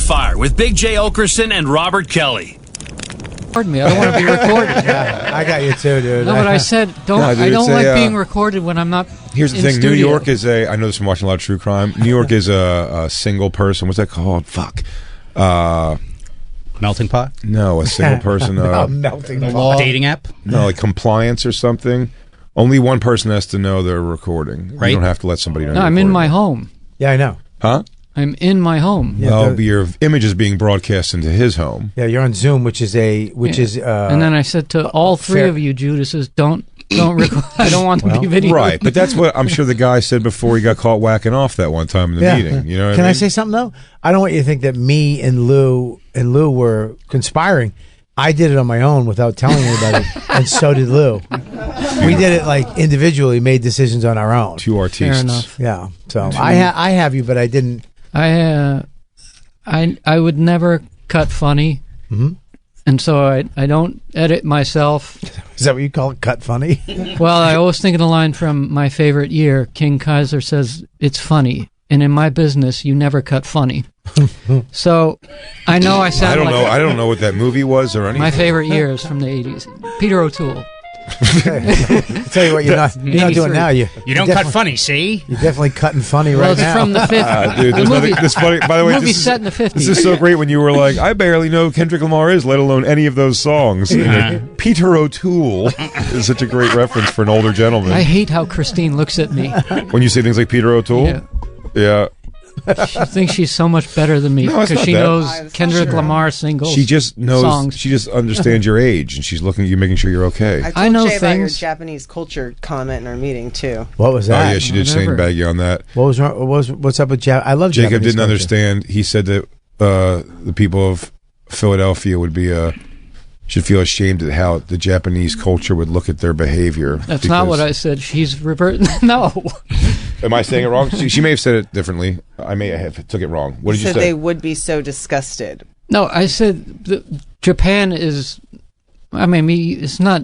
Fire with Big J. Okerson and Robert Kelly. Pardon me, I don't want to be recorded. Yeah, I got you too, dude. No, but I said I don't like being recorded when I'm not. Here's the in thing: studio. New York is I know this from watching a lot of true crime. New York is a single person. What's that called? Fuck. Melting pot? No, a single person. Melting pot. Dating app? No, like compliance or something. Only one person has to know they're recording. Right. You don't have to let somebody know. No, you're I'm in recording. my home. Yeah, I know. Huh? I'm in my home. Yeah, Well, your image is being broadcast into his home. Yeah, you're on Zoom, which is And then I said to all three fair- of you, Judases, don't record. I don't want them to be video. Right, but that's what I'm sure the guy said before he got caught whacking off that one time in the meeting. You know what Can I I mean? say something though? I don't want you to think that me and Lou were conspiring. I did it on my own without telling anybody, and so did Lou. We did it like individually, made decisions on our own. Two Fair artists. enough. Yeah. So I have you, but I didn't. I would never cut funny, and so I don't edit myself. Is that what you call it? Cut funny? Well, I always think of the line from my favorite year. King Kaiser says, "It's funny." And in my business, you never cut funny. So I know I sound I don't like know. I don't know what that movie was or anything. my favorite years from the 80s. Peter O'Toole. I'll tell you what, you're not doing 83. now. You don't cut definitely- funny, see? You're definitely cutting funny Well, right it's now. from the 50s. Dude, there's nothing. This funny. By the way, movie's this set in the 50s. This is so great when you were like, I barely know who Kendrick Lamar is, let alone any of those songs. You know, Peter O'Toole is such a great reference for an older gentleman. I hate how Christine looks at me. When you say things like Peter O'Toole, Yeah. yeah. She thinks she's so much better than me No, it's because not she that. knows Kendrick Lamar singles. She just knows. songs. She just understands your age, and she's looking at you, making sure you're okay. I told I know Jay about your things. Japanese culture comment in our meeting too. What was Oh that? yeah, she did Whatever. sandbag you on that. What was wrong? What's up with I love Jacob Japanese didn't culture. understand. He said that the people of Philadelphia would be should feel ashamed at how the Japanese culture would look at their behavior. That's not what I said. She's reverting. No. Am I saying it wrong? She may have said it differently. I may have took it wrong. What did you So say? they would be so disgusted. No, I said Japan is. I mean, it's not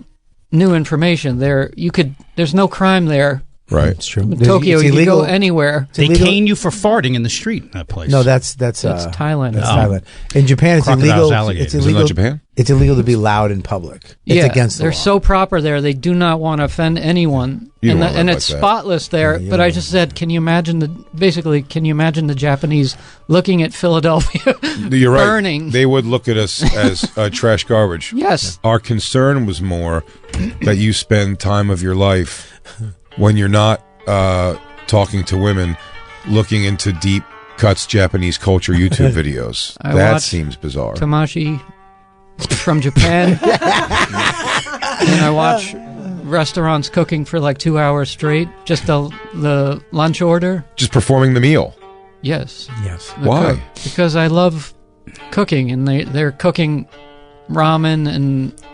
new information. There's no crime there. Right. It's true. In Tokyo, It's you can illegal. go anywhere. It's They illegal- cane you for farting in the street in that place. No, that's That's Thailand. That's Oh. Thailand. In Japan, it's Crocodiles, illegal. alligators. It's Is it not illegal. Japan? It's illegal to be loud in public. It's Yeah, against the they're law. so proper there. They do not want to offend anyone, You don't wanna and live it's like that. spotless there. Yeah, you but I don't. just said, can you imagine the Japanese looking at Philadelphia You're right. burning? They would look at us as trash garbage. Yes. Our concern was more that you spend time of your life when you're not talking to women, looking into deep cuts Japanese culture YouTube videos. I That watched seems bizarre. Tamashi from Japan, and I watch restaurants cooking for like 2 hours straight, just the lunch order. Just performing the meal. Yes. Yes. The Why? cook. Because I love cooking, and they're cooking ramen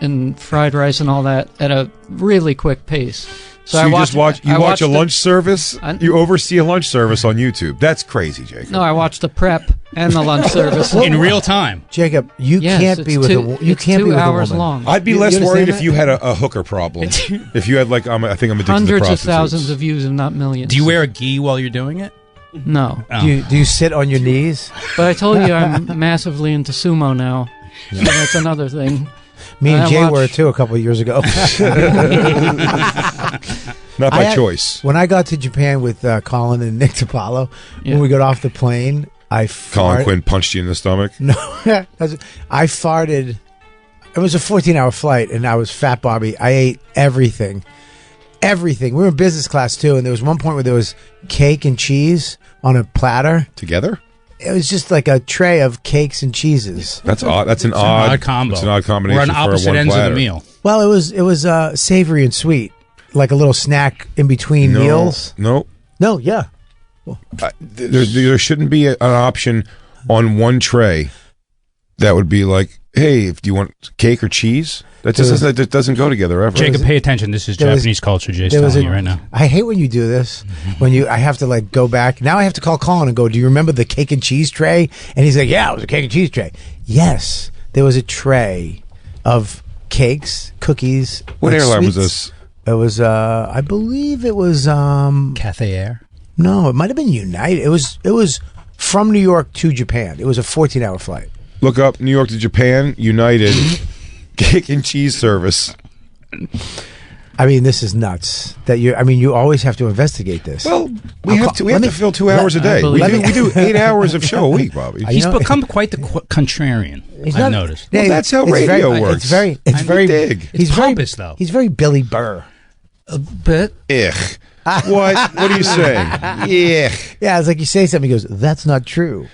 and fried rice and all that at a really quick pace. So I you just watch I a watched the- lunch service? I- You oversee a lunch service on YouTube. That's crazy, Jacob. No, I watched the prep and the lunch service. in real time. Jacob, you Yes, can't it's be with two- a you it's can't 2 be with a hours woman. long. I'd be You less understand worried that? if you had a hooker problem. If you had like I think I'm addicted to Hundreds of prostitutes. thousands of views and not millions. Do you wear a gi while you're doing it? No. Oh. Do you sit on your knees? But I told you I'm massively into sumo now. So that's another thing. Me and I Jay watch- were too a couple of years ago. Not by I had- choice. When I got to Japan with Colin and Nick DiPaolo, Yeah. when we got off the plane, Colin Quinn punched you in the stomach. No, I farted. It was a 14-hour flight, and I was fat Bobby. I ate everything. Everything. We were in business class, too, and there was one point where there was cake and cheese on a platter. Together? It was just like a tray of cakes and cheeses. That's odd. That's an It's an odd combo. It's an odd combination We're on for opposite one ends platter. of the meal. Well, it was savory and sweet, like a little snack in between meals. No. No, yeah. There shouldn't be an option on one tray that would be like, hey, do you want cake or cheese? That doesn't go together ever. Jacob, pay attention. This is there was- Japanese culture. Jay's there was telling a- you right now. I hate when you do this. I have to like go back. Now I have to call Colin and go, do you remember the cake and cheese tray? And he's like, yeah, it was a cake and cheese tray. Yes, there was a tray of cakes, cookies. What like airline was sweets. this? It was, I believe it was, Cathay Air. no, it might have been United. It was from New York to Japan. It was a 14-hour flight. Look up New York to Japan, United cake and cheese service. I mean, this is nuts. You always have to investigate this. Well, we have to fill 2 hours a day. We do 8 hours of show a week, Bobby. He's become quite the contrarian. I've noticed. Well, that's how radio works. It's very big. He's pompous, though. He's very Billy Burr. A bit. Ugh. What are you saying? Yeah. Yeah, it's like you say something, he goes, "That's not true."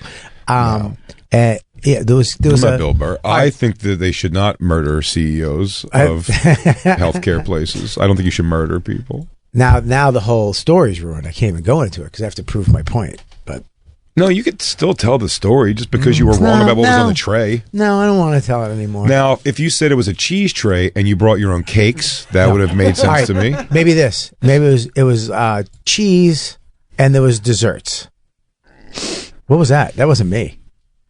Yeah, there was I'm not Bill Burr. I think that they should not murder CEOs of healthcare places. I don't think you should murder people. Now the whole story's ruined. I can't even go into it because I have to prove my point. But no, you could still tell the story just because you were wrong about what was on the tray. No, I don't want to tell it anymore. Now, if you said it was a cheese tray and you brought your own cakes, that would have made sense to me. Maybe this. Maybe it was cheese and there was desserts. What was that? That wasn't me.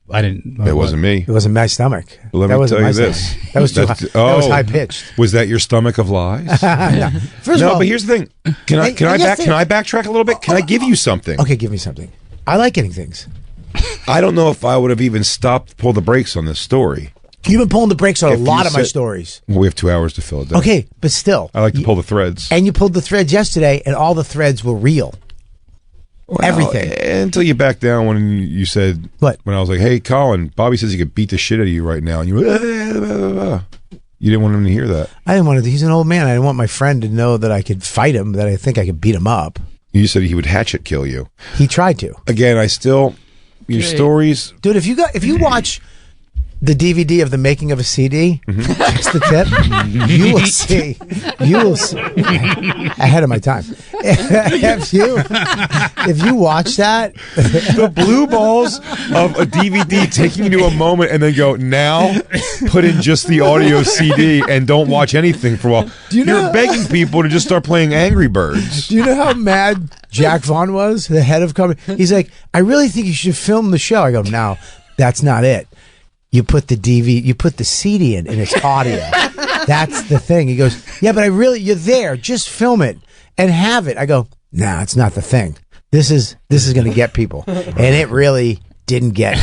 I didn't. It wasn't me. It wasn't my stomach. Let me tell you this. That was too high. That was high pitched. Was that your stomach of lies? First of all, but here's the thing. Can I backtrack a little bit? Can I give you something? Okay, give me something. I like getting things. I don't know if I would have even pull the brakes on this story. You've been pulling the brakes on a lot of my stories. Well, we have 2 hours to fill it down. Okay, but still. I like to pull the threads. And you pulled the threads yesterday, and all the threads were real. Well, everything. Until you backed down when you said, what? When I was like, hey, Colin, Bobby says he could beat the shit out of you right now. And you were, you didn't want him to hear that. I didn't want to. He's an old man. I didn't want my friend to know that I could fight him, that I think I could beat him up. You said he would hatchet kill you. He tried to. Again, your stories. Dude, if you watch the DVD of the making of a CD, that's the tip, you will see ahead of my time. if you watch that, the blue balls of a DVD taking you to a moment and then go, now put in just the audio CD and don't watch anything for a while. You're begging people to just start playing Angry Birds. Do you know how mad Jack Vaughn was, the head of company? He's like, I really think you should film the show. I go, no, that's not it. You put the CD in and it's audio. That's the thing. He goes, yeah, but you're there. Just film it and have it. I go, nah, it's not the thing. This is going to get people. And it really didn't get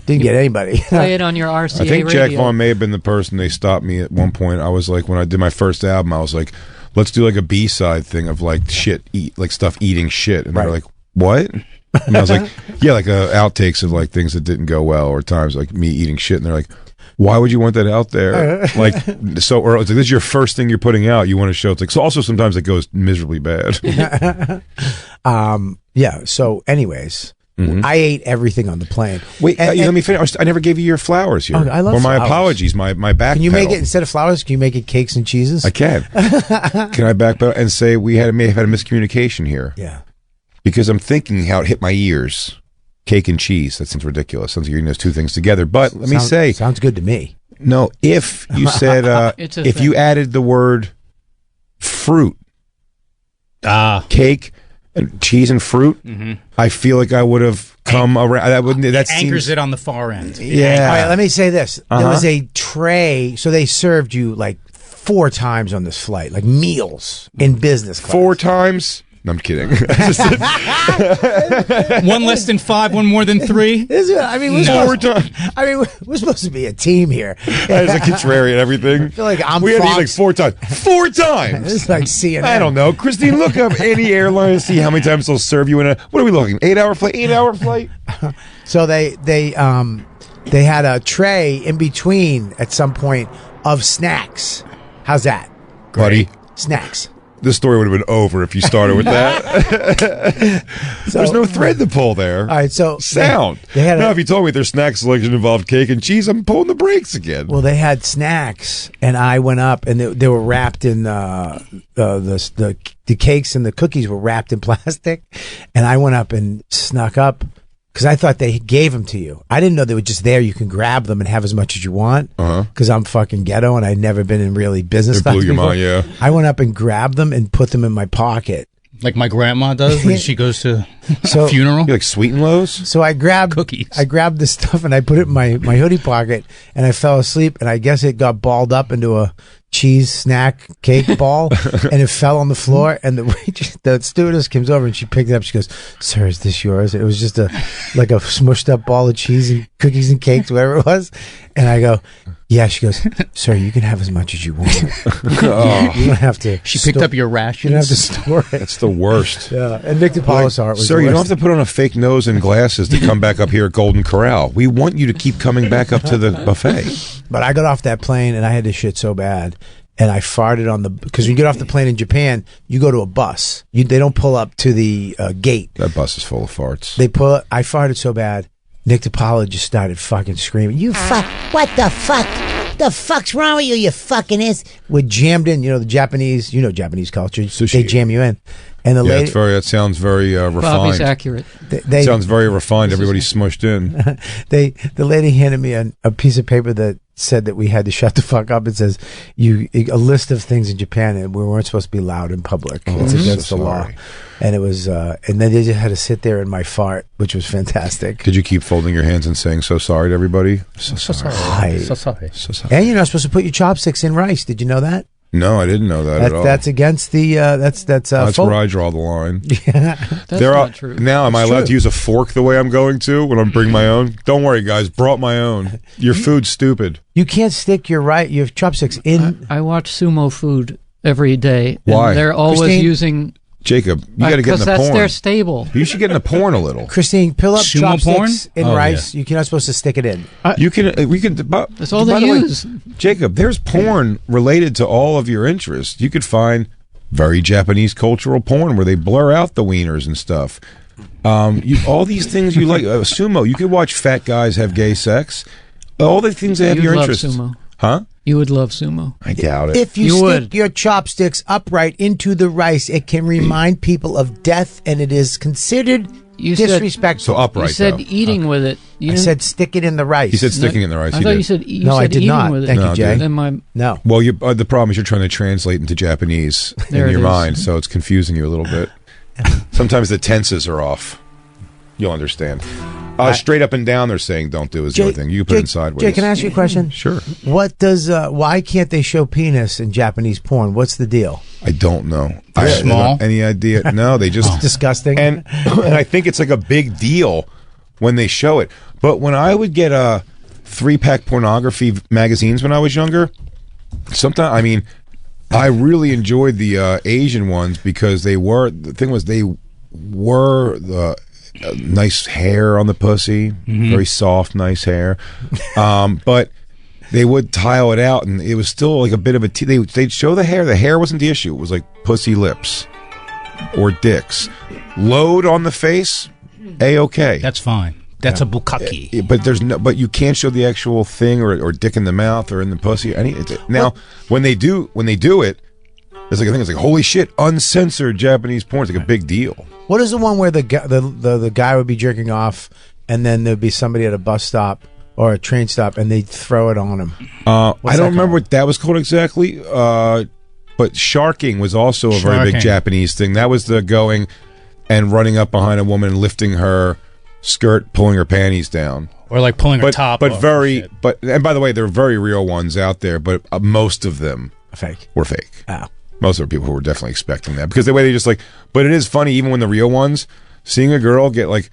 anybody. Play it on your RCA I think radio. Jack Vaughn may have been the person they stopped me at one point. I was like, when I did my first album, I was like, let's do like a B-side thing of like stuff eating shit. And they're like, what? And I was like, yeah, like outtakes of like things that didn't go well, or times like me eating shit. And they're like, why would you want that out there? Like, so, or it's like, this is your first thing you're putting out. You want to show it's like, so also sometimes it goes miserably bad. Yeah. So anyways, I ate everything on the plane. Wait, let me finish. I never gave you your flowers here. Oh, I love or my flowers. apologies, my back. Can you make it instead of flowers? Can you make it cakes and cheeses? I can. Can I backpedal and say may have had a miscommunication here? Yeah. Because I'm thinking how it hit my ears. Cake and cheese. That seems ridiculous. Sounds like you're eating those two things together. But let me say. Sounds good to me. No, if you said, if you added the word fruit, cake, and cheese and fruit, I feel like I would have come around. That anchors it on the far end. Yeah. All right, let me say this. There was a tray. So they served you like 4 times on this flight, like meals in business class. 4 times? No, I'm kidding. One less than 5, one more than 3. I mean, we're supposed to be a team here. As a contrarian, everything. I feel like we had to eat like 4 times. 4 times. It's like CNN. I don't know, Christine. Look up any airline and see how many times they'll serve you in a. What are we looking? 8-hour flight. 8-hour flight. So they had a tray in between at some point of snacks. How's that, buddy? Snacks. This story would have been over if you started with that. There's no thread to pull there. All right, so sound. Now, if you told me their snack selection involved cake and cheese, I'm pulling the brakes again. Well, they had snacks, and I went up, and they were wrapped in the cakes and the cookies were wrapped in plastic, and I went up and snuck up. Because I thought they gave them to you. I didn't know they were just there. You can grab them and have as much as you want. Because I'm fucking ghetto and I'd never been in really business stuff. Blew your mind, yeah. I went up and grabbed them and put them in my pocket. Like my grandma does when she goes to a funeral. You like Sweet and Lows? So I grabbed cookies. I grabbed this stuff and I put it in my hoodie pocket and I fell asleep and I guess it got balled up into a cheese snack cake ball, and it fell on the floor. And the stewardess comes over and she picked it up. She goes, "Sir, is this yours?" And it was just like a smushed up ball of cheese and cookies and cakes, whatever it was. And I go, "Yeah." She goes, "Sir, you can have as much as you want. You don't have to." She picked up your rations. You don't have to store it. That's the worst. Yeah, and Nick DiPaolo's art was Sir, the you don't worst. have to put on a fake nose and glasses to come back up here at Golden Corral. We want you to keep coming back up to the buffet. But I got off that plane and I had to shit so bad. And I farted on because when you get off the plane in Japan, you go to a bus. They don't pull up to the gate. That bus is full of farts. I farted so bad, Nick DiPaolo just started fucking screaming, "You fuck, what the fuck? The fuck's wrong with you, you fucking ass?" We're jammed in, the Japanese, Japanese culture. Sushi. They jam you in. And the lady, that sounds very Bobby's refined. accurate. they Sounds very refined. Everybody's smushed in. the lady handed me a piece of paper that said that we had to shut the fuck up. It says a list of things in Japan, and we weren't supposed to be loud in public. It's against the law. And it was, and then they just had to sit there in my fart, which was fantastic. Did you keep folding your hands and saying "so sorry" to everybody? So sorry. Hi. So sorry. So sorry. And you're not supposed to put your chopsticks in rice. Did you know that? No, I didn't know that at all. That's against the that's That's where I draw the line. That's not true. Now, am I It's allowed true. to use a fork the way I'm going to when I'm bringing my own? Don't worry, guys. Brought my own. Your food's stupid. You can't stick your chopsticks in. I watch sumo food every day. Why? And they're always Christine? using. Jacob, you got to get in Because the that's porn. their stable. You should get in the porn a little. Christine, pull up Sumo chopsticks porn? in Oh, rice. You're not supposed to stick it in. You can. We can. That's all by they the way, use. Jacob, there's porn related to all of your interests. You could find very Japanese cultural porn where they blur out the wieners and stuff. All these things you like. Sumo. You could watch fat guys have gay sex. All the things that have You'd your love interests. sumo. Huh? You would love sumo. I doubt it. If you You stick would. your chopsticks upright into the rice, it can remind people of death, and it is considered You said- disrespectful. So upright. You said though. eating with it. You I didn't- said stick it in the rice. He said sticking in the rice. I He thought did. you said you No, I said did eating not. with it. Thank you, Jay. Then my no. Well, the problem is you're trying to translate into Japanese There in it your is. mind, so it's confusing you a little bit. Sometimes the tenses are off. You'll understand. Straight up and down, they're saying don't do is the only thing. You can put it sideways. Jay, can I ask you a question? Sure. What does? Why can't they show penis in Japanese porn? What's the deal? I don't know. They're I small? don't- Any idea? No, they just Disgusting. and I think it's like a big deal when they show it. But when I would get 3-pack pornography magazines when I was younger, sometimes I really enjoyed the Asian ones because they were the nice hair on the pussy, very soft, nice hair. But they would tile it out, and it was still like a bit of a. They'd show the hair. The hair wasn't the issue. It was like pussy lips or dicks. Load on the face, a-okay. That's fine. That's a bukkake. But you can't show the actual thing or dick in the mouth or in the pussy. Now, when they do it, it's like I think it's like holy shit, uncensored Japanese porn. It's like a big deal. What is the one where the guy would be jerking off, and then there'd be somebody at a bus stop or a train stop, and they'd throw it on him? I that don't remember called? what that was called exactly. But sharking was also a very big Sharking. Japanese thing. That was the going and running up behind a woman and lifting her skirt, pulling her panties down. Or like pulling her top off. And by the way, there are very real ones out there, but most of them Fake. were fake. Oh. Most of the people who were definitely expecting that because the way they just like. But it is funny, even when the real ones, seeing a girl get like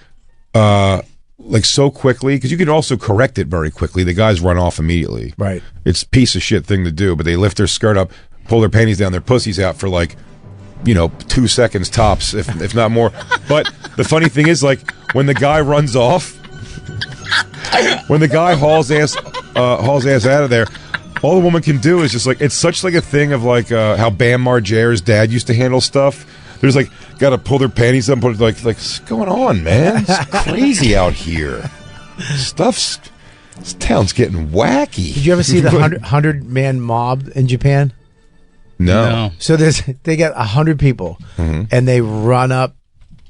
so quickly because you can also correct it very quickly. The guys run off immediately. Right. It's a piece of shit thing to do, but they lift their skirt up, pull their panties down, their pussies out for 2 seconds tops, if not more. But the funny thing is, like when the guy runs off, when the guy hauls ass out of there. All the woman can do is just it's such like a thing of how Bam Margera's dad used to handle stuff. There's got to pull their panties up, but what's going on, man? It's crazy out here. This town's getting wacky. Did you ever see the 100-man mob in Japan? No. So they got 100 people, Mm-hmm. and they run up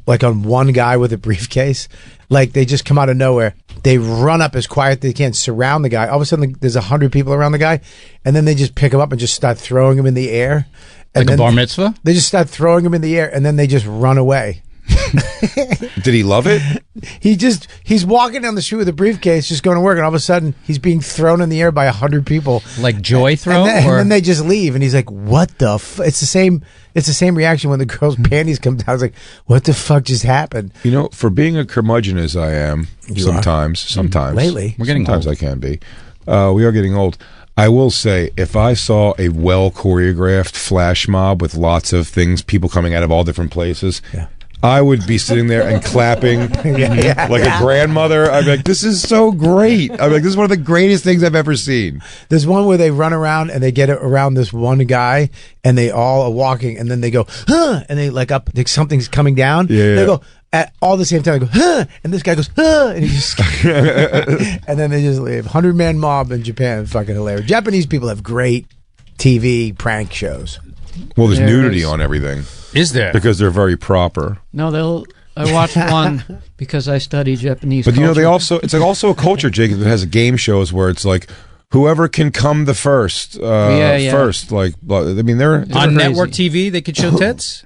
on one guy with a briefcase. They just come out of nowhere. They run up as quiet as they can, surround the guy. All of a sudden, there's 100 people around the guy, and then they just pick him up and just start throwing him in the air. And Like a then bar mitzvah? They just start throwing him in the air, and then they just run away. Did he love it? He's walking down the street with a briefcase, just going to work, and all of a sudden he's being thrown in the air by 100 people. Like joy throw? And then they just leave, and he's like, "What the?" It's the same. It's the same reaction when the girl's panties come down. It's like, "What the fuck just happened?" You know, for being a curmudgeon as I am, sometimes lately, we're getting sometimes old. I can be. We are getting old. I will say, if I saw a well choreographed flash mob with lots of things, people coming out of all different places. Yeah. I would be sitting there and clapping like a grandmother. I'd be like, this is so great. I'd be like, this is one of the greatest things I've ever seen. There's one where they run around and they get around this one guy and they all are walking and then they go, huh, and they like something's coming down. Yeah. They go at all the same time. They go, huh, and this guy goes, huh, and he just, and then they just leave. 100-man mob in Japan, fucking hilarious. Japanese people have great TV prank shows. Well, there's There nudity is. on everything Is there? because they're very proper. No, I watched one because I study Japanese. But you know, culture. it's like also a culture, Jacob, that has game shows where it's like whoever can come the first, Yeah. first. Like, I mean, they're On crazy. network TV, they could show tits?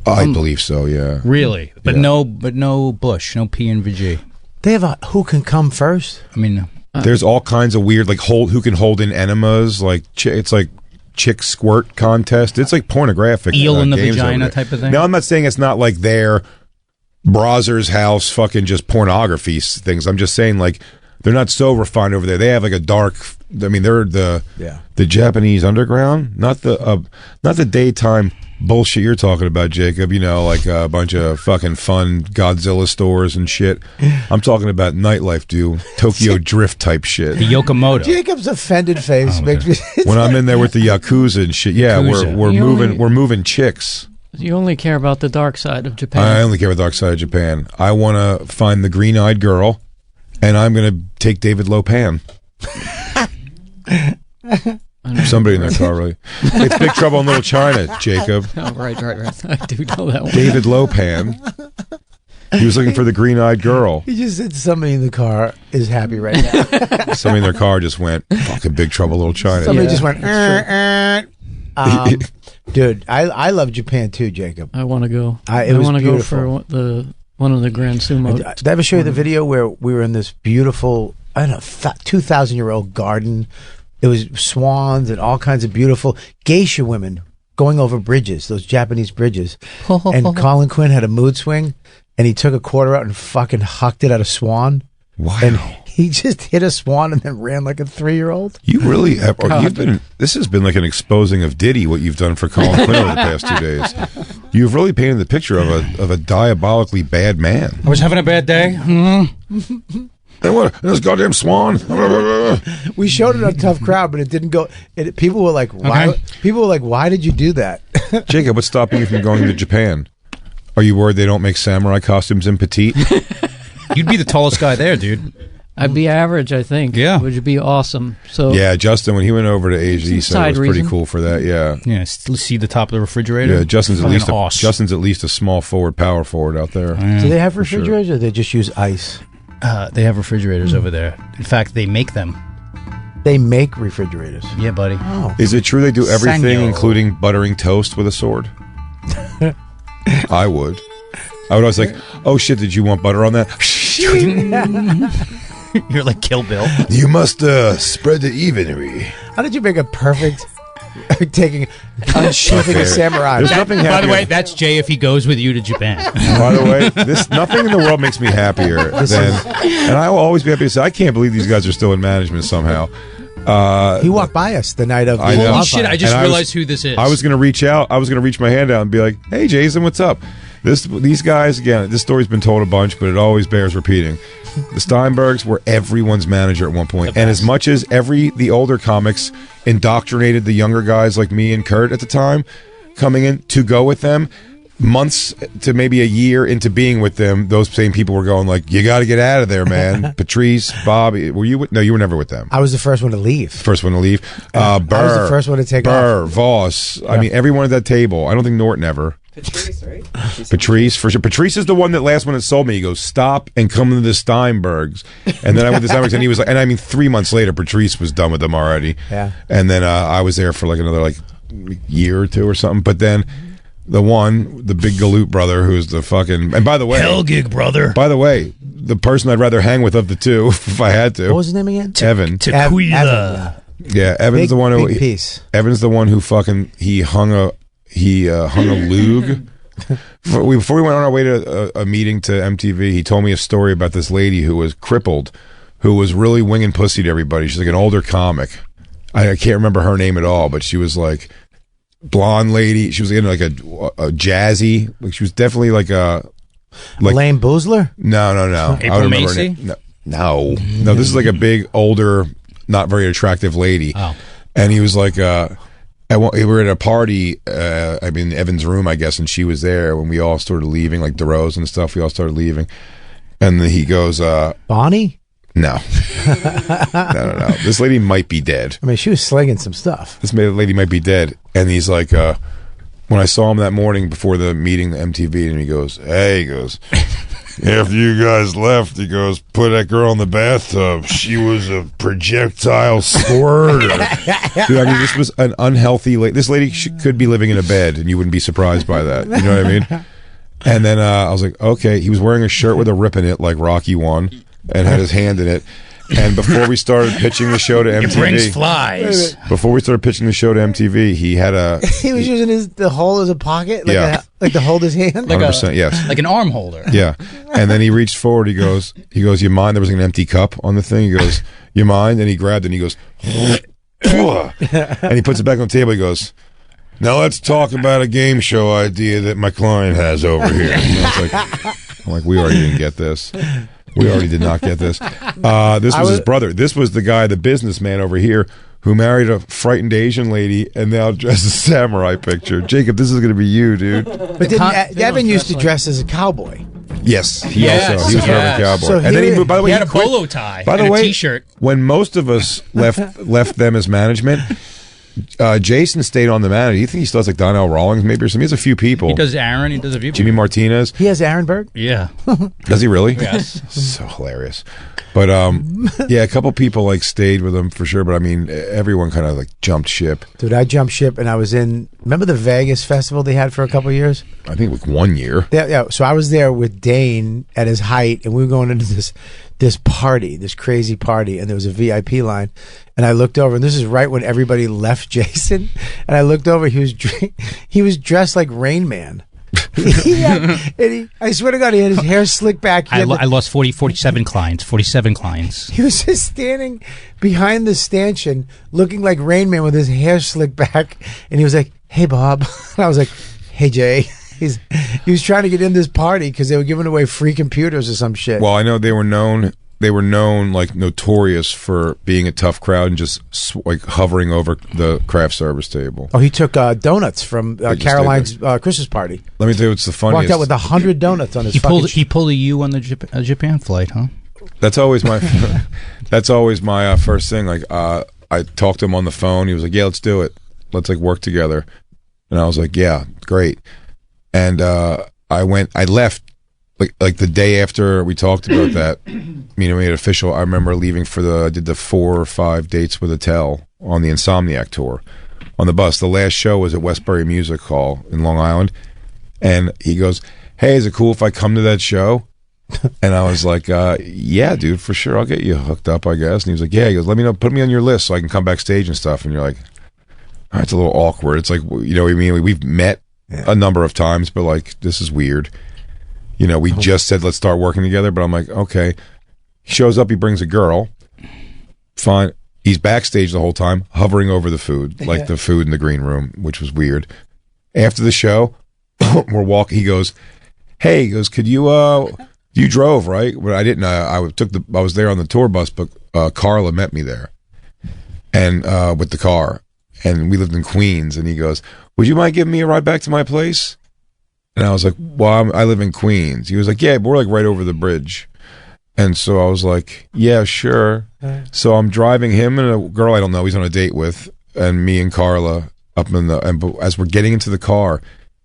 I believe so. Yeah. Really? But Yeah. no Bush, no PNVG. They have a who can come first. I mean, There's all kinds of weird, like who can hold in enemas. Like it's like chick squirt contest. It's like pornographic. eel in the games over vagina there. type of thing? Now, I'm not saying it's not like their Browser's house, fucking just pornography things. I'm just saying like they're not so refined over there. They have like a dark. I mean, they're the Japanese underground, not the daytime bullshit you're talking about, Jacob. You know, like a bunch of fucking fun Godzilla stores and shit. I'm talking about nightlife, dude. Tokyo Drift type shit. the Yokomoto. Jacob's offended face makes me. When I'm in there with the Yakuza and shit, yeah, Yakuza. we're moving chicks. You only care about the dark side of I Japan. only care about the dark side of Japan. I want to find the green-eyed girl, and I'm going to take David Lopan. Somebody in their car, really. It's Big Trouble in Little China, Jacob. Oh, right. I do know that one. David Lopan. He was looking for the green-eyed girl. He just said somebody in the car is happy right now. Somebody in their car just went, fucking Big Trouble in Little China. Somebody Yeah, just went. Dude, I love Japan too, Jacob. I want to go. It was want to go beautiful. for one of the Grand Sumo. Did I ever show you the video where we were in this beautiful, I don't know, 2,000-year-old garden? It was swans and all kinds of beautiful geisha women going over bridges, those Japanese bridges. And Colin Quinn had a mood swing, and he took a quarter out and fucking hucked it at a swan. Wow. And he just hit a swan and then ran like a 3-year-old. You really have. This has been like an exposing of Diddy, what you've done for Colin Quinn over the past 2 days. You've really painted the picture of a diabolically bad man. I was having a bad day. And what? And this goddamn swan. We showed it on Tough Crowd, but it didn't go. People were like, "Why?" Okay. People were like, "Why did you do that?" Jacob, what's stopping you from going to Japan? Are you worried they don't make samurai costumes in petite? You'd be the tallest guy there, dude. I'd be average, I think. Yeah. Which would be awesome. So Yeah, Justin, when he went over to Asia, he said it was Side pretty reason. cool for that. Yeah. Yeah, see the top of the refrigerator? Yeah, Justin's at Fucking least a small power forward out there. Do they have For sure. refrigerators, or they just use ice? They have refrigerators over there. In fact, they make them. They make refrigerators. Yeah, buddy. Oh, Is it true they do everything, Sanyo. including buttering toast with a sword? I would. I would always like, oh shit, did you want butter on that? You're like Kill Bill. You must spread the evenly. how did you make a perfect unsheathing a samurai? There's nothing By the happier. way, that's Jay if he goes with you to Japan. By the way, nothing in the world makes me happier than, and I will always be happy to say, I can't believe these guys are still in management somehow. He walked by us the night of. I the know. Holy wildfire. shit, I just And realized who this is. I was going to reach out. I was going to reach my hand out and be like, "Hey, Jason, what's up?" These guys, again, this story's been told a bunch, but it always bears repeating. The Steinbergs were everyone's manager at one point, and as much as the older comics indoctrinated the younger guys like me and Kurt at the time, coming in to go with them, months to maybe a year into being with them, those same people were going like, "You got to get out of there, man." Patrice, Bobby, were you? No, you were never with them. I was the first one to leave. First one to leave. Burr. I was the first one to take Burr, off. Voss. I mean, everyone at that table. I don't think Norton ever. Patrice, right? Patrice, for sure. Patrice is the one that last one that sold me. He goes, "Stop and come to the Steinbergs." And then I went to the Steinbergs, and he was like, and I mean, 3 months later, Patrice was done with them already. Yeah. And then I was there for like another like year or two or something. But then the big galoot brother, who's the fucking. And by the way, Hellgig brother. By the way, the person I'd rather hang with of the two, if I had to. What was his name again? Evan. Tequila. Yeah, Evan's the one who. Big piece. Evan's the one who fucking he hung a lug. Before we went on our way to a meeting to MTV, he told me a story about this lady who was crippled, who was really winging pussy to everybody. She's like an older comic. I can't remember her name at all, but she was like blonde lady. She was in like a jazzy. Like she was definitely like a Lane Boozler. No. April I don't remember her Macy? name. No. This is like a big older, not very attractive lady. Oh. And he was like, we were at a party, in Evan's room, I guess, and she was there when we all started leaving, like DeRose and stuff. We all started leaving. And then he goes, Bonnie? No. No. This lady might be dead. I mean, she was slinging some stuff. This lady might be dead. And he's like, when I saw him that morning before the meeting, the MTV, and he goes, after you guys left, he goes, put that girl in the bathtub. She was a projectile squirter. Dude, I mean, this was an unhealthy lady. This lady could be living in a bed, and you wouldn't be surprised by that. You know what I mean? And then I was like, okay. He was wearing a shirt with a rip in it, like Rocky One, and had his hand in it. And before we started pitching the show to MTV, It brings flies. Before we started pitching the show to MTV, he had a. He was using the hole as a pocket, like to hold his hand. 100%, yes. Like an arm holder. Yeah. And then he reached forward. He goes, you mind? There was like an empty cup on the thing. He goes, you mind? And he grabbed it and he goes, and he puts it back on the table. He goes, now let's talk about a game show idea that my client has over here. And I'm like, we already didn't get this. We already did not get this. This was his brother. This was the guy, the businessman over here, who married a frightened Asian lady and now dresses a samurai picture. Jacob, this is going to be you, dude. But Evan used to dress as a cowboy. Yes, he was a perfect cowboy. So and then he moved. By the way, He had a polo tie by the and way, a T-shirt. When most of us left them as management, Jason stayed on the manager. You think he still has like Donnell Rawlings maybe or something? He has a few people. He does Aaron. He does a few. Jimmy Martinez. He has Aaronberg. Yeah. Does he really? Yes. So hilarious. But yeah, a couple people like stayed with him for sure. But I mean, everyone kind of like jumped ship. Dude, I jumped ship and I was in. Remember the Vegas festival they had for a couple of years? I think like 1 year. Yeah. So I was there with Dane at his height, and we were going into this party, this crazy party, and there was a VIP line. And I looked over, and this is right when everybody left Jason. And I looked over, he was dressed like Rain Man. I swear to God, he had his hair slicked back. I lost 47 clients. 47 clients. He was just standing behind the stanchion, looking like Rain Man with his hair slicked back. And he was like, "Hey, Bob." And I was like, "Hey, Jay." He was trying to get in this party because they were giving away free computers or some shit. Well, I know they were known like notorious for being a tough crowd and just like hovering over the craft service table. Oh, he took donuts from Caroline's Christmas party. Let me tell you what's the funniest. Walked out with 100 donuts on his. He pulled a U on the Japan flight, huh? That's always my first thing. Like I talked to him on the phone. He was like, "Yeah, let's do it. Let's like work together." And I was like, "Yeah, great." And I left like the day after we talked about that. We made it official. I remember leaving I did the 4 or 5 dates with Attell on the Insomniac tour on the bus. The last show was at Westbury Music Hall in Long Island. And he goes, "Hey, is it cool if I come to that show?" And I was like, "Yeah, dude, for sure. I'll get you hooked up, I guess." And he was like, "Yeah." He goes, "Let me know. Put me on your list so I can come backstage and stuff." And you're like, "All right, it's a little awkward." It's like, you know what I mean? We've met a number of times, but like, this is weird. You know, we just said, let's start working together. But I'm like, okay. He shows up. He brings a girl. Fine. He's backstage the whole time, hovering over the food, like the food in the green room, which was weird. After the show, we're walking. He goes, "Hey," he goes, "Could you, you drove, right?" But I didn't. I was there on the tour bus, but Carla met me there. And with the car. And we lived in Queens. And he goes, "Would you mind giving me a ride back to my place?" And I was like, "Well, I live in Queens." He was like, "Yeah, but we're like right over the bridge." And so I was like, "Yeah, sure." So I'm driving him and a girl I don't know he's on a date with, and me and Carla up in and as we're getting into the car,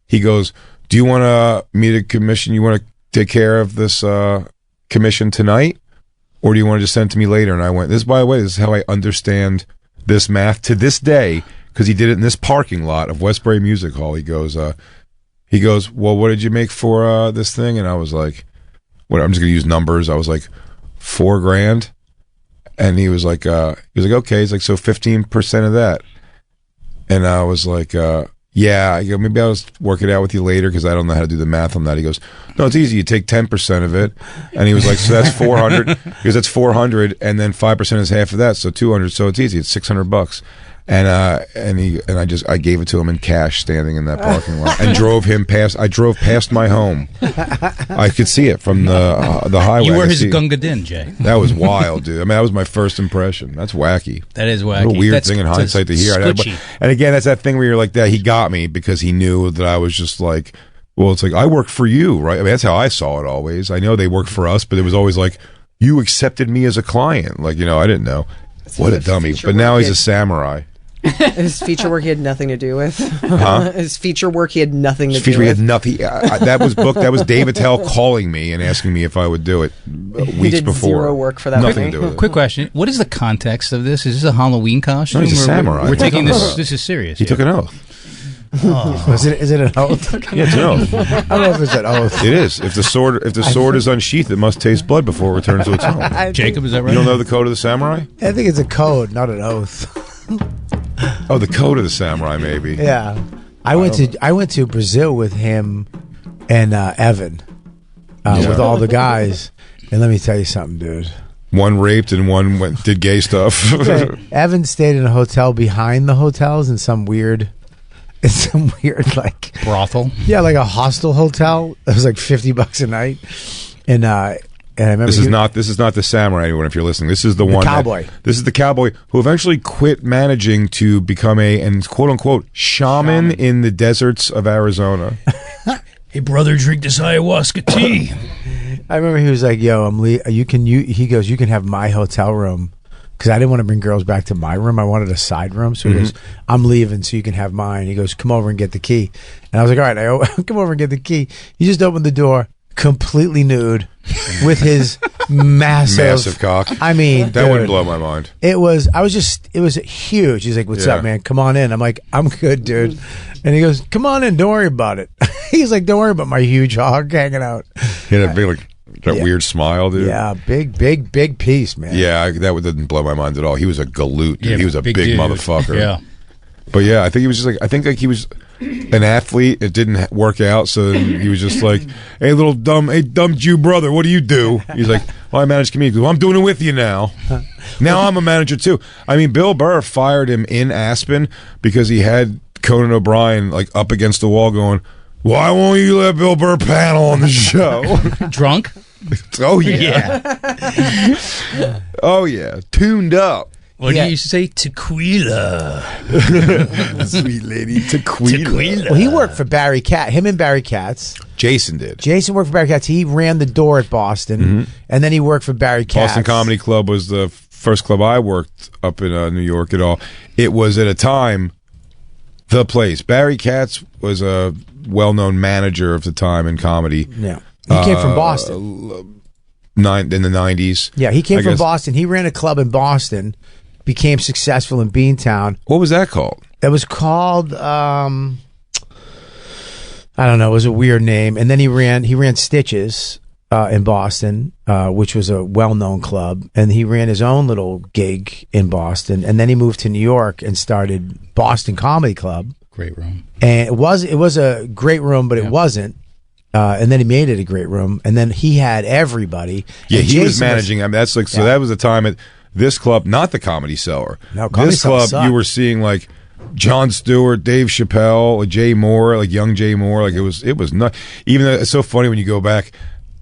he goes, "Do you want me to commission? You want to take care of this commission tonight, or do you want to just send it to me later?" And I went, "This, by the way, this is how I understand this math to this day," because he did it in this parking lot of Westbury Music Hall. He goes, he goes, well, what did you make for this thing? And I was like, what? I'm just gonna use numbers. I was like, $4,000. And he was like, okay. He's like, so 15% of that. And I was like, yeah. I go, maybe I'll just work it out with you later because I don't know how to do the math on that. He goes, no, it's easy. You take 10% of it. And he was like, so that's 400. He goes, that's 400, and then 5% is half of that, so 200. So it's easy. It's $600. And I gave it to him in cash, standing in that parking lot, and drove him past. I drove past my home. I could see it from the highway. You were his Gunga Din, Jay. That was wild, dude. I mean, that was my first impression. That's wacky. That is wacky. What a weird thing in hindsight to hear. And again, that's that thing where you're like that. He got me because he knew that I was just like, well, it's like, I work for you, right? I mean, that's how I saw it always. I know they worked for us, but it was always like, you accepted me as a client. Like, I didn't know. What a dummy. But now he's a samurai. His feature work he had nothing to do with. His feature work he had nothing to do with. He had nothing. That was booked. That was Dave Attell calling me and asking me if I would do it weeks did before. Zero work for that. Nothing to do with it. Quick question: what is the context of this? Is this a Halloween costume? No, he's a samurai. We're taking this. This is serious. He took an oath. Oh. Is it an oath? Yeah, it's an oath. I don't know if it's an oath. It is. If the sword is unsheathed, it must taste blood before it returns to its home. Jacob, is that right? You don't know the code of the samurai? I think it's a code, not an oath. Oh, the code of the samurai, maybe. Yeah, I went to Brazil with him and Evan, with all the guys, and let me tell you something, dude. One raped and one did gay stuff. Okay. Evan stayed in a hotel behind the hotels in some weird like brothel. Yeah, like a hostel hotel. It was like $50 a night, and I remember this is not the samurai. Anyone, if you're listening, this is the one cowboy. This is the cowboy who eventually quit managing to become and quote unquote shaman in the deserts of Arizona. Hey brother, drink this ayahuasca tea. I remember he was like, "Yo, he goes, you can have my hotel room." Because I didn't want to bring girls back to my room. I wanted a side room. So he goes, I'm leaving so you can have mine. He goes, come over and get the key. And I was like, all right, I come over and get the key. He just opened the door, completely nude, with his massive cock. I mean, that dude, wouldn't blow my mind. It was huge. He's like, what's up, man? Come on in. I'm like, I'm good, dude. And he goes, come on in. Don't worry about it. He's like, don't worry about my huge hog hanging out. He had a big, weird smile, dude. Yeah, big piece, man. Yeah, that didn't blow my mind at all. He was a galoot, dude. Yeah, he was a big motherfucker. Yeah. But yeah, I think he was just like, he was an athlete. It didn't work out, so he was just like, hey, dumb Jew brother, what do you do? He's like, well, I manage comedians. Well, I'm doing it with you now. Now I'm a manager too. I mean, Bill Burr fired him in Aspen because he had Conan O'Brien like up against the wall going, why won't you let Bill Burr panel on the show? Drunk? Oh, yeah. Oh, yeah. Tuned up. What do you say? Tequila. Sweet lady. Tequila. Well, he worked for Barry Katz. Him and Barry Katz. Jason did. Jason worked for Barry Katz. He ran the door at Boston, and then he worked for Barry Katz. Boston Comedy Club was the first club I worked up in New York at all. It was at a time the place. Barry Katz was a well-known manager of the time in comedy. Yeah. He came from Boston. In the 90s. Yeah, he came from Boston. He ran a club in Boston, became successful in Beantown. What was that called? It was called, I don't know, it was a weird name. And then he ran Stitches in Boston, which was a well-known club. And he ran his own little gig in Boston. And then he moved to New York and started Boston Comedy Club. Great room. And it was a great room, but it wasn't. And then he made it a great room, and then he had everybody. Yeah, and he Jason was managing. I mean, that's like so. That was the time at this club, not the Comedy Cellar. No, Comedy this Cellar club, sucked. you were seeing like Jon Stewart, Dave Chappelle, Jay Moore, like young Jay Moore. Like it was not. Even though it's so funny when you go back.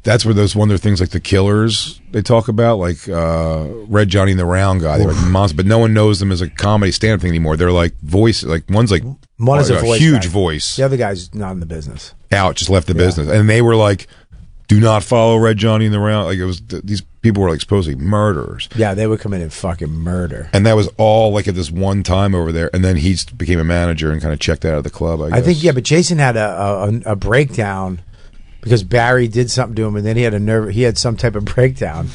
That's where those wonder things like the Killers they talk about, like Red Johnny and the Round Guy. They're like monsters, but no one knows them as a comedy stand-up thing anymore. They're like voice, like one's like one is a voice huge guy. voice. The other guy's not in the business. Out, just left the business, and they were like, "Do not follow Red Johnny and the Round." Like it was these people were like supposedly murderers. Yeah, they would come in and fucking murder. And that was all like at this one time over there, and then he became a manager and kind of checked out of the club. I think but Jason had a breakdown. Because Barry did something to him, and then he had some type of breakdown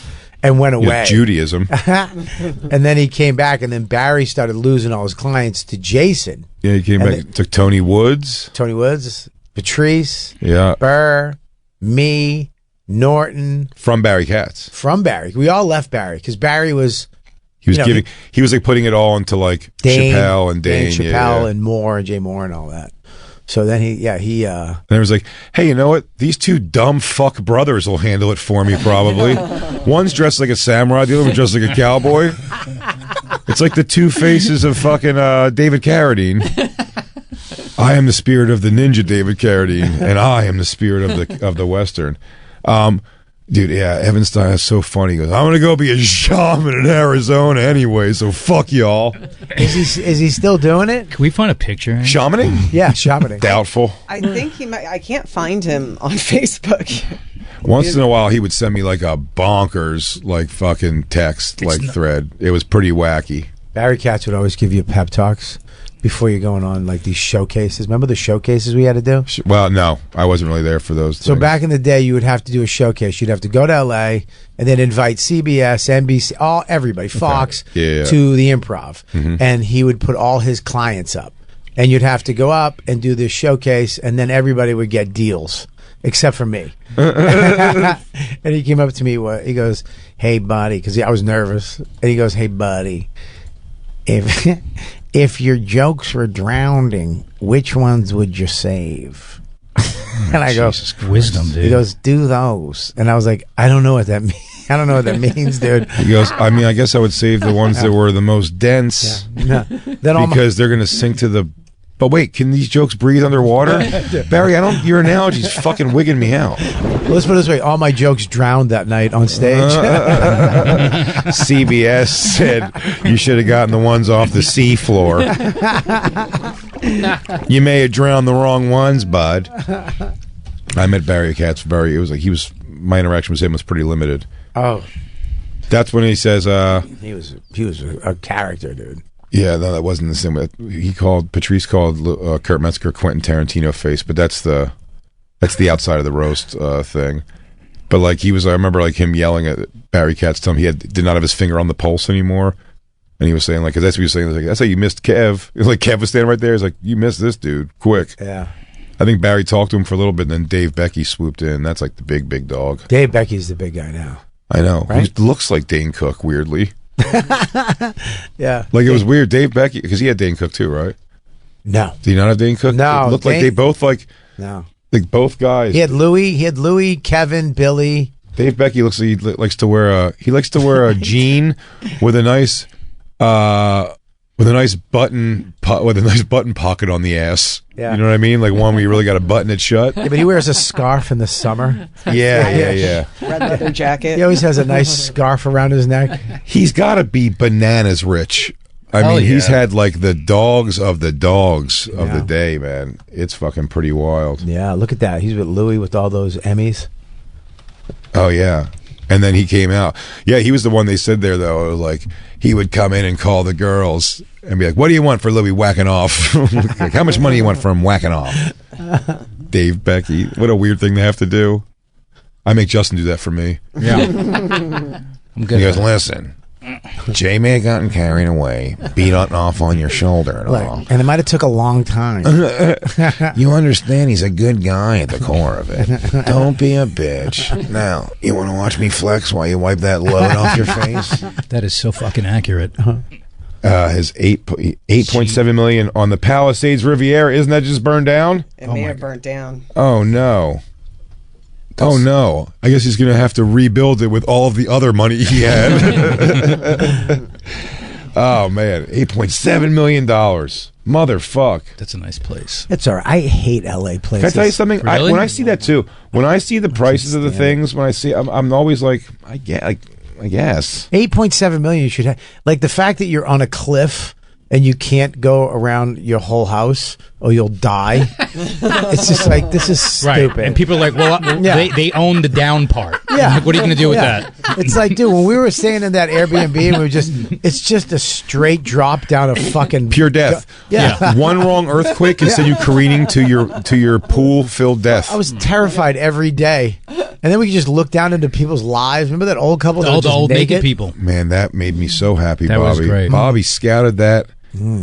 and went away. Yeah, Judaism. And then he came back, and then Barry started losing all his clients to Jason. Yeah, he came back. Took Tony Woods. Tony Woods. Patrice, Yeah. Burr, me, Norton, From Barry Katz. from Barry. We all left Barry because Barry was He was You know, giving. He was like putting it all into like Dane, Chappelle and Dane. Chappelle yeah. and Moore and Jay Moore and all that. So then he. And it was like, hey, you know what? These two dumb fuck brothers will handle it for me probably. One's dressed like a samurai, the other one's dressed like a cowboy. It's like the two faces of fucking David Carradine. I am the spirit of the ninja, David Carradine, and I am the spirit of the Western. Dude, yeah, Evan Stein is so funny. He goes, I'm gonna go be a shaman in Arizona anyway, so fuck y'all. is he still doing it? Can we find a picture? Shamaning? Yeah, shamaning. Doubtful. I think he might. I can't find him on Facebook. Once in a while, he would send me like a bonkers, like fucking text, thread. It was pretty wacky. Barry Katz would always give you pep talks before you're going on like these showcases. Remember the showcases we had to do? Well, no, I wasn't really there for those. So things. back in the day, you would have to do a showcase. You'd have to go to LA and then invite CBS, NBC, everybody, Fox, Yeah. to the Improv, Mm-hmm. and he would put all his clients up, and you'd have to go up and do this showcase, and then everybody would get deals except for me. And he came up to me. He goes, "Hey, buddy," because I was nervous, and he goes, "Hey, buddy, if your jokes were drowning, which ones would you save?" And I go, Wisdom, dude. he goes, "Do those." And I was like, I don't know what that means. I don't know what that means, dude. He goes, I mean, I guess I would save the ones that were the most dense No. Then all my, because they're going to sink to the. But wait, can these jokes breathe underwater? Barry, your analogy's fucking wigging me out. let's put it this way: all my jokes drowned that night on stage. CBS said you should have gotten the ones off the sea floor. You may have drowned the wrong ones, bud. I met Barry Katz. My interaction with him was pretty limited. Oh, That's when he says, he was a character, dude. yeah, no, that wasn't the same. Patrice called Kurt Metzger Quentin Tarantino face, but that's the outside of the roast thing. But like I remember like him yelling at Barry Katz, telling him did not have his finger on the pulse anymore. And he was saying like, 'cause that's what he was saying. Like, that's how you missed Kev. It was like Kev was standing right there. He's like, you missed this dude, quick. Yeah. I think Barry talked to him for a little bit, and then Dave Becky swooped in. That's like the big dog. Dave Becky's the big guy now. I know. Right? He looks like Dane Cook, weirdly. Yeah. Like it was weird. Dave Becky, because he had Dane Cook too, right? No. Did he not have Dane Cook? No, It looked like Dane- they both like No. both guys. He had Louis, Kevin, Billy. Dave Becky looks like he likes to wear a jean with a nice button pocket on the ass. Yeah. You know what I mean? Like one where you really got to button it shut. Yeah, but he wears a scarf in the summer. Yeah. Red leather jacket. He always has a nice scarf around his neck. He's got to be bananas rich. I Hell mean, he's yeah. had like the dogs of the Yeah. day, man. It's fucking pretty wild. Yeah, look at that. He's with Louis with all those Emmys. Oh yeah. And then he came out. Yeah, he was the one they said there though. It was like he would come in and call the girls and be like, "What do you want for Louis whacking off? Like, how much money do you want for him whacking off?" Dave Becky. What a weird thing to have to do. I make Justin do that for me. Yeah. I'm good. He goes, "Listen, Jay may have gotten carried away, beat off on your shoulder and all. And it might have took a long time. You understand he's a good guy at the core of it. Don't be a bitch. Now, you want to watch me flex while you wipe that load off your face?" That is so fucking accurate. His 8.7 million on the Palisades Riviera. Isn't that just burned down? It may have burnt down. Oh no. Oh no. I guess he's gonna have to rebuild it with all of the other money he had. Oh man, $8.7 million. Motherfuck. That's a nice place. It's all right. I hate LA places. Can I tell you something? Really? When I see that too, when I see the prices of the things, I'm always like, I guess. 8.7 million you should have. Like the fact that you're on a cliff and you can't go around your whole house or you'll die. It's just like, this is stupid. Right. And people are like, well, Yeah. they own the down part. Yeah. Like, what are you going to do with Yeah. that? It's like, dude, when we were staying in that Airbnb, it's just a straight drop down of fucking Pure death. Yeah. One wrong earthquake can send you careening to your pool-filled death. I was terrified every day. And then we could just look down into people's lives. Remember that old couple that All were the just old naked naked people. Man, that made me so happy, That Bobby. was great. Bobby scouted that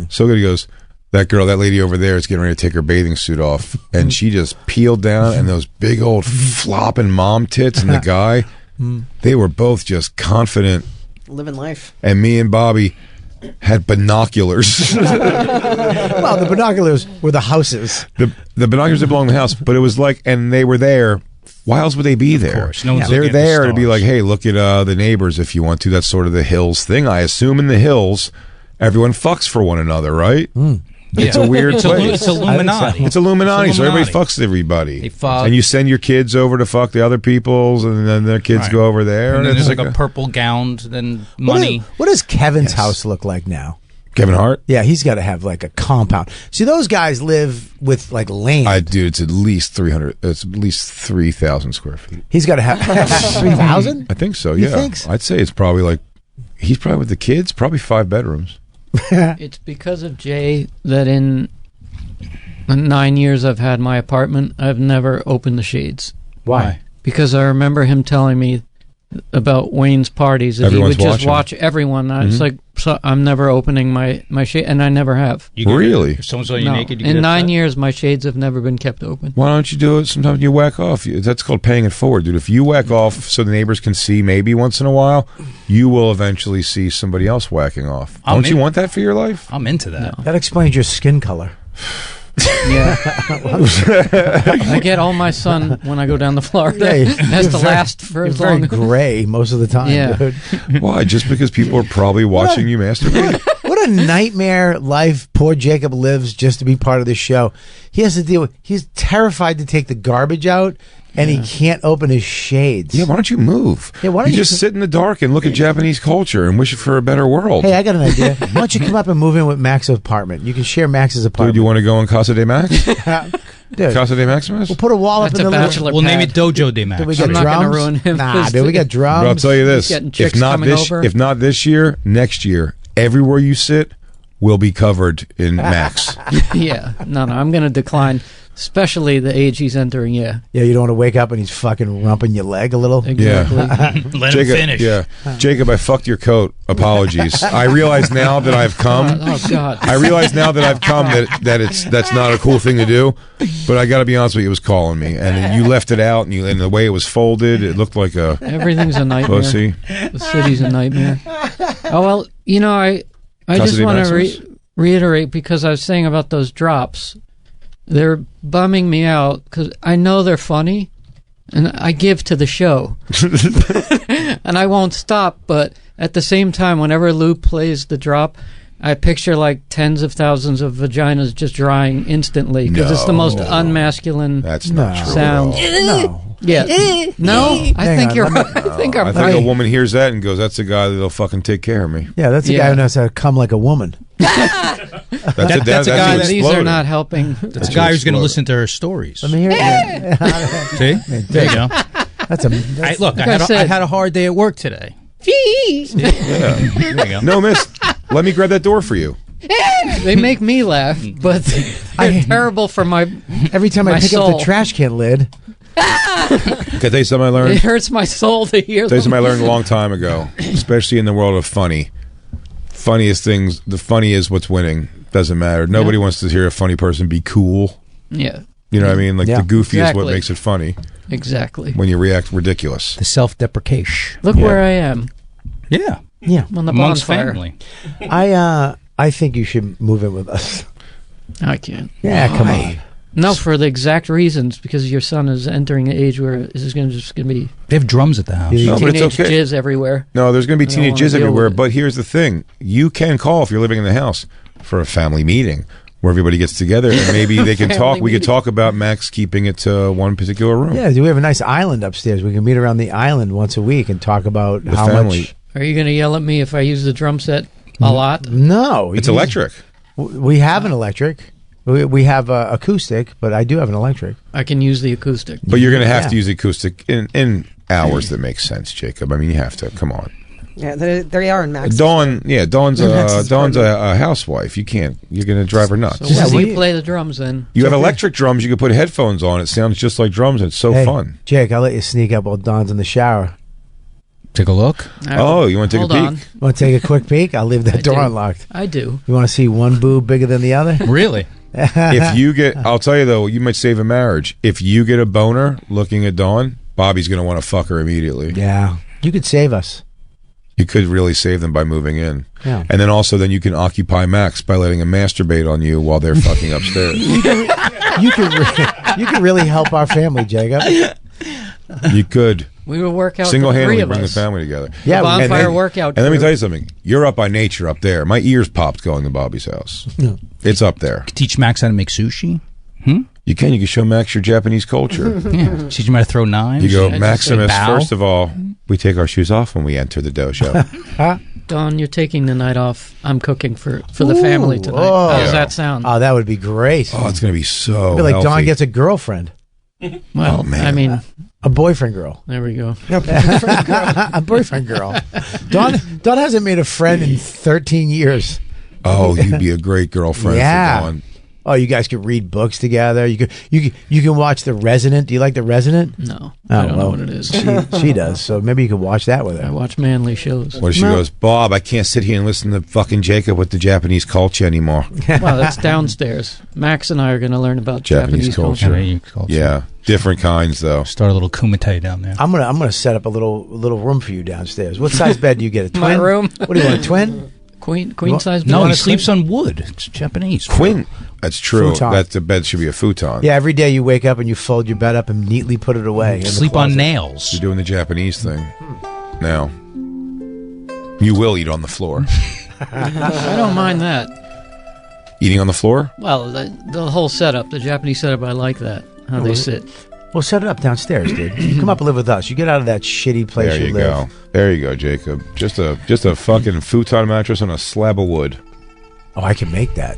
so good. He goes, that lady over there is getting ready to take her bathing suit off, and she just peeled down, and those big old flopping mom tits and the guy, they were both just confident. Living life. And me and Bobby had binoculars. Well, the binoculars were the houses. The binoculars that belong to the house, but it was like, and they were there. Why else would they be there? Of course. No one's They're looking at the there to be stars. like, hey, look at the neighbors if you want to. That's sort of the hills thing. I assume in the hills, everyone fucks for one another, right? It's a weird place. It's Illuminati. It's Illuminati, so everybody Illuminati. fucks everybody. They fuck. And you send your kids over to fuck the other people's, and then their kids Right. go over there. And then it's there's like a purple gown, then money. What does Kevin's house look like now? Kevin Hart? Yeah, he's got to have like a compound. See, those guys live with like land. Dude, it's at least 300. It's at least 3,000 square feet. He's got to have 3,000. I think so. You Yeah, think so? I'd say it's probably like he's probably with the kids. Probably 5 bedrooms. It's because of Jay that in the 9 years I've had my apartment, I've never opened the shades. Why? Because I remember him telling me about Wayne's parties that Everyone's he would just watching. watch everyone. It's like, so I'm never opening my shade, and I never have. You get- Really? If someone saw you No. naked, you In get 9 upset? years, my shades have never been kept open. Why don't you do it? Sometimes you whack off. That's called paying it forward, dude. If you whack off so the neighbors can see maybe once in a while, you will eventually see somebody else whacking off. I'm Don't you in- want that for your life? I'm into that. That explains your skin color. Yeah. I get all my sun when I go down to Florida. Yeah, It has to you're last for You're as very long. gray most of the time, Yeah. dude. Why? Just because people are probably watching you masturbate? What a nightmare life poor Jacob lives just to be part of this show. He has to deal with. He's terrified to take the garbage out, and he can't open his shades. Yeah, why don't you move? Yeah, why don't you you- just sit in the dark and look at Japanese culture and wish for a better world? Hey, I got an idea. Why don't you come up and move in with Max's apartment? You can share Max's Dude, apartment. you want to go in Casa de Max? Dude, Casa de Maximus? we'll put a wall up That's in a the living bachelor room. We'll name it pad. Dojo de Max. Do we get I'm not gonna drums? ruin him. Nah, dude, we got drums. But I'll tell you this: getting if chicks not coming this, over. if not this year, next year, everywhere you sit will be covered in Max. Yeah. No, I'm going to decline, especially the age he's entering. Yeah. Yeah, you don't want to wake up and he's fucking rumping your leg a little. Exactly. Let him Jacob, finish. yeah, Jacob, I fucked your coat. Apologies. I realize now that I've come. Oh, God. I realize now that I've come that's not a cool thing to do, but I got to be honest with you, it was calling me, and you left it out, and the way it was folded, it looked like a Everything's a nightmare. pussy. The city's a nightmare. Oh, well, I Casa just de want to Maximus? reiterate, because I was saying about those drops. They're bumming me out because I know they're funny, and I give to the show. And I won't stop, but at the same time, whenever Lou plays the drop, I picture like tens of thousands of vaginas just drying instantly because it's the most unmasculine That's not No. true. sound. No. Yeah. No, I Hang think on, you're let right. I think I'm I think right. a woman hears that and goes, "That's the guy that'll fucking take care of me." Yeah, that's the guy Yeah. who knows how to come like a woman. That's That's a guy you that- These are exploded. not helping. That's a guy who's going to listen to her stories. Let me hear it. See? There you go. That's a. I, look, Like I I had, said- I had a hard day at work today. There you go. No, miss. Let me grab that door for you. They make me laugh, but they're terrible for my. Every time I My pick up soul. the trash can lid, Can I tell you something I learned? It hurts my soul to hear Tell you something I them. learned a long time ago, especially in the world of funny. Funniest things, the funny is what's winning. Doesn't matter. Nobody wants to hear a funny person be cool. Yeah, You know what I mean? Like Yeah. the goofy is what Exactly. makes it funny exactly. when you react ridiculous. The self-deprecation. Look where I am. Yeah. yeah, I'm on the Amongst bonfire. family. I think you should move in with us. I can't. Yeah, come on. No, for the exact reasons, because your son is entering an age where this is just going to be They have drums at the house. Yeah. No, but teenage it's okay. jizz everywhere. No, there's going to be I don't teenage wanna jizz deal everywhere. with it. But here's the thing: you can call if you're living in the house for a family meeting where everybody gets together and maybe they can talk. Family We could meeting. talk about Max keeping it to one particular room. Yeah, we have a nice island upstairs. We can meet around the island once a week and talk about The how family. much. Are you going to yell at me if I use the drum set a lot? No, It's you- electric. We have an electric. We have acoustic, but I do have an electric. I can use the acoustic. But you're going to have Yeah. to use acoustic in hours that make sense, Jacob. I mean, you have to. Come on. Yeah, they are in Max. Dawn's Max's a housewife. You can't. You're going to drive her nuts. So Yeah, when do we- you play the drums then? You have electric drums. You can put headphones on. It sounds just like drums. And it's so Hey, fun. Jake, I'll let you sneak up while Don's in the shower. Take a look. Oh, you want to take Hold a peek? on. Want to take a quick peek? I'll leave that I door do. unlocked. I do. You want to see one boob bigger than the other? Really? If you get, I'll tell you though, you might save a marriage. If you get a boner looking at Dawn, Bobby's going to want to fuck her immediately. Yeah. You could save us. You could really save them by moving in. Yeah. And then also then you can occupy Max by letting him masturbate on you while they're fucking upstairs. You could really help our family, Jacob. You could. We will work out the Single-handedly three of bring the us. family together. Yeah, The bonfire And then- workout. And let me crew. tell you something. You're up by nature up there. My ears popped going to Bobby's house. It's up there. Teach Max how to make sushi. You can show Max your Japanese culture. Yeah. Teach him how to throw knives. You go, just Maximus, bow. first of all, we take our shoes off when we enter the dojo. Dawn, you're taking the night off. I'm cooking for the family tonight. oh. How does Yeah. that sound? Oh, that would be great. Oh, it's going to be so I feel like healthy. Dawn gets a girlfriend, Well, Oh, man. I mean, a boyfriend girl, there we go. a boyfriend girl. Dawn hasn't made a friend in 13 years. Oh, you'd be a great girlfriend Yeah. for Dawn. Oh, you guys could read books together. You can watch The Resident. Do you like The Resident? No, I don't know what it is. She does. So maybe you could watch that with I her. watch manly shows. What if she goes, Bob, I can't sit here and listen to fucking Jacob with the Japanese culture anymore. Well, that's downstairs. Max and I are going to learn about Japanese Japanese culture. culture. Yeah, you call it- Yeah, different kinds, though. Start a little kumite down there. I'm gonna set up a little room for you downstairs. What size bed do you get? A twin? My room. What do you want? A twin? Queen want- size. No, bed? he sleeps on wood. It's Japanese. Quinn. That's true. Futon. That the bed should be a futon. Yeah. Every day you wake up and you fold your bed up and neatly put it away. in the Sleep on closet. nails. You're doing the Japanese thing. Now, you will eat on the floor. I don't mind that. Eating on the floor? Well, the whole setup, the Japanese setup, I like that. How they sit. Well, set it up downstairs, dude. You come up and live with us. You get out of that shitty place There you live. go. There you go, Jacob. Just a fucking futon mattress on a slab of wood. Oh, I can make that.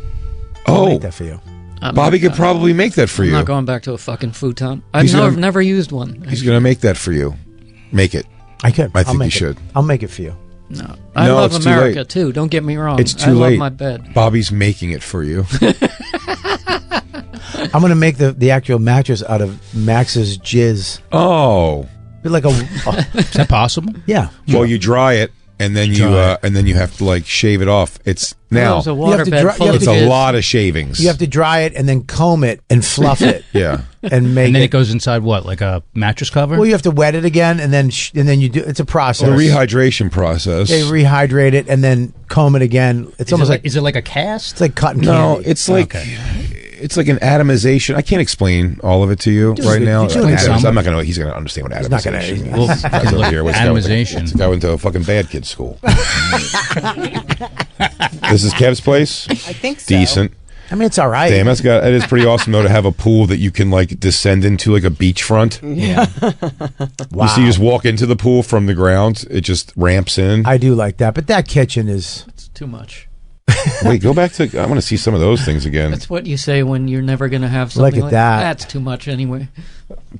I'll Oh, make that for you. I'm Bobby not- could probably make that for I'm you. not going back to a fucking futon. I've He's gonna- never used one. He's going to make that for you. Make it. I could. I I'll think you make it. should. I'll make it for you. No, I No, love it's too America late. too. Don't get me wrong. It's I too love late. my bed. Bobby's making it for you. I'm gonna make the actual mattress out of Max's jizz. Oh. Be like a Is that possible? yeah. Well, you dry it and then you have to like shave it off. It's now There's a You have to waterbed dry- full you have of it's a jizz. lot of shavings. You have to dry it and then comb it and fluff it Yeah. and make And then it. it goes inside what, like a mattress cover? Well, you have to wet it again and then you do. It's a process. The rehydration process. They rehydrate it and then comb it again. It's almost like is it like a cast? it's like cotton No, candy. it's like Okay. it's like an atomization. I can't explain all of it to you right now. explain some. I'm not gonna. He's gonna understand what not gonna- atomization Well, is. Guys over here, let's go with it. atomization. Let's go into a fucking bad kid school. This is Kev's place. I think so. Decent. I mean, it's all right. Damn, it is pretty awesome though to have a pool that you can like descend into like a beachfront. Yeah. Wow. You see, you just walk into the pool from the ground. It just ramps in. I do like that, but that kitchen is. It's too much. Wait, go back to. I want to see some of those things again. That's what you say when you're never going to have Look something at like that. That's too much anyway.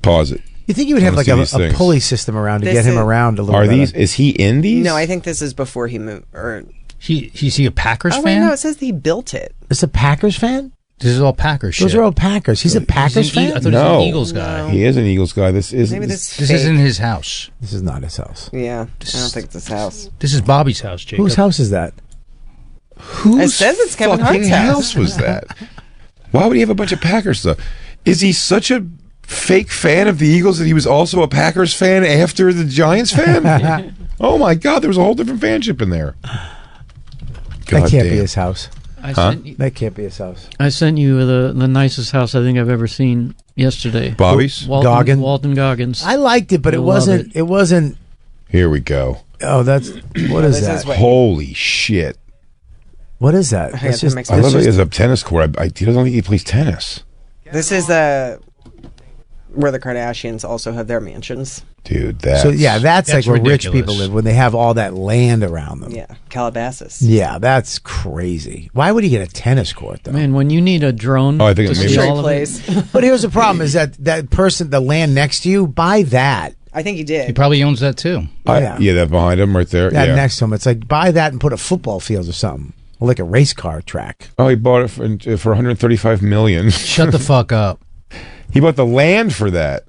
Pause it. You think you would I have wanna like see a these things. pulley system around to This get him is- around a little Are better. these? Is he in these? No, I think this is before he moved. Or Is he a Packers oh wait, fan? no, it says he built it. Is a Packers fan? This is all Packers shit. Those are all Packers. He's a Packers He's an fan? I thought he was No. an Eagles guy. He is an Eagles guy. This is Maybe this. This fake. isn't his house. This is not his house. Yeah, I don't think it's his house. This is Bobby's house, Jacob. Whose house is that? It says it's Kevin fucking Hart's house. was that? Why would he have a bunch of Packers stuff? Is he such a fake fan of the Eagles that he was also a Packers fan after the Giants fan? Oh my God, there was a whole different fanship in there. That God can't be damn. his house. That can't be his house. I sent you the nicest house I think I've ever seen yesterday. Bobby's? Goggin? Walton Goggins. I liked it, but I it love wasn't. it. It wasn't. Here we go. Oh, that's what is This that? is what- Holy shit. What is that? I have That's to just. mix I this love that he just- has a tennis court. He doesn't think he plays tennis. This is where the Kardashians also have their mansions. Dude, that's... So yeah, that's like That's where ridiculous. rich people live when they have all that land around them. Yeah, Calabasas. Yeah, that's crazy. Why would he get a tennis court though? Man, when you need a drone Oh, I think to it see maybe- Straight all of it, place. But here's the problem: is that person, the land next to you, buy that. I think he did. He probably owns that too. Yeah, that behind him right there. That Yeah. next to him. It's like buy that and put a football field or something, or like a race car track. Oh, he bought it for $135 million. Shut the fuck up. He bought the land for that.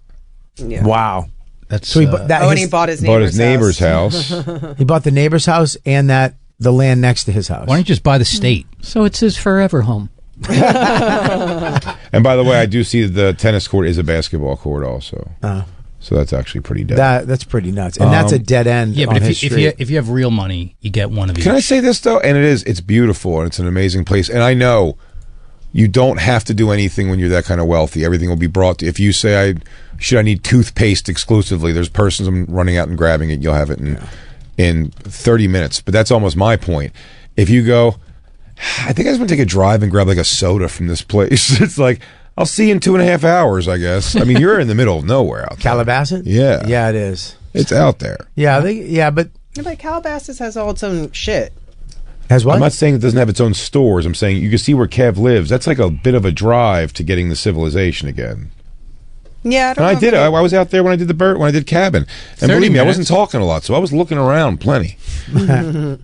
Yeah. Wow. That's So he bought that. and he bought his neighbor's house. He bought the neighbor's house and the land next to his house. Why don't you just buy the state? So it's his forever home. And by the way, I do see the tennis court is a basketball court also. So that's actually pretty dead. That's pretty nuts, and that's a dead end. Yeah, on but his street. if you have real money, you get one of each. Can I say this though? And it's beautiful and it's an amazing place. And I know you don't have to do anything when you're that kind of wealthy. Everything will be brought to. If you say I need toothpaste exclusively, there's persons running out and grabbing it. You'll have it in 30 minutes. But that's almost my point. If you go, I think I just want to take a drive and grab like a soda from this place. It's like, I'll see you in 2.5 hours, I guess. I mean, you're in the middle of nowhere out there. Calabasas? Yeah. Yeah, it is. It's out there. Yeah, but But Calabasas has all its own shit. has what? I'm not saying it doesn't have its own stores. I'm saying you can see where Kev lives. That's like a bit of a drive to getting the civilization again. Yeah, And I did it. I was out there when I did when I did Cabin. And believe me, I wasn't talking a lot, so I was looking around plenty. And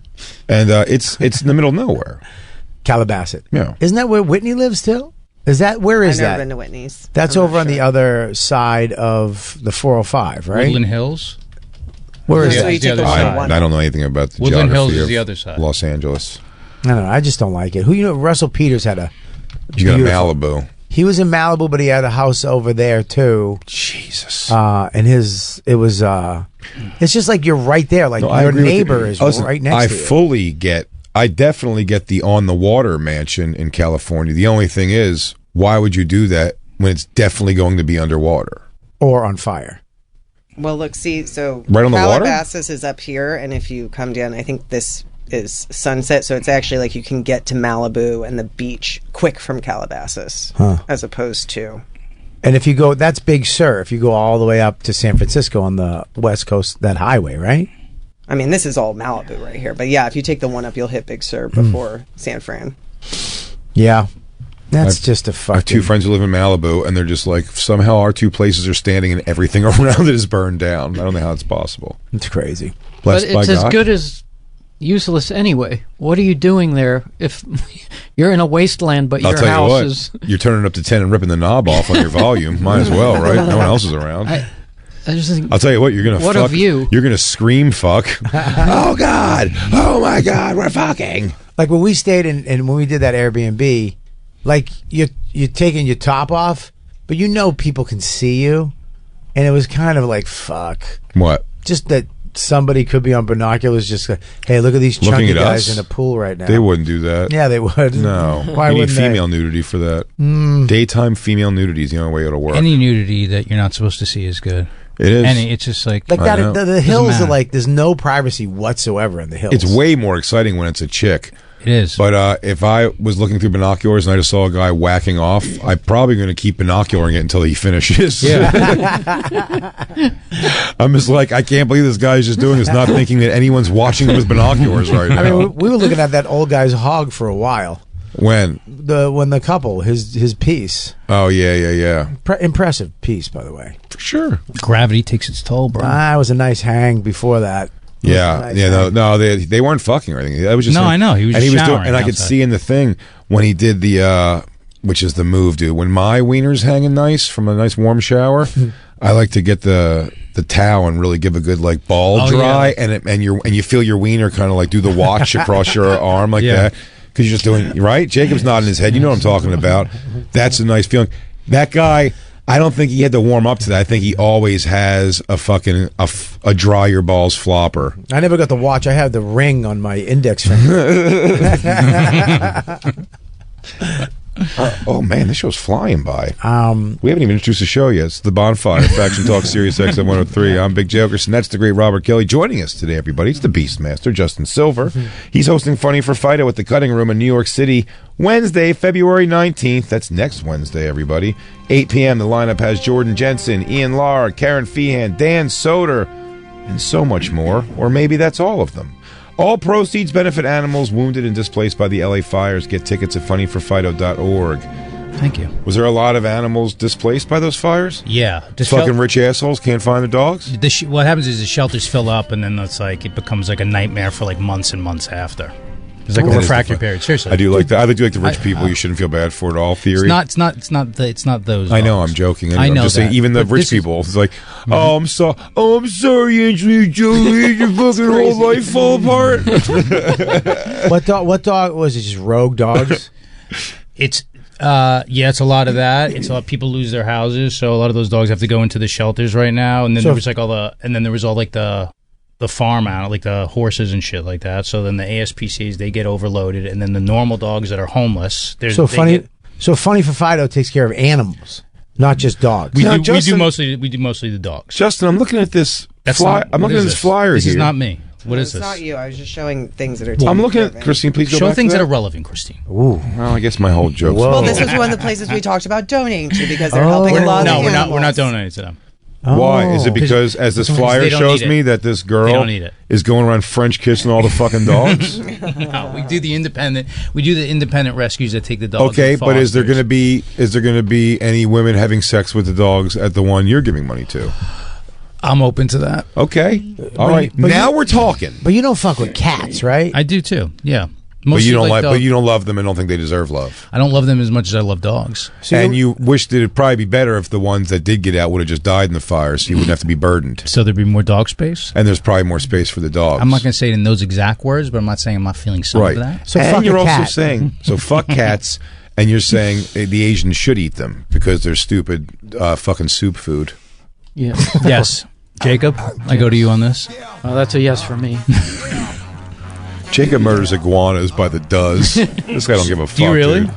it's in the middle of nowhere. Calabasas. Yeah. Isn't that where Whitney lives too? Is that where is I've never that? been to Whitney's. That's I'm over not on the sure. other side of the 405, right? Woodland Hills. Where is So that? you take the side. one. I don't know anything about the Woodland geography Hills is of the other side. Los Angeles. I don't know. I just don't like it. Russell Peters had a. You got beautiful- Malibu. He was in Malibu, but he had a house over there too. Jesus. And it's just like you're right there. Like No, I your agree with you. neighbor is Listen, right next to you. I definitely get the on the water mansion in California. The only thing is, why would you do that when it's definitely going to be underwater? Or on fire. Well, look, see, so Right on the water? Calabasas is up here, and if you come down, I think this is Sunset, so it's actually like you can get to Malibu and the beach quick from Calabasas, as opposed to. And if you go, that's Big Sur. If you go all the way up to San Francisco on the West Coast, that highway, right? I mean, this is all Malibu right here, but yeah, if you take the one up, you'll hit Big Sur before San Fran. Yeah. That's just a fucking. I have two friends who live in Malibu, and they're just like, somehow our two places are standing and everything around it is burned down. I don't know how it's possible. It's crazy. Blessed But by it's as God. good as useless anyway. What are you doing there if you're in a wasteland, but I'll your tell you house what, is... you're turning up to 10 and ripping the knob off on your volume. Might as well, right? No one else is around. I just think, I'll tell you what, you're gonna What a fuck. view. You're gonna scream fuck. Oh God! Oh my God! We're fucking. Like when we stayed in, and when we did that Airbnb, like you're taking your top off, but people can see you, and it was kind of like fuck. What? Just that somebody could be on binoculars, just like, hey, look at these Looking chunky at guys us? in a pool right now. They wouldn't do that. Yeah, they would. No. Why you need wouldn't they? female nudity for that. Daytime female nudity is the only way it'll work. Any nudity that you're not supposed to see is good. It is. It's just like Like I that, know. the hills matter. are like there's no privacy whatsoever in the hills. It's way more exciting when it's a chick. it is. But if I was looking through binoculars and I just saw a guy whacking off, I'm probably going to keep binocularing it until he finishes. Yeah. I'm just like, I can't believe this guy's just doing this, not thinking that anyone's watching him with binoculars right now. I mean, we were looking at that old guy's hog for a while. When? When the couple, his piece, Oh, yeah. impressive piece, by the way. For sure. Gravity takes its toll, bro. It was a nice hang before that. It was a Yeah, nice yeah, hang. no, they weren't fucking or anything. That was just No, him. I know. He was and just doing, showering and I could outside. see in the thing when he did the, which is the move, dude. When my wiener's hanging nice from a nice warm shower, I like to get the towel and really give a good like ball Oh, dry, yeah. and you feel your wiener kind of like do the watch across your arm like Yeah. that because you're just doing right. Jacob's nodding his head. You know what I'm talking about. That's a nice feeling. That guy. I don't think he had to warm up to that. I think he always has a fucking a dry your balls flopper. I never got the watch. I had the ring on my index finger. Oh man, this show's flying by. Um, We haven't even introduced the show yet. It's The Bonfire, Faction Talk, Sirius XM 103. I'm Big J. Okerson. That's the great Robert Kelly joining us today, everybody. It's the Beastmaster, Justin Silver. He's hosting Funny for Fido at the Cutting Room in New York City, Wednesday, February 19th. That's next Wednesday, everybody. 8 p.m. The lineup has Jordan Jensen, Ian Lar, Karen Feehan, Dan Soder, and so much more. Or maybe that's all of them. All proceeds benefit animals wounded and displaced by the LA fires. Get tickets at funnyforfido.org. Thank you. Was there a lot of animals displaced by those fires? Yeah. The Fucking rich assholes can't find their dogs? what happens is the shelters fill up, and then it's like it becomes like a nightmare for like months and months after. It's like a That is refractory the fun- period. Seriously, I do like that. I do like the rich people. You shouldn't feel bad for it all theory. It's not those. I know. dogs. I'm joking. I know I'm just saying. that, Even the but rich this is- people. It's like, I'm sorry, Angelina Jolie. Your fucking whole life fall apart. What dog was it? Just rogue dogs? It's it's a lot of that. It's a lot of people lose their houses, so a lot of those dogs have to go into the shelters right now. And then there was like the farm out, like the horses and shit like that. So then the ASPCs, they get overloaded, and then the normal dogs that are homeless. So Funny for Fido takes care of animals, not just dogs. We Now, do Justin- mostly the dogs. Justin, I'm looking at this. That's I'm looking at this flyer This here. is not me. What is It's this? not you. I was just showing things that are. I'm taken looking care at of. Christine. Please go Show back things to that are relevant, Christine. Ooh. Well, I guess my whole joke. Whoa. Well, this was one of the places we talked about donating to because they're Oh. helping a lot No, of we're not animals. donating to them. Why? Is it Oh. because, as this flyer they don't shows need it. me, that this girl They don't need it. is going around French kissing all the fucking dogs? No, we do the independent rescues that take the dogs. Okay, and but is there fosters. going to be any women having sex with the dogs at the one you're giving money to? I'm open to that. Okay, all right. but Now you- we're talking. But you don't fuck with cats, right? I do too. Yeah, But Mostly you don't like, the- but you don't love them and don't think they deserve love. I don't love them as much as I love dogs. So And you wish that it'd probably be better if the ones that did get out would have just died in the fire, so you wouldn't have to be burdened. So there'd be more dog space. And there's probably more space for the dogs. I'm not going to say it in those exact words, but I'm not saying I'm not feeling some right. of that. So and fuck you're a also cat. saying so fuck cats, and you're saying the Asians should eat them because they're stupid fucking soup food. Yeah. Yes, Jacob, I go to you on this. Well, that's a yes for me. Jacob murders iguanas by the dozen. This guy don't give a fuck. Do you really? Dude.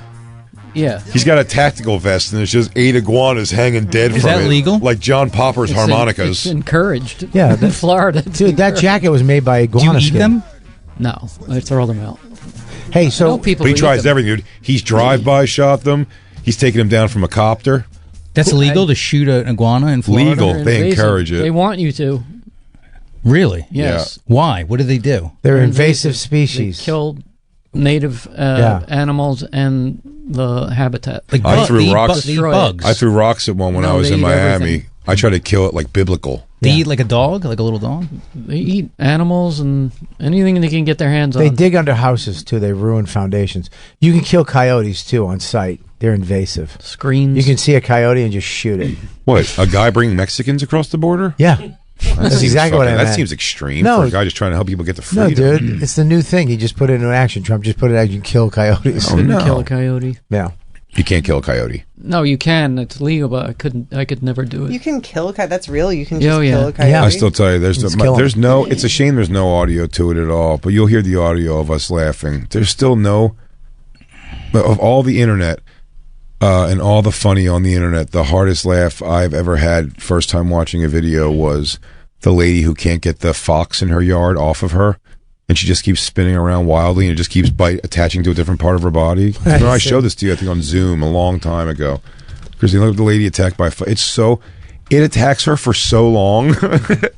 Yeah. He's got a tactical vest, and there's just 8 iguanas hanging dead Is from that it, legal? like John Popper's It's harmonicas. encouraged. Yeah, in that- Florida. Dude, that jacket was made by Do you iguana eat skin. them? No, I throw them out. Hey, No so people. But he who eat tries them. everything, dude. He's drive-by shot them. He's taking them down from a copter. That's illegal to shoot an iguana in Florida? Legal. They're They invasive. encourage it. They want you to. Really? Yes. Why? What do they do? they're invasive They species. kill native animals and the habitat. Like I bug- threw they eat rocks- they eat Destroy it. bugs. I threw rocks at one when No, I was they in eat Miami. everything. I tried to kill it like biblical. They Yeah. eat like a dog, like a little dog. They eat animals and anything they can get their hands They on. dig under houses too. They ruin foundations. You can kill coyotes too on site. They're invasive. Screens. You can see a coyote and just shoot it. What? A guy bringing Mexicans across the border? Yeah, That that's seems exactly what I fucking- meant. That seems extreme No. for a guy just trying to help people get the No, freedom. dude, it's the new thing. He just put it into action. Trump just put it in action. Kill coyotes. Oh, no. kill a coyote. Yeah. You can't kill a coyote. No, you can. It's legal, but I could never do it. You can kill a coyote. That's real. You can Yeah, just oh, yeah. kill a coyote. Yeah. I still tell you, Let's kill 'em. there's no. It's a shame there's no audio to it at all. But you'll hear the audio of us laughing. There's still no. Of all the internet and all the funny on the internet, the hardest laugh I've ever had first time watching a video was the lady who can't get the fox in her yard off of her, and she just keeps spinning around wildly, and it just keeps attaching to a different part of her body. Remember, I showed this to you, I think, on Zoom a long time ago. Christine, look at the lady attacked by. It attacks her for so long.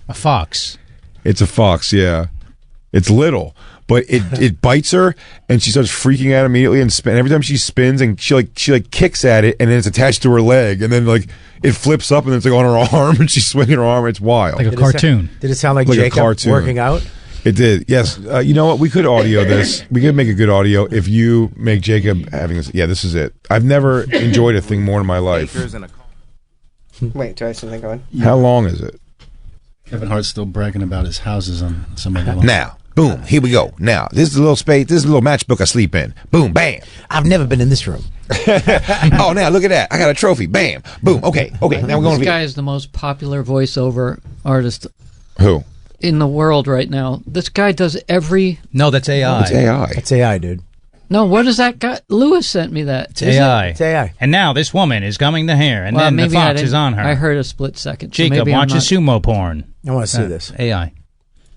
A fox. It's a fox, yeah. It's little, but it bites her, and she starts freaking out immediately. And every time she spins, and she kicks at it, and then it's attached to her leg, and then like it flips up, and then it's like on her arm, and she's swinging her arm. It's wild. Like a cartoon. Did it sound like, Like a Jacob cartoon. working out? It did, yes. You know what? We could audio this. We could make a good audio if you make Jacob having this. Yeah, this is it. I've never enjoyed a thing more in my life. Wait, do I have something going? How long is it? Kevin Hart's still bragging about his houses on some of them. Now, boom, here we go. Now, this is a little space. This is a little matchbook I sleep in. Boom, bam. I've never been in this room. Oh, now look at that. I got a trophy. Bam, boom. Okay. Now we're going This to guy is the most popular voiceover artist Who? in the world right now. This guy does every. No, that's AI. It's AI. It's AI, dude. No, what is that guy? Lewis sent me that. It's Is it? AI. It's AI. And now this woman is coming to here, and Well, then the maybe I fox didn't- is on her. I heard a split second. so Jacob maybe I'm watches not- sumo porn. I want to see this. AI.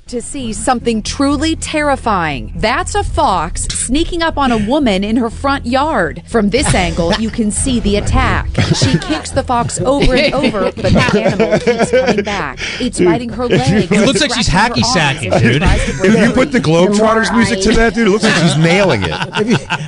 To see something truly terrifying. That's a fox sneaking up on a woman in her front yard. From this angle, you can see the attack. She kicks the fox over and over, but the animal keeps coming back. It's biting her leg. It looks like she's scratching her hacky-sacky, arms as she dude. tries to break If you free. put the Globetrotters more music to I- that, dude, it looks like she's nailing it.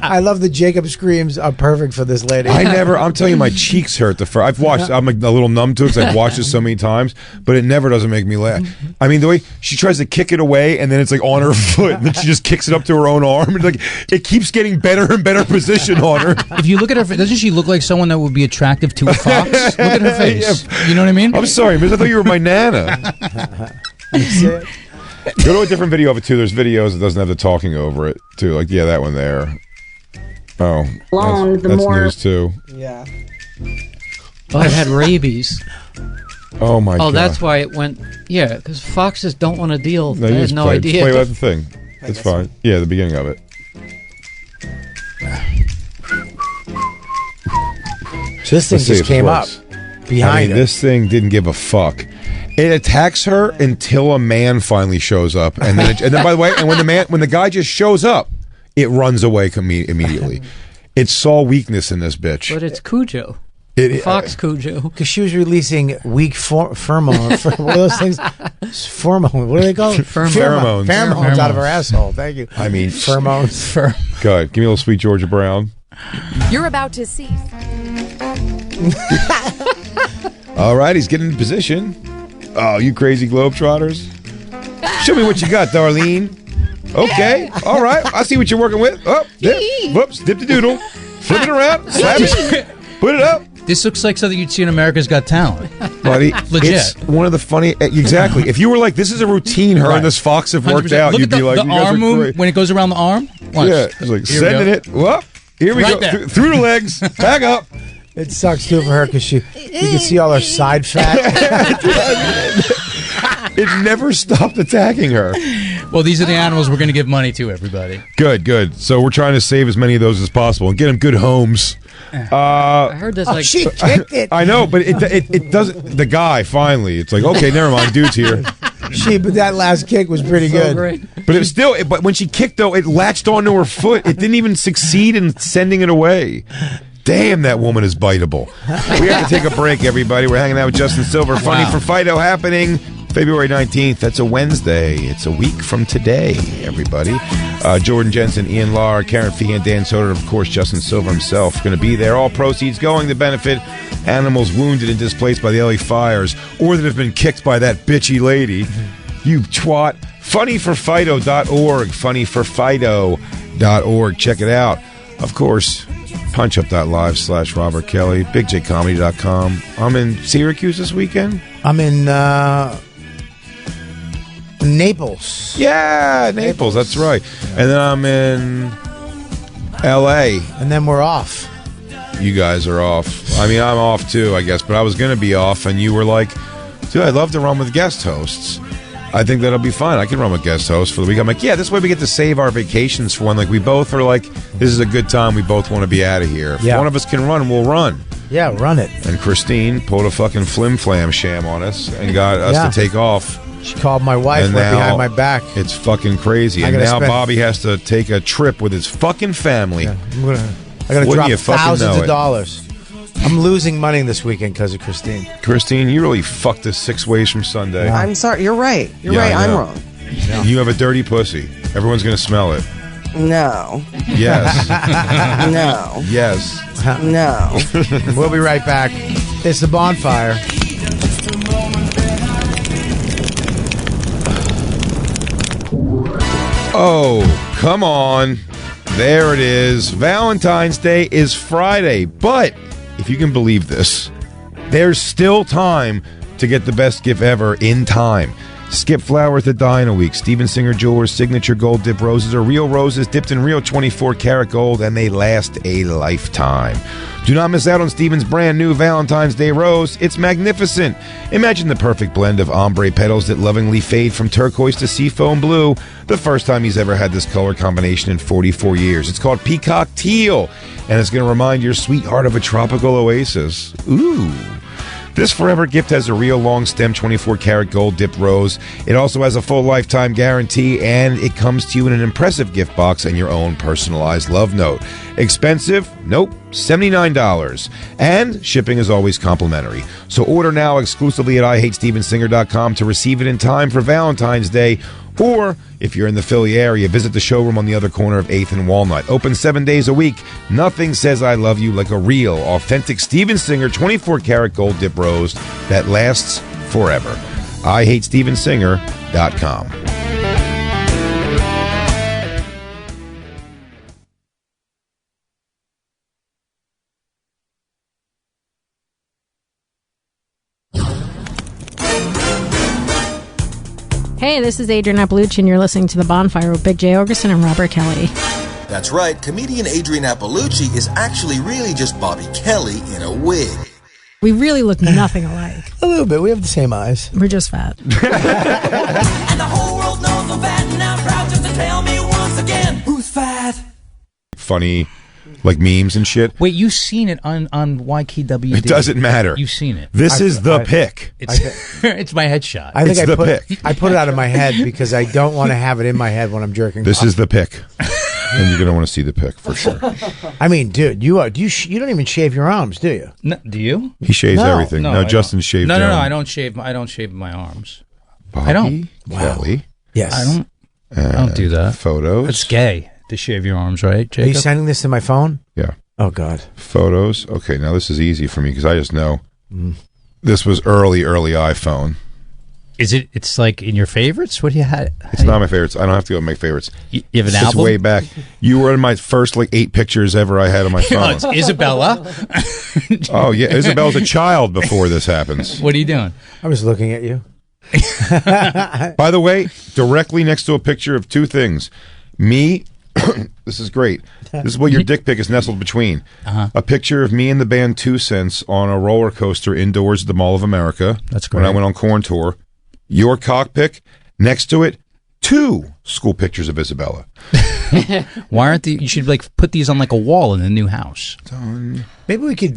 I love the Jacob screams are perfect for this lady. I'm telling you, my cheeks hurt the first. I've watched, I'm like a little numb to it because I've watched it so many times, but it never doesn't make me laugh. I mean, the way she tries to kick it away, and then it's like on her foot, and then she just kicks it up to her own arm, and like it keeps getting better and better position on her. If you look at her, doesn't she look like someone that would be attractive to a fox? Look at her face. Yeah. You know what I mean? I'm sorry, miss. I thought you were my nana. Go to a different video of it too. There's videos that doesn't have the talking over it too. Like that one there. Oh, that's news too. Yeah. Oh, it had rabies. Oh my god. Oh, that's why it went. Yeah, because foxes don't want to deal. No, They you had just no play, idea. Play with the thing. It's fine. Yeah, the beginning of it. So this thing Let's see just if it came up works. behind I mean, her. this thing didn't give a fuck. It attacks her until a man finally shows up, and then by the way, and when the guy just shows up, it runs away immediately. It saw weakness in this bitch. But it's Cujo. It, Fox Cujo. Because she was releasing weak pheromone. What are those things? Pheromone. What are they called? Pheromones. Pheromones out of her asshole. Thank you. I mean, pheromones. Go ahead. Give me a little Sweet Georgia Brown. You're about to see. All right, he's getting in position. Oh, you crazy Globetrotters. Show me what you got, Darlene. Okay, all right. I see what you're working with. Oh, there. Whoops, dip the doodle. Flip it around. Slap it. Put it up. This looks like something you'd see in America's Got Talent. Buddy, Legit. it's one of the funny... Exactly. If you were like, this is a routine her and this fox have worked 100%. out, Look you'd at be like, the you guys arm are move great. when it goes around the arm. Watch. Yeah, it's like Here we sending go. it. Whoop. Here we Right go. there. Through the legs. Back up. It sucks too for her because you can see all her side fat. It never stopped attacking her. Well, these are the animals we're going to give money to, everybody. Good, good. So we're trying to save as many of those as possible and get them good homes. I heard this like She kicked it. I know, but it doesn't. The guy finally, it's like, okay, never mind, dude's here. But that last kick was pretty so good. great. But it was still. But when she kicked, though, it latched onto her foot. It didn't even succeed in sending it away. Damn, that woman is biteable. We have to take a break, everybody. We're hanging out with Justin Silver. Funny for Fido happening February 19th. That's a Wednesday. It's a week from today, everybody. Jordan Jensen, Ian Lahr, Karen Fee, and Dan Soder, of course, Justin Silver himself going to be there. All proceeds going to benefit animals wounded and displaced by the LA fires or that have been kicked by that bitchy lady. You twat. Funnyforfido.org. Funnyforfido.org. Check it out. Of course, punchup.live/Robert Kelly, bigjcomedy.com. I'm in Syracuse this weekend. I'm in Naples. Yeah, Naples. That's right. And then I'm in LA. And then we're off. You guys are off. I mean, I'm off too, I guess, but I was going to be off, and you were like, dude, I'd love to run with guest hosts. I think that'll be fine. I can run with guest hosts for the week. I'm like, yeah, this way we get to save our vacations for one. Like, we both are like, this is a good time. We both want to be out of here. If one of us can run, we'll run. Yeah, run it. And Christine pulled a fucking flim-flam sham on us and got us to take off. She called my wife And right now behind my back. It's fucking crazy. I And gotta now spend- Bobby has to take a trip with his fucking family. I gotta Wouldn't drop you fucking thousands know of it? dollars. I'm losing money this weekend because of Christine. Christine, you really fucked us 6 ways from Sunday. I'm sorry. You're right. You're Yeah, right. I I'm know. wrong. You have a dirty pussy. Everyone's going to smell it. No. Yes. No. Yes. No. We'll be right back. It's the bonfire. Oh, come on. There it is. Valentine's Day is Friday. But if you can believe this, there's still time to get the best gift ever in time. Skip flowers to die in a week. Steven Singer Jewelers signature gold dip roses are real roses dipped in real 24-karat gold, and they last a lifetime. Do not miss out on Steven's brand new Valentine's Day rose. It's magnificent. Imagine the perfect blend of ombre petals that lovingly fade from turquoise to seafoam blue. The first time he's ever had this color combination in 44 years. It's called Peacock Teal, and it's going to remind your sweetheart of a tropical oasis. Ooh. This forever gift has a real long stem 24-karat gold dipped rose. It also has a full lifetime guarantee, and it comes to you in an impressive gift box and your own personalized love note. Expensive? Nope. $79. And shipping is always complimentary. So order now exclusively at IHateStevenSinger.com to receive it in time for Valentine's Day. Or, if you're in the Philly area, visit the showroom on the other corner of 8th and Walnut. Open 7 days a week. Nothing says I love you like a real, authentic Steven Singer 24-karat gold dip rose that lasts forever. IHateStevenSinger.com. Hey, this is Adrienne Appalucci, and you're listening to The Bonfire with Big J. Ogerson and Robert Kelly. That's right. Comedian Adrienne Appalucci is actually really just Bobby Kelly in a wig. We really look nothing alike. A little bit. We have the same eyes. We're just fat. And the whole world knows I'm fat, and I'm proud just to tell me once again who's fat. Funny, like memes and shit. Wait, you've seen it on YKWd. It doesn't matter. You've seen it. This is the pick. It's my headshot. I think It's the pick. I put it out of my head because I don't want to have it in my head when I'm jerking. This is the pick. And you're gonna want to see the pick for sure. I mean, dude, you don't even shave your arms, do you? No, do you? He shaves No. everything. No, I Justin don't. shaved No, down. I don't shave. I don't shave my arms. Bobby, I don't. Kelly. Yes. I don't do that. Photos. It's gay to shave your arms, right, Are you Jacob? sending this to my phone? Yeah. Oh God. Photos. Okay, now this is easy for me because I just know this was early iPhone. Is it? It's like in your favorites. What do you have? It's not my favorites. I don't have to go make favorites. You have an It's just album? way back. You were in my first 8 pictures ever I had on my Oh, phone. it's Isabella. Oh yeah, Isabella's a child before this happens. What are you doing? I was looking at you. By the way, directly next to a picture of 2 things. Me, this is great. This is what your dick pic is nestled between. A picture of me and the band 2 Cents on a roller coaster indoors at the Mall of America. That's When I great. went on Corn Tour. Your cock pic, next to it, 2 school pictures of Isabella. Why aren't you should put these on a wall in the new house. Maybe we could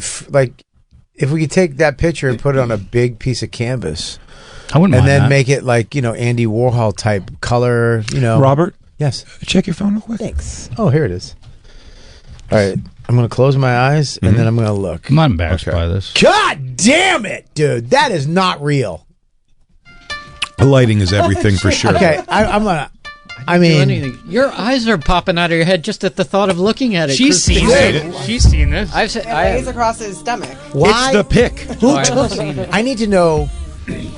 if we could take that picture and put it on a big piece of canvas, I wouldn't and mind then that. make it Andy Warhol type color. Robert, Yes. check your phone real quick. Thanks. Oh, here it is. All right, I'm going to close my eyes and then I'm going to look. I'm not embarrassed Okay. by this. God damn it, dude! That is not real. The lighting is everything for sure. Okay, I'm gonna. I Do mean, anything. Your eyes are popping out of your head just at the thought of looking at it. She's seen Christine. it. She's seen this. I've said, Lays across his stomach. why? It's the pick. Who Oh, I haven't took seen it? I need to know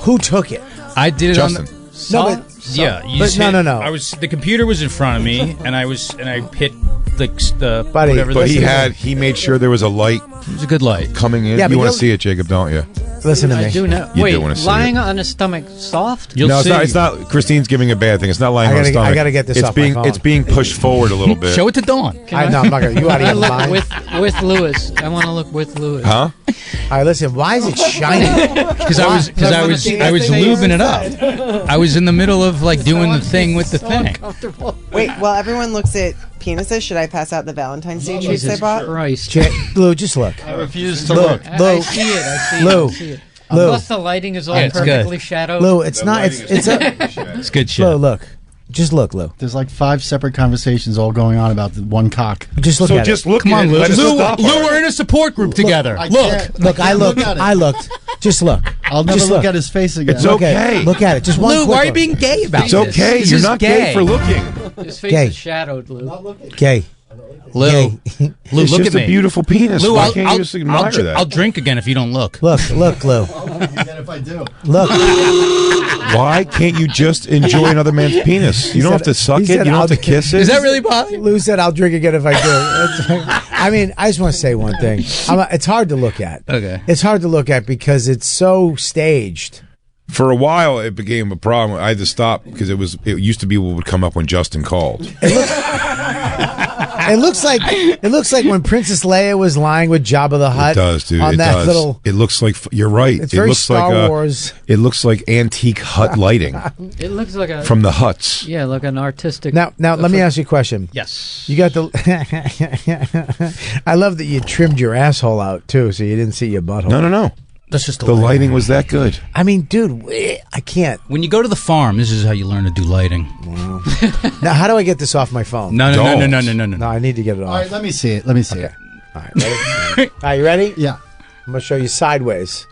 who took it. I did it Justin. on the. No, but Yeah, you But just no, hit- no, no. I was the computer was in front of me, and I hit the Buddy, whatever. But the- he made sure there was a light it was a good light. coming in. Yeah, but you want you'll- to see it, Jacob, don't you? listen to me. I do know. You do Wait, wanna see lying it. on his stomach soft? You'll No, see. it's not. Christine's giving a bad thing. It's not lying I on gotta- the stomach. I gotta get this it's off my being phone. It's being pushed forward a little bit. Show it to Dawn. No, I'm not gonna. You out of I your look mind? with Lewis. I want to look with Lewis. Huh? All right, listen. Why is it shiny? Because I was lubing it up. I was in the middle of doing the thing with the thing. Wait, while everyone looks at penises, should I pass out the Valentine's Day treats I Jesus bought? Christ. Lou, just look. I refuse to Lou, look. I Lou, see it. I see Lou, it. I see it. Lou. Unless the lighting is all Yeah, it's good. perfectly shadowed. Lou. It's not. It's a. It's good shit. Lou, look. Just look, Lou. There's 5 separate conversations all going on about the one cock. Just look So at just it. look Come at on, it. Lou. Let us Lou, stop her. we're in a support group together. I Look. can't- Look, I can't looked. at it. I looked. Just look. I'll never Just look look. at his face again. It's Look at okay. it. Look at it. Just one Lou, quick why are you look. being gay about It's this? okay. This You're is not gay for looking. His face Gay. is shadowed, Lou. Gay. Lou, Gay. Lou, It's look just at a me. beautiful penis. Lou, Why can't you just admire that? I'll drink again if you don't look. Look, Lou. Again, if I do. Look. Why can't you just enjoy another man's penis? You don't have to suck he it. said, You don't have to I'll- kiss it. Is that really Bobby? Lou said, "I'll drink again if I do." I mean, I just want to say one thing. It's hard to look at. Okay. It's hard to look at because it's so staged. For a while, it became a problem. I had to stop because it used to be what would come up when Justin called. It looks like when Princess Leia was lying with Jabba the Hutt. It does, dude. On It that does. little. It looks like you're right. It's it very looks Star like Wars. It looks like antique hut lighting It looks like a from the huts. yeah, like an artistic. Now, let me ask you a question. Yes. You got the. I love that you trimmed your asshole out too, so you didn't see your butthole. No. That's just The lighting was that good. I mean, dude, I can't. When you go to the farm, this is how you learn to do lighting. Now, how do I get this off my phone? No. No, I need to get it off. All right, let me see it. Let me see it. All right, ready? Are you ready? Yeah. I'm gonna show you sideways.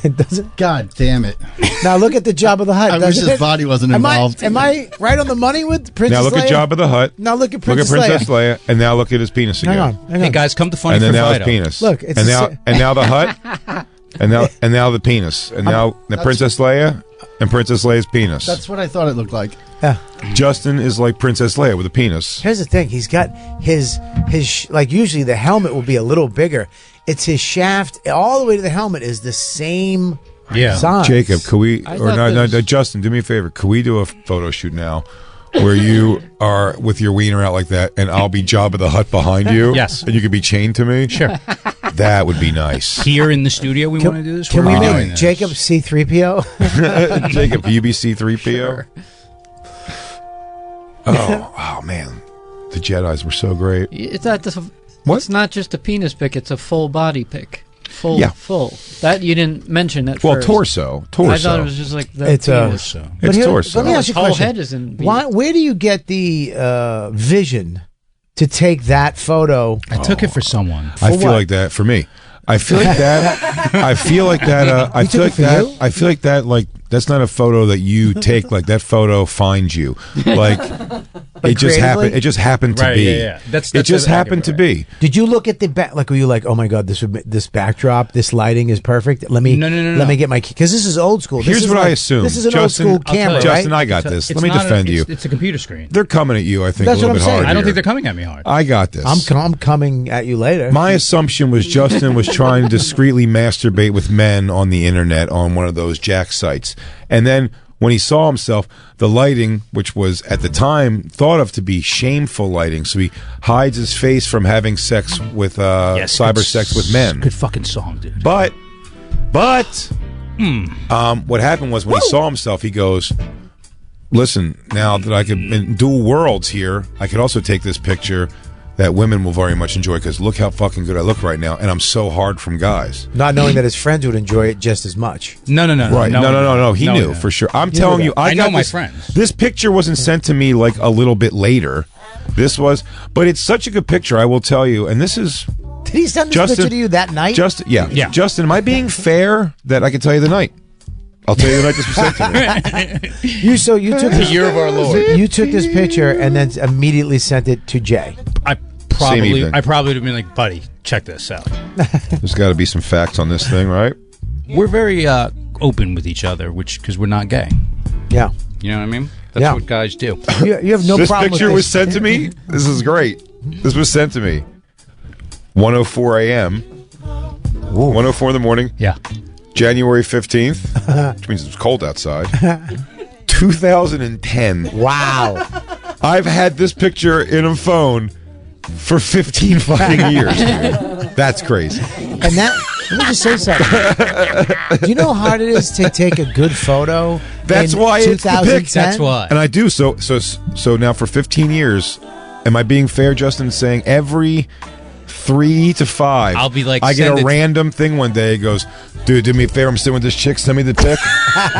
It doesn't. God damn it. Now look at the Jabba the Hutt. I wish doesn't his it? body wasn't involved. Am I right on the money with Princess Now look Leia? at Jabba the Hutt. Now look at Look at Princess Princess Leia, and now look at his penis again. Hang on. Hey guys, come to Funny And then for now his Fido. penis. Look, it's and the now sa- and now the hut, and now the penis, and now the Princess Leia and Princess Leia's penis. That's what I thought it looked like. Yeah. Justin is like Princess Leia with a penis. Here's the thing. He's got his like usually the helmet will be a little bigger. It's his shaft all the way to the helmet is the same Yeah. Size. Jacob, could we I or thought no, this- Justin, do me a favor. Could we do a photo shoot now where you are with your wiener out like that, and I'll be Jabba the Hutt behind you? Yes. And you could be chained to me? Sure. That would be nice. Here in the studio, we want to do this. Can We're we doing make this. Jacob C-3PO? Jacob, UBC 3PO? Oh, man. The Jedis were so great. It's not just What? It's not just a penis pic; it's a full body pic. Full, Yeah. full. That you didn't mention at Well, first. torso. I thought it was just like the It's penis. So. It's here, torso. Let me ask you a Whole question. head is in V. Where do you get the vision to take that photo? I took it for someone. I feel what? like that for me. I feel like that. I feel like that. I You feel took like it for that. you? I feel like that. Like that's not a photo that you take. Like that photo finds you. Like it just creatively? happened. It just happened to Right, be. yeah, yeah. That's it just happened to accurate. be. Did you look at the back? Like, were you like, oh my god, this backdrop, this lighting is perfect. Let me No. let me get my because this is old school. This Here's is what I like- assume. This is an Justin, old school I'll tell camera, you. right? Justin, I got this. It's Let me not defend you. It's a computer screen. They're coming at you. I think That's a what little I'm bit saying. hard. I don't think here. they're coming at me hard. I got this. I'm coming at you later. My assumption was Justin was trying to discreetly masturbate with men on the internet on one of those jack sites. And then when he saw himself, the lighting, which was at the time thought of to be shameful lighting, so he hides his face from having sex with cyber good sex with men. Good fucking song, dude. But what happened was when he saw himself, he goes, listen, now that I could in dual worlds here, I could also take this picture that women will very much enjoy because look how fucking good I look right now, and I'm so hard from guys. Not knowing that his friends would enjoy it just as much. No. Right? No. He knew for sure. I'm telling knew you, that. I I got know my this- friends. This picture wasn't sent to me like a little bit later. This was, but it's such a good picture. I will tell you, and this is Did he send this Justin- picture to you that night? Yeah. Justin, am I being fair that I can tell you the night? I'll tell you the night this was sent to me. You took The year of our Lord. You took this picture and then immediately sent it to Jay. I evening. probably would have been like, buddy, check this out. There's got to be some facts on this thing, right? We're very open with each other, because we're not gay. Yeah. You know what I mean? That's Yeah. what guys do. You have no This problem picture with was this. sent to me. This is great. This was sent to me. 1:04 a.m. 1:04 in the morning. Yeah. January 15th, which means it's cold outside. 2010. Wow. I've had this picture in a phone for 15 fucking years, dude. That's crazy. And that, let me just say something. Do you know how hard it is to take a good photo? That's in why it's the pic. 2010? That's why. And I do. So now for 15 years, am I being fair, Justin, saying every 3 to 5, I'll be like, I get send a it- random thing one day. It goes, dude, do me a favor. I'm sitting with this chick. Send me the pic.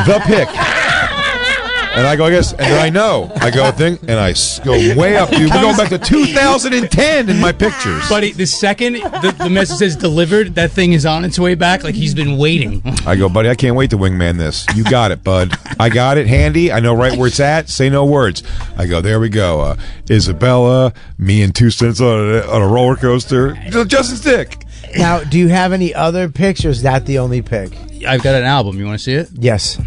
The pic. And I go, I guess, and then I know. I go thing, and I go way up, dude. We're going back to 2010 in my pictures. Buddy, the second the message says delivered, that thing is on its way back like he's been waiting. I go, buddy, I can't wait to wingman this. You got it, bud. I got it handy. I know right where it's at. Say no words. I go, there we go. Isabella, me and 2 cents on a roller coaster. Justin's dick. Now, do you have any other pics, or is that the only pic? I've got an album. You want to see it? Yes.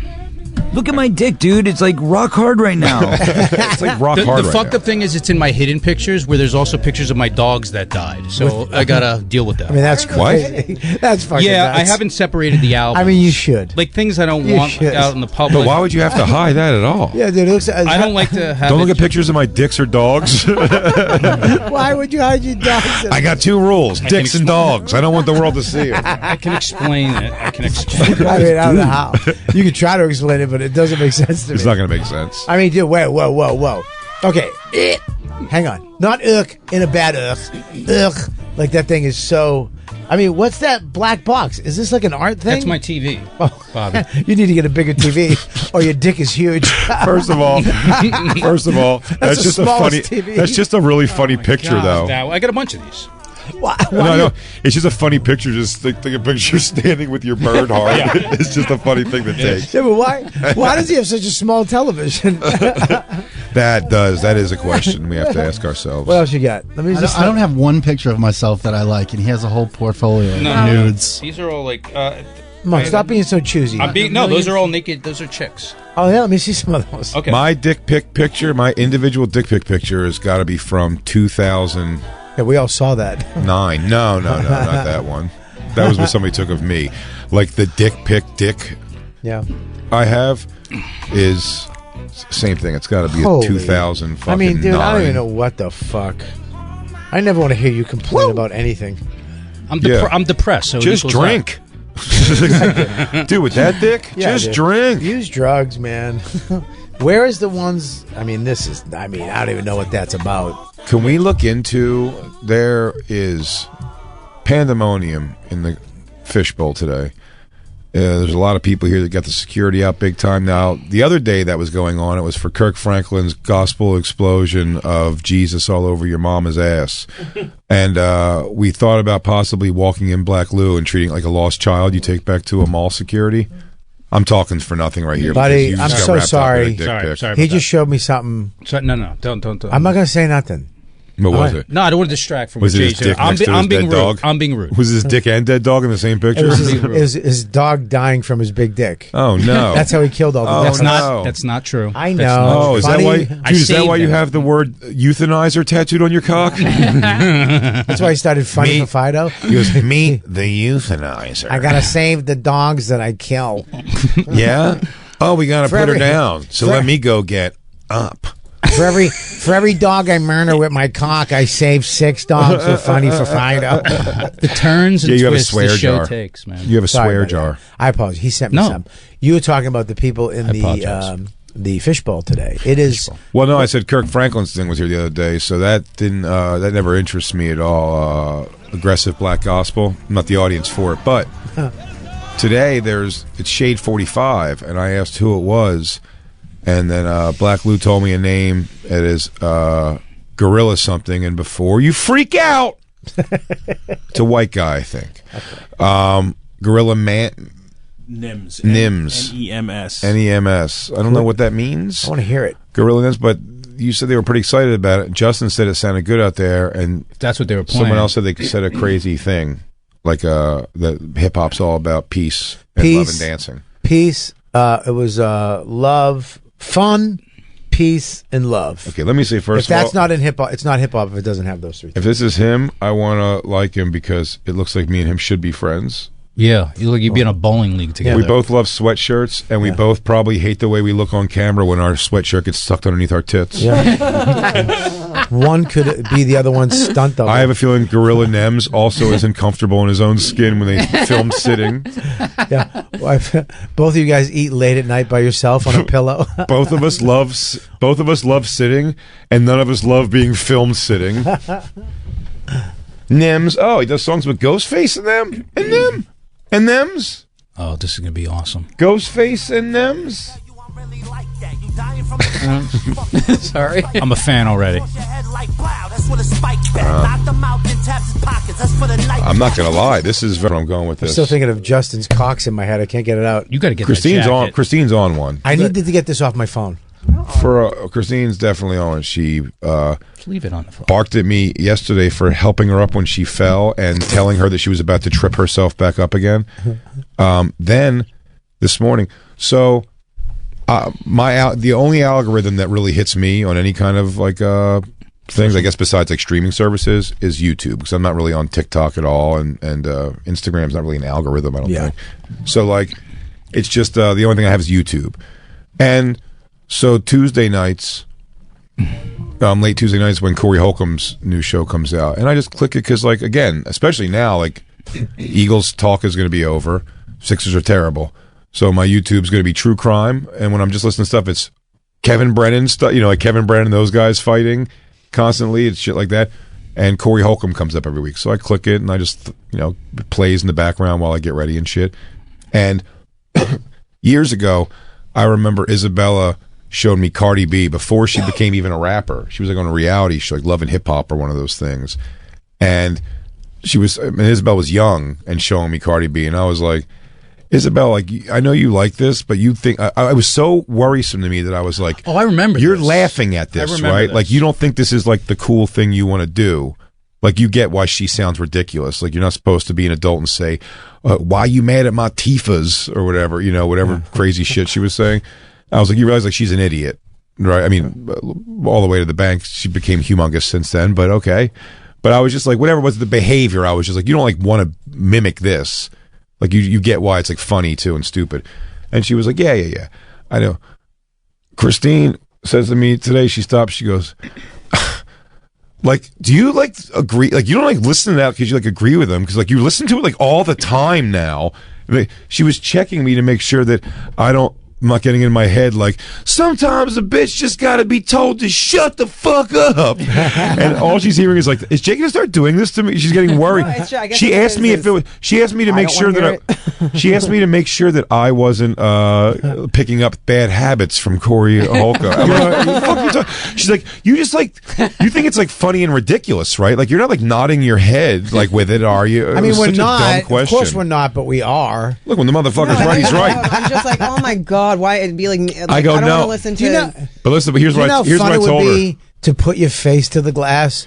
Look at my dick, dude. It's like rock hard right now. It's like rock The hard right fucked now. up thing is it's in my hidden pictures where there's also pictures of my dogs that died. So I gotta deal with that. I mean, that's crazy. That's fucking yeah, nuts. I haven't separated the album. I mean, you should. Like things I don't You want should. out in the public. But why would you have to hide that at all? Yeah, dude. It looks, I don't like to have Don't look it at pictures of my dicks or dogs. Why would you hide your dogs? I got 2 rules: dicks and dogs. I don't want the world to see them. I can explain it. I can explain it. I mean, I don't know how. You can try to explain it, but it doesn't make sense to me. It's not going to make sense. I mean, dude, whoa. Okay. Hang on. Not in a bad ugh. Like that thing is so. I mean, what's that black box? Is this like an art thing? That's my TV, Oh, Bobby. you need to get a bigger TV, or your dick is huge. First of all, that's the just a smallest funny. TV. That's just a really funny picture, though. Now, I got a bunch of these. Why No, do you- no, it's just a funny picture. Just think a picture standing with your bird hard. It's just a funny thing to take. Yeah, but why does he have such a small television? That is a question we have to ask ourselves. What else you got? Let me I don't have one picture of myself that I like, and he has a whole portfolio of nudes. These are all like. Mark, stop being so choosy. Those are all naked. Those are chicks. Oh yeah, let me see some of those. Okay. My dick pic picture, my individual dick pic picture, has got to be from 2009. Yeah, we all saw that. No, not that one. That was what somebody took of me. Like the dick pic dick Yeah. I have is same thing. It's got to be Holy. a 2000 fucking I mean, dude, I don't even 9. know what the fuck. I never want to hear you complain about anything. I'm Yeah. I'm depressed. So it Just equals drink. Dude, with that dick, Yeah, just dude. drink. Use drugs, man. Where is the ones? I mean, I don't even know what that's about. Can we look into? There is pandemonium in the fishbowl today. There's a lot of people here that got the security out big time. Now, the other day that was going on, it was for Kirk Franklin's gospel explosion of Jesus all over your mama's ass. And we thought about possibly walking in Black Lou and treating it like a lost child you take back to a mall security. I'm talking for nothing right here. Buddy, because you I'm just got so wrapped up in a sorry. dick Sorry, pic. sorry. He about just showed me something. that. No, don't. I'm not going to say nothing. What was it? No, I don't want to distract from Was what it his Jay said. dick next to his being dead rude. dog? I'm being rude. Was his dick and dead dog in the same It picture? was his dog dying from his big dick. Oh, no. That's how he killed all the Oh, dogs. no. That's not true. I That's know. not Oh, true. is that Buddy, why? I Dude, is that saved why you them. have the word euthanizer tattooed on your cock? That's why he started fighting Me- for Fido. He goes, meet the euthanizer. I got to save the dogs that I kill. Yeah? Oh, we got to For put her every- down. So for- let me go get up. For every dog I murder with my cock, I save 6 dogs for funny for Fido. The turns and Yeah, you have a twists swear the show jar. takes, man. You have a Sorry swear about jar. that. I apologize. He sent me No. some. You were talking about the people in the fishbowl today. It is. Well, no, I said Kirk Franklin's thing was here the other day, so that didn't that never interests me at all. Aggressive black gospel. I'm not the audience for it, but today it's Shade 45, and I asked who it was, and then Black Lou told me a name. It is Gorilla something, and before you freak out, it's a white guy, I think. Gorilla Man. NIMS. NIMS. N-E-M-S. NEMS. I don't know what that means. I want to hear it. Gorilla NIMS, but you said they were pretty excited about it. Justin said it sounded good out there, and That's what they were playing. someone else said they said a crazy thing, like that hip hop's all about peace and love and dancing. Peace. It was love, fun, peace, and love. Okay, let me say first If that's of all, not in hip hop, it's not hip hop if it doesn't have those 3 if things. this is him, I want to like him because it looks like me and him should be friends. Yeah, you look. You'd be in a bowling league together. We both love sweatshirts, and we both probably hate the way we look on camera when our sweatshirt gets sucked underneath our tits. One could be the other one's stunt double. I have a feeling Gorilla Nems also isn't comfortable in his own skin when they film sitting. Yeah. Well, both of you guys eat late at night by yourself on a pillow. Both of us love sitting, and none of us love being filmed sitting. Nems, oh, he does songs with Ghostface and them, and them, and them's. Oh, this is gonna be awesome. Ghostface and them's. Sorry. I'm a fan already. I'm not gonna lie, this is where I'm going with I'm this. still thinking of Justin's cocks in my head. I can't get it out. You got to get Christine's that on. jacket. Christine's on one. I needed to get this off my phone. Christine's definitely on. She Leave it on the phone. barked at me yesterday for helping her up when she fell and telling her that she was about to trip herself back up again. Then this morning, so the only algorithm that really hits me on any kind of like things, I guess, besides like streaming services, is YouTube, because I'm not really on TikTok at all, and Instagram's not really an algorithm, I don't think. So like, it's just the only thing I have is YouTube, and so Tuesday nights. Late Tuesday nights when Corey Holcomb's new show comes out, and I just click it because, like, again, especially now, like, Eagles talk is going to be over, Sixers are terrible, so my YouTube's going to be true crime, and when I'm just listening to stuff, it's Kevin Brennan stuff, like Kevin Brennan and those guys fighting constantly, it's shit like that, and Corey Holcomb comes up every week, so I click it and I just, it plays in the background while I get ready and shit. And years ago, I remember Isabella showed me Cardi B before she became even a rapper. She was like on a reality show, like Love and Hip Hop or one of those things. And Isabel was young and showing me Cardi B, and I was like, Isabel, like, I know you like this, but you think I was so worrisome to me that I was like, oh, I remember. You're laughing at this, right? This. Like, you don't think this is like the cool thing you want to do. Like, you get why she sounds ridiculous. Like, you're not supposed to be an adult and say, why you mad at my Tifas or whatever, whatever crazy shit she was saying. I was like, you realize, like, she's an idiot, right? I mean, all the way to the bank. She became humongous since then, but okay. But I was just like, whatever was the behavior, I was just like, you don't like want to mimic this. Like, you get why it's like funny too and stupid. And she was like, yeah. I know. Christine says to me today, she stops, she goes, like, do you like agree? Like, you don't like listen to that because you like agree with them, because like you listen to it like all the time now. She was checking me to make sure that I'm not getting in my head like, sometimes a bitch just gotta be told to shut the fuck up. And all she's hearing is like, is Jake gonna start doing this to me? She's getting worried. She asked me she asked me to make sure that she asked me to make sure that I wasn't picking up bad habits from Corey Holcomb. I'm like, what the fuck are you talking? She's like, you just like, you think it's like funny and ridiculous, right? Like, you're not like nodding your head like with it, are you? I mean, we're such a dumb not. Of question. course we're not, but we are. Look, when the motherfucker's right, he's right. I'm just like, oh my God, why it'd be like I go, I don't no. want to listen to But here's what I told her. To put your face to the glass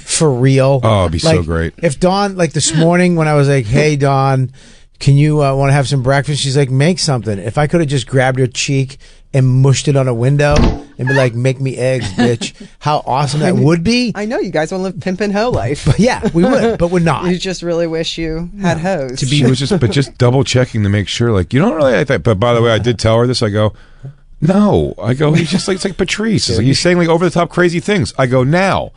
for real. Oh, it'd be so great. If Dawn, like this morning when I was like, hey, Dawn, can you want to have some breakfast? She's like, make something. If I could have just grabbed her cheek and mushed it on a window and be like, make me eggs, bitch. How awesome that would be. I know you guys want to live pimp and hoe life. But yeah, we would, but we're not. You just really wish you had hoes. She was just double checking to make sure, like, you don't really, I think, but by the way, I did tell her this. I go, no. I go, he's just like, it's like Patrice. It's like, he's saying like over the top crazy things. I go, now,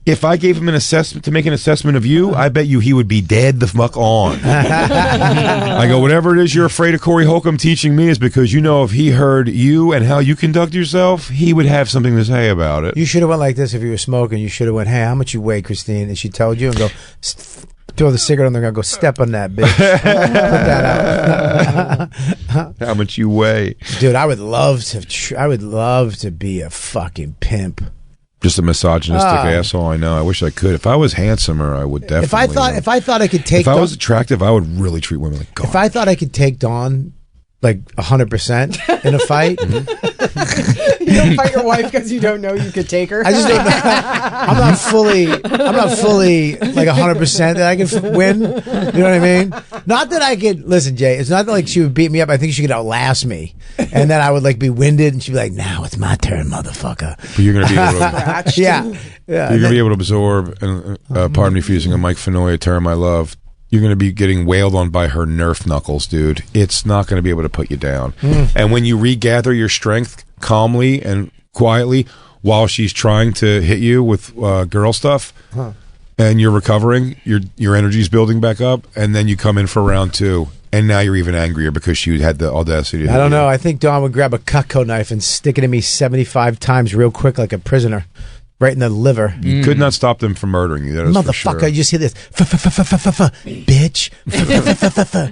if I gave him an assessment to make an assessment of you, I bet you he would be dead the fuck on. I go, whatever it is you're afraid of Corey Holcomb teaching me is because you know if he heard you and how you conduct yourself, he would have something to say about it. You should have went like this if you were smoking. You should have went, hey, how much you weigh, Christine? And she told you and go, throw the cigarette on there and go, step on that, bitch. Put that out. How much you weigh. Dude, I would love to be a fucking pimp. Just a misogynistic asshole. I know. I wish I could. If I was handsomer, I would definitely. If I thought I could take, if I was attractive, I would really treat women like God. If I thought I could take Dawn like 100% in a fight. You don't fight your wife because you don't know you could take her. I just don't know. I'm not fully like 100% that I could win. You know what I mean? Not that I could. Listen, Jay. It's not like she would beat me up. I think she could outlast me, and then I would like be winded, and she'd be like, "Now it's my turn, motherfucker." But you're gonna be able to. yeah. You're gonna be able to absorb. And pardon me for using a Mike Fenoy term I love. You're going to be getting wailed on by her Nerf knuckles, dude. It's not going to be able to put you down. And when you regather your strength calmly and quietly while she's trying to hit you with girl stuff, and you're recovering, your energy's building back up, and then you come in for round two, and now you're even angrier because she had the audacity to I don't know. I think Dawn would grab a Cutco knife and stick it in me 75 times real quick like a prisoner. Right in the liver. You could not stop them from murdering you. That is motherfucker, for sure. you just hear this. Bitch.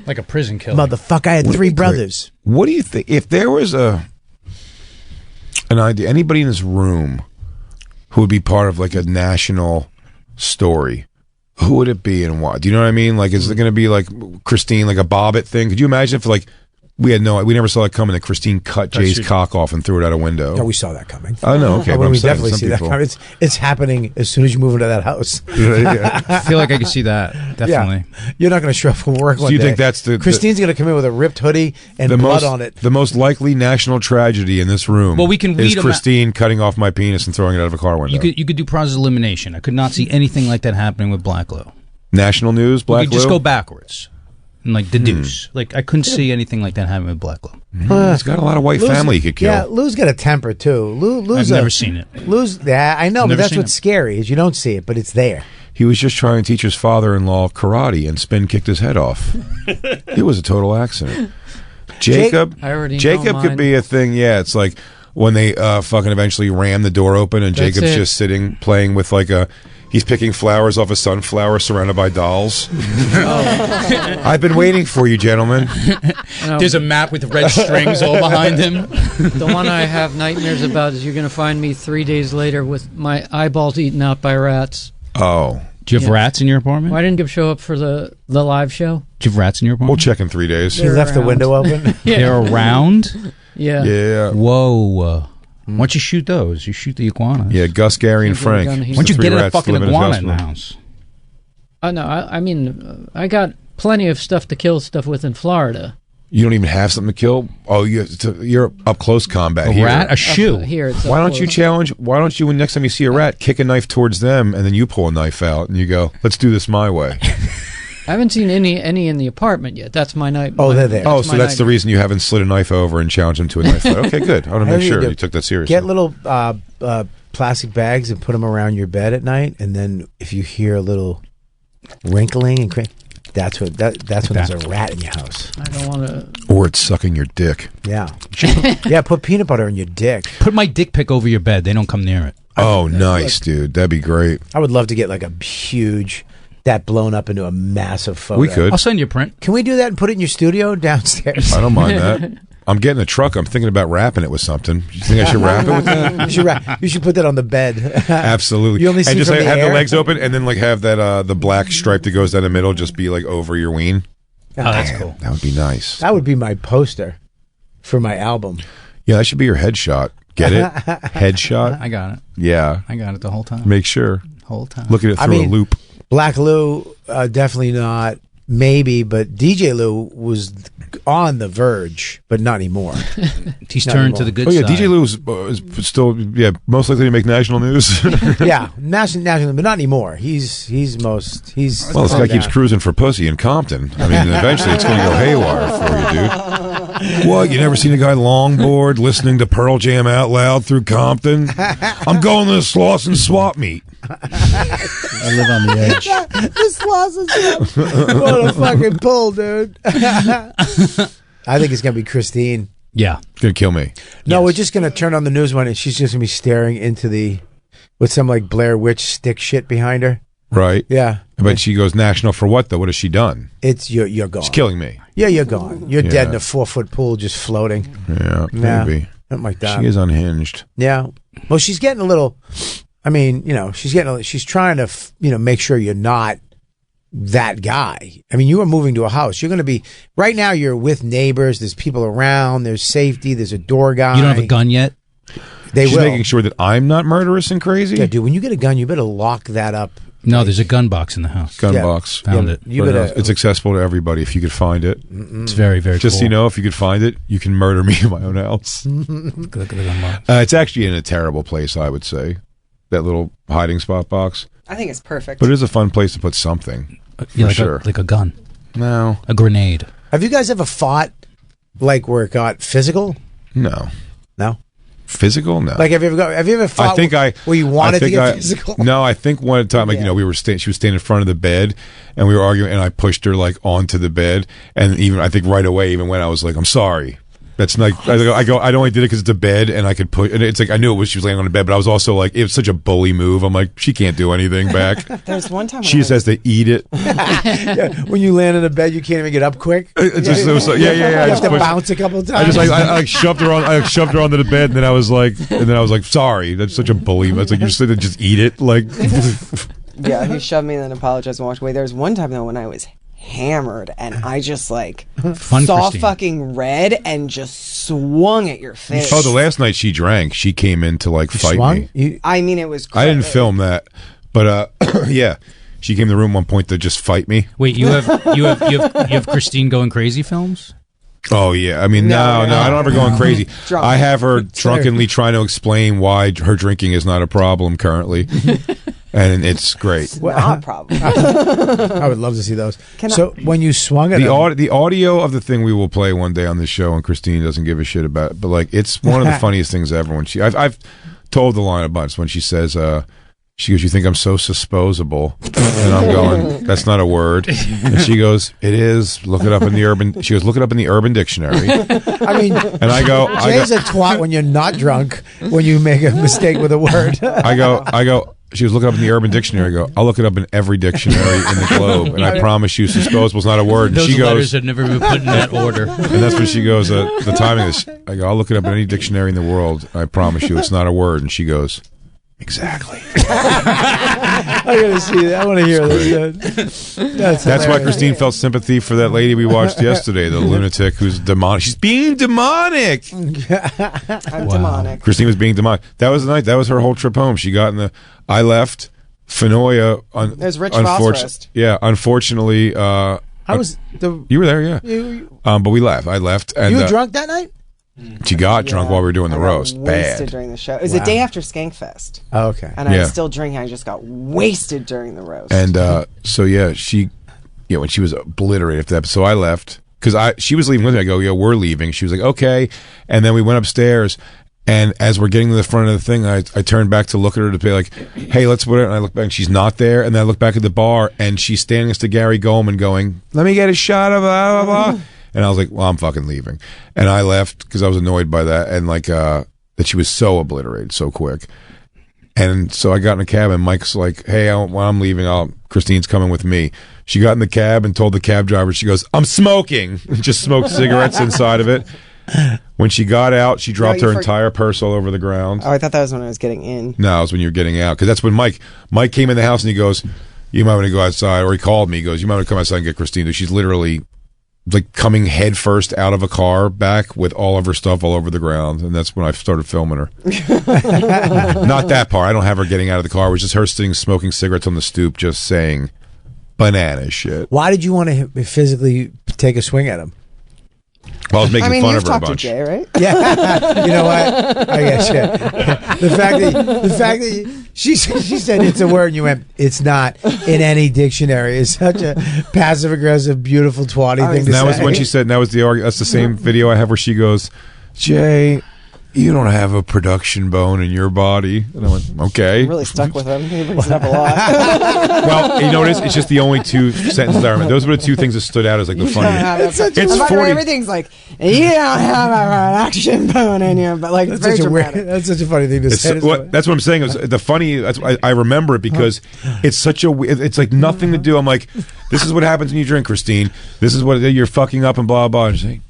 Like a prison killer. Motherfucker, I had three brothers. What do you think? If there was an idea, anybody in this room who would be part of like a national story, who would it be and why? Do you know what I mean? Like, is it going to be like Christine, like a Bobbitt thing? Could you imagine if like we never saw it coming that Christine cut Jay's cock off and threw it out a window? No, we saw that coming. Oh, no, okay. But But we definitely see that coming. It's happening as soon as you move into that house. I feel like I could see that. Definitely. Yeah. You're not going to show up for work one Do you day. think that's Christine's going to come in with a ripped hoodie and blood on it. The most likely national tragedy in this room Well, we can is read Christine cutting off my penis and throwing it out of a car window. You could do process elimination. I could not see anything like that happening with Black Lou. National news, We Black could just Lou? go backwards and like deduce. Like I couldn't see anything like that happening with Black Lou. He's got a lot of white family he could kill. Yeah, Lou's got a temper too. Lou's I've never seen it. Lou's, yeah, I know, but Never that's seen what's it. scary is you don't see it, but it's there. He was just trying to teach his father-in-law karate and spin kicked his head off. It was a total accident. Jacob I already know could mine. be a thing. Yeah, it's like when they fucking eventually ram the door open and That's Jacob's it. just sitting playing with like he's picking flowers off a sunflower surrounded by dolls. I've been waiting for you, gentlemen. There's a map with red strings all behind him. The one I have nightmares about is you're going to find me 3 days later with my eyeballs eaten out by rats. Oh. Do you have rats in your apartment? Why didn't you show up for the live show? Do you have rats in your We'll apartment? check in 3 days. He left the window open. They're around? Yeah. Yeah. Whoa. Why don't you shoot those? You shoot the iguanas. Yeah, Gus, Gary, and Can't get a Frank. gun, Why he's don't you The get three a rats fucking live in his iguana house in the now. house? No, I mean, I got plenty of stuff to kill stuff with in Florida. You don't even have something to kill? Oh, you're up close combat A here. rat? A shoe? Here, it's Why up don't you close. challenge? Why don't you, when next time you see a rat, kick a knife towards them, and then you pull a knife out and you go, "Let's do this my way." I haven't seen any in the apartment yet. That's my night. Oh, they're there. Oh, so that's the reason you haven't slid a knife over and challenged him to a knife fight. Okay, good. I want to make sure you took that seriously. Get little plastic bags and put them around your bed at night, and then if you hear a little wrinkling and that's when there's a rat in your house. I don't want to. Or it's sucking your dick. Yeah. Yeah, put peanut butter in your dick. Put my dick pic over your bed. They don't come near it. Oh, nice, dude. That'd be great. I would love to get like a huge, that blown up into a massive photo. We could. I'll send you a print. Can we do that and put it in your studio downstairs? I don't mind that. I'm getting a truck. I'm thinking about wrapping it with something. You think I should wrap it with that? You should put that on the bed. Absolutely. You only see and just from the have air? the legs open, and then like have that the black stripe that goes down the middle just be like over your ween. Oh, that's cool. That would be nice. That would be my poster for my album. Yeah, that should be your headshot. Get it? Headshot? I got it. Yeah. I got it the whole time. Make sure. Whole time. Look at it through a loop. Black Lou, definitely not. Maybe, but DJ Lou was on the verge, but not anymore. He's Not turned anymore. to the good Oh, yeah, side. DJ Lou is still, most likely to make national news. Yeah, national, but not anymore. He's Well, this guy keeps cruising for pussy in Compton. I mean, eventually it's going to go haywire for you, dude. What? You never seen a guy longboard listening to Pearl Jam out loud through Compton? I'm going to the Slauson swap meet. I live on the edge. This losses what a fucking pull, dude. I think it's gonna be Christine. Yeah, it's gonna kill me. No, we're just gonna turn on the news one, and she's just gonna be staring into with some like Blair Witch stick shit behind her. Right. Yeah. But she goes national for what though? What has she done? It's you're gone. She's killing me. Yeah, you're gone. You're Yeah. dead in a 4-foot pool, just floating. Yeah, maybe. Something like that. She is unhinged. Yeah. Well, she's getting a little. I mean, she's trying to, make sure you're not that guy. I mean, you are moving to a house. You're going to be right now. You're with neighbors. There's people around. There's safety. There's a door guy. You don't have a gun yet? She's making sure that I'm not murderous and crazy. Yeah, dude. When you get a gun, you better lock that up. No, there's a gun box in the house. Gun Yeah. box. Found it. You better. It's accessible to everybody if you could find it. It's very, very Just cool. so you know, if you could find it, you can murder me in my own house. Look at the gun box. It's actually in a terrible place, I would say. That little hiding spot box. I think it's perfect. But it is a fun place to put something. For like sure. like a gun. No. A grenade. Have you guys ever fought like where it got physical? No. No. Physical? No. Like have you ever fought? where you wanted to get physical? No, I think one time, like, Yeah. we were she was standing in front of the bed, and we were arguing, and I pushed her like onto the bed, and even I think right away, even when I was like, "I'm sorry." That's like I only did it because it's a bed, and I could put. And it's like I knew it was she was laying on the bed, but I was also like, it was such a bully move. I'm like, she can't do anything back. There's one time She just has to eat it. Yeah, when you land in a bed, you can't even get up quick. It just it was like, yeah. You I have just to pushed- bounce a couple times. I just like I shoved her on. I shoved her onto the bed, and then I was like, sorry. That's such a bully. It's like you're just going to just eat it, like. Yeah, he shoved me and then apologized and walked away. There was one time though when I was hammered and I just Fun, saw Christine. fucking red and just swung at your face. Oh, the last night she drank, she came in to like fight swung? me. I mean, it was. I didn't film that, but yeah, she came in the room one point to just fight me. Wait, you have Christine Going Crazy films? Oh yeah, I mean no, I don't have her going crazy. Drunk. I have her drunkenly trying to explain why her drinking is not a problem currently, and it's great. Not a problem. I would love to see those. So when you swung at The audio of the thing we will play one day on this show, and Christine doesn't give a shit about it, but like it's one of the funniest things ever. When I've told the line a bunch when she says, she goes, "You think I'm so susposable?" And I'm going, "That's not a word." And she goes, "It is. Look it up in the urban." She goes, "Look it up in the Urban Dictionary." I mean, And I go, Jay's a twat when you're not drunk. When you make a mistake with a word. I go. She was looking up in the Urban Dictionary. I go, I'll look it up in every dictionary in the globe, and I promise you, "susposable" is not a word. And Those she letters goes, had never been put in that order. and that's when she goes, the timing is. I go, I'll look it up in any dictionary in the world. I promise you, it's not a word. And she goes, exactly. I gotta see that. I want to hear this. That's why hilarious. Christine felt sympathy for that lady we watched yesterday, the lunatic who's demonic. She's being demonic. I'm demonic. Christine was being demonic. That was the night. That was her whole trip home. She got in the. I left. Fenoya. There's Rich Phosphorus. Yeah, unfortunately. How was the? You were there, yeah. But we left. I left, and You were drunk that night? she got drunk while we were doing the I got roast. wasted Bad. during the show. It was the day after Skankfest. Oh, okay. And I Yeah. was still drinking. I just got wasted during the roast. And so yeah, she when she was obliterated after that. So I left because she was leaving with me. I go, we're leaving. She was like, okay. And then we went upstairs. And as we're getting to the front of the thing, I turned back to look at her to be like, hey, let's put it. And I look back and she's not there. And then I look back at the bar and she's standing next to Gary Goldman going, let me get a shot of blah, blah, blah. And I was like, well, I'm fucking leaving. And I left because I was annoyed by that. And like, that she was so obliterated so quick. And so I got in a cab and Mike's like, hey, when I'm leaving, Christine's coming with me. She got in the cab and told the cab driver, she goes, I'm smoking. Just smoked cigarettes inside of it. When she got out, she dropped her entire purse all over the ground. Oh, I thought that was when I was getting in. No, it was when you were getting out. Because that's when Mike came in the house and he goes, you might want to go outside. Or he called me. He goes, you might want to come outside and get Christine. She's literally like coming head first out of a car back with all of her stuff all over the ground. And that's when I started filming her. Not that part. I don't have her getting out of the car. It was just her sitting smoking cigarettes on the stoop just saying banana shit. Why did you want to physically take a swing at him? Well, I was making fun you've of her a talked to bunch. Jay, right? Yeah, you know what? I guess the fact that she said it's a word, and you went, it's not in any dictionary. It's such a passive aggressive, beautiful twatty thing to say. That was when she said. And that was that's the same video I have where she goes, Jay, you don't have a production bone in your body. And I went, okay. I'm really stuck with him. He brings it up a lot. Well, you know what it is? It's just the only two sentences I remember. Those were the two things that stood out as like the funniest. It's 40. Everything's like, you don't have a production bone in you, but like, it's very dramatic. That's such a funny thing to say. That's what I'm saying. Is the funny. That's why I remember it because it's such a. It's like nothing to do. I'm like, this is what happens when you drink, Christine. This is what you're fucking up and blah blah. And she's like,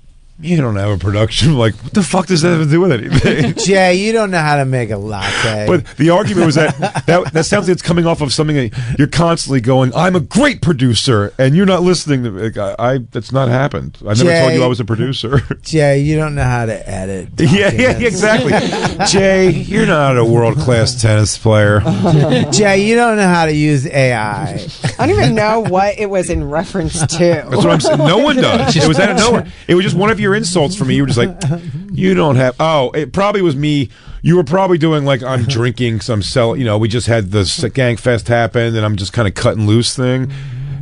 you don't have a production. Like, what the fuck does that have to do with anything? Jay, you don't know how to make a latte. But the argument was that sounds like it's coming off of something that you're constantly going, I'm a great producer, and you're not listening to me. That's not happened. I never told you I was a producer. Jay, you don't know how to edit. Yeah, exactly. Jay, you're not a world-class tennis player. Jay, you don't know how to use AI. I don't even know what it was in reference to. That's what I'm saying. No one does. It was out of nowhere. It was just one of your insults for me. You were just like, you don't have. Oh, it probably was me. You were probably doing like I'm drinking some we just had the Gang Fest happen and I'm just kind of cutting loose thing.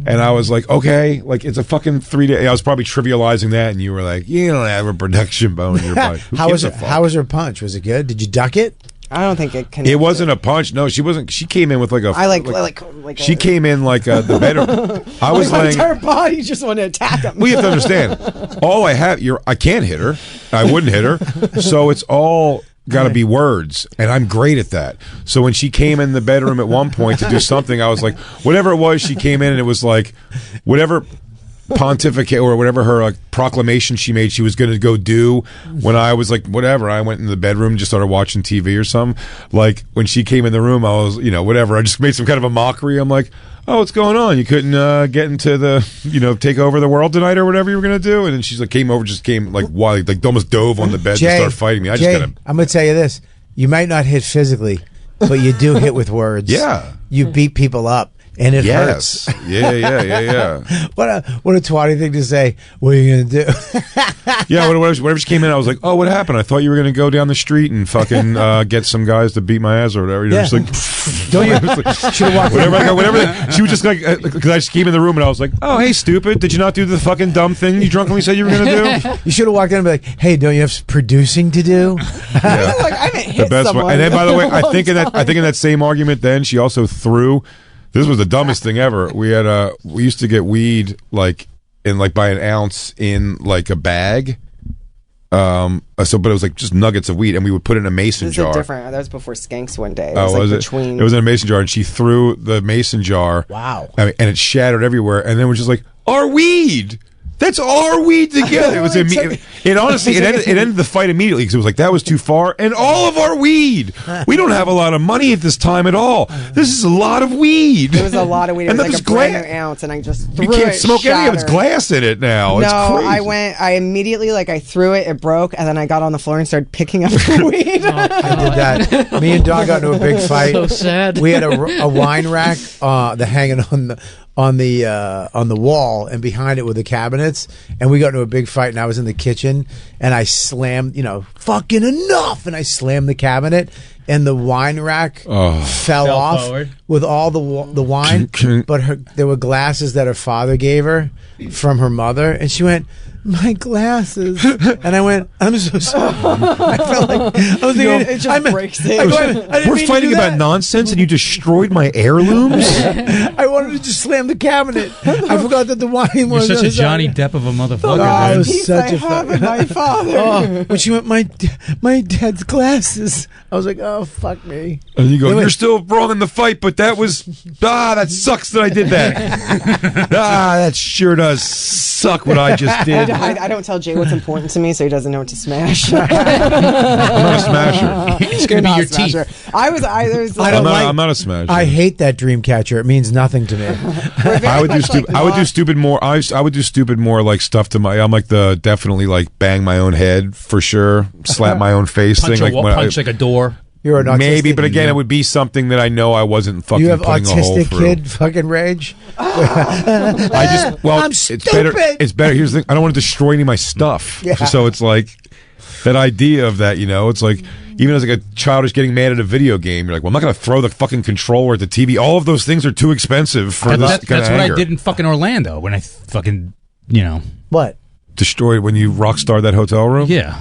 And I was like, okay, like it's a fucking 3 day. I was probably trivializing that, and you were like, you don't have a production bone in your body. How was her punch? Was it good? Did you duck it? I don't think it connected. It wasn't a punch. No, she wasn't. She came in with like a. She came in like the better. I was my like, entire body just wanted to attack him. Well, you have to understand. All I have, I can't hit her. I wouldn't hit her. So it's all got to be words, and I'm great at that. So when she came in the bedroom at one point to do something, I was like, whatever it was, she came in and it was like, whatever pontificate or whatever her proclamation she made she was going to go do when I was like whatever, I went in the bedroom and just started watching TV or something. Like when she came in the room, I was whatever, I just made some kind of a mockery. I'm like, oh, what's going on? You couldn't get into the take over the world tonight or whatever you were going to do? And then she's like came like wild, like almost dove on the bed to start fighting me. I'm going to tell you this, you might not hit physically, but you do hit with words. Yeah, you beat people up. And it hurts. Yeah. What a twatty thing to say. What are you going to do? Yeah, whenever she came in, I was like, oh, what happened? I thought you were going to go down the street and fucking get some guys to beat my ass or whatever. Just like, don't you? Should have walked whatever. She was just like, because I just came in the room and I was like, oh, hey, stupid. Did you not do the fucking dumb thing you drunkenly said you were going to do? You should have walked in and be like, hey, don't you have producing to do? Yeah. Like, I haven't hit the best someone one. And then, by the way, I think in time. that same argument, then she also threw. This was the dumbest thing ever. We used to get weed by an ounce in like a bag. But it was like just nuggets of weed, and we would put it in a mason jar. Different. That was before Skanks one day. It was was between. It was in a mason jar, and she threw the mason jar. Wow! And it shattered everywhere, and then we're just like, our weed. That's our weed together. It was honestly, it ended the fight immediately because it was like that was too far, and all of our weed. We don't have a lot of money at this time at all. This is a lot of weed. It was a lot of weed. And it was like a brand new ounce, and I just threw it. You can't smoke any of it. It's glass in it now. It's crazy. I immediately I threw it. It broke, and then I got on the floor and started picking up the weed. I did that. Me and Don got into a big fight. So sad. We had a wine rack hanging on the wall, and behind it were the cabinets, and we got into a big fight, and I was in the kitchen, and I slammed, fucking enough, and I slammed the cabinet, and the wine rack fell Fell off forward. with all the wine. But there were glasses that her father gave her from her mother, and she went, "My glasses," and I went, "I'm so sorry." I felt like I was thinking, it just breaks it. We're fighting about nonsense, and you destroyed my heirlooms. I wanted to just slam the cabinet. I forgot that the wine You're was. such a Johnny Depp of a motherfucker. I dude. was such a my father. Oh, when she went, my dad's glasses. I was like, oh, fuck me. And you go, Anyway. you're still wrong in the fight, but that was that sucks that I did that. That sure does suck what I just did. I don't tell Jay what's important to me, so he doesn't know what to smash. I'm not a smasher. It's going to be your teeth. I'm not a smasher. I hate that dream catcher. It means nothing to me. I would do stupid. I would do stupid more. I would do stupid more like stuff to my. I'm like the definitely like bang my own head for sure. Slap my own face Punch, thing. Like when punch like a door. You're an autistic. maybe, but again, it would be something that I know I wasn't fucking. You have putting a hole autistic through. kid fucking rage. I just I'm it's stupid. better. It's better. Here's the thing. I don't want to destroy any of my stuff. Yeah. So it's like that idea of that. You know, it's like even as like a child is getting mad at a video game, you're like, well, I'm not going to throw the fucking controller at the TV. All of those things are too expensive for this kind That's of what anger. I did in fucking Orlando when I fucking, What? Destroyed when you rock starred that hotel room. Yeah.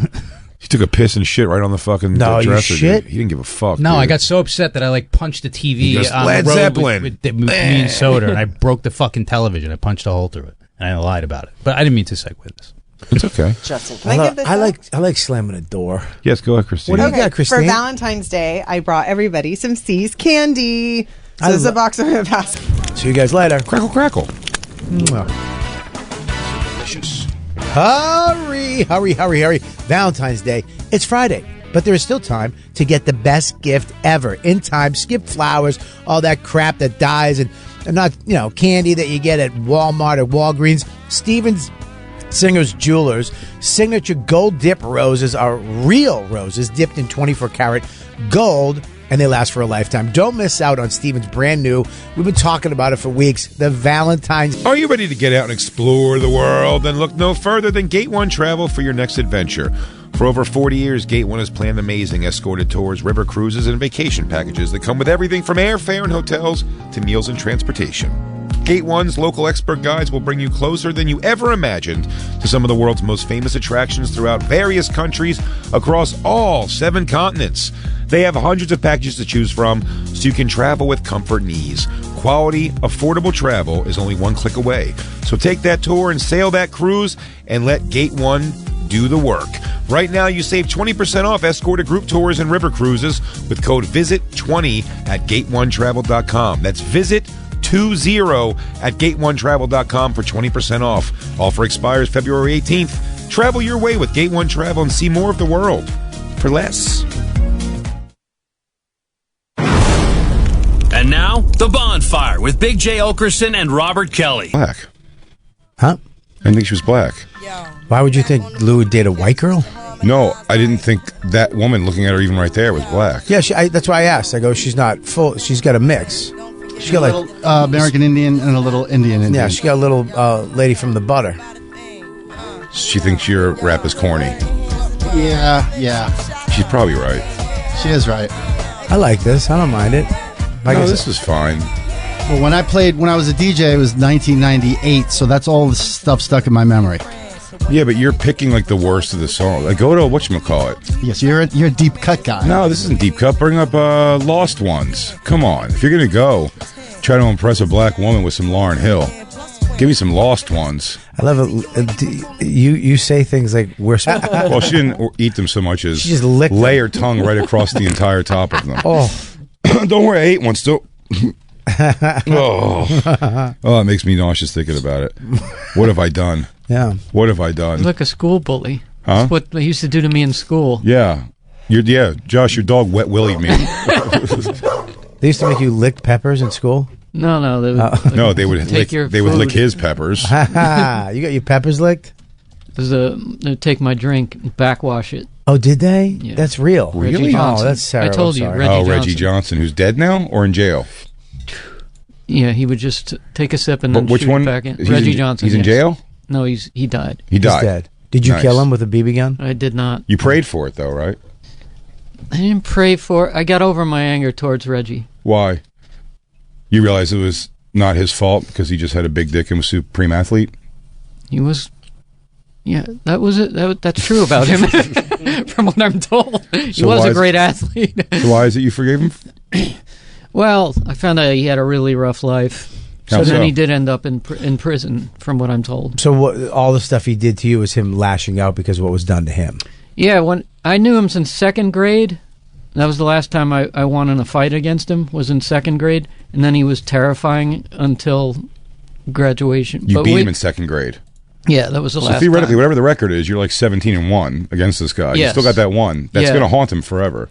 He took a piss and shit right on the fucking No, you dresser. shit? Dude. He didn't give a fuck. No, dude. I got so upset that I like punched the TV He goes, on "Led the road Zeppelin." with me and Soda, and I broke the fucking television. I punched a hole through it, and I lied about it. But I didn't mean to segue this. It's okay. Justin, can I give this up? I like slamming a door. Yes, go ahead, Christine. What do you got, Christine? For Valentine's Day, I brought everybody some C's candy. So this is a box I'm going to pass. See you guys later. Crackle, crackle. Delicious. Hurry. Valentine's Day. It's Friday, but there is still time to get the best gift ever. In time, skip flowers, all that crap that dies, and not, candy that you get at Walmart or Walgreens. Stevens Singer's Jewelers signature gold dip roses are real roses dipped in 24 karat gold, and they last for a lifetime. Don't miss out on Stevens' brand new, we've been talking about it for weeks, the Valentine's. Are you ready to get out and explore the world? Then look no further than Gate One Travel for your next adventure. For over 40 years, Gate One has planned amazing escorted tours, river cruises, and vacation packages that come with everything from airfare and hotels to meals and transportation. Gate One's local expert guides will bring you closer than you ever imagined to some of the world's most famous attractions throughout various countries across all 7 continents. They have hundreds of packages to choose from, so you can travel with comfort and ease. Quality, affordable travel is only one click away. So take that tour and sail that cruise and let Gate One do the work. Right now, you save 20% off escorted group tours and river cruises with code VISIT20 at GateOneTravel.com. That's VISIT20 at GateOneTravel.com for 20% off. Offer expires February 18th. Travel your way with Gate One Travel and see more of the world for less. And now, The Bonfire with Big J. Okerson and Robert Kelly. Black. Huh? I think she was black. Why would you think Lou would date a white girl? No, I didn't think that woman looking at her even right there was black. Yeah, that's why I asked. I go, she's not full. She's got a mix. She got like American Indian and a little Indian Indian. Yeah, she got a little lady from the butter. She thinks your rap is corny. Yeah. She's probably right. She is right. I like this. I don't mind it. This is fine. Well, when I was a DJ, it was 1998, so that's all the stuff stuck in my memory. Yeah, but you're picking like the worst of the song. Like, go to whatchamacallit. Yes, you're a deep cut guy. No, this isn't deep cut. Bring up Lost Ones. Come on. If you're going to go, try to impress a black woman with some Lauryn Hill. Give me some Lost Ones. I love it. You say things like we're. Well, she didn't eat them so much as she just licked lay her tongue right across the entire top of them. Oh, don't worry, I ate one still. Oh, it makes me nauseous thinking about it. What have I done? Yeah. What have I done? You're like a school bully. Huh? That's what they used to do to me in school. Yeah. Josh, your dog wet willied me. They used to make you lick peppers in school? No, they would, no, they would take lick, they would lick his peppers. You got your peppers licked? They'd take my drink and backwash it. Oh, did they? Yeah. That's real. Reggie Oh, Johnson. that's Sarah. I told you, Reggie Johnson, who's dead now or in jail? Yeah, he would just take a sip and then which shoot one? it back in. He's Reggie in, Johnson. He's in yes. jail? No, he died. He died. He's dead. Did you Nice. kill him with a BB gun? I did not. You prayed for it though, right? I didn't pray for. I got over my anger towards Reggie. Why? You realize it was not his fault because he just had a big dick and was a supreme athlete? He was. Yeah, that was it. That's true about him, from what I'm told. He was a great athlete. So why is it you forgave him? Well, I found out he had a really rough life. How Then so? he did end up in prison, from what I'm told. So what? All the stuff he did to you was him lashing out because of what was done to him. Yeah, when I knew him since second grade. That was the last time I won in a fight against him, was in second grade. And then he was terrifying until graduation. You beat him in second grade. Yeah, that was the last So theoretically, time. whatever the record is, you're like 17-1 against this guy. You Yes. still got that one. That's Yeah. going to haunt him forever.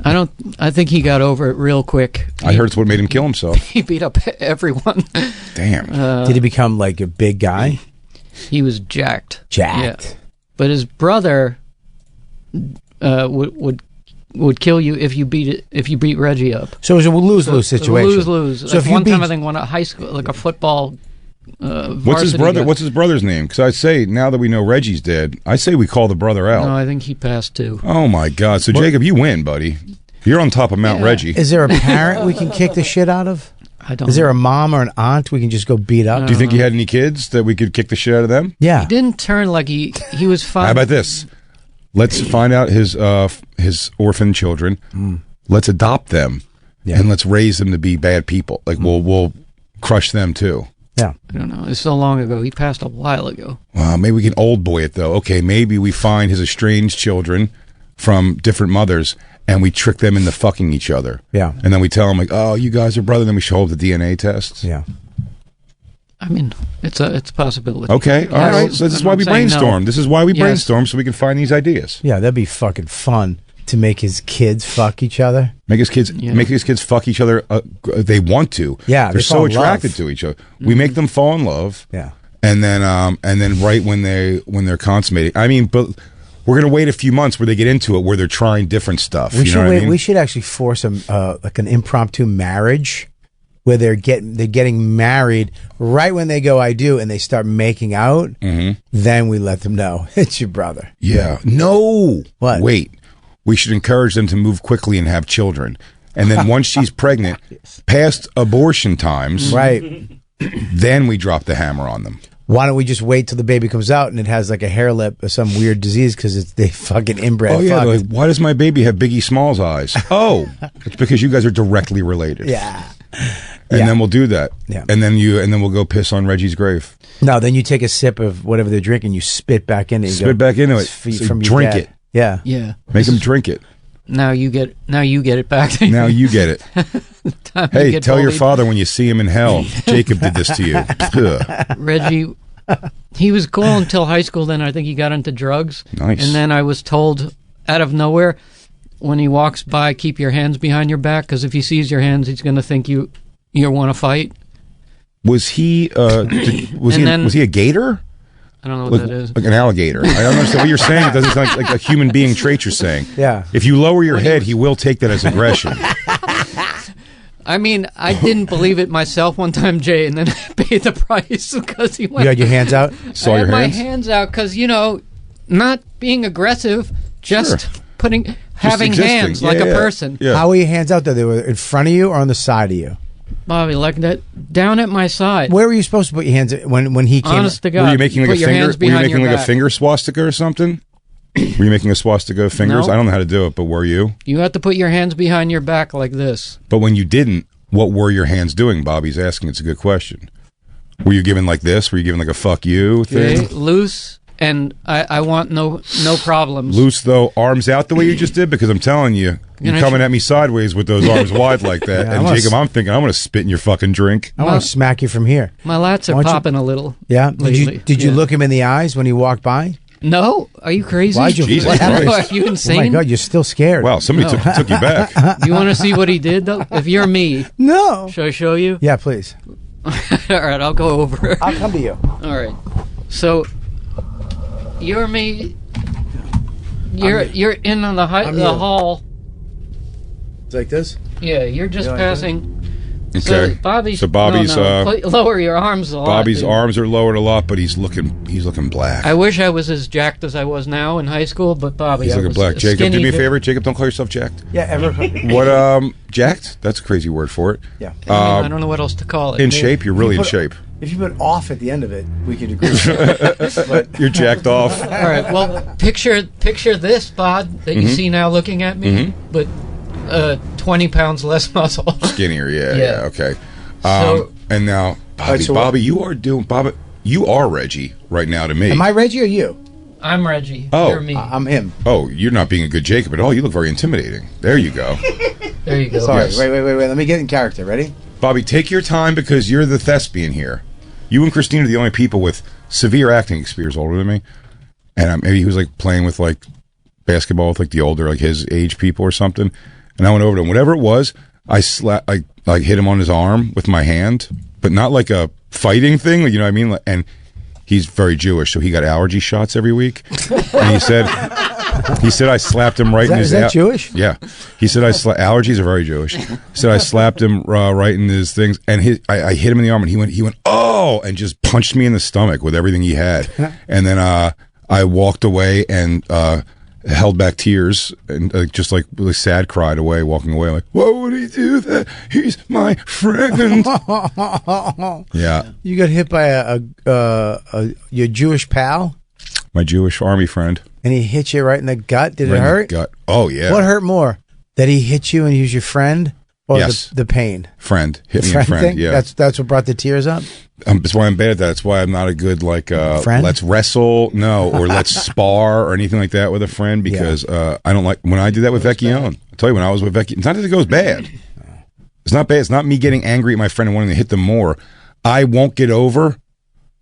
I think he got over it real quick. I heard it's what made him kill himself. He beat up everyone. Damn. Did he become like a big guy? He was jacked. Jacked. Yeah. But his brother would kill you if you beat Reggie up. So it was a lose-lose situation. Lose-lose. So So if like you one time beat- I think won a high school, like a football. What's his varsity brother? guy. What's his brother's name? Because I say now that we know Reggie's dead, I say we call the brother out. No, I think he passed too. Oh my God! So Jacob, you win, buddy. You're on top of Mount Reggie. Is there a parent we can kick the shit out of? I don't. Is there a mom or an aunt we can just go beat up? Do you think he had any kids that we could kick the shit out of them? Yeah. He didn't turn like he was fine. How about this? Let's find out his orphan children. Let's adopt them, and let's raise them to be bad people. Like we'll crush them too. Yeah. I don't know. It's so long ago. He passed a while ago. Maybe we can old boy it though. Okay, maybe we find his estranged children from different mothers, and we trick them into fucking each other. Yeah. And then we tell them like, "Oh, you guys are brothers." Then we show up the DNA tests. Yeah. I mean, it's a possibility. Okay, all right. So this is I'm why not we saying no. brainstorm. This is why we Yes. brainstorm, so we can find these ideas. Yeah, that'd be fucking fun to make his kids fuck each other. Make his kids fuck each other. They want to. Yeah, they're they fall so in attracted love. to each other. We make them fall in love. Yeah. And then right when they're consummating. I mean, but we're gonna wait a few months where they get into it, where they're trying different stuff. We you know what I mean? We should actually force them like an impromptu marriage where they're getting married right when they go I do and they start making out. Then we let them know it's your brother. Yeah. No. What? Wait. We should encourage them to move quickly and have children. And then once she's pregnant, past abortion times, Right. then we drop the hammer on them. Why don't we just wait till the baby comes out and it has like a hair lip or some weird disease because they fucking inbred? Oh yeah, fucked. they're like, why does my baby have Biggie Smalls eyes? Oh, it's because you guys are directly related. Yeah. And then we'll do that. Yeah. And then we'll go piss on Reggie's grave. No, then you take a sip of whatever they're drinking, you spit back in it. and Spit go, back into it. "It's So from your drink dad." it. Yeah. Yeah. Make them drink it. Now you get it back. Now you get it. Time you Hey, get tell your bullied. father when you see him in hell, Jacob did this to you. Ugh. Reggie, he was cool until high school. Then I think he got into drugs. Nice. And then I was told out of nowhere, when he walks by, keep your hands behind your back because if he sees your hands, he's going to think you want to fight. Was he? Was he a gator? I don't know what Like, that is. like an alligator. I don't understand what you're saying. It doesn't sound like a human being trait you're saying. Yeah. If you lower your head, he will take that as aggression. I mean, I didn't believe it myself one time, Jay, and then I paid the price because he went. You had your hands out? Saw I your had my hands? hands out because not being aggressive, just Sure. having existing. hands Yeah, like a yeah. person. Yeah. How were your hands out there? They were in front of you or on the side of you? Bobby, like that, down at my side. Where were you supposed to put your hands when he came? Honest to God. Were you making like put a your finger? hands Were you behind making your like a back. finger swastika or something? Were you making a swastika of fingers? No. I don't know how to do it, but were you? You have to put your hands behind your back like this. But when you didn't, what were your hands doing? Bobby's asking. It's a good question. Were you giving like this? Were you giving like a fuck you thing? Okay? Loose, and I want no problems. Loose though, arms out the way you just did, because I'm telling you, you're I coming at me sideways with those arms wide like that. Yeah, I and wanna Jacob, I'm thinking I'm going to spit in your fucking drink. I want to smack you from here. My lats Why are don't you- popping a little. Yeah. lately. Did you Yeah. look him in the eyes when he walked by? No, are you crazy? Why'd you? Jesus what happened? Christ. Are you Oh my insane? God, you're still scared. Wow, somebody took you back. You want to see what he did though? If you're me, No. should I show you? Yeah, please. All right, I'll go over. I'll come to you. All right. So you're me. You're in on the I'm the you. hall. It's like this. Yeah, you're just Yeah, like passing Okay. So Bobby's. Lower your arms a lot. Bobby's dude. arms are lowered a lot, but he's looking black. I wish I was as jacked as I was now in high school, but Bobby, He's I looking was black. Jacob, do me a skinny. favor. Jacob, don't call yourself jacked. Yeah, What? Jacked? That's a crazy word for it. Yeah. I don't know what else to call it. In dude. shape, you're really in shape. If you put off at the end of it, we could agree. But You're jacked off. All right. Well, picture this bod that you see now looking at me, but 20 pounds less muscle. Skinnier, yeah. Yeah. Okay. So- And now, Bobby, so Bobby, you are Reggie right now to me. am I Reggie or you? I'm Reggie. Oh. You're me. I'm him. Oh, you're not being a good Jacob at all. You look very intimidating. There you go. There you go. Sorry. Yes. Wait. Let me get in character. Ready? Bobby, take your time because you're the thespian here. You and Christine are the only people with severe acting experience older than me. And maybe he was like playing with like basketball with like the older, like his age people or something. And I went over to him. Whatever it was, I hit him on his arm with my hand, but not like a fighting thing. You know what I mean? Like, and he's very Jewish, so he got allergy shots every week. And he said I slapped him right in his. Is that Jewish? Yeah, he said allergies are very Jewish. He said I slapped him right in his things, and I hit him in the arm, and he went oh, and just punched me in the stomach with everything he had, and then I walked away and held back tears and just like really sad cried away, walking away like, why would he do that? He's my friend. Yeah, You got hit by your Jewish pal, my Jewish army friend. and he hit you right in the gut. Did Right it in the hurt? gut. Oh yeah. What hurt more? That he hit you and he was your friend, or Yes. the pain? Friend hit The me, friend friend. thing. Yeah, That's what brought the tears up. that's why I'm bad at that. That's why I'm not a good like Friend? let's wrestle, no, or let's spar or anything like that with a friend because I don't like when I do that with Vecchione. I'll tell you when I was with Vecchione, it's not that it goes bad. It's not bad. It's not me getting angry at my friend and wanting to hit them more. I won't get over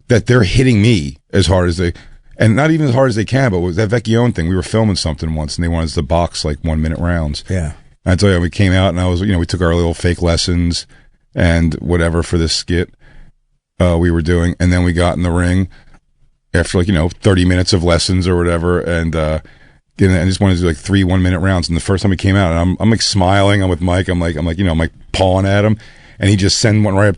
that they're hitting me as hard as they, and not even as hard as they can. But with that Vecchione thing, we were filming something once and they wanted us to box like 1 minute rounds. Yeah. And I tell you, we came out and I was, we took our little fake lessons and whatever for this skit we were doing. And then we got in the ring after 30 minutes of lessons or whatever. And I just wanted to do like 3 1-minute rounds. And the first time we came out, and I'm like smiling. I'm with Mike. I'm like pawing at him. And he just sent one right up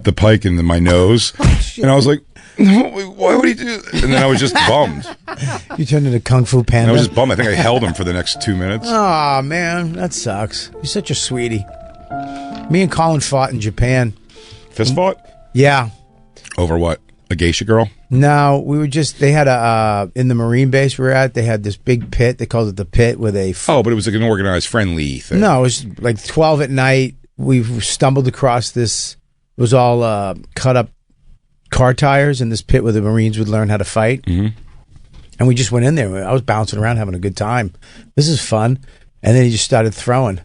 the pike into my nose. And I was like, why would he do that? And then I was just bummed. You turned into Kung Fu Panda. And I was just bummed. I think I held him for the next 2 minutes. Oh man, that sucks. You're such a sweetie. Me and Colin fought in Japan. Fist fought? Yeah. Over what? A geisha girl? No, we were they had in the Marine base we were at, they had this big pit. They called it the pit where they. Oh, but it was like an organized, friendly thing. No, it was like 12 at night. We stumbled across this. It was all cut up car tires in this pit where the Marines would learn how to fight. Mm-hmm. And we just went in there. I was bouncing around having a good time. This is fun. And then he just started throwing.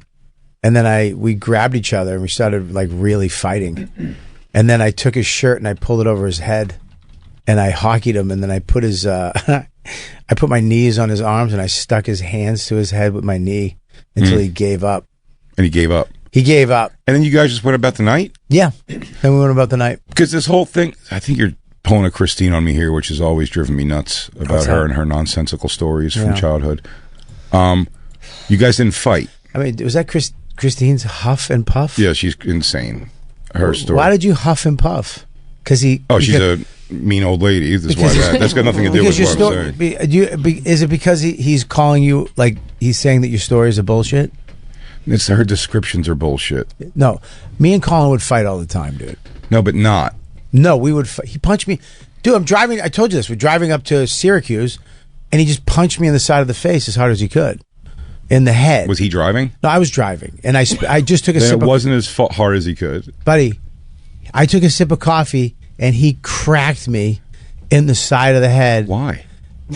And then we grabbed each other and we started like really fighting. And then I took his shirt and I pulled it over his head and I hockeyed him. And then I put I put my knees on his arms and I stuck his hands to his head with my knee until he gave up. And he gave up. He gave up. And then you guys just went about the night? Yeah. Then we went about the night. Because this whole thing, I think you're pulling a Christine on me here, which has always driven me nuts about her and her nonsensical stories from childhood. You guys didn't fight. I mean, was that Christine's huff and puff? Yeah, she's insane. Her story. Why did you huff and puff? Because she's a mean old lady. That's why that's got nothing to do with what I'm saying. Is it because he's calling you, like, he's saying that your stories are bullshit? It's her descriptions are bullshit. No, me and Colin would fight all the time, dude. No, but not. No, we would. He punched me, dude. I'm driving. I told you this. We're driving up to Syracuse, and he just punched me in the side of the face as hard as he could, in the head. Was he driving? No, I was driving, and I just took a then sip. It wasn't as hard as he could, buddy. I took a sip of coffee, and he cracked me in the side of the head. Why?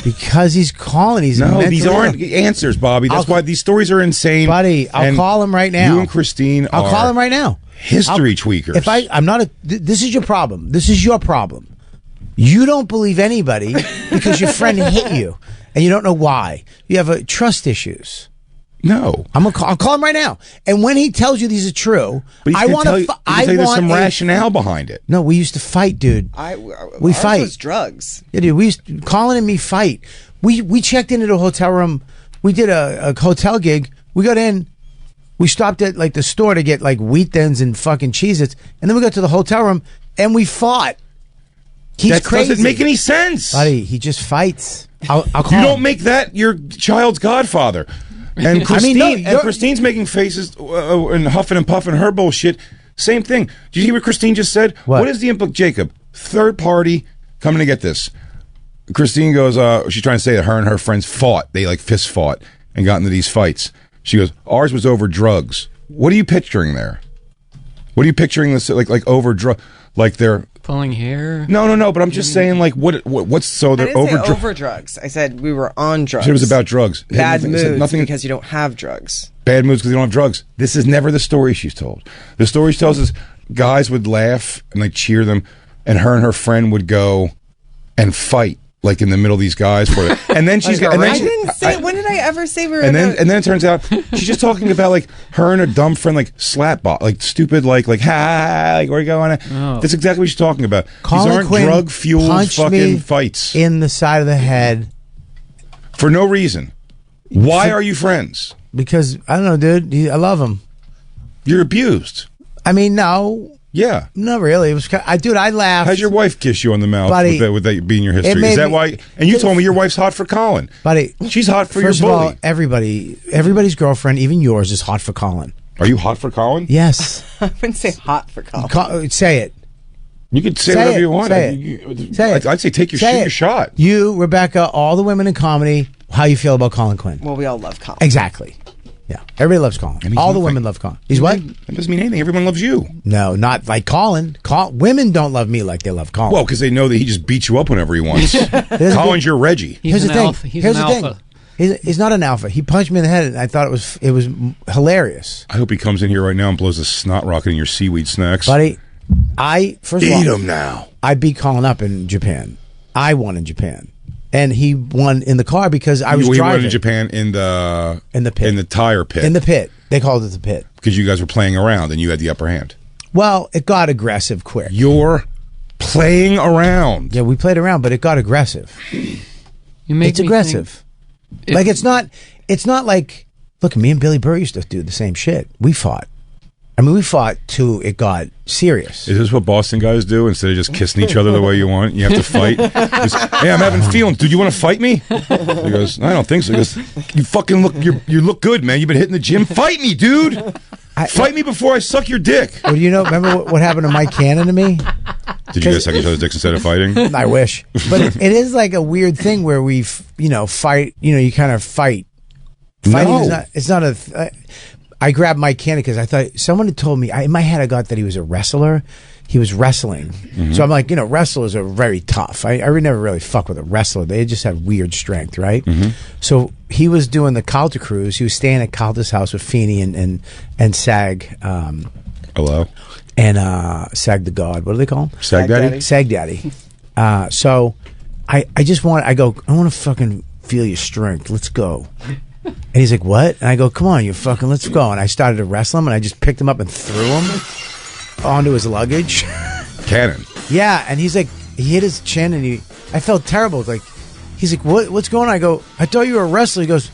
Because he's calling. He's these aren't answers, Bobby. That's why these stories are insane, buddy. I'll call him right now. You and Christine, I'll call him right now. History tweakers. If I'm not this is your problem. This is your problem. You don't believe anybody because your friend hit you, and you don't know why. You have trust issues. No, I'll call him right now. And when he tells you these are true, but I want to. There's some rationale behind it. No, we used to fight, dude. We fight. Was drugs. Yeah, dude. Colin and me fight. We checked into the hotel room. We did a hotel gig. We got in. We stopped at like the store to get like wheat thins and fucking Cheez-Its, and then we got to the hotel room and we fought. He's That crazy. doesn't make any sense. Buddy, he just fights. I'll call You him. don't make that your child's godfather. And Christine, Christine's making faces and huffing and puffing her bullshit. Same thing. Did you hear what Christine just said? What is the input, Jacob? Third party coming to get this. Christine goes, she's trying to say that her and her friends fought. They like fist fought and got into these fights. She goes, ours was over drugs. What are you picturing there? What are you picturing this like over drug? Like they're pulling hair? No. But I'm just saying, like, what's so they're I didn't say over over drugs. I said we were on drugs. It was about drugs. Bad Nothing- moods nothing- because you don't have drugs. Bad moods because they don't have drugs. This is never the story she's told. The story she tells is guys would laugh and like cheer them, and her friend would go and fight like in the middle of these guys for it. And then she's and then I she- didn't say. When did I ever say we were? and then about- and then it turns out she's just talking about like her and her dumb friend like slap bot like stupid like ha like where are you going? That's exactly what she's talking about. Colin These aren't Quinn drug fueled punched fucking me fights in the side of the head for no reason. Why are you friends? because I don't know, dude. I love him. You're abused. I mean, no. Yeah. Not really. It was. Dude, I laughed. How's your wife kiss you on the mouth Buddy, with that being your it history? made Is that me- why? And you told me your wife's hot for Colin. Buddy, she's hot for First your of bully. all, everybody's girlfriend, even yours, is hot for Colin. Are you hot for Colin? Yes. I wouldn't say hot for Colin. Say it. You could say Say whatever it. you want. Say Say it. I'd say take your Say shoot it. your shot. You, Rebecca, all the women in comedy. How you feel about Colin Quinn? Well, we all love Colin. Exactly. Yeah. Everybody loves Colin. All the women love Colin. He's what? That doesn't mean anything. Everyone loves you. No, not like Colin. Women don't love me like they love Colin. Well, because they know that he just beats you up whenever he wants. Colin's your Reggie. Here's the thing. Here's the thing. He's not an alpha. He punched me in the head, and I thought it was hilarious. I hope he comes in here right now and blows a snot rocket in your seaweed snacks. Buddy, first of all, Eat him now. I beat Colin up in Japan. I won in Japan, and he won in the car because I was We driving went in Japan in the pit. in the tire pit in the pit. They called it the pit because you guys were playing around and you had the upper hand. Well, it got aggressive quick. You're playing around. Yeah, we played around, but it got aggressive. It's aggressive. Like it's not like look, me and Billy Burr used to do the same shit. We fought. I mean, we fought till it got serious. Is this what Boston guys do? Instead of just kissing each other the way you want, you have to fight. Just, hey, I'm having feelings. Dude, you want to fight me? He goes, I don't think so. He goes, you fucking look, you look good, man. You've been hitting the gym. Fight me, dude. Fight me before I suck your dick. Well, you know, remember what happened to Mike Cannon to me? Did you guys suck each other's dicks instead of fighting? I wish, but it is like a weird thing where we, fight. You kind of fight. Fighting No. is not. It's not a. I grabbed Mike Cannon because I thought someone had told me. In my head, I got that he was a wrestler. He was wrestling, so I'm like, wrestlers are very tough. I never really fuck with a wrestler. They just have weird strength, right? So he was doing the Calta cruise. He was staying at Calta's house with Feeney and Sag. Hello. And Sag the God. What do they call him? Sag Daddy? Sag Daddy. So I want to fucking feel your strength. Let's go. And he's like, what? And I go, come on, let's go. And I started to wrestle him, and I just picked him up and threw him onto his luggage. Cannon. Yeah, and he's like, he hit his chin, and I felt terrible. Like, he's like, what's going on? I go, I thought you were a wrestler. He goes,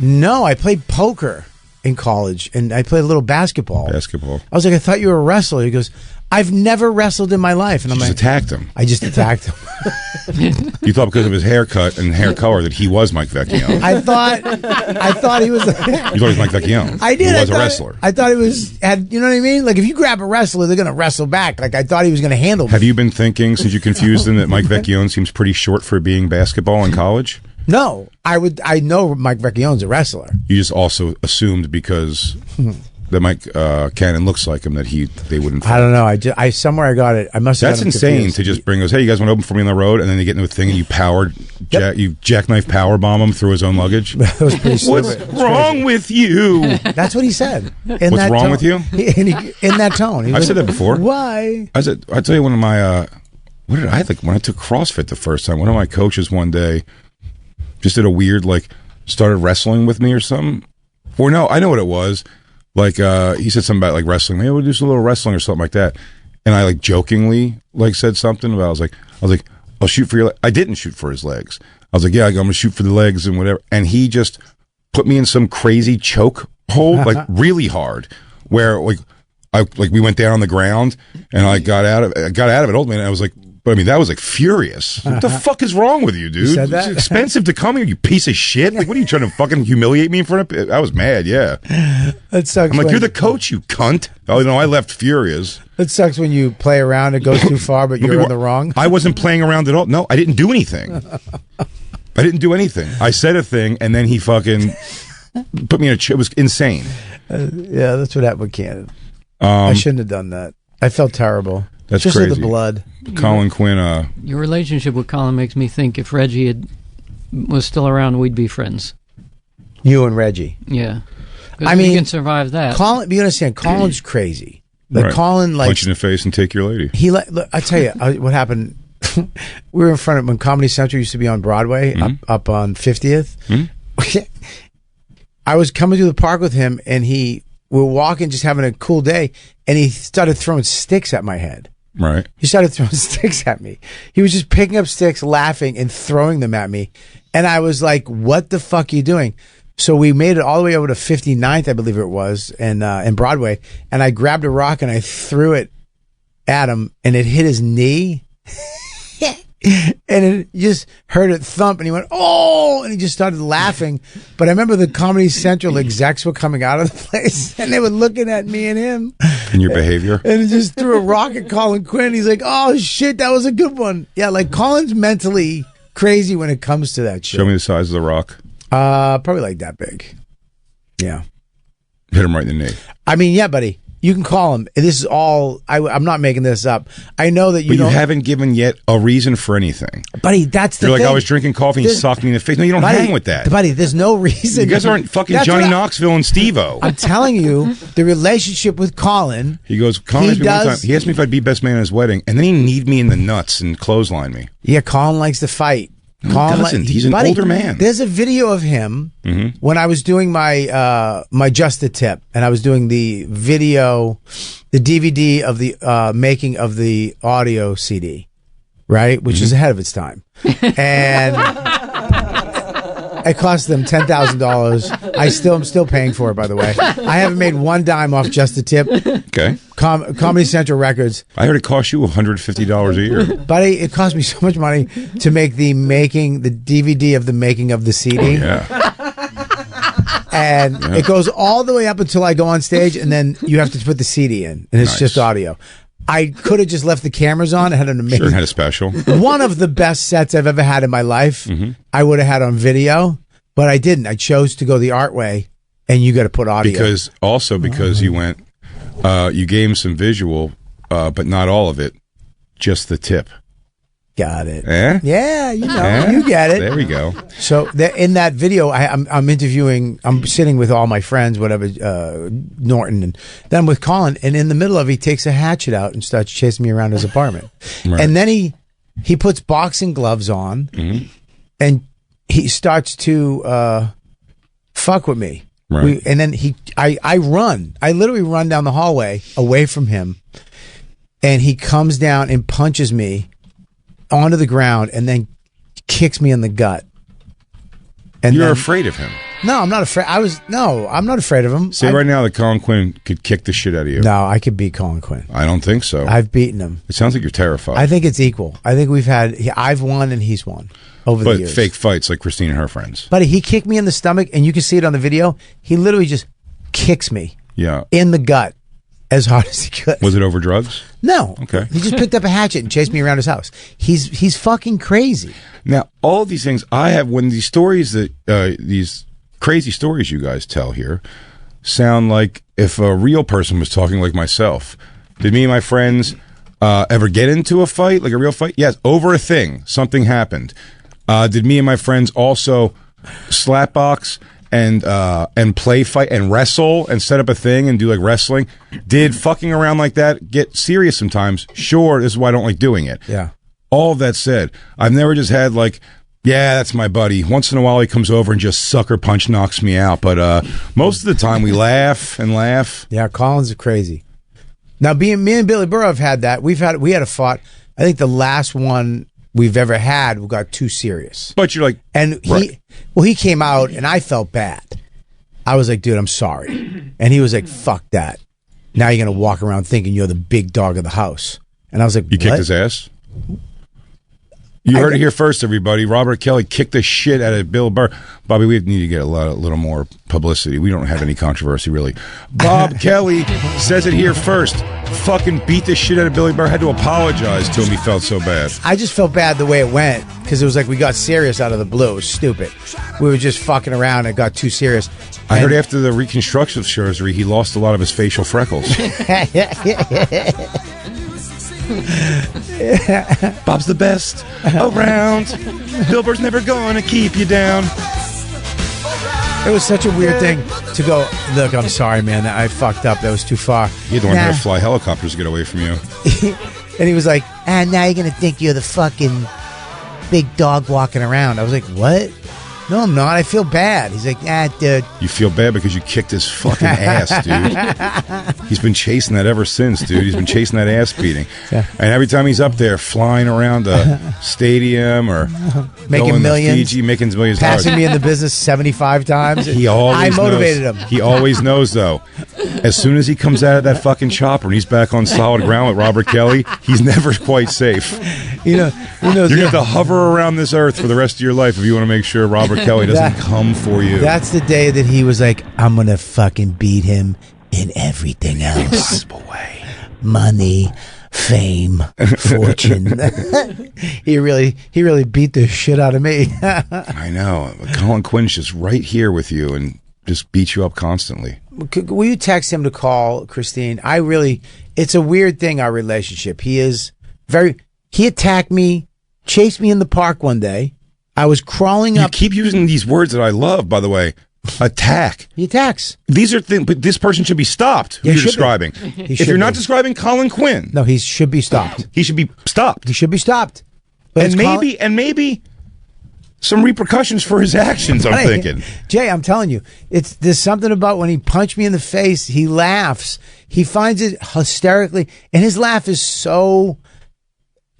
no, I played poker in college, and I played a little basketball. I was like, I thought you were a wrestler. He goes, I've never wrestled in my life. And I'm Just like, attacked him. I just attacked him. You thought because of his haircut and hair color that he was Mike Vecchione. I thought he was. You thought he was Mike Vecchione. I did. He was I a thought- wrestler. I thought he had. You know what I mean? Like if you grab a wrestler, they're going to wrestle back. Like I thought he was going to handle me. Have you been thinking since you confused him that Mike Vecchione seems pretty short for being basketball in college? No, I know Mike Vecchione's a wrestler. You just also assumed because that Mike Cannon looks like him that they wouldn't. I don't know. I somewhere I got it. I must have. That's got him insane confused. to just bring those. Hey, you guys want to open for me on the road, and then they get into a thing and you you jackknife power bomb him through his own luggage. That was pretty stupid. What's wrong with you? That's what he said. What's wrong with you? In that tone. He I've was said like, that before. Why? I tell you, one of my what did I think when I took CrossFit the first time? One of my coaches one day just did a weird started wrestling with me or something. Or no, I know what it was. Like he said something about like wrestling. Hey, we'll do some little wrestling or something like that. And I jokingly said something about I was like I'll shoot for your. I didn't shoot for his legs. I was like, yeah, I'm gonna shoot for the legs and whatever. And he just put me in some crazy choke like really hard, where like we went down on the ground and I got out of it ultimately, and I was like, but I mean, that was like furious. What the fuck is wrong with you, dude? You said that? It's expensive to come here, you piece of shit. Like, what are you trying to fucking humiliate me in front of? I was mad, yeah. That sucks. I'm like, when- you're the coach, you cunt. Oh no, I left furious. It sucks when you play around, it goes too far, but you're in the wrong. I wasn't playing around at all. No, I didn't do anything. I didn't do anything. I said a thing, and then he fucking put me in a chair. It was insane. Yeah, that's what happened with Cannon. I shouldn't have done that. I felt terrible. That's just crazy. the blood. Colin Quinn. Your relationship with Colin makes me think if Reggie was still around, we'd be friends. You and Reggie. Yeah. I mean, you can survive that. Colin, you understand? Colin's crazy. Like Right. Colin, like punch you in the face and take your lady. he. Look, I tell you what happened. We were in front of when Comedy Central used to be on Broadway, up on 50th. I was coming through the park with him, and we were walking, just having a cool day, and he started throwing sticks at my head. Right. He started throwing sticks at me. He was just picking up sticks, laughing, and throwing them at me. And I was like, what the fuck are you doing? So we made it all the way over to 59th, I believe it was, and in Broadway. And I grabbed a rock and I threw it at him, and it hit his knee. And it just heard it thump, and he went, oh, and he just started laughing. But I remember the Comedy Central execs were coming out of the place, and they were looking at me and him. And your behavior? And he just threw a rock at Colin Quinn. He's like, oh, shit, that was a good one. Yeah, like Colin's mentally crazy when it comes to that shit. Show me the size of the rock. Probably like that big. Yeah. Hit him right in the knee. I mean, yeah, buddy. You can call him. This is all. I'm not making this up. I know that But you haven't given yet a reason for anything. Buddy, that's the You're thing. like, I was drinking coffee and he socked me in the face. No, you don't Buddy, hang with that. Buddy, there's no reason. You guys aren't fucking That's Johnny what Knoxville and Steve-O. I'm telling you, the relationship with Colin. He goes, Colin asked me one time, he asked me if I'd be best man at his wedding, and then he kneed me in the nuts and clotheslined me. Yeah, Colin likes to fight. No, Colin he doesn't. He's an buddy, older man. There's a video of him when I was doing my my Just the Tip, and I was doing the video, the DVD of the making of the audio CD, right, which is ahead of its time, and it cost them $10,000. I'm still paying for it, by the way. I haven't made one dime off Just the Tip. Okay. Comedy Central Records. I heard it cost you $150 a year. Buddy, it cost me so much money to make the DVD of the making of the CD. Yeah. And it goes all the way up until I go on stage, and then you have to put the CD in, and it's just audio. I could have just left the cameras on. It had an amazing. Sure, had a special. One of the best sets I've ever had in my life. I would have had on video, but I didn't. I chose to go the art way, and you got to put audio. Because you went, you gave him some visual, but not all of it, just the tip. Got it. Eh? Yeah, you know, Eh? you get it. There we go. So in that video, I'm interviewing. I'm sitting with all my friends, whatever, Norton, and then I'm with Colin. And in the middle of it, he takes a hatchet out and starts chasing me around his apartment. Right. And then he puts boxing gloves on, and he starts to fuck with me. Right. And then I run. I literally run down the hallway away from him, and he comes down and punches me onto the ground and then kicks me in the gut. And You're then, afraid of him. No, I'm not afraid. I'm not afraid of him. Say right now that Colin Quinn could kick the shit out of you. No, I could beat Colin Quinn. I don't think so. I've beaten him. It sounds like you're terrified. I think it's equal. I think I've won and he's won over the But years. fake fights like Christine and her friends. Buddy, he kicked me in the stomach, and you can see it on the video. He literally just kicks me Yeah. in the gut as hard as he could. Was it over drugs? No. Okay. He just picked up a hatchet and chased me around his house. He's fucking crazy. Now, all these things I have, when these stories that these crazy stories you guys tell here sound like if a real person was talking, like myself. Did me and my friends ever get into a fight, like a real fight? Yes, over a thing. Something happened. Did me and my friends also slapbox and play fight and wrestle and set up a thing and do like wrestling? Did fucking around like that get serious sometimes? Sure, this is why I don't like doing it. Yeah. All of that said, I've never just had like, yeah, that's my buddy. Once in a while he comes over and just sucker punch knocks me out. But most of the time we laugh and laugh. Yeah, Colin's crazy. Now, me and Billy Burrow have had that. We had a fought. I think the last one we've ever had, we got too serious. But you're like, and he came out, and I felt bad. I was like, dude, I'm sorry. And he was like, fuck that. Now you're going to walk around thinking you're the big dog of the house. And I was like, You kicked his ass? You heard it here first, everybody. Robert Kelly kicked the shit out of Bill Burr. Bobby, we need to get a little more publicity. We don't have any controversy, really. Bob Kelly says it here first. Fucking beat the shit out of Billy Burr. Had to apologize to him. He felt so bad. I just felt bad the way it went because it was like we got serious out of the blue. It was stupid. We were just fucking around and it got too serious. I heard after the reconstructive surgery, he lost a lot of his facial freckles. Bob's the best around. Bill Burr's never going to keep you down. It was such a weird thing to go, look, I'm sorry, man. I fucked up. That was too far. You had to learn how to fly helicopters to get away from you. And he was like, now you're going to think you're the fucking big dog walking around. I was like, what? No, I'm not. I feel bad. He's like, dude. You feel bad because you kicked his fucking ass, dude. He's been chasing that ever since, dude. He's been chasing that ass beating. Yeah. And every time he's up there flying around the stadium or making millions, to Fiji, making millions, passing me in the business 75 times. I motivated him. He always knows, though. As soon as he comes out of that fucking chopper and he's back on solid ground with Robert Kelly, he's never quite safe. You're going to have to hover around this earth for the rest of your life if you want to make sure Robert Kelly doesn't come for you. That's the day that he was like, I'm going to fucking beat him in everything else. Impossible way. Money, fame, fortune. He really beat the shit out of me. I know. Colin Quinn's just right here with you and just beat you up constantly. Will you text him to call Christine? It's a weird thing, our relationship. He attacked me, chased me in the park one day. I was crawling up. You keep using these words that I love, by the way. Attack. He attacks. These are things, but this person should be stopped. Who you're describing. If you're not describing Colin Quinn. No, he should be stopped. He should be stopped. He should be stopped. But maybe some repercussions for his actions, I'm thinking. Jay, I'm telling you, there's something about when he punched me in the face, he laughs. He finds it hysterically, and his laugh is so,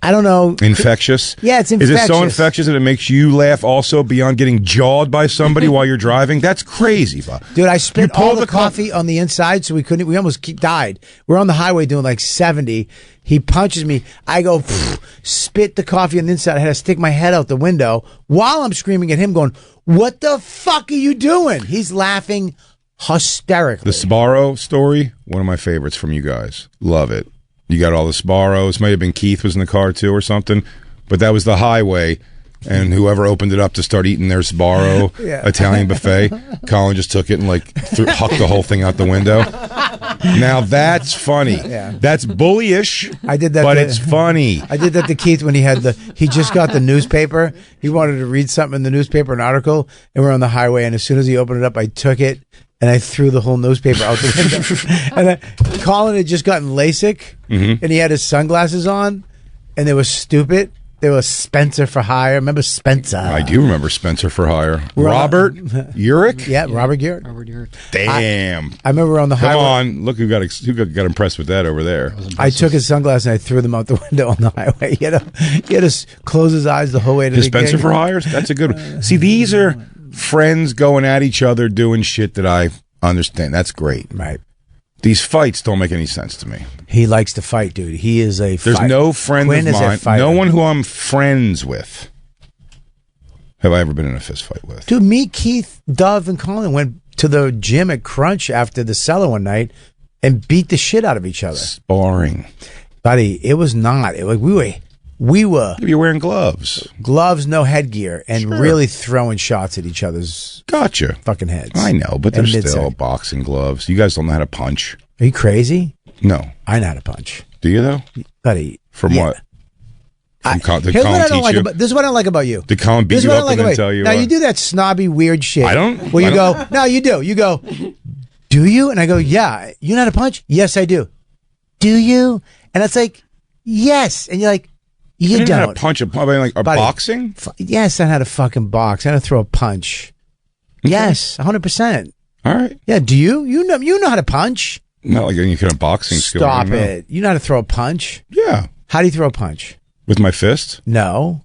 I don't know. Infectious? Yeah, it's infectious. Is it so infectious that it makes you laugh also beyond getting jawed by somebody while you're driving? That's crazy, Bob. Dude, I spit all the coffee on the inside, so we almost died. We're on the highway doing like 70. He punches me. I go, spit the coffee on the inside. I had to stick my head out the window while I'm screaming at him going, what the fuck are you doing? He's laughing hysterically. The Sbarro story, one of my favorites from you guys. Love it. You got all the Sbarros. Might have been Keith was in the car too or something. But that was the highway. And whoever opened it up to start eating their Sbarro Italian buffet, Colin just took it and hucked the whole thing out the window. Now that's funny. Yeah. That's bullyish. I did that, but it's funny. I did that to Keith when he just got the newspaper. He wanted to read something in the newspaper, an article, and we're on the highway. And as soon as he opened it up, I took it and I threw the whole newspaper out the window. And Colin had just gotten LASIK, and he had his sunglasses on, and they were stupid. There was Spencer for Hire. Remember Spencer? I do remember Spencer for Hire. Robert Urich? Yeah, Robert Urich. Damn. I remember we're on the highway. Come on. Look who got impressed with that over there. I took his sunglasses and I threw them out the window on the highway. He had to close his eyes the whole way to the Spencer gig. for Hire? That's a good one. See, these are friends going at each other doing shit that I understand. That's great. Right. These fights don't make any sense to me. He likes to fight, dude. He is a There's fighter. no friend Quinn of is mine, no one who I'm friends with, have I ever been in a fist fight with. Dude, me, Keith, Dove, and Colin went to the gym at Crunch after the Cellar one night and beat the shit out of each other. Sparring. Buddy, it was not. We were. You're wearing gloves. Gloves, no headgear, and really throwing shots at each other's fucking heads. I know, but they're And still mid-second. boxing gloves. You guys don't know how to punch. Are you crazy? No. I know how to punch. Do you, though? Buddy. From what? Did Here's what Colin I don't teach like you? this is what I don't like about you. Did Colin beat This is you what I up don't like and then about tell you? Now, you do that snobby, weird shit. I don't. Where you go, no, you do. You go, do you? And I go, yeah. You know how to punch? Yes, I do. Do you? And it's like, yes. And you're like, you didn't don't. know how to punch a buddy, boxing? Yes, I know how to fucking box. I know how to throw a punch. Yes, 100%. All right. Yeah, do you? You know how to punch. Not like any kind of boxing skill. Stop it. You know how to throw a punch? Yeah. How do you throw a punch? With my fist? No.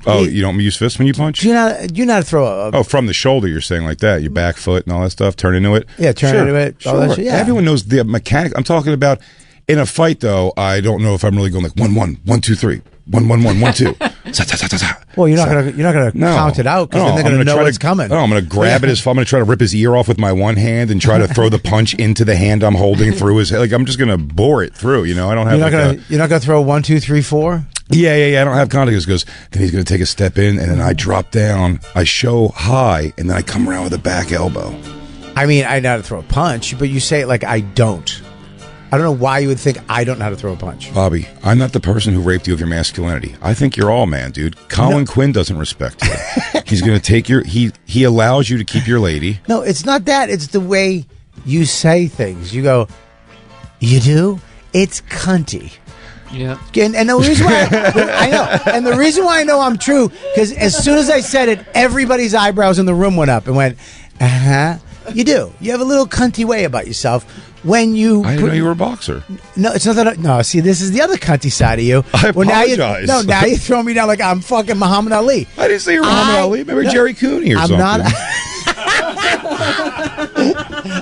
Oh, you don't use fists when you punch? Do you know how to throw a? Oh, from the shoulder, you're saying like that. Your back foot and all that stuff. Turn into it. Yeah, turn into it. All that shit, yeah. Everyone knows the mechanic. I'm talking about in a fight, though. I don't know if I'm really going like 1-1, 1-2-3, 1-1-1, 1-2. Sa, sa, sa, sa, sa. Well, you're not gonna count it out because then they're gonna know what's coming. No, I'm gonna grab it. I'm gonna try to rip his ear off with my one hand and try to throw the punch into the hand I'm holding through his head. Like I'm just gonna bore it through. You know, I don't have. You're not gonna throw 1, 2, 3, 4. Yeah. I don't have contact. He goes, then he's going to take a step in, and then I drop down. I show high, and then I come around with a back elbow. I mean, I know how to throw a punch, but you say it like I don't. I don't know why you would think I don't know how to throw a punch. Bobby, I'm not the person who raped you of your masculinity. I think you're all man, dude. Colin Quinn doesn't respect you. He's going to take your... He allows you to keep your lady. No, it's not that. It's the way you say things. You go, you do? It's cunty. Yeah. And the reason why I know, and the reason why I know I'm true, because as soon as I said it, everybody's eyebrows in the room went up and went, you do. You have a little cunty way about yourself when you. I didn't know you were a boxer. No, it's not that. No, see, this is the other cunty side of you. I apologize. Now you throw me down like I'm fucking Muhammad Ali. I didn't say you're Muhammad Ali. Maybe Jerry Cooney or something.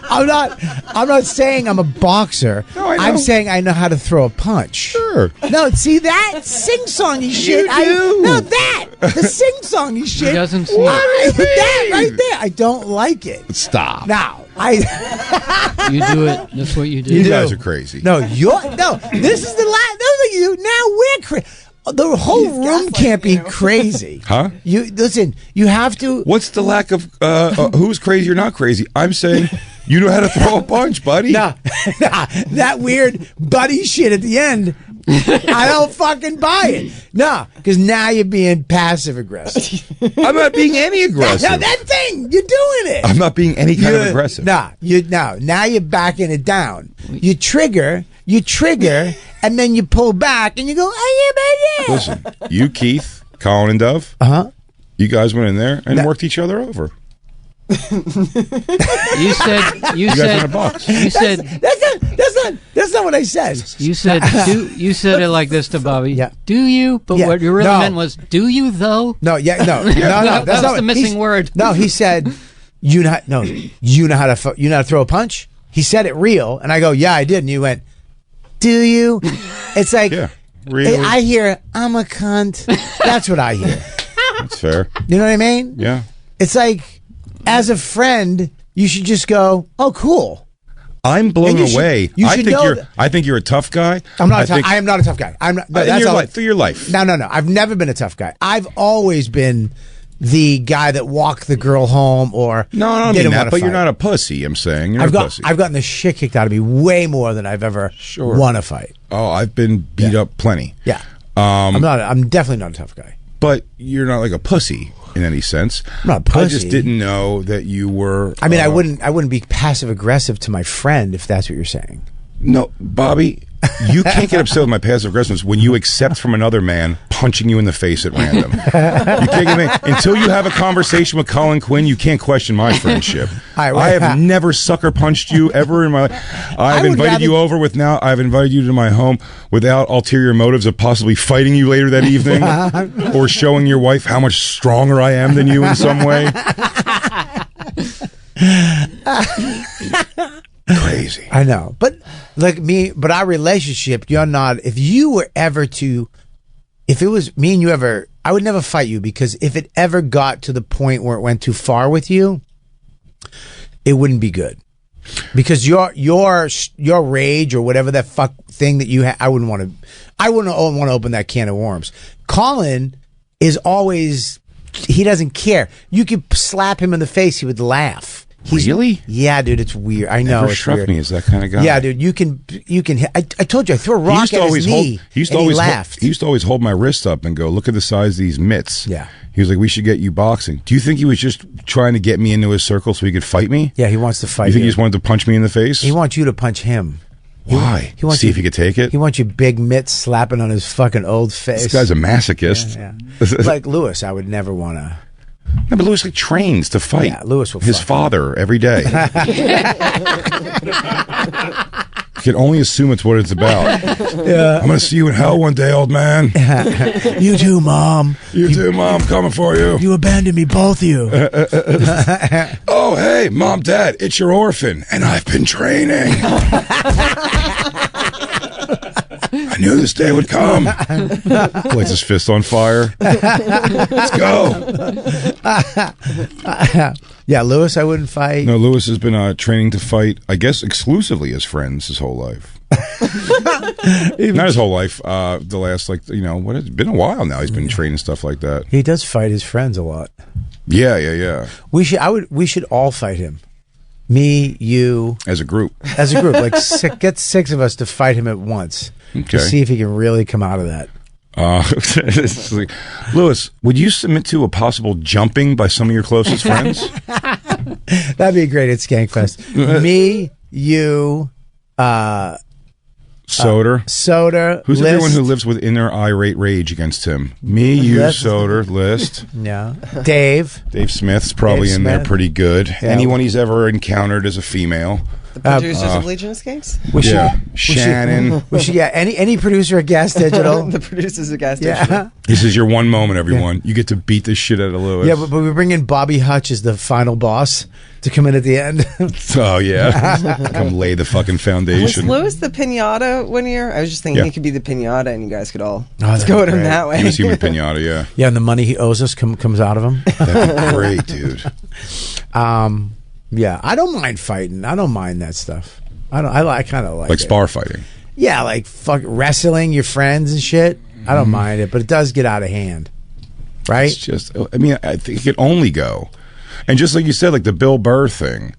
I'm not saying I'm a boxer. No, I know. I'm saying I know how to throw a punch. Sure. No, see that sing-songy shit. The sing-songy shit. He doesn't sing. That right there. I don't like it. Stop. Now, You do it. That's what you do. You guys are crazy. No, this is the last. Now we're crazy. The whole room can't be crazy. Huh? You listen. You have to. What's the lack of who's crazy or not crazy? I'm saying you know how to throw a punch, buddy. Nah, that weird buddy shit at the end. I don't fucking buy it. Nah, because now you're being passive aggressive. I'm not being any aggressive. Now that thing, you're doing it. I'm not being any kind of aggressive. Now you're backing it down. You trigger, and then you pull back, and you go, Listen, you, Keith, Colin, and Dove, you guys went in there and worked each other over. You said in a box. You said that's not what I said. You said you said it like this to Bobby. Yeah. Do you? But what you really meant was, do you though? No. That's not the missing word. No, he said you know how to throw a punch. He said it real, and I go, yeah, I did, and you went, do you? It's like, yeah, really? I hear I'm a cunt. That's what I hear. That's fair. You know what I mean? Yeah. It's like, as a friend, you should just go, oh, cool. I'm blown away. I think you're a tough guy. I am not a tough guy. I'm not. Through your life. No. I've never been a tough guy. I've always been the guy that walked the girl home or no, I don't mean that, but you're not a pussy. I'm saying you're a pussy. I've gotten the shit kicked out of me way more than I've ever won a fight. Oh, I've been beat up plenty. Yeah. I'm definitely not a tough guy. But you're not like a pussy in any sense. I'm not a pussy. I just didn't know that you were. I mean, I wouldn't be passive aggressive to my friend if that's what you're saying. No, Bobby, you can't get upset with my passive aggressiveness when you accept from another man punching you in the face at random. You can't get me until you have a conversation with Colin Quinn. You can't question my friendship. I have never sucker punched you ever in my life. I've invited you to my home without ulterior motives of possibly fighting you later that evening or showing your wife how much stronger I am than you in some way. Crazy. I know. But but our relationship, you're not, if it was me and you ever, I would never fight you, because if it ever got to the point where it went too far with you, it wouldn't be good. Because your rage or whatever that fuck thing that you have, I wouldn't want to open that can of worms. Colin is always, he doesn't care. You could slap him in the face, he would laugh. Really? Yeah, dude, it's weird. I know. Never struck me as that kind of guy. Yeah, dude, you can. I told you, I threw a rock at his knee. He used to always hold my wrist up and go, "Look at the size of these mitts." Yeah. He was like, "We should get you boxing." Do you think he was just trying to get me into his circle so he could fight me? Yeah, he wants to fight. You think he just wanted to punch me in the face? He wants you to punch him. Why? He wants see if he could take it. He wants your big mitts slapping on his fucking old face. This guy's a masochist. Yeah. Like Lewis, I would never want to. No, but Lewis trains to fight. Yeah, Lewis will his father every day. can only assume it's what it's about. Yeah. I'm gonna see you in hell one day, old man. You too, Mom. You too, Mom. Coming for you. You abandoned me, both of you. Oh, hey, Mom, Dad, it's your orphan, and I've been training. I knew this day would come. Lights his fist on fire. Let's go. Yeah, Lewis, I wouldn't fight. No, Lewis has been training to fight, I guess, exclusively as friends his whole life. Not his whole life. The last, it's been a while now. He's been training stuff like that. He does fight his friends a lot. Yeah. We should all fight him. Me, you, As a group. like get 6 of us to fight him at once. Okay. To see if he can really come out of that. It's like, Lewis, would you submit to a possible jumping by some of your closest friends? That'd be great at Skankfest. Me, you, Soder. Soder. Who's List. everyone who lives with inner irate rage against him? Me, you, List. Soder, List. Yeah. Dave. Dave Smith's probably Dave in there Smith. pretty good. Yeah. Anyone he's ever encountered as a female. The producers of Legion of Skanks? Shannon. Any producer at Gas Digital. The producers of Gas Digital. Yeah. This is your one moment, everyone. You get to beat the shit out of Lewis. Yeah, but we bring in Bobby Hutch as the final boss to come in at the end. Oh, yeah. Come lay the fucking Was foundation. Lewis the pinata one year? I was just thinking Yeah. he could be the pinata and you guys could all that'd go be at him great. that way. He was human pinata, yeah. Yeah, and the money he owes us comes out of him. That'd be great, dude. Yeah, I don't mind fighting. I don't mind that stuff. I kind of like Like it. spar fighting. Yeah, like fuck wrestling your friends and shit. I don't mind it, but it does get out of hand, right? It's just, I mean, I think it could only go. And just like you said, like the Bill Burr thing,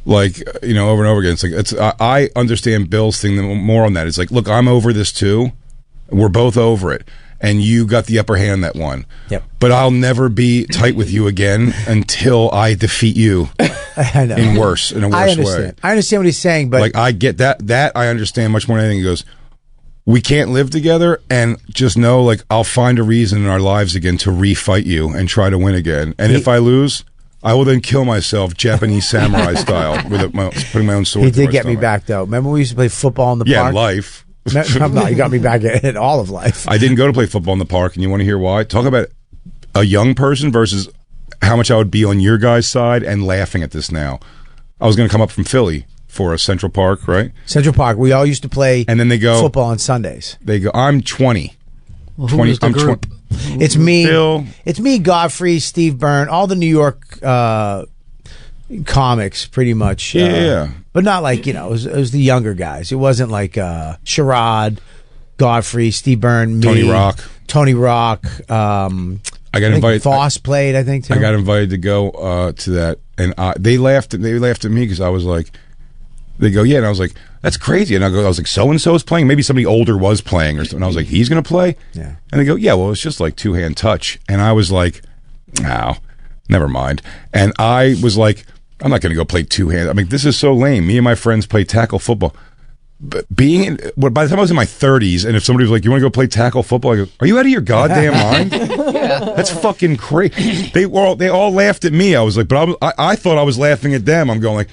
like, over and over again, I understand Bill's thing more on that. It's like, look, I'm over this too. We're both over it. And you got the upper hand that one. Yep. But I'll never be tight with you again until I defeat you I know. in a worse way. I understand what he's saying, but Like, I get that I understand much more than anything. He goes, we can't live together, and just know, like, I'll find a reason in our lives again to refight you and try to win again. And if I lose, I will then kill myself Japanese samurai style with putting my own sword he through did my get me stomach. back though. Remember we used to play football in the Yeah, park? life. No, he got me back at all of life. I didn't go to play football in the park, and you want to hear why? Talk about a young person versus how much I would be on your guys' side and laughing at this now. I was going to come up from Philly for a Central Park, right? Central Park. We all used to play And then they go, football on Sundays. They go, I'm 20. Well, who was the group? It's me. Bill. It's me, Godfrey, Steve Byrne, all the New York comics, pretty much. Yeah. But not like, it was the younger guys. It wasn't like Sherrod, Godfrey, Steve Byrne, me, Tony Rock. I got invited. Foss played, I think, too. I got invited to go to that, and they laughed. They laughed at me because I was like, they go, yeah, and I was like, that's crazy. And I was like, so and so is playing. Maybe somebody older was playing or something. And I was like, he's going to play. Yeah. And they go, yeah, well, it's just like 2-hand touch. And I was like, no, never mind. And I was like, I'm not going to go play 2-hand. I mean, this is so lame. Me and my friends play tackle football. But by the time I was in my 30s, and if somebody was like, you want to go play tackle football? I go, are you out of your goddamn mind? That's fucking crazy. They all laughed at me. I was like, but I thought I was laughing at them. I'm going like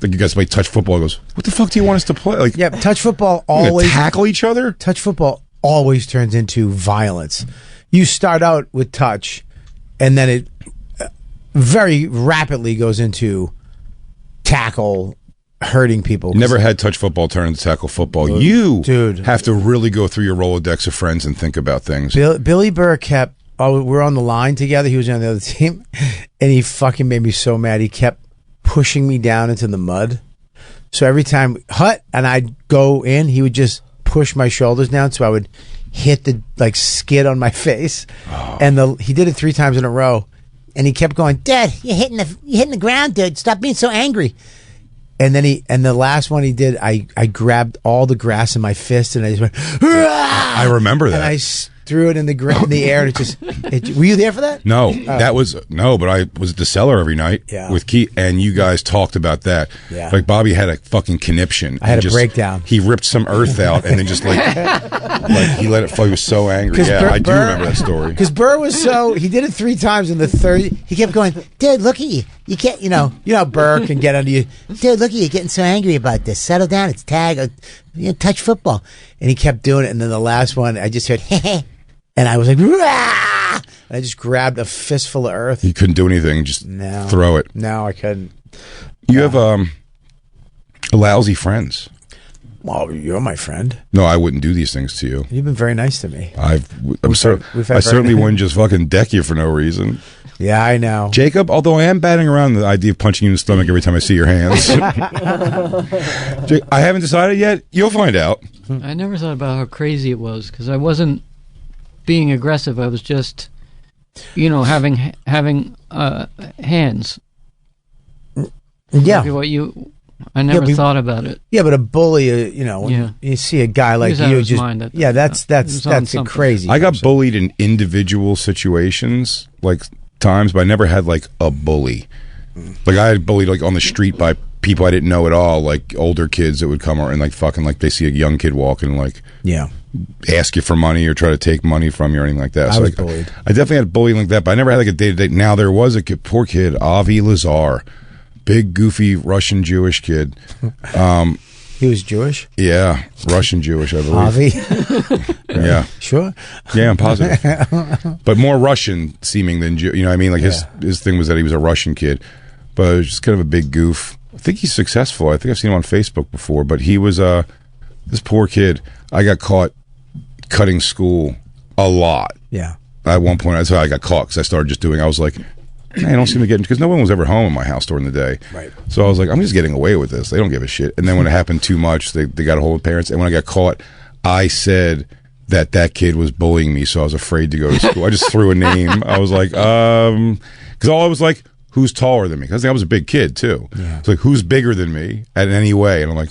you guys play touch football. I goes, what the fuck do you want us to play? Like, yeah, touch football you gonna always tackle each other. Touch football always turns into violence. You start out with touch, and then it very rapidly goes into tackle, hurting people. Never had touch football turn into tackle football. Dude, have to really go through your Rolodex of friends and think about things. Billy Burr kept. Oh, we're on the line together. He was on the other team, and he fucking made me so mad. He kept pushing me down into the mud. So every time Hut and I'd go in, he would just push my shoulders down, so I would hit the skid on my face. Oh. And he did it 3 times in a row, and he kept going, "Dad, you're hitting the ground, dude. Stop being so angry." And then the last one he did, I grabbed all the grass in my fist and I just went, "Hurrah!" I remember that. And I threw it in the air. And were you there for that? No, but I was at the cellar every night with Keith, and you guys talked about that. Yeah. Like Bobby had a fucking conniption. I had a breakdown. He ripped some earth out and then just like he let it fall. He was so angry. Yeah, I do remember that story. Because Burr was he did it 3 times in the third. He kept going, "Dude, look at you. You can't, Burr can get under you. Dude, look at you getting so angry about this. Settle down. It's tag. Touch football. And he kept doing it. And then the last one, I just heard, heh. And I was like, rah! And I just grabbed a fistful of earth. You couldn't do anything. Just throw it. No, I couldn't. You have lousy friends. Well, you're my friend. No, I wouldn't do these things to you. You've been very nice to me. I certainly wouldn't just fucking deck you for no reason. Yeah, I know. Jacob, although I am batting around the idea of punching you in the stomach every time I see your hands. I haven't decided yet. You'll find out. I never thought about how crazy it was because I wasn't being aggressive. I was just, having hands. Yeah. I never thought about it. Yeah, but a bully, when you see a guy like you, that's crazy. I got bullied in individual situations, like times, but I never had like a bully. Like I had bullied like on the street by people I didn't know at all, like older kids that would come and like fucking like they see a young kid walking and like ask you for money or try to take money from you or anything like that. I was bullied. I definitely had bullying like that, but I never had like a day-to-day. Now there was a poor kid, Avi Lazar. Big, goofy, Russian Jewish kid. He was Jewish? Yeah, Russian Jewish, I believe. Avi? Yeah. Sure? Yeah, I'm positive. But more Russian seeming than Jew. You know what I mean? Like his thing was that he was a Russian kid. But it was just kind of a big goof. I think he's successful. I think I've seen him on Facebook before. But he was this poor kid. I got caught cutting school a lot. Yeah. At one point, that's how I got caught because I was like, I don't seem to get because no one was ever home in my house during the day. Right. So I was like, I'm just getting away with this. They don't give a shit. And then when it happened too much, they got a hold of parents. And when I got caught, I said that kid was bullying me, so I was afraid to go to school. I just threw a name. I was like, because all I was like, who's taller than me? Because I was a big kid too. Yeah. It's like, who's bigger than me in any way? And I'm like,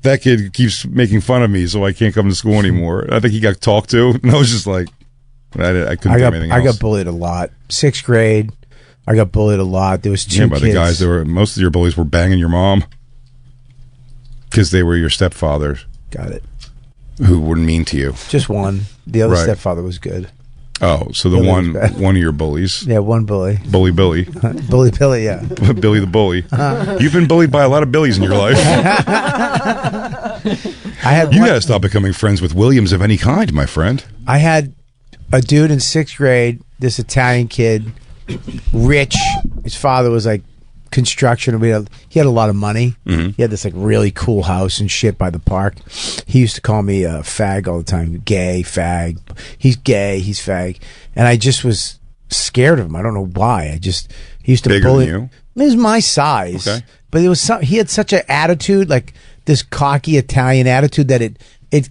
that kid keeps making fun of me, so I can't come to school anymore. I think he got talked to, and I was just like. I couldn't do anything else. I got bullied a lot. 6th grade, I got bullied a lot. There was two by kids. The guys most of your bullies were banging your mom because they were your stepfathers. Got it. Who were mean to you. Just one. The other stepfather was good. Oh, so the one of your bullies. Yeah, one bully. Bully Billy. Bully Billy, yeah. Billy the bully. You've been bullied by a lot of Billies in your life. You got to stop becoming friends with Williams of any kind, my friend. I had a dude in 6th grade, this Italian kid, rich. His father was like construction. He had a lot of money. Mm-hmm. He had this like really cool house and shit by the park. He used to call me a fag all the time. Gay, fag. He's gay, he's fag. And I just was scared of him. I don't know why. He used to Bigger bully. Than you? It was my size. Okay. But it was he had such an attitude, like this cocky Italian attitude that it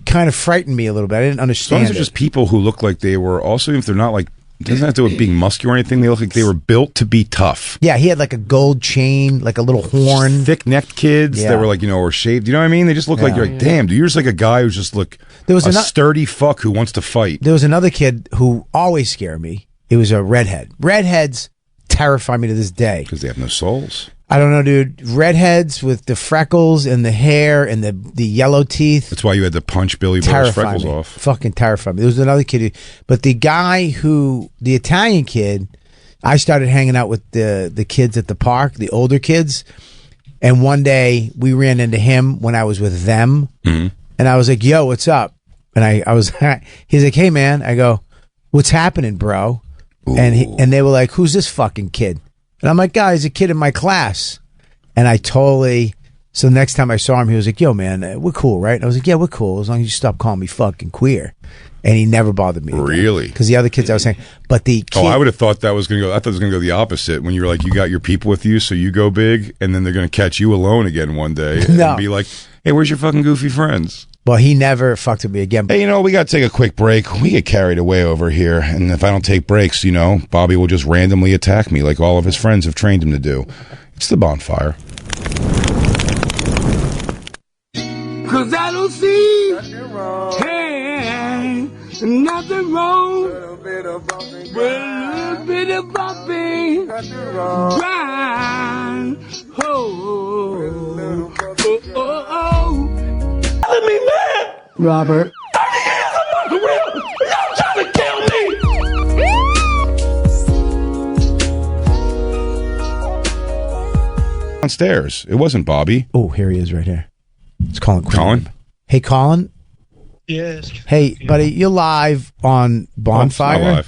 kind of frightened me a little bit. I didn't understand. Sometimes they're just people who look like they were also, if they're not like, it doesn't have to do with being muscular or anything. They look like they were built to be tough. Yeah, he had like a gold chain, like a little horn. Thick-necked kids that were like, or shaved. You know what I mean? They just look like, you're like, damn, dude, you're just like a guy who's just there was a sturdy fuck who wants to fight. There was another kid who always scared me. It was a redhead. Redheads terrify me to this day. Because they have no souls. I don't know, dude. Redheads with the freckles and the hair and the yellow teeth. That's why you had to punch Billy Burr's freckles off. Fucking terrified me. There was another kid but the Italian kid, I started hanging out with the kids at the park, the older kids. And one day we ran into him when I was with them. Mm-hmm. And I was like, yo, what's up? And he's like, hey man. I go, what's happening, bro? Ooh. And they were like, who's this fucking kid? And I'm like, guys, a kid in my class. And so the next time I saw him, he was like, yo, man, we're cool, right? And I was like, yeah, we're cool, as long as you stop calling me fucking queer. And he never bothered me. Really? Because the other kids I was saying, but the kid, I would have thought that was going to go, I thought it was going to go the opposite, when you were like, you got your people with you, so you go big, and then they're going to catch you alone again one day and be like, hey, where's your fucking goofy friends? Well, he never fucked with me again. Hey, we got to take a quick break. We get carried away over here, and if I don't take breaks, Bobby will just randomly attack me like all of his friends have trained him to do. It's the bonfire. 'Cause I don't see nothing wrong. Hey, nothing wrong. With a little bit of bumping. Nothing wrong. Grind. Oh. Telling me, man. Robert. 30 years I'm the real. Y'all trying to kill me. downstairs. It wasn't Bobby. Oh, here he is right here. It's Colin. Colin? Hey, Colin. Yes. Hey, buddy, you're live on Bonfire.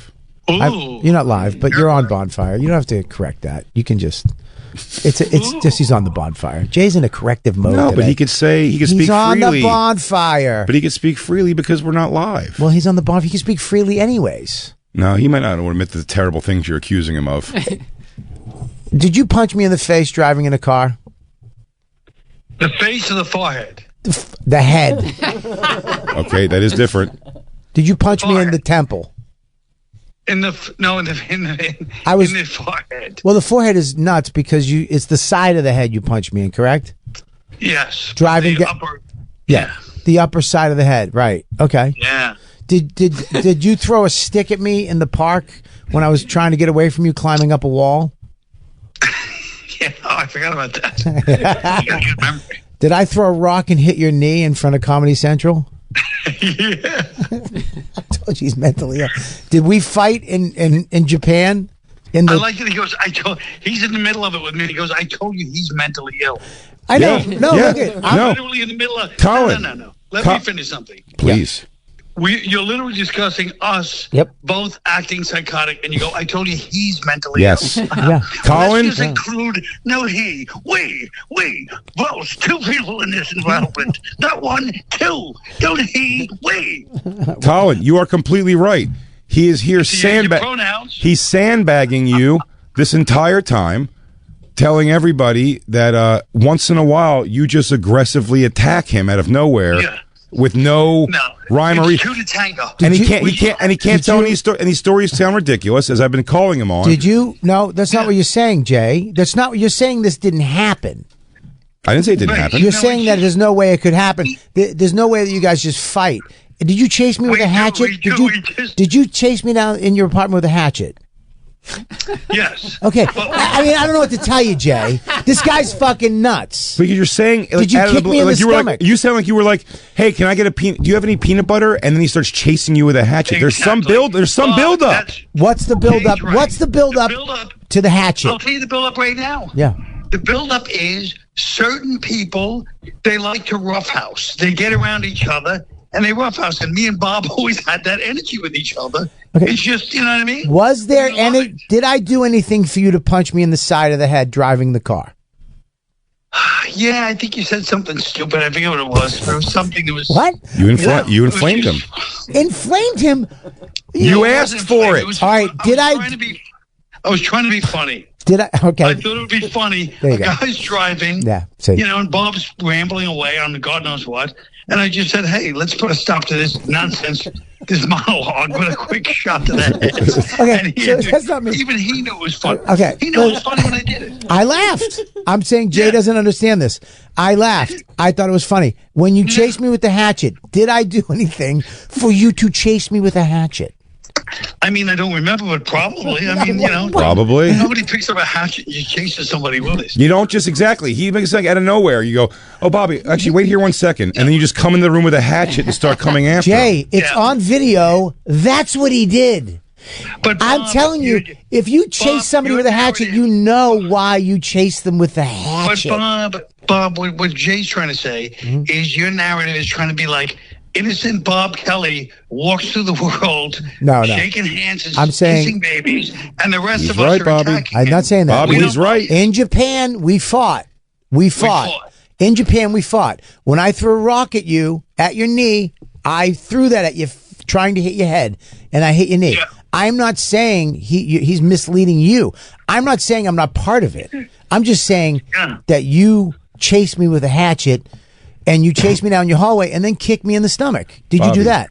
Oh, it's not live. You're not live, but you're on Bonfire. You don't have to correct that. You can just. It's just he's on the Bonfire. Jay's in a corrective mode. No, today. but he could speak freely. He's on the Bonfire. But he could speak freely because we're not live. Well, he's on the Bonfire. He can speak freely anyways. No, he might not want to admit the terrible things you're accusing him of. Did you punch me in the face driving in a car? The face or the forehead? The head. Okay, that is different. Did you punch me in the temple? In the forehead. Well, the forehead is nuts because it's the side of the head you punch me in, correct? Yes. Driving the upper. Yeah, the upper side of the head. Right. Okay. Yeah. Did you throw a stick at me in the park when I was trying to get away from you climbing up a wall? Yeah, I forgot about that. Did I throw a rock and hit your knee in front of Comedy Central? Yeah. I told you he's mentally ill. Did we fight in Japan? I like that he goes, he's in the middle of it with me. He goes, I told you he's mentally ill. I know. No, look at I'm literally in the middle of Colin. No. Let me finish something. Please. You're literally discussing us both acting psychotic, and you go, I told you he's mentally Yes. ill. Yeah. Colin? Let's just include, no he, we, both, two people in this involvement. Not one, two. Don't he, we. Colin, you are completely right. He is here he's sandbagging you this entire time, telling everybody that once in a while you just aggressively attack him out of nowhere with no rhyme or reason. Two to tango. And he can't tell any stories. And these stories sound ridiculous, as I've been calling him on. Did you? No, that's not what you're saying, Jay. That's not what you're saying. This didn't happen. I didn't say it didn't happen. You're saying that there's no way it could happen. There's no way that you guys just fight. Did you chase me with a hatchet? Did you chase me down in your apartment with a hatchet? Yes. Okay. I mean, I don't know what to tell you, Jay. This guy's fucking nuts. Because you're saying, did you kick me in the stomach? You sound like you were like, "Hey, can I get a peanut? Do you have any peanut butter?" And then he starts chasing you with a hatchet. Exactly. There's some build up. What's the build up? Right. What's the build up to the hatchet? I'll tell you the build up right now. Yeah. The build up is certain people, they like to roughhouse. They get around each other and they roughhouse. And me and Bob always had that energy with each other. Okay. It's just, you know what I mean? Was there any? Did I do anything for you to punch me in the side of the head driving the car? Yeah, I think you said something stupid. I forget what it was. There was something that was... What? You inflamed him. Inflamed him? You asked for it. All right, I was trying to be funny. Did I? Okay. I thought it would be funny. A guy's driving, and Bob's rambling away on God knows what. And I just said, hey, let's put a stop to this nonsense, this monologue with a quick shot to the head. Okay, so that's not me. Even he knew it was funny. Okay. He knew it was funny when I did it. I laughed. I'm saying Jay doesn't understand this. I laughed. I thought it was funny. When you chased me with the hatchet, did I do anything for you to chase me with a hatchet? I mean, I don't remember, but probably. I mean, Probably. Nobody picks up a hatchet and you chases somebody with it. You don't just exactly. He makes it like out of nowhere. You go, oh, Bobby, actually, wait here 1 second. And then you just come in the room with a hatchet and start coming after Jay, him. it's on video. That's what he did. But I'm telling you, if you chase somebody with a hatchet, you know why you chase them with the hatchet. But Bob, what Jay's trying to say is your narrative is trying to be like, innocent Bob Kelly walks through the world shaking hands and kissing babies, and the rest of us are attacking I'm not saying that. Bobby, he's right. In Japan, we fought. In Japan, we fought. When I threw a rock at you, at your knee, I threw that at you, trying to hit your head, and I hit your knee. Yeah. I'm not saying he's misleading you. I'm not saying I'm not part of it. I'm just saying that you chased me with a hatchet, and you chased me down your hallway and then kicked me in the stomach. Did Bobby. you do that?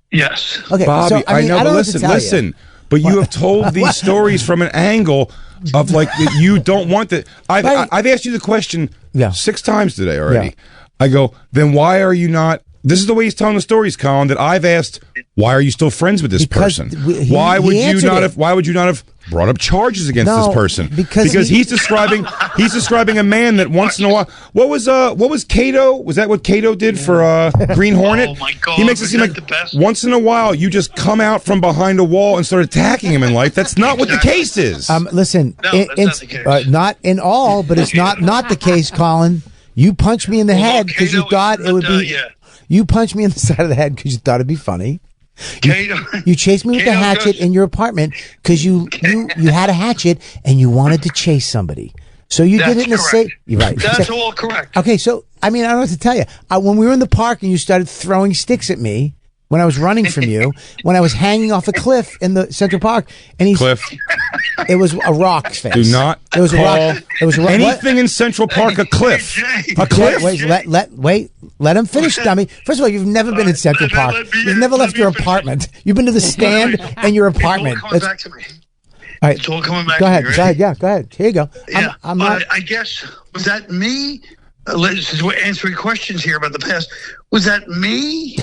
Yes. Okay, Bobby, so, I know, but listen. But you have told these stories from an angle of like that you don't want that. I've asked you the question 6 times today already. Yeah. I go, then why are you not? This is the way he's telling the stories, Colin, that I've asked, why are you still friends with this person? Why would you not have brought up charges against No, this person because he's describing a man that once in a while. What was Cato? Was that what Cato did for Green Hornet? Oh my God! He makes it seem like the best? once in a while you just come out from behind a wall and start attacking him in life. That's not what the case is. Listen, No, that's not the case. not in all, but it's not the case, Colin. You punched me in the head because you thought it would be. You punched me in the side of the head because you thought it'd be funny. You chased me with the hatchet in your apartment because you had a hatchet and you wanted to chase somebody. So you did it in a safe. You're right. That's all correct. Okay, so I mean, I don't know what to tell you. When we were in the park and you started throwing sticks at me when I was running from you, when I was hanging off a cliff in the Central Park, and Cliff. It was a rock's face. Do not It was a rock. It was a rock. anything in Central Park a cliff. A cliff. Wait, let him finish, dummy. First of all, you've never been in Central Park. You've never left your apartment. You've been to the stand and your apartment. It's all coming back to me. All right, It's all coming back go to ahead. me, right? Go ahead. Yeah, go ahead. Here you go. Yeah, I'm not. I guess, was that me? Since we're answering questions here about the past, was that me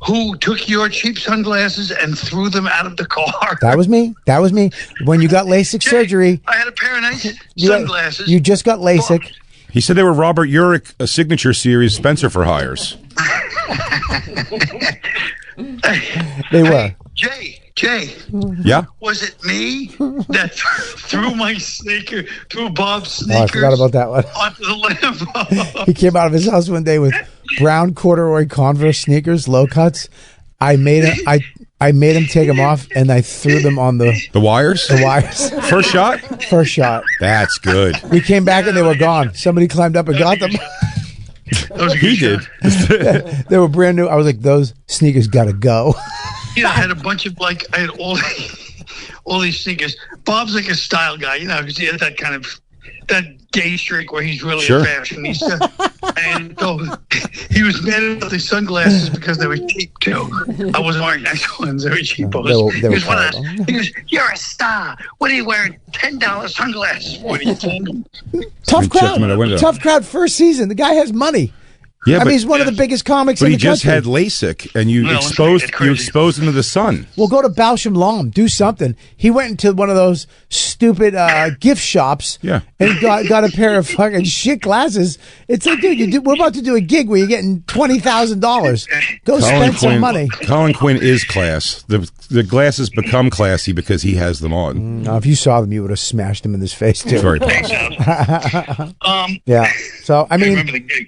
who took your cheap sunglasses and threw them out of the car? That was me. That was me. When you got LASIK surgery, I had a pair of nice sunglasses. you just got LASIK. He said they were Robert Urich, a signature series Spencer for hires. They were. Jay, Yeah. was it me that threw Bob's sneakers Oh, I forgot about that one. onto the Lambo? He came out of his house one day with brown corduroy Converse sneakers, low cuts. I made him take them off, and I threw them on the wires. The wires. First shot. First shot. That's good. We came back and they were gone. Somebody climbed up and got them. He did. They were brand new. I was like, those sneakers gotta go. I had a bunch of I had all these sneakers. Bob's like a style guy, because he has that kind of that gay streak where he's really Sure. fashionista. And so he was mad at the sunglasses because they were cheap too. I wasn't wearing nice ones; they were cheap. They were He goes, "You're a star. What are you wearing $10 sunglasses for?" And he told him. Tough check them out the window. crowd. Tough crowd. First season. The guy has money. Yeah, I mean, he's one of the biggest comics But in he the just country. had LASIK, and you No, exposed him to the sun. Well, go to Balsham Law, do something. He went into one of those stupid gift shops, Yeah. and got a pair of fucking shit glasses. It's like, dude, we're about to do a gig where you're getting $20,000. Go spend some money. Colin Quinn is class. The glasses become classy because he has them on. Now, if you saw them, you would have smashed them in his face too. It's very possible. Yeah. So I I mean, remember the gig.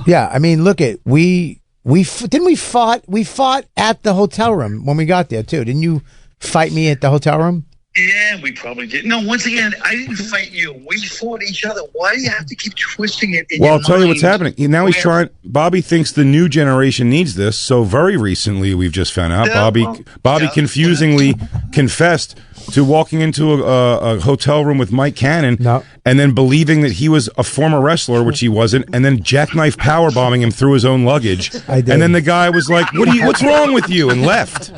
yeah. I mean, look at we fought at the hotel room when we got there too. Didn't you fight me at the hotel room? Yeah, we probably did. No, once again, I didn't fight you. We fought each other. Why do you have to keep twisting it in Well, your I'll tell you what's mind? happening. Now he's Where- trying. Bobby thinks the new generation needs this. So very recently, we've just found out Yeah, Bobby confusingly confessed to walking into a hotel room with Mike Cannon, and then believing that he was a former wrestler, which he wasn't, and then jackknife powerbombing him through his own luggage. I did. And then the guy was like, "What's wrong with you?" and left.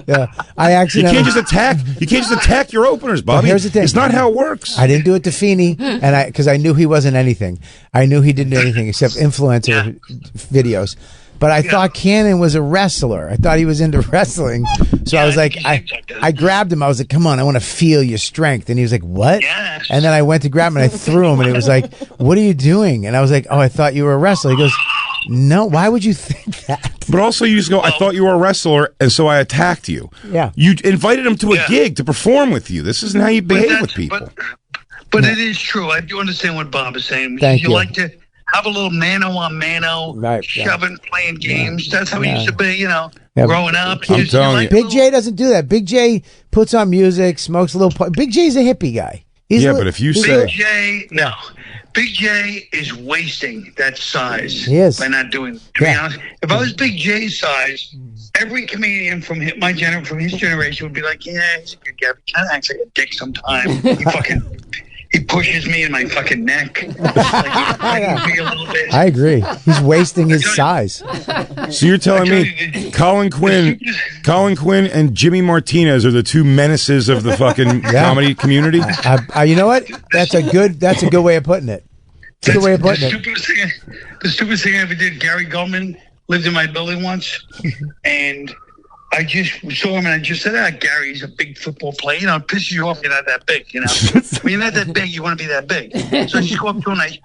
Yeah, I You accidentally. can't just attack. You can't just attack your openers, Bobby. here's the thing. It's not how it works. I didn't do it to Feeney, and because I knew he wasn't anything. I knew he didn't do anything except influencer videos. But I thought Cannon was a wrestler. I thought he was into wrestling. So I was like, I grabbed him. I was like, come on, I want to feel your strength. And he was like, what? Yes. And then I went to grab him and I threw him and it was like, what are you doing? And I was like, oh, I thought you were a wrestler. He goes, no, why would you think that? But also, you just go, I thought you were a wrestler, and so I attacked you. Yeah. You invited him to a gig to perform with you. This isn't how you behave with people. But it is true. I do understand what Bob is saying. Thank you. like to have a little mano-a-mano, Right, shoving, playing games. That's how it Yeah. used to be, Yeah. growing up. I'm telling you. Big J doesn't do that. Big J puts on music, smokes a little. Big J's a hippie guy. But if you say. Big J, no. Big J is wasting that size He is. by not doing it. To be honest, if I was Big J's size, every comedian from his generation would be like, yeah, he's a good guy. He kind of acts like a dick sometimes. He pushes me in my fucking neck. Me a little bit. I agree. He's wasting his size. So you're telling me Colin Quinn and Jimmy Martinez are the two menaces of the fucking comedy community? You know what? That's a good way of putting it. It's a good way of putting it. The stupidest thing I ever did, Gary Goldman lived in my building once, and I just saw him and I just said, Gary's a big football player. You know, it pisses you off you're not that big, you know. When you're not that big, you want to be that big. So I just go up to him and I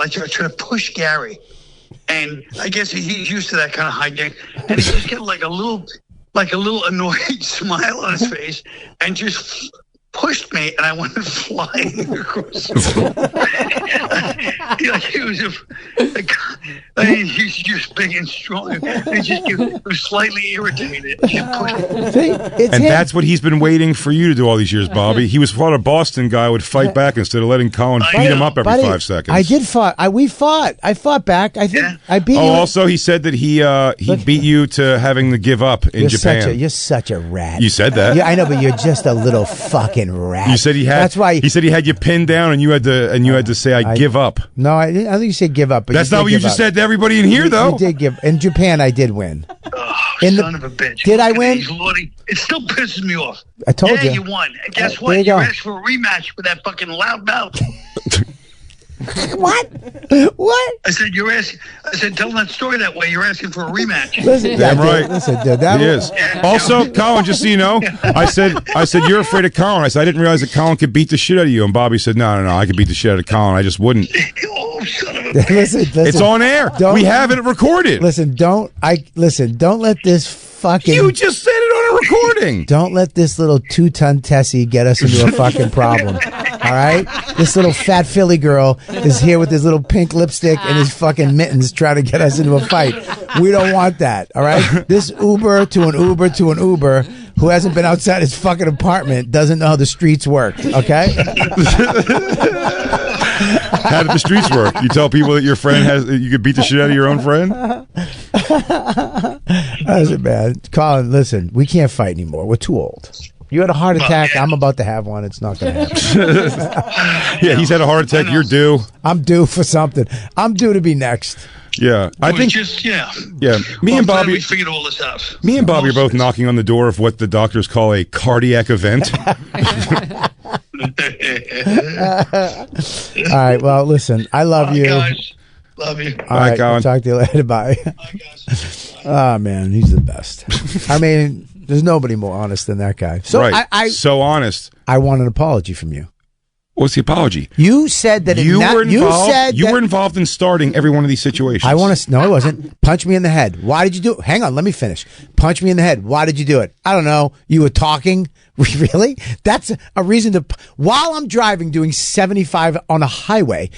try to push Gary. And I guess he's used to that kind of hijink. And he just got like a little annoyed smile on his face and just pushed me, and I went flying across the room. He's just big and strong. He was slightly irritated. That's what he's been waiting for you to do all these years, Bobby. He was thought a Boston guy would fight back instead of letting Colin beat him up every 5 seconds. I did fight. We fought. I fought back. I think I beat you. Also, he said that he beat you to having to give up in Japan. You're such a rat. You said that. Yeah, I know, but you're just a little fucking rat. You said he had. That's why he said he had you pinned down, and you had to say, "I give up." No, I think you said give up. But that's not what you just said to everybody in here, though. You did give. In Japan, I did win. Son of a bitch! Did I win? It still pisses me off. I told you. Yeah, you won. And guess what? You asked for a rematch with that fucking loudmouth. What? I said tell that story that way. You're asking for a rematch. Listen, damn right. Listen, dude, that he is. Also, Colin, just so you know, I said you're afraid of Colin. I said I didn't realize that Colin could beat the shit out of you. And Bobby said, no, I could beat the shit out of Colin. I just wouldn't. Son of a bitch. Listen, it's on air. We have it recorded. Listen, don't let this fucking. You just said it on a recording. Don't let this little 2-ton Tessie get us into a fucking problem. All right, this little fat Philly girl is here with his little pink lipstick and his fucking mittens trying to get us into a fight. We don't want that. All right, this Uber to an Uber to an Uber who hasn't been outside his fucking apartment doesn't know how the streets work. Okay. How did the streets work? You tell people that your friend you could beat the shit out of your own friend? Listen, man. Colin, listen, we can't fight anymore. We're too old. You had a heart attack. Yeah. I'm about to have one. It's not going to happen. Yeah, he's had a heart attack. You're due. I'm due for something. I'm due to be next. Yeah, I think. Yeah. Me and Bobby. We figured all this out. Me and Bobby are both knocking on the door of what the doctors call a cardiac event. All right. Well, listen. I love you. Guys. Love you. All right, Colin. Talk to you later. Bye. Bye, guys. Oh man, he's the best. I mean, there's nobody more honest than that guy. So right. So honest. I want an apology from you. What's the apology? You said that you were involved in starting every one of these situations. I want to. No, I wasn't. Punch me in the head. Why did you do it? Hang on, let me finish. Punch me in the head. Why did you do it? I don't know. You were talking. Really? That's a reason to. While I'm driving, doing 75 on a highway,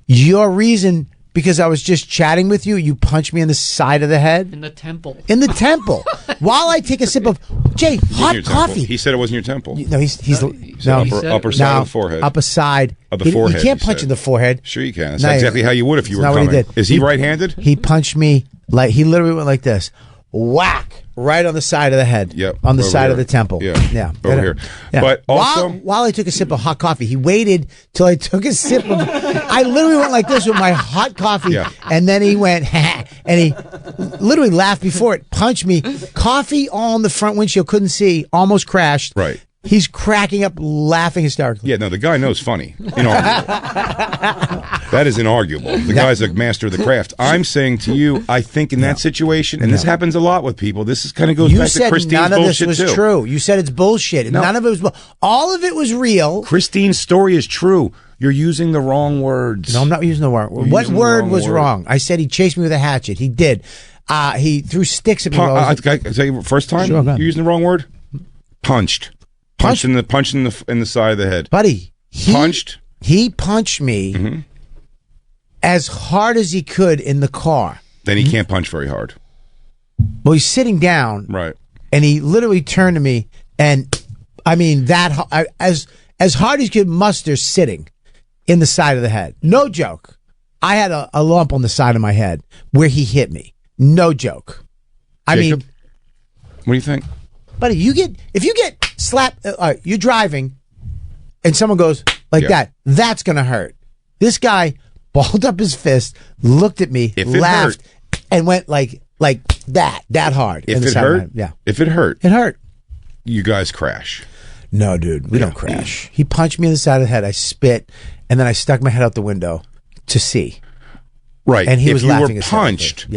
your reason. Because I was just chatting with you, you punched me in the side of the head. In the temple. In the temple. While I take a sip of hot coffee. He said it wasn't your temple. No, he's upper side of the forehead. Upper side of the forehead. You can't punch in the forehead. Sure you can. That's exactly how you would if you were coming. What he did. Is he right-handed? He punched me like he literally went like this. Whack! Right on the side of the head. Yep. On the side of the temple. Yeah. Over here. Yeah. But also, while I took a sip of hot coffee, he waited till I took a sip of. I literally went like this with my hot coffee, and then he went, and he literally laughed before it, punched me. Coffee on the front windshield, couldn't see, almost crashed. Right. He's cracking up, laughing hysterically. Yeah, no, the guy knows funny. That is inarguable. The guy's a master of the craft. I'm saying to you, I think in that situation, and this happens a lot with people, this kind of goes back to Christine's bullshit, too. You said none of this was true. You said it's bullshit. No. None of it was all of it was real. Christine's story is true. You're using the wrong words. No, I'm not using the word. What word was wrong? I said he chased me with a hatchet. He did. He threw sticks at me. I tell you, first time? Sure, you're using the wrong word? Punched. Punched in the side of the head. Buddy. Punched? He punched me as hard as he could in the car. Then he can't punch very hard. Well, he's sitting down. Right. And he literally turned to me, and I mean, as hard as he could muster sitting in the side of the head. No joke. I had a lump on the side of my head where he hit me. No joke. I Jacob, mean. What do you think? Buddy, if you get slapped, you're driving, and someone goes like that, that's going to hurt. This guy balled up his fist, looked at me, laughed, and went like that hard. If it hurt? Yeah. If it hurt? It hurt. You guys crash. No, dude, we don't crash. He punched me in the side of the head, I spit, and then I stuck my head out the window to see. Right. And he was laughing. If you were punched,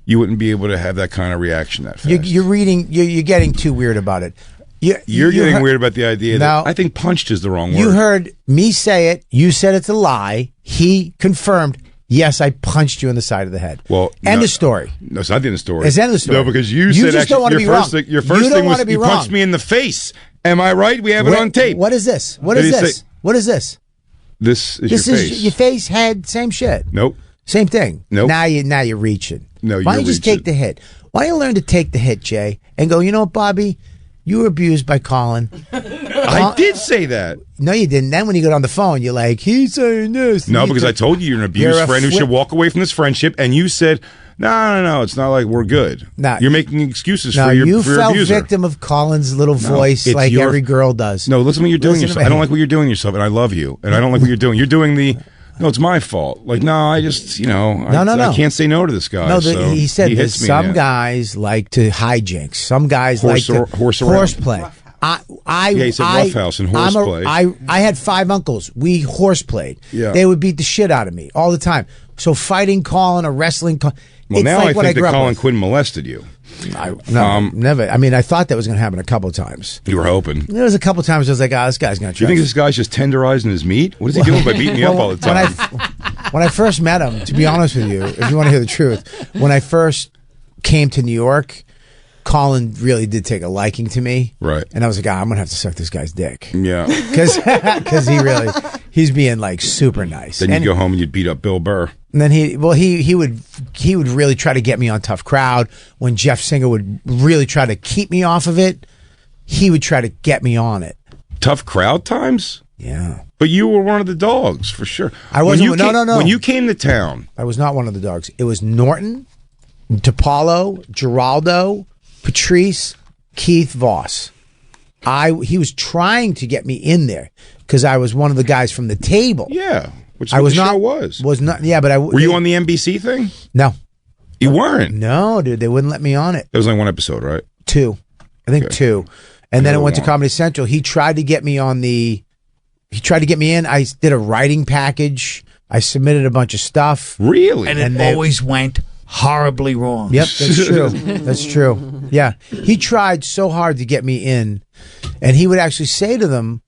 you wouldn't be able to have that kind of reaction that fast. You're getting too weird about it. You're getting weird about the idea that I think punched is the wrong word. You heard me say it. You said it's a lie. He confirmed, yes, I punched you in the side of the head. Well, end of story. No, it's not the end of the story. It's the end of the story. No, because you just said don't want to be wrong. Your first thing was you punched me in the face. Am I right? We have it on tape. What is this? What is this? What is this? This is your face. This is your face, head, same shit. Nope. Same thing. Nope. Now you're reaching. No, Why don't you just take the hit? Why don't you learn to take the hit, Jay, and go, you know what, Bobby? You were abused by Colin. I did say that. No, you didn't. Then when you got on the phone, you're like, he's saying this. No, because I told you you're an abused friend who should walk away from this friendship, and you said, no, it's not like we're good. Nah, you're making excuses for your you fell abuser. victim of Colin's little voice like every girl does. No, listen to what you're doing yourself. I don't like what you're doing yourself, and I love you, and I don't like what you're doing. You're doing no, it's my fault. Like, no, I just, I can't say no to this guy. No, so he said that some guys guys like to hijinks. Some guys like to horseplay. He said roughhouse and horseplay. I had 5 uncles. We horseplayed. Yeah. They would beat the shit out of me all the time. So fighting Colin or wrestling Colin. Well, now I think that Colin Quinn molested you. Never. I mean, I thought that was going to happen a couple of times. You were hoping. There was a couple of times I was like, this guy's going to try. You think this guy's just tenderizing his meat? What is he doing by beating me up all the time? When I first met him, to be honest with you, if you want to hear the truth, when I first came to New York, Colin really did take a liking to me. Right. And I was like, I'm going to have to suck this guy's dick. Yeah. Because he's being like super nice. Then you'd go home and you'd beat up Bill Burr. And then he would really try to get me on Tough Crowd. When Jeff Singer would really try to keep me off of it, he would try to get me on it. Tough Crowd times? Yeah. But you were one of the dogs, for sure. I wasn't. No. When you came to town. I was not one of the dogs. It was Norton, DiPaolo, Geraldo, Patrice, Keith, Voss. He was trying to get me in there because I was one of the guys from the table. Yeah. Which the show was. Was not. Yeah, but were you on the NBC thing? No. You weren't? No, dude. They wouldn't let me on it. There was only one episode, right? 2. I think 2. And then it went to Comedy Central. He tried to get me on the... He tried to get me in. I did a writing package. I submitted a bunch of stuff. Really? And it always went horribly wrong. Yep, that's true. That's true. Yeah. He tried so hard to get me in. And he would actually say to them,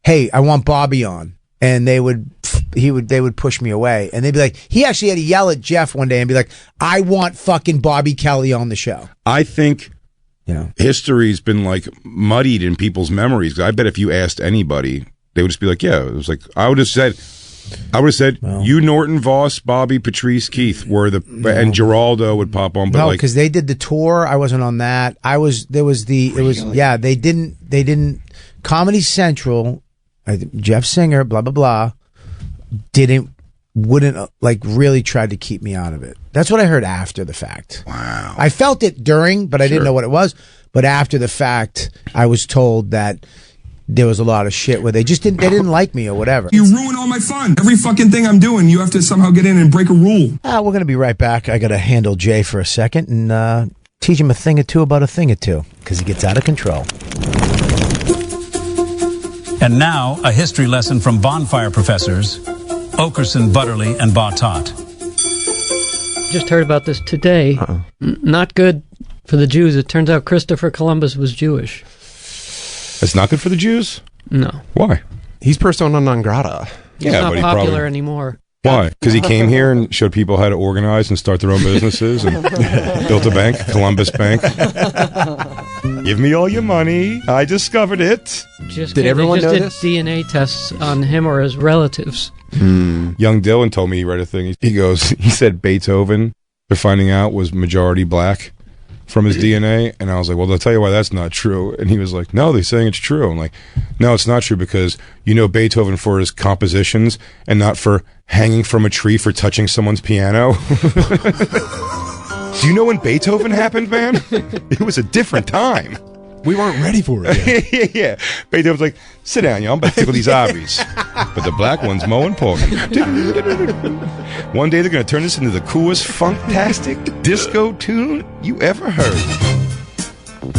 hey, I want Bobby on. And they would push me away. And they'd be like, he actually had to yell at Jeff one day and be like, I want fucking Bobby Kelly on the show. I think history's been like muddied in people's memories. I bet if you asked anybody, they would just be like, yeah, it was like, I would have said, you, Norton, Voss, Bobby, Patrice, Keith were and Geraldo would pop on. But no, because they did the tour. I wasn't on that. They didn't, Comedy Central, Jeff Singer, blah, blah, blah, wouldn't like really tried to keep me out of it. That's what I heard after the fact. Wow. I felt it during, but I didn't know what it was. But after the fact, I was told that there was a lot of shit where they didn't like me or whatever. You ruin all my fun. Every fucking thing I'm doing, you have to somehow get in and break a rule. We're going to be right back. I got to handle Jay for a second and teach him a thing or two about a thing or two because he gets out of control. And now, a history lesson from bonfire professors Okerson, Butterly, and Bartot. Just heard about this today. Not good for the Jews. It turns out Christopher Columbus was Jewish. It's not good for the Jews? No. Why? He's persona non grata. He's not popular anymore. Why? Because he came here and showed people how to organize and start their own businesses and built a bank, Columbus Bank. Give me all your money. I discovered it. Did everyone know this? DNA tests on him or his relatives. Young Dylan told me he read a thing. He said Beethoven, they're finding out, was majority black from his DNA. And I was like, well, they'll tell you why that's not true. And he was like, no, they're saying it's true. I'm like, no, it's not true because you know Beethoven for his compositions and not for hanging from a tree for touching someone's piano. Do you know when Beethoven happened, man? It was a different time. We weren't ready for it. Yeah. Beethoven's like, sit down, y'all. I'm about to tickle these ivories. But the black one's more important. One day they're going to turn this into the coolest, funktastic disco tune you ever heard.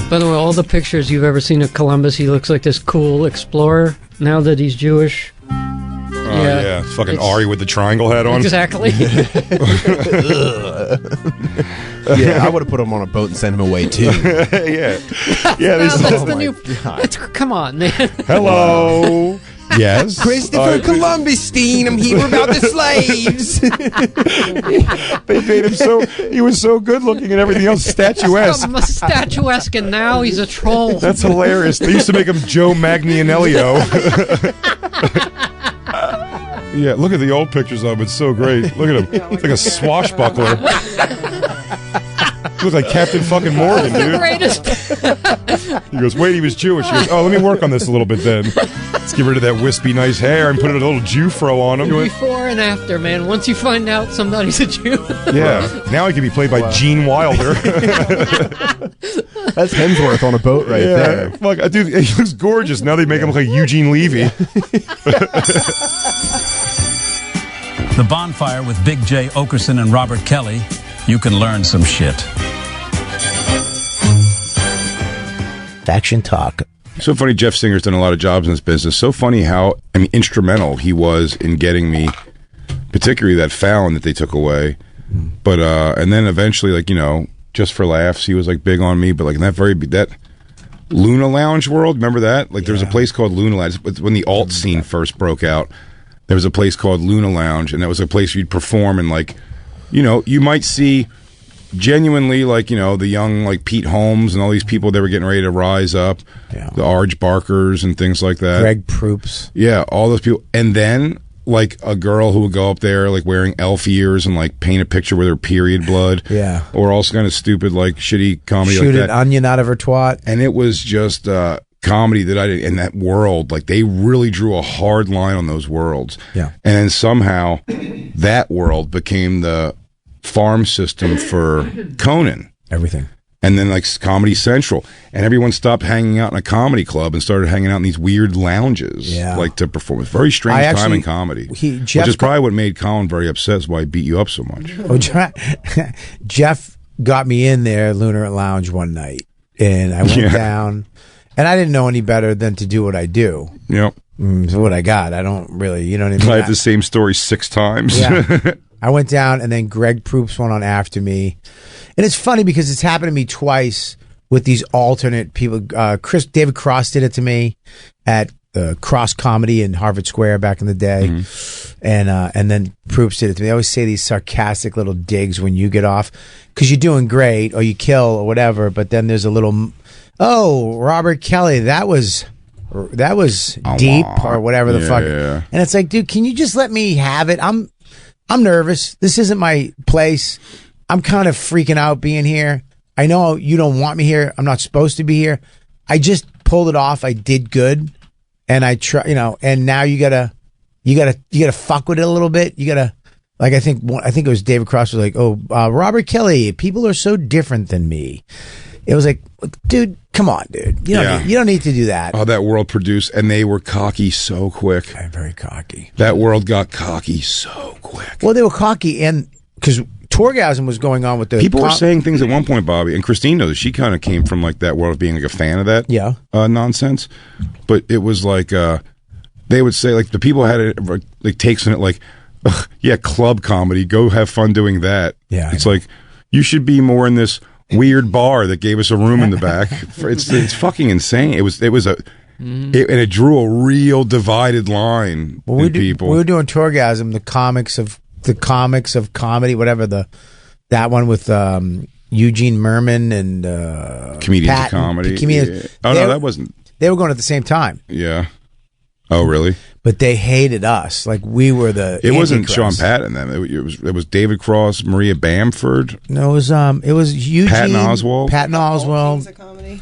By the way, all the pictures you've ever seen of Columbus, he looks like this cool explorer. Now that he's Jewish, Yeah, fucking Ari with the triangle hat on. Exactly. Yeah, I would have put him on a boat and sent him away too. Yeah. That's the new. Come on, man. Hello. Yes. Christopher Columbus, Steen, I'm here about the slaves. They made him he was so good looking and everything else statuesque. Statuesque, and now he's a troll. That's hilarious. They used to make him Joe Magnianello. Yeah, look at the old pictures of him. It's so great. Look at him. It's like a swashbuckler. You look like Captain fucking Morgan, dude. Greatest. He goes, wait, he was Jewish. He goes, oh, let me work on this a little bit then. Let's get rid of that wispy nice hair and put a little Jew fro on him. Before and after, man. Once you find out somebody's a Jew. Yeah. Now he can be played by Gene Wilder. That's Hemsworth on a boat right there. Fuck, dude, he looks gorgeous. Now they make him look like Eugene Levy. The Bonfire with Big J. Okerson and Robert Kelly. You can learn some shit. Faction Talk. So funny, Jeff Singer's done a lot of jobs in this business. So funny how, instrumental he was in getting me, particularly that Fallon that they took away. But, and then eventually, like, Just for Laughs, he was, like, big on me. But, like, in that Luna Lounge world, remember that? Like, there was a place called Luna Lounge. When the alt scene first broke out, there was a place called Luna Lounge, and that was a place where you'd perform and, like, you might see genuinely, like, the young, like, Pete Holmes and all these people that were getting ready to rise up, the Arj Barkers and things like that. Greg Proops. Yeah, all those people. And then, like, a girl who would go up there, like, wearing elf ears and, like, paint a picture with her period blood. Yeah. Or also kind of stupid, like, shitty comedy Shoot like that. an onion out of her twat. And it was just comedy that I did in that world. Like, they really drew a hard line on those worlds. Yeah. And then somehow that world became the farm system for Conan. Everything. And then, like, Comedy Central. And everyone stopped hanging out in a comedy club and started hanging out in these weird lounges, like, to perform. It's a very strange time in comedy. Which is probably what made Colin very upset, is why he beat you up so much. Oh, Jeff got me in there, Lunar Lounge, one night. And I went down. And I didn't know any better than to do what I do. Yep. So what I got, I don't really, you know what I mean? I have the same story 6 times. Yeah. I went down, and then Greg Proops went on after me. And it's funny because it's happened to me twice with these alternate people. David Cross did it to me at Cross Comedy in Harvard Square back in the day. And then Proops did it to me. They always say these sarcastic little digs when you get off because you're doing great or you kill or whatever. But then there's a little, Robert Kelly, that was deep or whatever the fuck. Yeah. And it's like, dude, can you just let me have it? I'm nervous. This isn't my place. I'm kind of freaking out being here. I know you don't want me here. I'm not supposed to be here. I just pulled it off. I did good. And I try, and now you gotta fuck with it a little bit. You gotta, like, I think it was David Cross was like, Robert Kelly, people are so different than me. It was like, dude, come on, dude. You don't need to do that. Oh, that world produced, and they were cocky so quick. Very cocky. That world got cocky so quick. Well, they were cocky, and because Torgasm was going on with the people were saying things at one point, Bobby, and Christine knows she kind of came from like that world of being like a fan of that nonsense. But it was like they would say like the people had it like takes on it like, club comedy, go have fun doing that. Yeah, it's like you should be more in this weird bar that gave us a room in the back. It's fucking insane. It was and it drew a real divided line in people. We were doing Torgasm, the comics of comedy, whatever that one with Eugene Merman and Comedians of Comedy. That wasn't. They were going at the same time. Yeah. Oh, really? But they hated us. Like we were the. It wasn't Sean Patton then. It was David Cross, Maria Bamford. No, it was Eugene Patton Oswalt. Comedians of Comedy.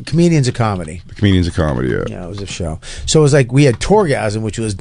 Comedians of Comedy. Comedians of Comedy, yeah. Yeah, it was a show. So it was like we had Torgasm, which was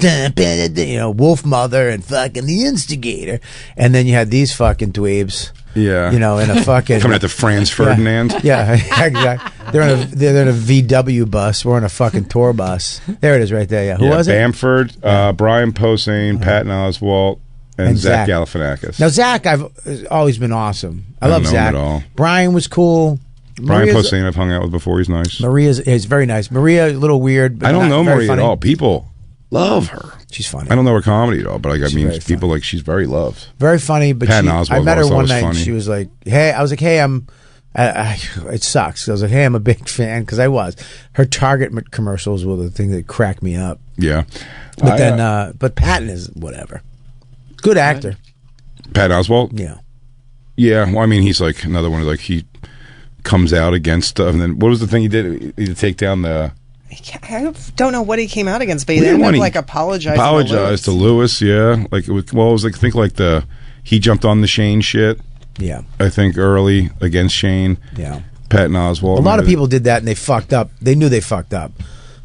Wolf Mother and fucking The Instigator, and then you had these fucking dweebs. Yeah, in a fucking coming at the Franz Ferdinand. Yeah, exactly. They're in a VW bus. We're in a fucking tour bus. There it is, right there. Yeah, who was it? Bamford, Brian Posehn, Patton Oswalt, and Zach Galifianakis. Now Zach, I've always been awesome. I love Zach. Him at all. Brian was cool. Brian Posehn I've hung out with before. He's nice. Maria's very nice. Maria, a little weird. But I don't know Maria funny. at all. People love her. She's funny. I don't know her comedy at all, but like, I mean, very people like she's very loved. Very funny, but Patton I Oswalt met her also one was night. And funny. she was like, "Hey," I was like, "Hey, it sucks." I was like, "Hey, I'm a big fan," because I was. Her Target commercials were the thing that cracked me up. Yeah, But Patton is whatever. Good actor. Patton Oswalt. Yeah. Yeah. Well, I mean, he's like another one. Like he comes out against stuff, and then what was the thing he did? He did take down the. I don't know what he came out against, but he Well, ended up he like apologizing. Apologized to Lewis. Yeah, like it was like think like he jumped on the Shane shit. Yeah, I think early against Shane. Yeah, Patton Oswalt. A lot of people did that, and they fucked up. They knew they fucked up.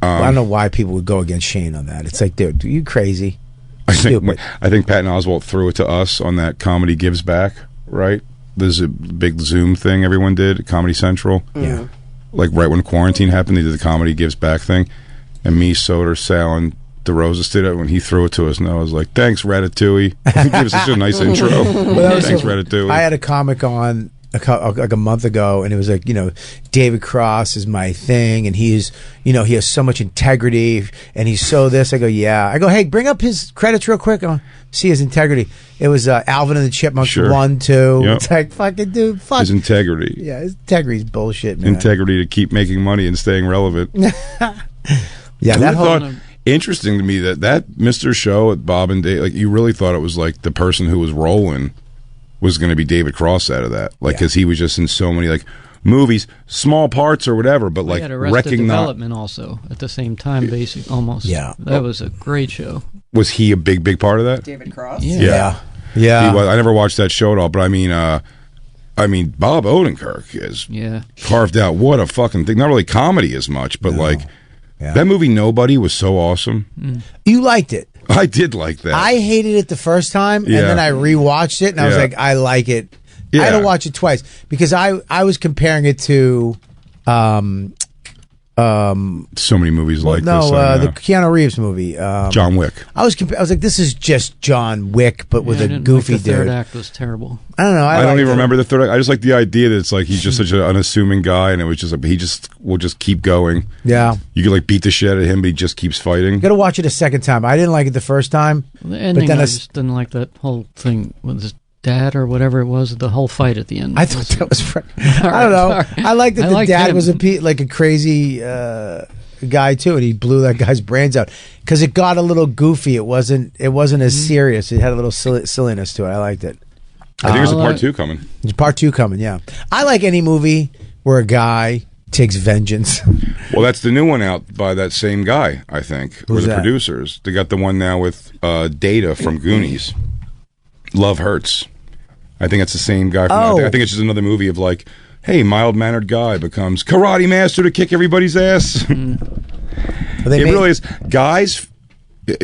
I don't know why people would go against Shane on that. It's like, dude, are you crazy? I think Patton Oswalt threw it to us on that Comedy Gives Back, right? There's a big Zoom thing everyone did at Comedy Central. Yeah. Like right when quarantine happened, they did the Comedy Gives Back thing. And me, Soder, Sal, and DeRosa did it when he threw it to us. And I was like, thanks, Ratatouille. He gave us such a nice intro. Thanks, Ratatouille. I had a comic on like a month ago, and it was like, David Cross is my thing, and he's, he has so much integrity, and he's so this. I go, yeah. I go, hey, bring up his credits real quick. I want to see his integrity. It was Alvin and the Chipmunks 1, 2. Yep. It's like, fucking dude, fuck. His integrity. Yeah, his integrity's bullshit, man. Integrity to keep making money and staying relevant. Yeah, that whole... Interesting to me that Mr. Show at Bob and Dave, like you really thought it was like the person who was rolling was going to be David Cross out of that, like because he was just in so many like movies, small parts or whatever, but like had Arrested Development also at the same time, basically almost. Yeah, that was a great show. Was he a big part of that? David Cross. Yeah. He was. I never watched that show at all, but I mean, Bob Odenkirk is carved out. What a fucking thing! Not really comedy as much, but like. Yeah. That movie Nobody was so awesome. You liked it. I did like that. I hated it the first time, and then I rewatched it, and I was like, I like it. I had to watch it twice because I was comparing it to so many movies like this. The Keanu Reeves movie, John Wick. I was like, this is just John Wick, but with a goofy the third dude. act was terrible. I don't know. I don't even remember the third act. I just like the idea that it's like he's just such an unassuming guy, and it was just like he just will just keep going. Yeah, you could like beat the shit out of him, but he just keeps fighting. You got to watch it a second time. I didn't like it the first time. The ending, but then I just didn't like that whole thing with his dad or whatever it was. The whole fight at the end. I thought that was. I don't know. I liked that the dad was like a crazy guy too, and he blew that guy's brains out because it got a little goofy. It wasn't as serious. It had a little silliness to it. I liked it. I think there's a part 2 coming. There's part 2 coming. Yeah, I like any movie where a guy takes vengeance. Well, that's the new one out by that same guy. I think. Who's the that? Producers. They got the one now with Data from Goonies. Love Hurts. I think it's the same guy. I think it's just another movie of like, hey, mild-mannered guy becomes karate master to kick everybody's ass. Really is. Guys,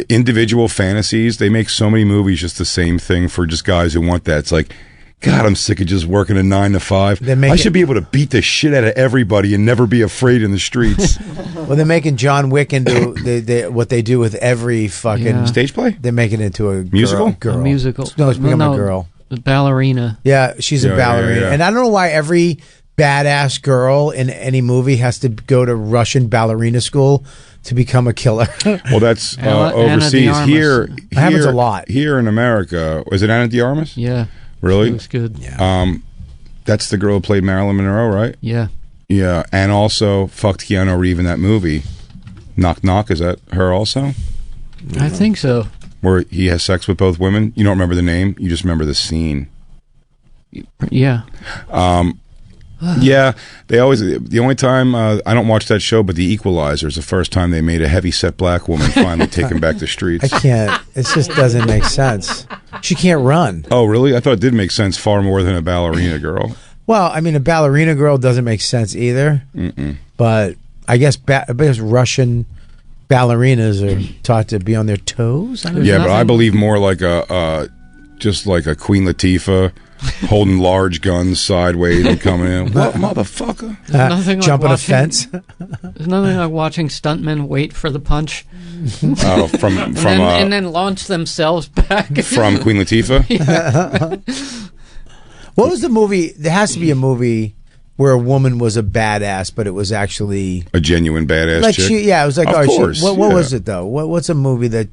individual fantasies, they make so many movies just the same thing for just guys who want that. It's like, God, I'm sick of just working a 9 to 5. I should be able to beat the shit out of everybody and never be afraid in the streets. Well, they're making John Wick into what they do with every fucking stage play. They're making it into a musical. Girl. A musical. No, it's become a girl. The ballerina. Yeah, she's a ballerina, yeah. and I don't know why every badass girl in any movie has to go to Russian ballerina school to become a killer. Well, that's overseas. Here, it happens a lot. Here in America, is it Ana de Armas? Yeah. Really? It was good. Yeah. That's the girl who played Marilyn Monroe, right? Yeah. Yeah, and also fucked Keanu Reeves in that movie. Knock Knock, is that her also? I think so. Where he has sex with both women. You don't remember the name, you just remember the scene. Yeah. Yeah, they always. The only time I don't watch that show, but The Equalizer is the first time they made a heavy-set black woman finally taken back the streets. I can't. It just doesn't make sense. She can't run. Oh, really? I thought it did make sense far more than a ballerina girl. Well, I mean, a ballerina girl doesn't make sense either. But I guess Russian ballerinas are taught to be on their toes. Yeah, but I believe more like just like a Queen Latifah holding large guns sideways and coming in. What, motherfucker? Jumping a fence. There's nothing like watching stuntmen wait for the punch. Oh, and then launch themselves back. From Queen Latifah? Yeah. What was the movie? There has to be a movie where a woman was a badass, but it was actually a genuine badass like chick. it was like, of oh, course, what was it though? What's a movie that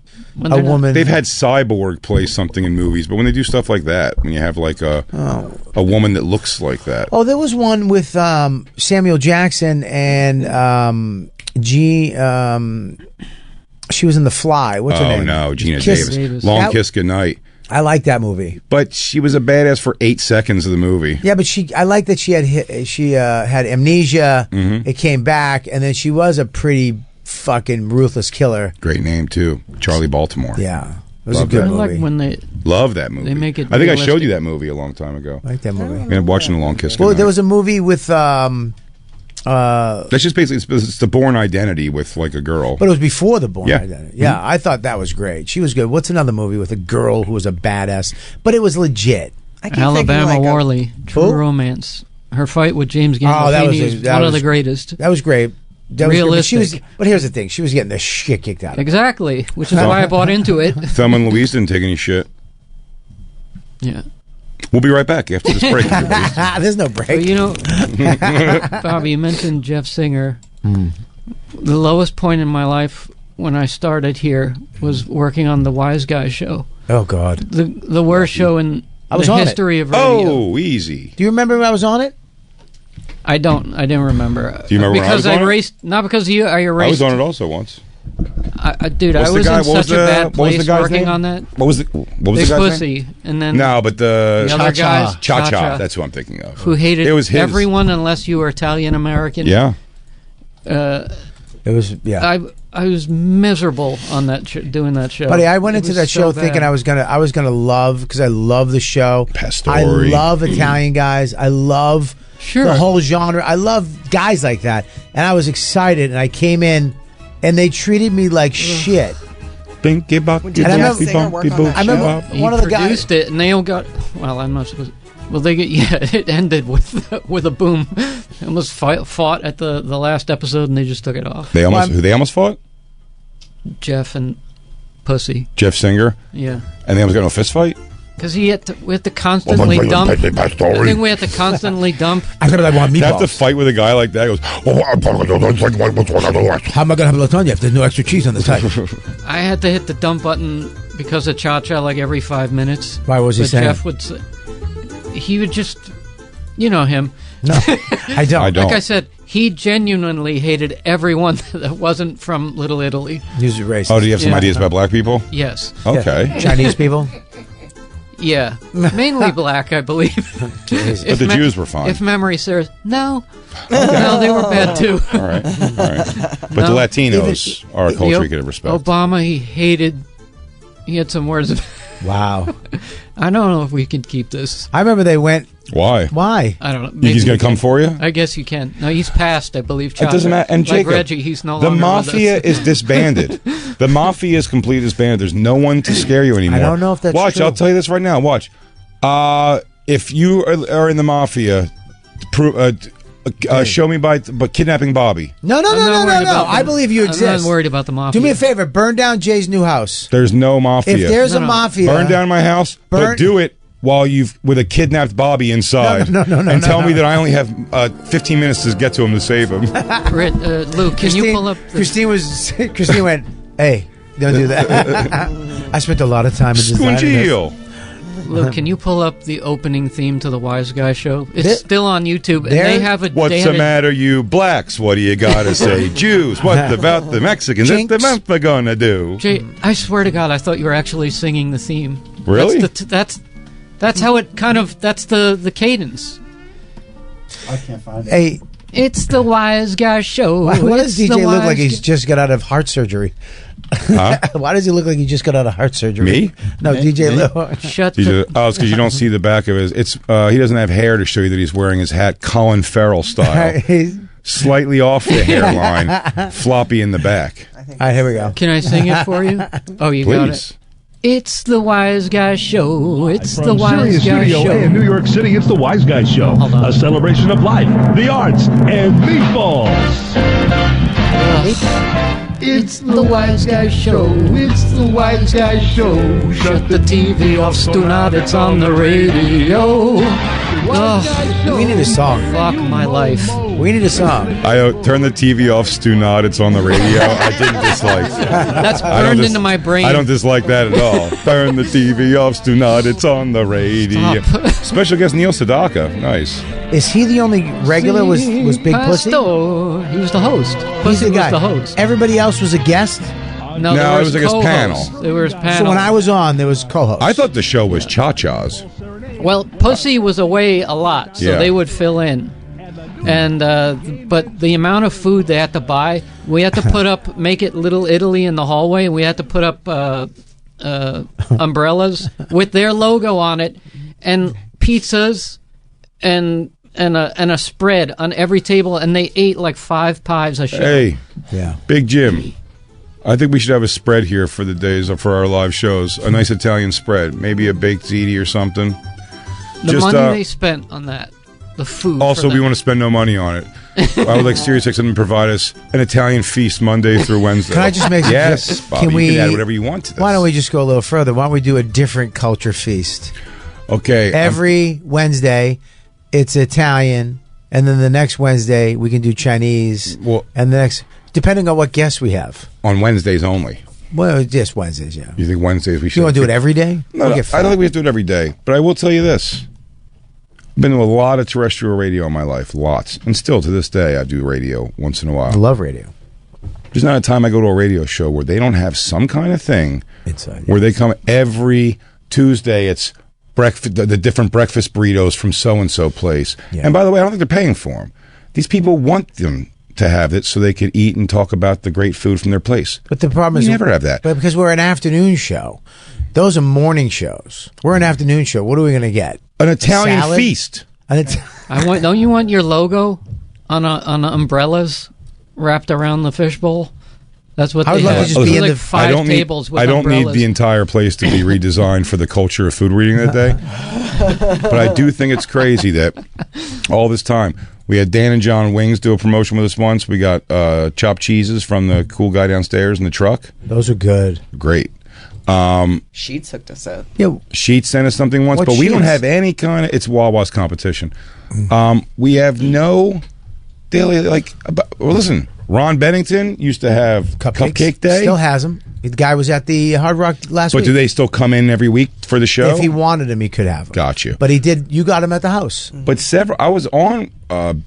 a woman? They've had Cyborg play something in movies, but when they do stuff like that, when you have like a woman that looks like that. Oh, there was one with Samuel Jackson and she was in The Fly. What's her name? Oh no, Gina Davis. Long Kiss Goodnight. I like that movie, but she was a badass for 8 seconds of the movie. Yeah, but I like that she had amnesia. Mm-hmm. It came back, and then she was a pretty fucking ruthless killer. Great name too, Charlie Baltimore. Yeah, it was a good movie. I like when they love that movie. They make it. I think I showed you that movie a long time ago. I like that movie. I'm watching The Long Kiss Goodnight. Well, there was a movie with. That's just basically it's the Bourne Identity with like a girl, but it was before the Bourne Identity. Yeah, Mm-hmm. I thought that was great. She was good. What's another movie with a girl who was a badass, but it was legit? Alabama Worley, True Romance. Her fight with James Gandolfini is one of the greatest. That was great. That realistic. Was great. But here's the thing: she was getting the shit kicked out of her. Exactly, which is why I bought into it. Thelma and Louise didn't take any shit. Yeah. We'll be right back after this break. There's no break. But you know, Bobby, you mentioned Jeff Singer. The lowest point in my life when I started here was working on the Wise Guy show. Oh God, the worst show in the history of radio. Oh, easy. Do you remember when I was on it? I didn't remember. Do you remember because when I was on erased? Not because I erased. I was on it also once. Dude, I was in such a bad place working on that. What was the Big guy's Pussy, name? and then no, but the other guys, Cha-Cha. That's who I'm thinking of. Who hated it was his. everyone unless you were Italian American. Yeah. It was I was miserable on that doing that show. Buddy, I went into that show thinking I was gonna love, because I love the show. Pastori. I love Italian guys. I love the whole genre. I love guys like that, and I was excited. And I came in, and they treated me like shit. Binky bucky, I remember one of the guys produced it, and they all got. Well, I'm not supposed. Well, it ended with a boom. They almost fought at the last episode, and they just took it off. They almost fought? Jeff and Pussy. Jeff Singer? Yeah. And they almost got in a fist fight? Because we had to constantly dump. I think we had to constantly dump. I thought I want meatballs. To have to fight with a guy like that. He goes, how am I going to have lasagna if there's no extra cheese on the side? I had to hit the dump button because of Cha-Cha like every 5 minutes. Why was he saying? Jeff would say, he would just, you know him. No, I don't. Like I said, he genuinely hated everyone that wasn't from Little Italy. He's a racist. Oh, do you have some ideas about black people? Yes. Okay. Yeah. Chinese people? Yeah. Mainly black, I believe. But the Jews were fine. If memory serves. No. No, they were bad too. All right. But the Latinos are a culture you could respect. Obama, he had some words of... Wow. I don't know if we can keep this. I remember they went... Why? I don't know. Maybe he's going to come for you? I guess you can. No, he's passed, I believe. It doesn't matter. And like Jacob, Reggie, he's no the longer mafia with us. is disbanded. The mafia is completely disbanded. There's no one to scare you anymore. I don't know if that's Watch, true. I'll tell you this right now. Watch. If you are in the mafia, show me by kidnapping Bobby. No. I believe you exist. I'm not worried about the mafia. Do me a favor. Burn down Jay's new house. There's no mafia. If there's a mafia... Burn down my house, but do it while with a kidnapped Bobby inside. No. And tell me that I only have 15 minutes to get to him to save him. Luke, can you pull up... Christine went, hey, don't do that. I spent a lot of time in designing this. Luke, can you pull up the opening theme to the Wise Guy show? It's still on YouTube, and they have a... What's the matter, you blacks? What do you got to say? Jews, what about the Mexicans? What's the Memphis gonna do? Jay, I swear to God, I thought you were actually singing the theme. Really? That's how it kind of... That's the cadence. I can't find it. Hey... It's the Wise Guy show. Why does DJ look like he's just got out of heart surgery? Huh? Why does he look like he just got out of heart surgery? Me? No, DJ Lou. Shut it's because you don't see the back of his... He doesn't have hair to show you that he's wearing his hat Colin Farrell style. Slightly off the hairline, floppy in the back. All right, here we go. Can I sing it for you? Oh, you got it. It's the Wise Guy Show. It's the Wise Guy Show. In New York City, it's the Wise Guy Show. A celebration of life, the arts, and meatballs. It's the Wise Guy Show. It's the Wise Guy Show. Shut the TV off, Stunad. It's on the radio. We need a song. Fuck my life. We need a song. I turn the TV off, Stu Nod. It's on the radio. I didn't dislike that. That's burned into my brain. I don't dislike that at all. Turn the TV off, Stu Nod. It's on the radio. Special guest Neil Sedaka. Nice. Is he the only regular? Was Big Pussy? He was the host. He's Pussy the was guy. the host. Everybody else was a guest? No, it was like his co-hosts. panel. There was panel. So when I was on, there was co-host. I thought the show was Cha-Cha's. Well, Pussy was away a lot, so Yeah. they would fill in. And but the amount of food they had to buy, we had to put up, make it Little Italy in the hallway, and we had to put up umbrellas with their logo on it, and pizzas, and a spread on every table, and they ate like 5 pies a show. Hey, yeah, Big Jim. I think we should have a spread here for the days for our live shows. A nice Italian spread, maybe a baked ziti or something. The money they spent on that, the food. Also, we want to spend no money on it. I would like SiriusXM to provide us an Italian feast Monday through Wednesday. Can I just make yes, Bobby, you can add whatever you want to this. Why don't we just go a little further? Why don't we do a different culture feast? Okay. Every Wednesday, it's Italian, and then the next Wednesday we can do Chinese. Well, and the next, depending on what guests we have. On Wednesdays only. Well, just Wednesdays, yeah. You think Wednesdays we should? You want to do it every day? No, I don't think we have to do it every day. But I will tell you this. I've been to a lot of terrestrial radio in my life. Lots. And still to this day, I do radio once in a while. I love radio. There's not a time I go to a radio show where they don't have some kind of thing inside. Where they come every Tuesday. It's breakfast, the different breakfast burritos from so-and-so place. Yeah. And by the way, I don't think they're paying for them. These people want them to have it so they could eat and talk about the great food from their place. But the problem is we never have that. But because we're an afternoon show, those are morning shows. We're an afternoon show. What are we going to get? An Italian salad? feast. Don't you want your logo on umbrellas wrapped around the fishbowl? That's what I would they love have. to just be in like the- 5 tables with I don't umbrellas. need the entire place to be redesigned for the culture of food reading that day. But I do think it's crazy that all this time we had Dan and John Wings do a promotion with us once. We got chopped cheeses from the cool guy downstairs in the truck. Those are good. Great. Sheets hooked us up. Yeah, Sheets sent us something once, What but we don't Sheetz? have any kind of. It's Wawa's competition. We have no daily well, listen. Ron Bennington used to have Cupcake Day. Still has them. The guy was at the Hard Rock last week. But do they still come in every week for the show? If he wanted him, he could have them. Got you. But he did. You got him at the house. But I was on Ron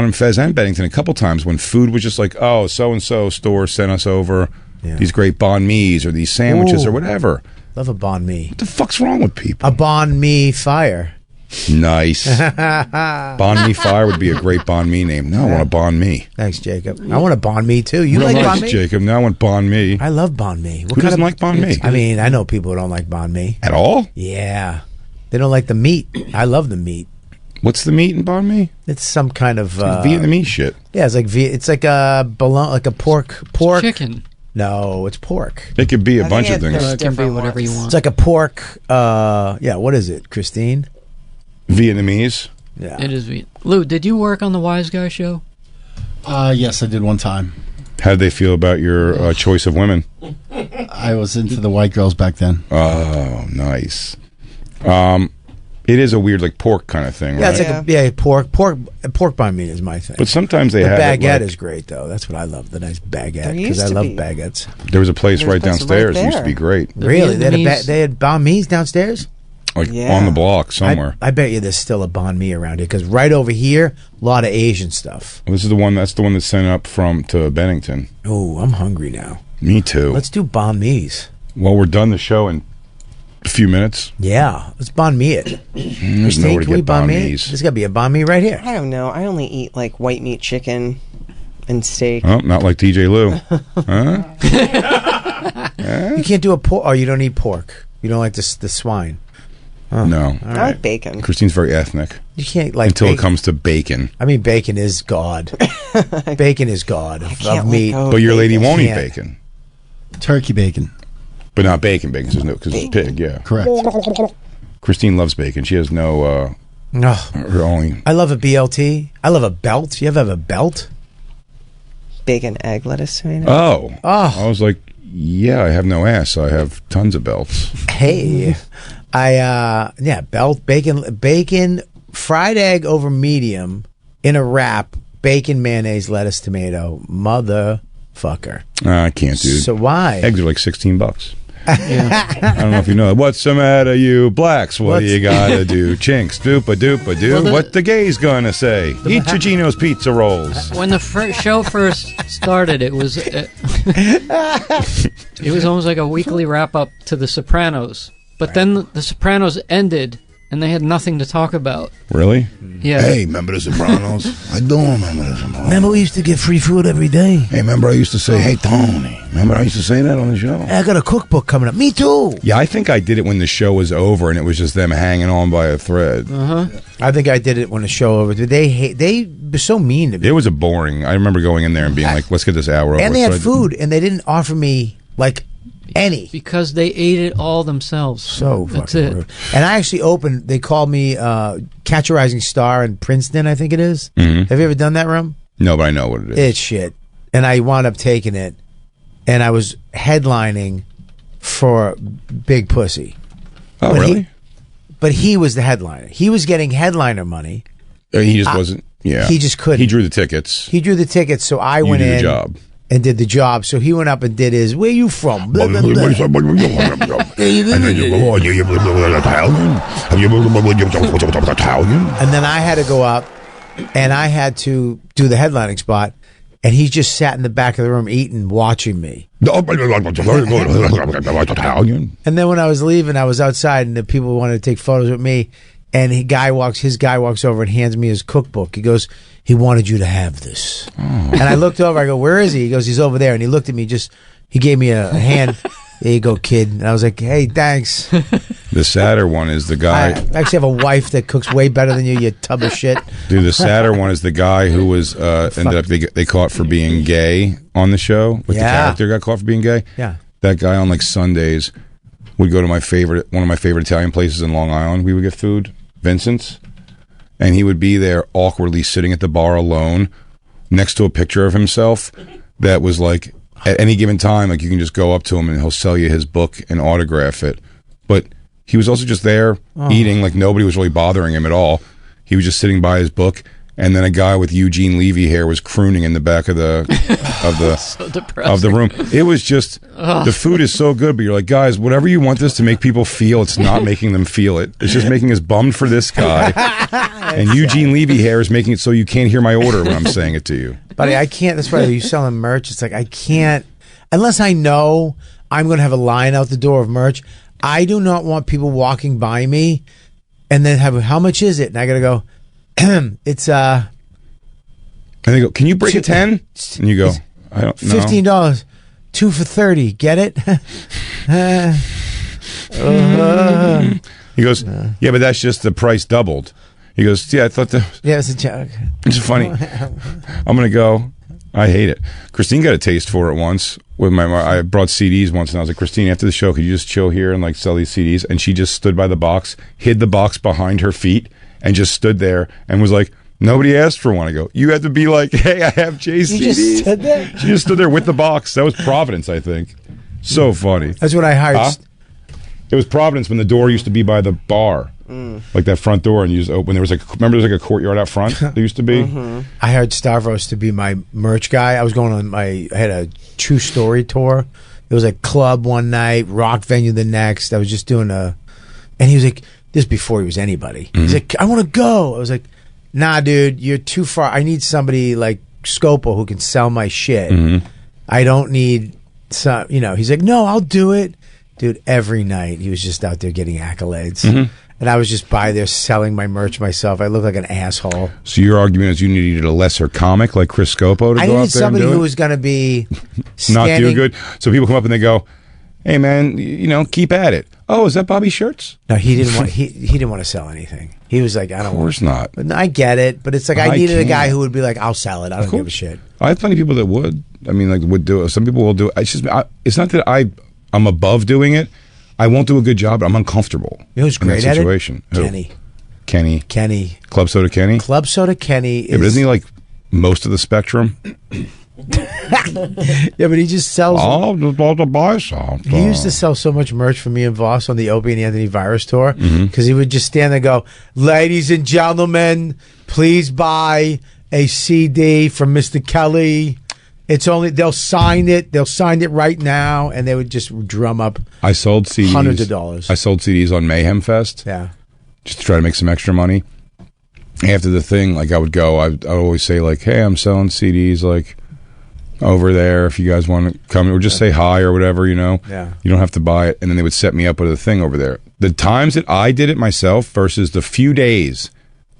and Fez and Bennington a couple times when food was just like, oh, so-and-so store sent us over these great banh mi's or these sandwiches or Ooh. whatever. Love a banh mi. What the fuck's wrong with people? A banh mi fire. Nice. Banh mi fire would be a great banh mi name. No, I want a banh mi. Thanks, Jacob. I want a banh mi too. You Real like nice, banh mi? Jacob. Now I want banh mi. I love banh mi. Who doesn't like banh mi? I mean, I know people who don't like banh mi At all? Yeah, they don't like the meat. I love the meat. What's the meat in banh mi? It's some kind of Vietnamese shit. Yeah, it's like a pork chicken. No, it's pork. It could be a bunch of things. It can be whatever you want. It's like a pork. What is it, Christine? Vietnamese. Yeah, It is. Lou, did you work on the Wise Guy show? Yes, I did one time. How did they feel about your choice of women? I was into the white girls back then. Oh, nice. It is a weird like pork kind of thing, Yeah, right? it's like pork banh mi is my thing. But sometimes they the have it, baguette like- is great though. That's what I love. The nice baguette There because used I to love be. baguettes. There was a place right There's a place downstairs. right It used to there. be great. Really, Vietnamese- they had banh mi's downstairs. Like Yeah. on the block somewhere. I bet you there's still a banh mi around here because right over here, a lot of Asian stuff. This is the one. That's the one that's sent up to Bennington. Oh, I'm hungry now. Me too. Let's do banh mi's. Well, we're done the show in a few minutes. Yeah, let's banh mi it. There's Christine, nowhere to can we get banh banh mi it? mi's. There's got to be a banh mi right here. I don't know. I only eat like white meat chicken and steak. Oh, not like TJ Lou. Huh? You can't do a pork. Oh, you don't eat pork. You don't like the swine. Oh, No. all I right. like bacon. Christine's very ethnic. You can't like until it bacon. comes to bacon. I mean, bacon is God. Bacon is God of meat. But your lady won't eat Can't. bacon. Turkey bacon. But not bacon because it's pig, yeah. Correct. Christine loves bacon. She has no No. her only I love a BLT. I love a belt. You ever have a belt? Bacon, egg, lettuce, tomato. Oh. I was like, yeah, I have no ass. I have tons of belts. Hey, belt bacon fried egg over medium in a wrap, bacon, mayonnaise, lettuce, tomato. Motherfucker. I can't, dude. So why? Eggs are like $16. I don't know if you know. What's the matter, you blacks? What do you gotta do? Chinks, doopa-doopa-doo. Well, what the gay's gonna say? Eat your Gino's pizza rolls. When the show first started, it was almost like a weekly wrap-up to The Sopranos. But then The Sopranos ended, and they had nothing to talk about. Really? Yeah. Hey, remember The Sopranos? I do remember The Sopranos. Remember we used to get free food every day? Hey, remember I used to say, hey, Tony. Remember I used to say that on the show? Hey, I got a cookbook coming up. Me too. Yeah, I think I did it when the show was over, and it was just them hanging on by a thread. I think I did it when the show over. They were so mean to me. It was a boring. I remember going in there and being like, let's get this hour over. And they had food, and they didn't offer me, like, any. Because they ate it all themselves. So That's fucking it. rude. And I actually opened, they called me Catch a Rising Star in Princeton, I think it is. Mhm. Have you ever done that, Rum? No, but I know what it is. It's shit. And I wound up taking it, and I was headlining for Big Pussy. Oh, But really? But he was the headliner. He was getting headliner money. He just wasn't. Yeah. He just couldn't. He drew the tickets. He drew the tickets, so I went did the in job. and did the job. So he went up and did his, where you from? Blah, blah, blah. And then you go, you Italian? Italian? And then I had to go up, and I had to do the headlining spot, and he just sat in the back of the room eating, watching me. Italian? And then when I was leaving, I was outside, and the people wanted to take photos with me. And his guy walks over and hands me his cookbook. He goes, he wanted you to have this. And I looked over. I go, where is he? He goes, he's over there. And he looked at me. He gave me a hand. There you go, kid. And I was like, hey, thanks. The sadder one is the guy. I actually have a wife that cooks way better than you tub of shit. Dude, the sadder one is the guy who was ended up they caught for being gay on the show. Like the character got caught for being gay. Yeah. That guy on like Sundays would go to one of my favorite Italian places in Long Island. We would get food, Vincent's, and he would be there awkwardly sitting at the bar alone next to a picture of himself that was like at any given time, like you can just go up to him and he'll sell you his book and autograph it. But he was also just there eating, like nobody was really bothering him at all. He was just sitting by his book, and then a guy with Eugene Levy hair was crooning in the back of the So of the depressing. room. It was just the food is so good, but you're like, guys, whatever you want this to make people feel, it's not making them feel it. It's just making us bummed for this guy. And Eugene Levy hair is making it so you can't hear my order when I'm saying it to you. Buddy, I can't. That's why you selling merch. It's like I can't unless I know I'm going to have a line out the door of merch. I do not want people walking by me and then have how much is it? And I got to go. It's And they go, can you break a 10? And you go, I don't know. $15. 2 for $30. Get it? He goes, yeah, but that's just the price doubled. He goes, yeah, I thought yeah, it's a joke. It's funny. I'm gonna go. I hate it. Christine got a taste for it once with I brought CDs once, and I was like, Christine, after the show, could you just chill here and like sell these CDs? And she just stood by the box, hid the box behind her feet, and just stood there and was like, nobody asked for one. I go, you had to be like, hey, I have Jay's CDs. just stood there? She just stood there with the box. That was Providence, I think. So funny. That's what I hired. It was Providence when the door used to be by the bar. Like that front door, and you just open. There was like, remember there was like a courtyard out front there used to be? I hired Stavros to be my merch guy. I was going on I had a true story tour. It was a club one night, rock venue the next. I was just doing and he was like, this is before he was anybody. He's like, I want to go. I was like, nah, dude, you're too far. I need somebody like Scopo who can sell my shit. I don't need some, he's like, no, I'll do it. Dude, every night he was just out there getting accolades. And I was just by there selling my merch myself. I looked like an asshole. So your argument is you needed a lesser comic like Chris Scopo to I go needed out there somebody and do who it? was going to be Not do standing- good. So people come up and they go, hey man, keep at it. Oh, is that Bobby Shirts? No, he didn't want. He didn't want to sell anything. He was like, I don't. Of course not. But I get it, but it's like I I needed a guy can't. who would be like, I'll sell it. I don't give a shit. I have plenty of people that would. I mean, like would do it. Some people will do it. It's just it's not that I'm above doing it. I won't do a good job, but I'm uncomfortable. You know who's in that great at it? situation? Who? Kenny. Club Soda Kenny? Club Soda Kenny Yeah, but isn't he like most of the spectrum? Yeah, but he just sells. I'll just want to buy some. He used to sell so much merch for me and Voss on the Opie and Anthony Virus tour Mm-hmm. because he would just stand there and go, "Ladies and gentlemen, please buy a CD from Mr. Kelly. It's only they'll sign it right now," and they would just drum up. I sold CDs, hundreds of dollars. I sold CDs on Mayhem Fest. Yeah, just to try to make some extra money. After the thing, like I would always say like, "Hey, I'm selling CDs like over there. If you guys want to come, or just say hi or whatever, you know. Yeah. You don't have to buy it." And then they would set me up with a thing over there. The times that I did it myself versus the few days,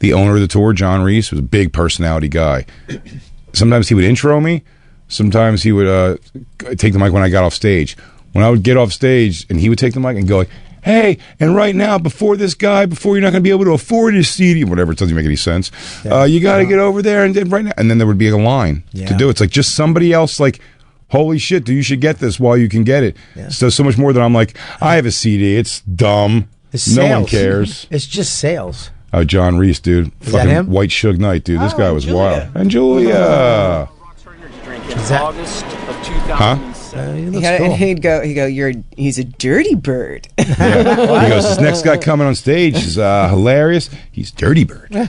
the owner of the tour, John Reese, was a big personality guy. Sometimes he would intro me. Sometimes he would take the mic when I got off stage. When I would get off stage and he would take the mic and go like, "Hey, and right now, before you're not going to be able to afford his CD," whatever, it doesn't make any sense. You got to get over there and right now. And then there would be a line to do it. It's like just somebody else like, "Holy shit, dude, you should get this while you can get it." So much more than I'm like, I have a CD. It's dumb. No one cares. It's just sales. John Reese, dude. Is that him? White Suge Knight, dude. This guy was wild. And Julia. August of 2000. Huh? And he'd go, he's a dirty bird. He goes, "This next guy coming on stage is hilarious. He's Dirty Bird. He's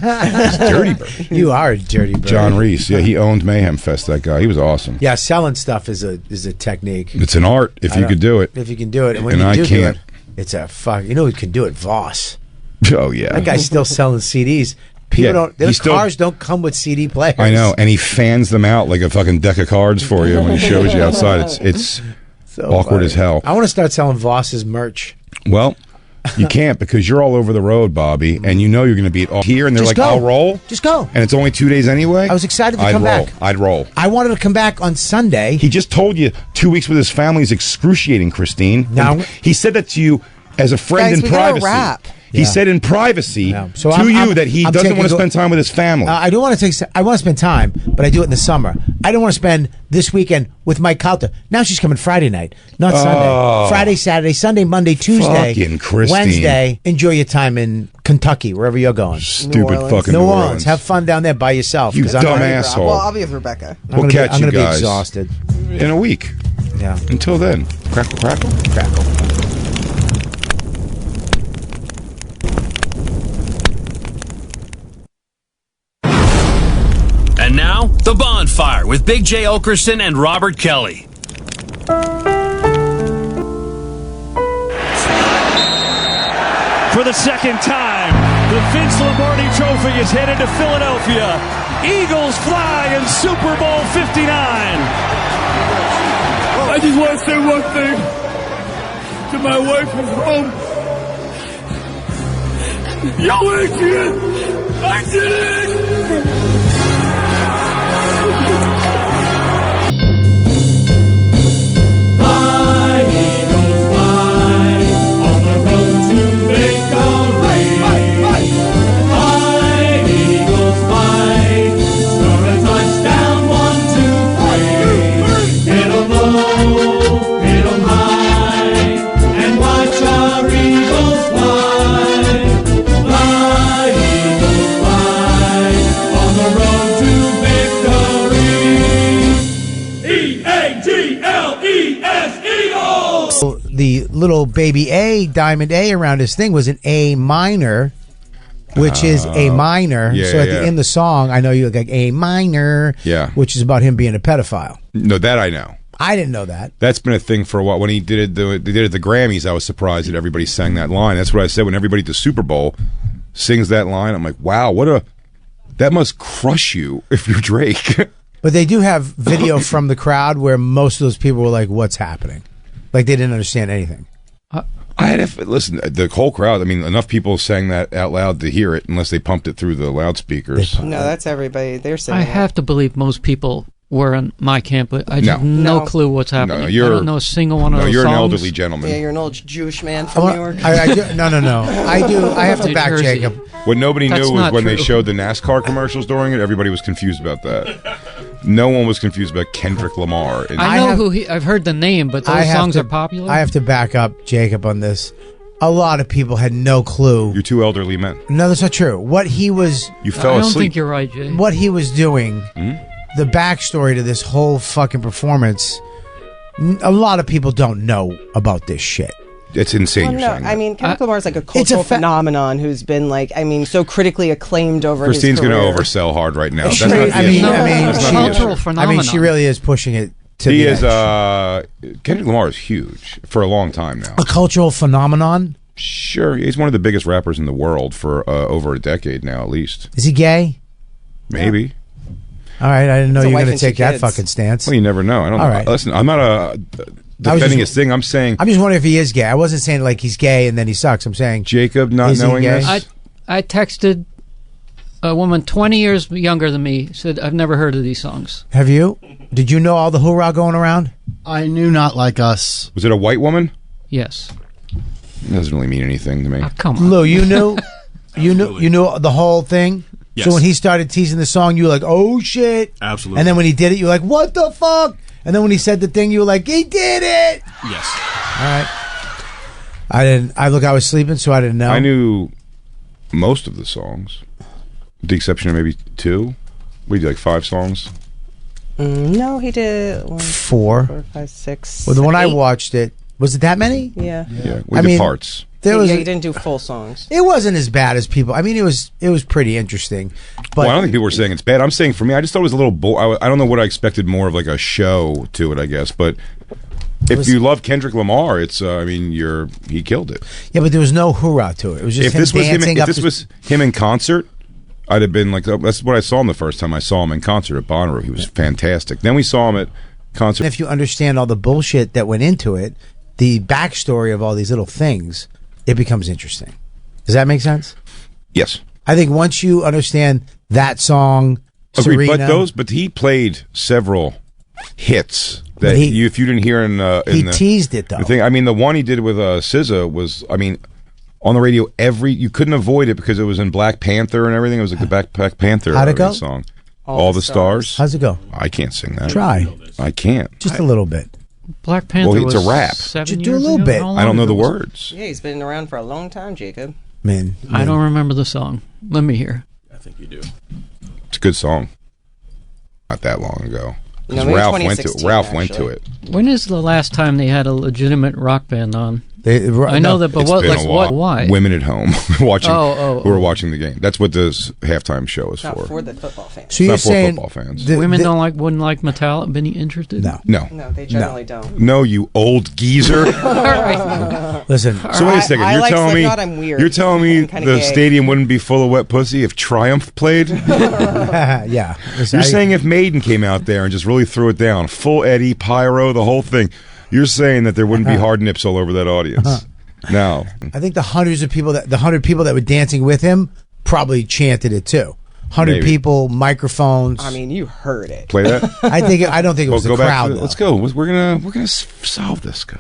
Dirty Bird." You are a dirty bird. John Reese, yeah, he owned Mayhem Fest. That guy, he was awesome. Yeah, selling stuff is a technique. It's an art if you could do it. If you can do it, and when And you I do can't. it, it's a fuck. You know who can do it? Voss. Oh yeah, That guy's still selling CDs. People Yeah, don't. Those he's still- cars don't come with CD players. I know, and he fans them out like a fucking deck of cards for you when he shows you outside. It's So awkward funny. as hell. I want to start selling Voss's merch. Well, you can't because you're all over the road, Bobby, and you know you're going to be all here, and they're Just like, go. "I'll roll," Just go. and it's only 2 days anyway. I was excited to I'd come roll. back. I'd roll. I wanted to come back on Sunday. He just told you 2 weeks with his family is excruciating, Christine. Now- And he said that to you as a friend Guys, in we gotta privacy. wrap. He said in privacy So to you that he I'm doesn't taking want to go- spend time with his family. I don't want to take. I want to spend time, but I do it in the summer. I don't want to spend this weekend with Mike Calta. Now she's coming Friday night, not Oh. Sunday. Friday, Saturday, Sunday, Monday, Tuesday, Fucking Christine. Wednesday. Enjoy your time in Kentucky, wherever you're going. Stupid fucking New New Orleans. Orleans. Have fun down there by yourself. You 'cause I'm dumb gonna- asshole. Well, I'll be with Rebecca. We'll catch I'm you gonna guys be exhausted. in a week. Yeah. Until then, crackle, crackle, crackle. And now, The Bonfire with Big J. Okerson and Robert Kelly. For the second time, the Vince Lombardi Trophy is headed to Philadelphia. Eagles fly in Super Bowl 59. I just want to say one thing to my wife who's home. Yo, Adrian, I did it! Fly, Eagles, fly, on the road to victory. Fly, Eagles, fly, score a touchdown, 1, 2, 3. Hit 'em low, hit 'em high, and watch our Eagles fly. Fly, Eagles, fly, on the road to victory. E-A-G-L-E-S, Eagles! The little baby A, Diamond A around his thing was an A minor, which is A minor. yeah, so at yeah. the end of the song, I know you look like A minor, Yeah. which is about him being a pedophile. No, that I know. I didn't know that. That's been a thing for a while. When he did it, they did it at the Grammys. I was surprised that everybody sang that line. That's what I said when everybody at the Super Bowl sings that line. I'm like, wow, that must crush you if you're Drake. But they do have video from the crowd where most of those people were like, "What's happening?" Like they didn't understand anything. Listen, the whole crowd. I mean, enough people sang that out loud to hear it, unless they pumped it through the loudspeakers. No, that's everybody. They're saying I have to believe most people were in my camp, but I just have No. no clue what's happening. No, I don't know a single one of No, those you're songs. an elderly gentleman. Yeah, you're an old Jewish man from New York. I do, no. I do. I have to New back Jersey. Jacob. What nobody That's knew was not when they true. showed the NASCAR commercials during it, everybody was confused about that. No one was confused about Kendrick Lamar. And I know I've heard the name, but those songs are popular. I have to back up Jacob on this. A lot of people had no clue. You're two elderly men. No, that's not true. What he was. You fell I don't asleep. think you're right, Jay. What he was doing the backstory to this whole fucking performance. A lot of people don't know about this shit. It's insane. Well, you're no, saying I mean, Kendrick Lamar is like a cultural phenomenon who's been like, I mean, so critically acclaimed over Christine's his career. going to oversell hard right now. That's She- not the I mean, issue. I mean, That's she- not the issue. cultural phenomenon. I mean, she really is pushing it to He the is. edge. Kendrick Lamar is huge for a long time now. A cultural phenomenon. Sure, he's one of the biggest rappers in the world for over a decade now, at least. Is he gay? Maybe. All right, I didn't know It's a you were wife going and to take two that kids. fucking stance. Well, you never know. I don't All know. right. Listen, I'm not defending his thing. I'm saying I'm just wondering if he is gay. I wasn't saying like he's gay and then he sucks. I'm saying Jacob not is he knowing gay? this. I texted a woman 20 years younger than me. Said I've never heard of these songs. Have you? Did you know all the hoorah going around? I knew Not Like Us. Was it a white woman? Yes. It doesn't really mean anything to me. Come on, Lou, you knew, you knew the whole thing. Yes. So when he started teasing the song, you were like, "Oh shit!" Absolutely. And then when he did it, you were like, "What the fuck?" And then when he said the thing, you were like, "He did it!" Yes. All right. I didn't. I was sleeping, so I didn't know. I knew most of the songs, with the exception of maybe 2. We did like 5 songs. No, he did 1, 2, 4. 4, 5, 6. Well, the one I 8. watched it was it that many? Yeah. Yeah, we I did mean, parts. There was. Yeah, he didn't do full songs. It wasn't as bad as people. I mean, it was pretty interesting. But Well, I don't think people were saying it's bad. I'm saying for me, I just thought it was a little. I don't know what I expected more of like a show to it, I guess. But if you love Kendrick Lamar, it's. I mean, he killed it. yeah, but there was no hoorah to it. It was just If him this was him, dancing if up. this was him in concert, I'd have been like, oh, that's what I saw him the first time I saw him in concert at Bonnaroo. He was fantastic. Then we saw him at concert. if you understand all the bullshit that went into it, the backstory of all these little things, it becomes interesting. Does that make sense? Yes. I think once you understand that song, Agreed, Serena, but he played several hits that But he- if you didn't hear in he the, teased it though. the thing. I mean, the one he did with SZA was, I mean, on the radio you couldn't avoid it because it was in Black Panther and everything. It was like the Black Panther How'd it go? song. All the stars. How's it go? I can't sing that. Try. I can't. Just a little bit. Black Panther Well, it's was a rap. 7 Just do a years little ago? bit. How long I don't know ago the was it? words. Yeah, he's been around for a long time, Jacob. Man, I don't remember the song. Let me hear. I think you do. It's a good song. Not that long ago. 'Cause No, maybe Ralph went to 2016, Ralph went to actually. it. When is the last time they had a legitimate rock band on? I know that, but It's what? been Like a what? while. Why? Women at home watching. Oh. Who were watching the game. That's what this halftime show is Not for. for the football fans. So you're Not for saying football fans. Women wouldn't like Metallica. Been interested? No. No. No, they generally don't. No, you old geezer. Listen. So wait a second. I You're like telling me Slipknot, I'm weird. you're telling me I'm kinda the gay. stadium wouldn't be full of wet pussy if Triumph played? yeah. Listen, You're saying if Maiden came out there and just really threw it down, full Eddie, pyro, the whole thing. You're saying that there wouldn't be hard nips all over that audience. No. I think the 100 people that were dancing with him probably chanted it too. 100 Maybe. people, microphones. I mean, you heard it. Play that. I don't think it was Well, the go back crowd. to though. let's go. We're gonna solve this guy.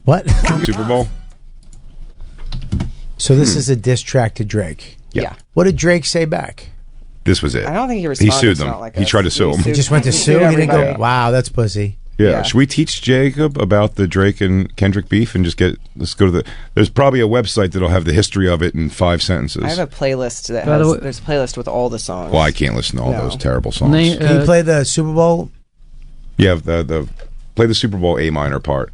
What? Super Bowl. So this is a diss track to Drake. Yeah. What did Drake say back? This was it. I don't think he He responded. sued It's them. not like He us. tried to sue He them. He just went to He sue. sued He didn't go. everybody. Wow, that's pussy. Yeah. Yeah. Should we teach Jacob about the Drake and Kendrick beef and just let's go to the. There's probably a website that'll have the history of it in 5 sentences. I have a playlist that By the has. way- There's a playlist with all the songs. Well, I can't listen to all No. those terrible songs. They, Can you play the Super Bowl? Yeah, play the Super Bowl A minor part.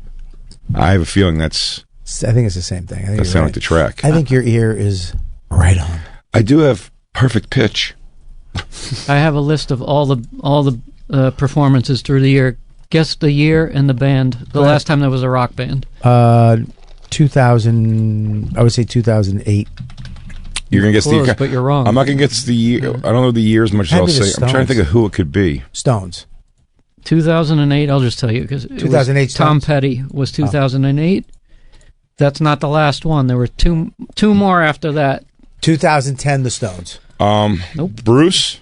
I have a feeling I think it's the same thing. I think that you're sound right. like the track. I think your ear is right on. I do have perfect pitch. I have a list of all the performances through the year. Guess the year and the band. The ahead. last time there was a rock band. 2000. I would say 2008. You're gonna guess Close, the. but you're wrong. I'm not gonna guess the year. I don't know the year as much as Had I'll to be the say. I'm trying to think of who it could be. Stones. 2008. I'll just tell you because 2008 Tom Stones? Petty was 2008. That's not the last one. There were two more after that. 2010. The Stones. Nope. Bruce.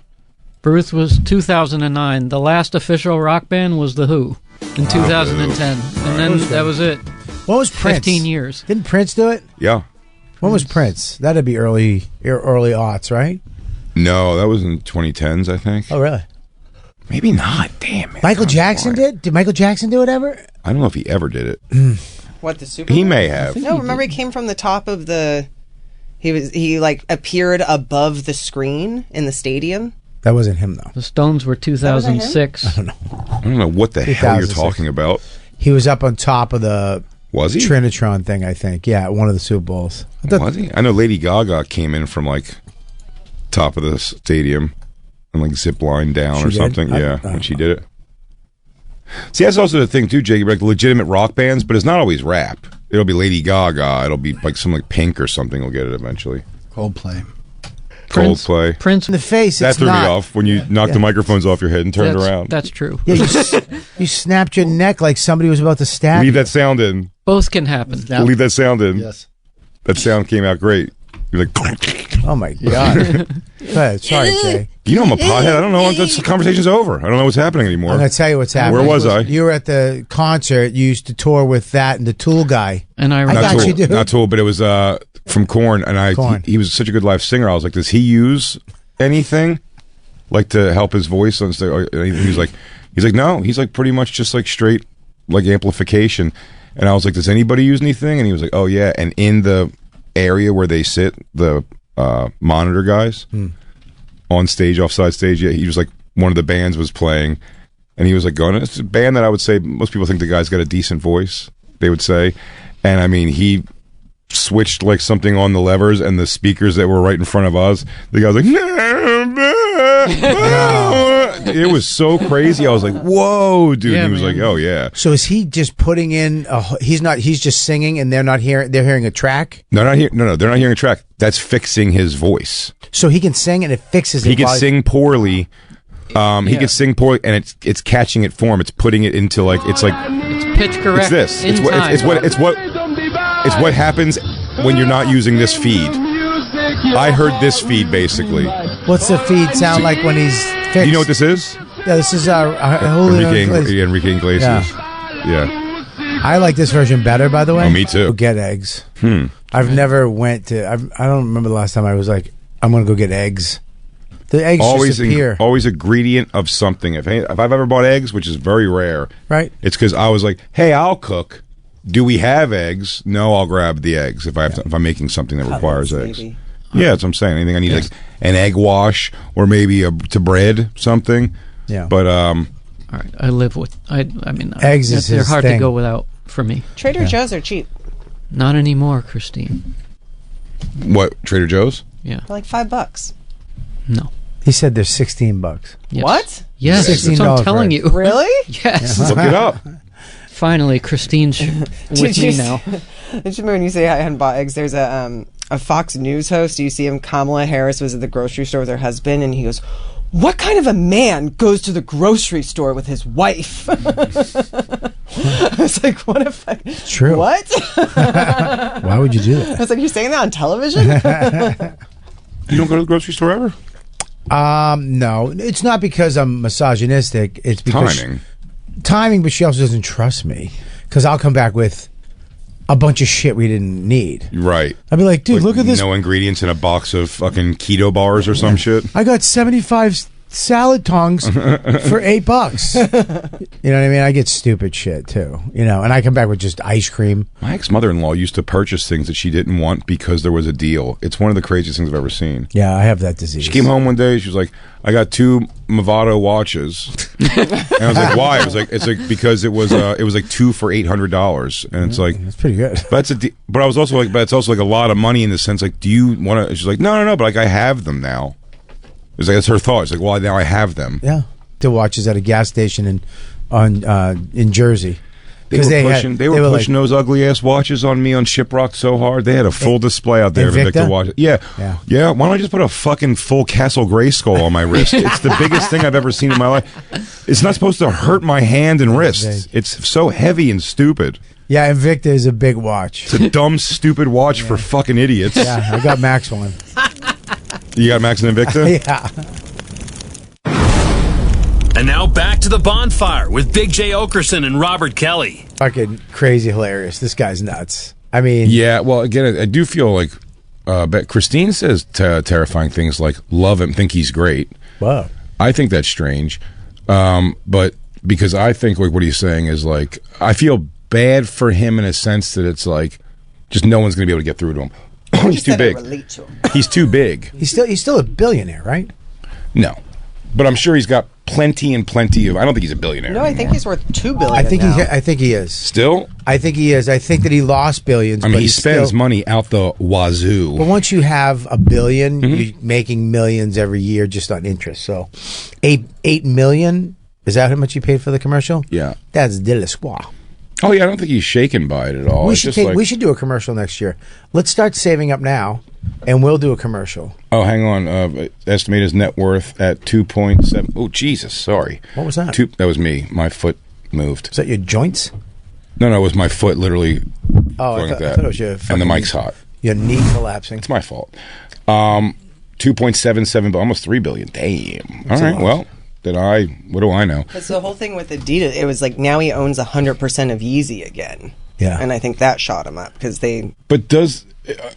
Bruce was 2009. The last official rock band was The Who in 2010, and then that was it. What was Prince? 15 years. Didn't Prince do it? Yeah. When was Prince? That'd be early aughts, right? No, that was in 2010s, I think. Oh, really? Maybe not. Damn it. Michael Jackson did? Did Michael Jackson do it ever? I don't know if he ever did it. What, the Super He Bowl? may have. No, remember he came from the top of the. He like appeared above the screen in the stadium. That wasn't him though. The Stones were 2006. I don't know. I don't know what the hell you're 2006. talking about. He was up on top of the Was he? Trinitron thing, I think. Yeah, at one of the Super Bowls. Was he? I know Lady Gaga came in from like top of the stadium and like zip line down She or did? something. I Yeah, don't when she did it. See, that's also the thing too, Jake. Like legitimate rock bands, but it's not always rap. It'll be Lady Gaga. It'll be like some like Pink or something. Will get it eventually. Coldplay. Coldplay. Prince in the face. That It's threw me not. off when you knocked the microphones off your head and turned around. That's true. Yeah, you snapped your neck like somebody was about to stab Leave you. that sound in. Both can happen. Leave that sound in. Yes. That sound came out great. You're like, oh my god. Go ahead. Sorry, Jay. You know I'm a pothead. I don't know. The conversation's over. I don't know what's happening anymore. I'm gonna tell you what's happening. Where was I? You were at the concert. You used to tour with that and the Tool guy. And I got Tool, you, dude. Not Tool, but it was from Korn, and Korn. He was such a good live singer. I was like, does he use anything like to help his voice on stage? He's like, no. He's like pretty much just like straight like amplification. And I was like, does anybody use anything? And he was like, oh yeah. And in the area where they sit, the monitor guys on stage, offside stage, yeah, he was like, one of the bands was playing, and he was like going, it's a band that I would say most people think the guy's got a decent voice, they would say. And I mean, he switched like something on the levers, and the speakers that were right in front of us, the guy was like, it was so crazy. I was like, whoa, dude. Yeah, And he was man. like, oh yeah. So is he just putting in? He's just singing, and they're not hearing. They're hearing a track. No, they're not hearing a track. That's fixing his voice. So he can sing, and it fixes. He it can while- sing poorly. He can sing poorly, and it's catching it for him. It's putting it into like it's Pitch correct. it's this. in It's what time. it's what happens when you're not using this feed. I heard this feed basically. What's the feed sound like when he's fixed? Do you know what this is? Yeah, this is Julio Iglesias. Enrique Iglesias. Yeah. I like this version better, by the way. Oh, me too. Go get eggs. I've never went to. I don't remember the last time I was like, I'm gonna go get eggs. The eggs just appear. Always a gradient of something. If I've ever bought eggs, which is very rare, right? It's because I was like, "Hey, I'll cook. Do we have eggs? No, I'll grab the eggs if if I'm making something that requires eggs. maybe. Yeah, that's what I'm saying. Anything I need like an egg wash or maybe to bread something. Yeah, but All right, I live with. I mean, Eggs is they're his hard thing. to go without for me. Trader Joe's are cheap. Not anymore, Christine. What, Trader Joe's? Yeah. They're like $5. No. He said there's $16. Yes. What? Yes, that's what I'm telling you. Really? Yes. Look it up. Finally, Christine's with me now. Did you remember when you say I hadn't bought eggs? There's a Fox News host. You see him. Kamala Harris was at the grocery store with her husband, and he goes, "What kind of a man goes to the grocery store with his wife?" I was like, "What if?" It's true. What? Why would you do that? I was like, "You're saying that on television?" You don't go to the grocery store ever? No, it's not because I'm misogynistic. It's because Timing. but she also doesn't trust me because I'll come back with a bunch of shit we didn't need. Right. I'd be like, dude, look at this. No ingredients in a box of fucking keto bars or some shit. I got 75 salad tongs for $8. You know what I mean? I get stupid shit too, and I come back with just ice cream. My ex-mother-in-law used to purchase things that she didn't want because there was a deal. It's one of the craziest things I've ever seen. Yeah, I have that disease. She came home one day. She was like, "I got 2 Movado watches," and I was like, "Why?" It's like because it was like 2 for $800, and it's like that's pretty good. But but I was also like, but it's also like a lot of money in the sense like, do you want to? She's like, no, but like I have them now. It's like that's her thought. It's like, well, now I have them. Yeah, the watches at a gas station in Jersey. They were pushing those ugly ass watches on me on Shiprock so hard. They had a full display out there of Invicta watches. Yeah. Why don't I just put a fucking full Castle Grayskull on my wrist? It's the biggest thing I've ever seen in my life. It's not supposed to hurt my hand and wrist. It's so heavy and stupid. Yeah, Invicta is a big watch. It's a dumb, stupid watch for fucking idiots. Yeah, I got Max one. You got Max and Invicta? Yeah. And now back to the bonfire with Big J. Okerson and Robert Kelly. Fucking crazy hilarious. This guy's nuts. I mean, yeah. Well, again, I do feel like, but Christine says terrifying things like love him, think he's great. Wow. I think that's strange, but because I think like what he's saying is like I feel bad for him in a sense that it's like just no one's going to be able to get through to him. He's too big. relate to him. He's too big. He's still a billionaire, right? No. But I'm sure he's got plenty and plenty of. I don't think he's a billionaire. No, I think he's worth $2 billion. I think now. I think he is. Still? I think he is. I think that he lost billions. I mean, but he spends money out the wazoo. But once you have $1 billion, you're making millions every year just on interest. So, $8 million. Is that how much you paid for the commercial? Yeah. That's de l'espoir. Oh yeah, I don't think he's shaken by it at all. We It's should just we should do a commercial next year. Let's start saving up now, and we'll do a commercial. Oh, hang on. Estimate his net worth at 2.7. Oh, Jesus. Sorry. What was that? That was me. My foot moved. Is that your joints? No, it was my foot literally Oh, going I like that. thought it was your and the fucking mic's hot. Your knee collapsing. It's my fault. 2.77, almost $3 billion. Damn. That's All a right. lot. Well, what do I know? That's the whole thing with Adidas. It was like now he owns 100% of Yeezy again. Yeah. And I think that shot him up because they. But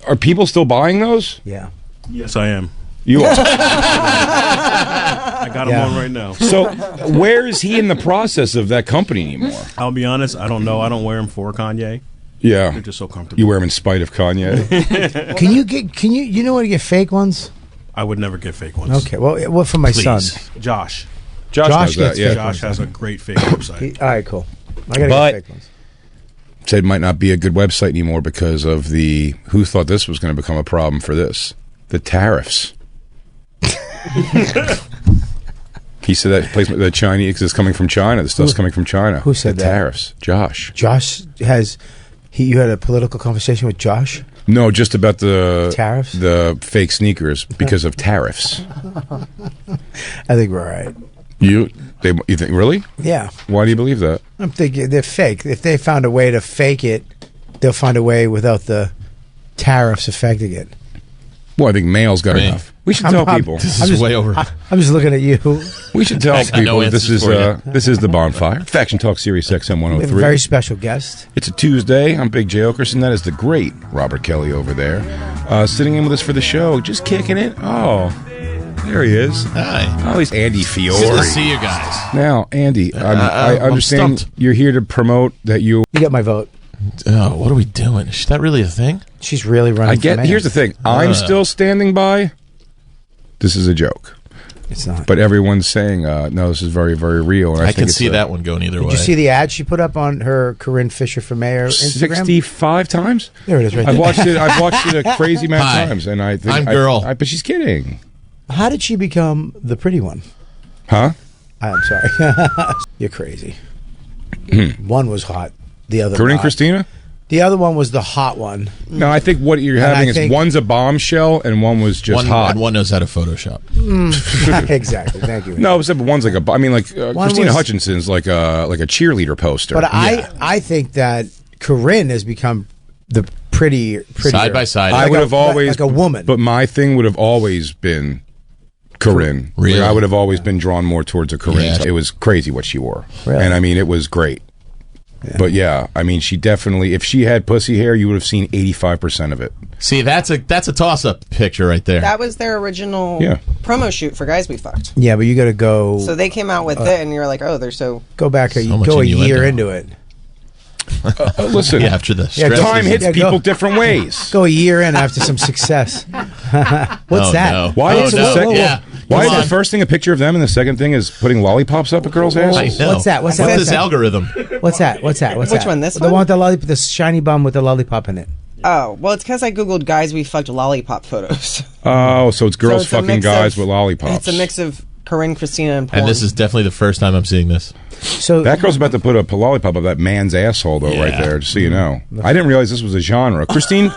are people still buying those? Yeah. Yes, I am. You are. I got him on right now. So, where is he in the process of that company anymore? I'll be honest, I don't know. I don't wear them for Kanye. Yeah. They're just so comfortable. You wear them in spite of Kanye. You know how to get fake ones? I would never get fake ones. Okay. Well, what for my son? Josh. Josh does gets that, yeah. fake Josh ones. has a great fake website. All right, cool. I gotta But- get fake ones. Said it might not be a good website anymore because of who thought this was going to become a problem for this? The tariffs. He said that placement, the Chinese is coming from China. The stuff's coming from China. Who said the that? tariffs? Josh. Josh has. You had a political conversation with Josh? No, just about the Tariffs? the fake sneakers because of tariffs. I think we're all right. You think really? Yeah. Why do you believe that? I'm thinking they're fake. If they found a way to fake it, they'll find a way without the tariffs affecting it. Well, I think mail's got enough. We should tell people. I'm just looking at you. We should tell I got people no this answers is for you. this is the Bonfire Faction Talk Sirius XM We have a 103. very special guest. It's a Tuesday. I'm Big J Okerson. That is the great Robert Kelly over there, sitting in with us for the show, just kicking it. Oh, there he is. Hi. Oh, he's Andy Fiore. Good to see you guys. Now, Andy, I I'm understand stumped. you're here to promote that you. You got my vote. Oh, what are we doing? Is that really a thing? She's really running. I get. for mayor. Here's the thing. I'm still standing by. This is a joke. It's not. But everyone's saying, no, this is very, very real. And I think can it's see that one going either Did way. you see the ad she put up on her Corinne Fisher for mayor Instagram? 65 times. There it is, right I've there. watched it. I've watched it a crazy amount Hi. of times, and I think I'm girl. but she's kidding, How did she become the pretty one? huh? I'm sorry. You're crazy. One was hot. The other Corinne and not. Christina. The other one was the hot one. No, I think what you're And having I is think- one's a bombshell and one was just one, hot. and one knows how to Photoshop. Exactly. Thank you. No, except one's like I mean, like One Christina was- Hutchinson's like a cheerleader poster. But I think that Corinne has become the prettier. Side by side. I would have always like a woman. but my thing would have always been Corinne. Really? Like, I would have always been drawn more towards a Corinne. Yeah. It was crazy what she wore, Really? and I mean, it was great. But yeah, I mean, she definitely. If she had pussy hair, you would have seen 85% of it. See, that's a toss-up picture right there. That was their original Yeah. promo shoot for Guys We Fucked. Yeah, but you got to go. So they came out with it, and you're like, oh, they're so. Go back So much go a innuendo. year into it. Listen, Yeah, after the Yeah, stress. time hits Yeah, go- people different ways. Go a year in after some success. What's Oh, that? no. Why Oh, is, no. the second, Yeah. why Come is on. the first thing a picture of them and the second thing is putting lollipops up a girl's ass? I know. What's that? What's that? What's What's this that? algorithm? What's that? What's that? What's Which that? one, this the one? one with the lollipop, the shiny bum with the lollipop in it. Oh, well, it's because I Googled Guys We Fucked lollipop photos. Oh, so it's girls So it's a fucking mix guys of- with lollipops. It's a mix of Corinne, Christina, and porn. And this is definitely the first time I'm seeing this. So That girl's about to put a lollipop of that man's asshole, though, right Yeah. there, just so you know. I didn't realize this was a genre. Christine,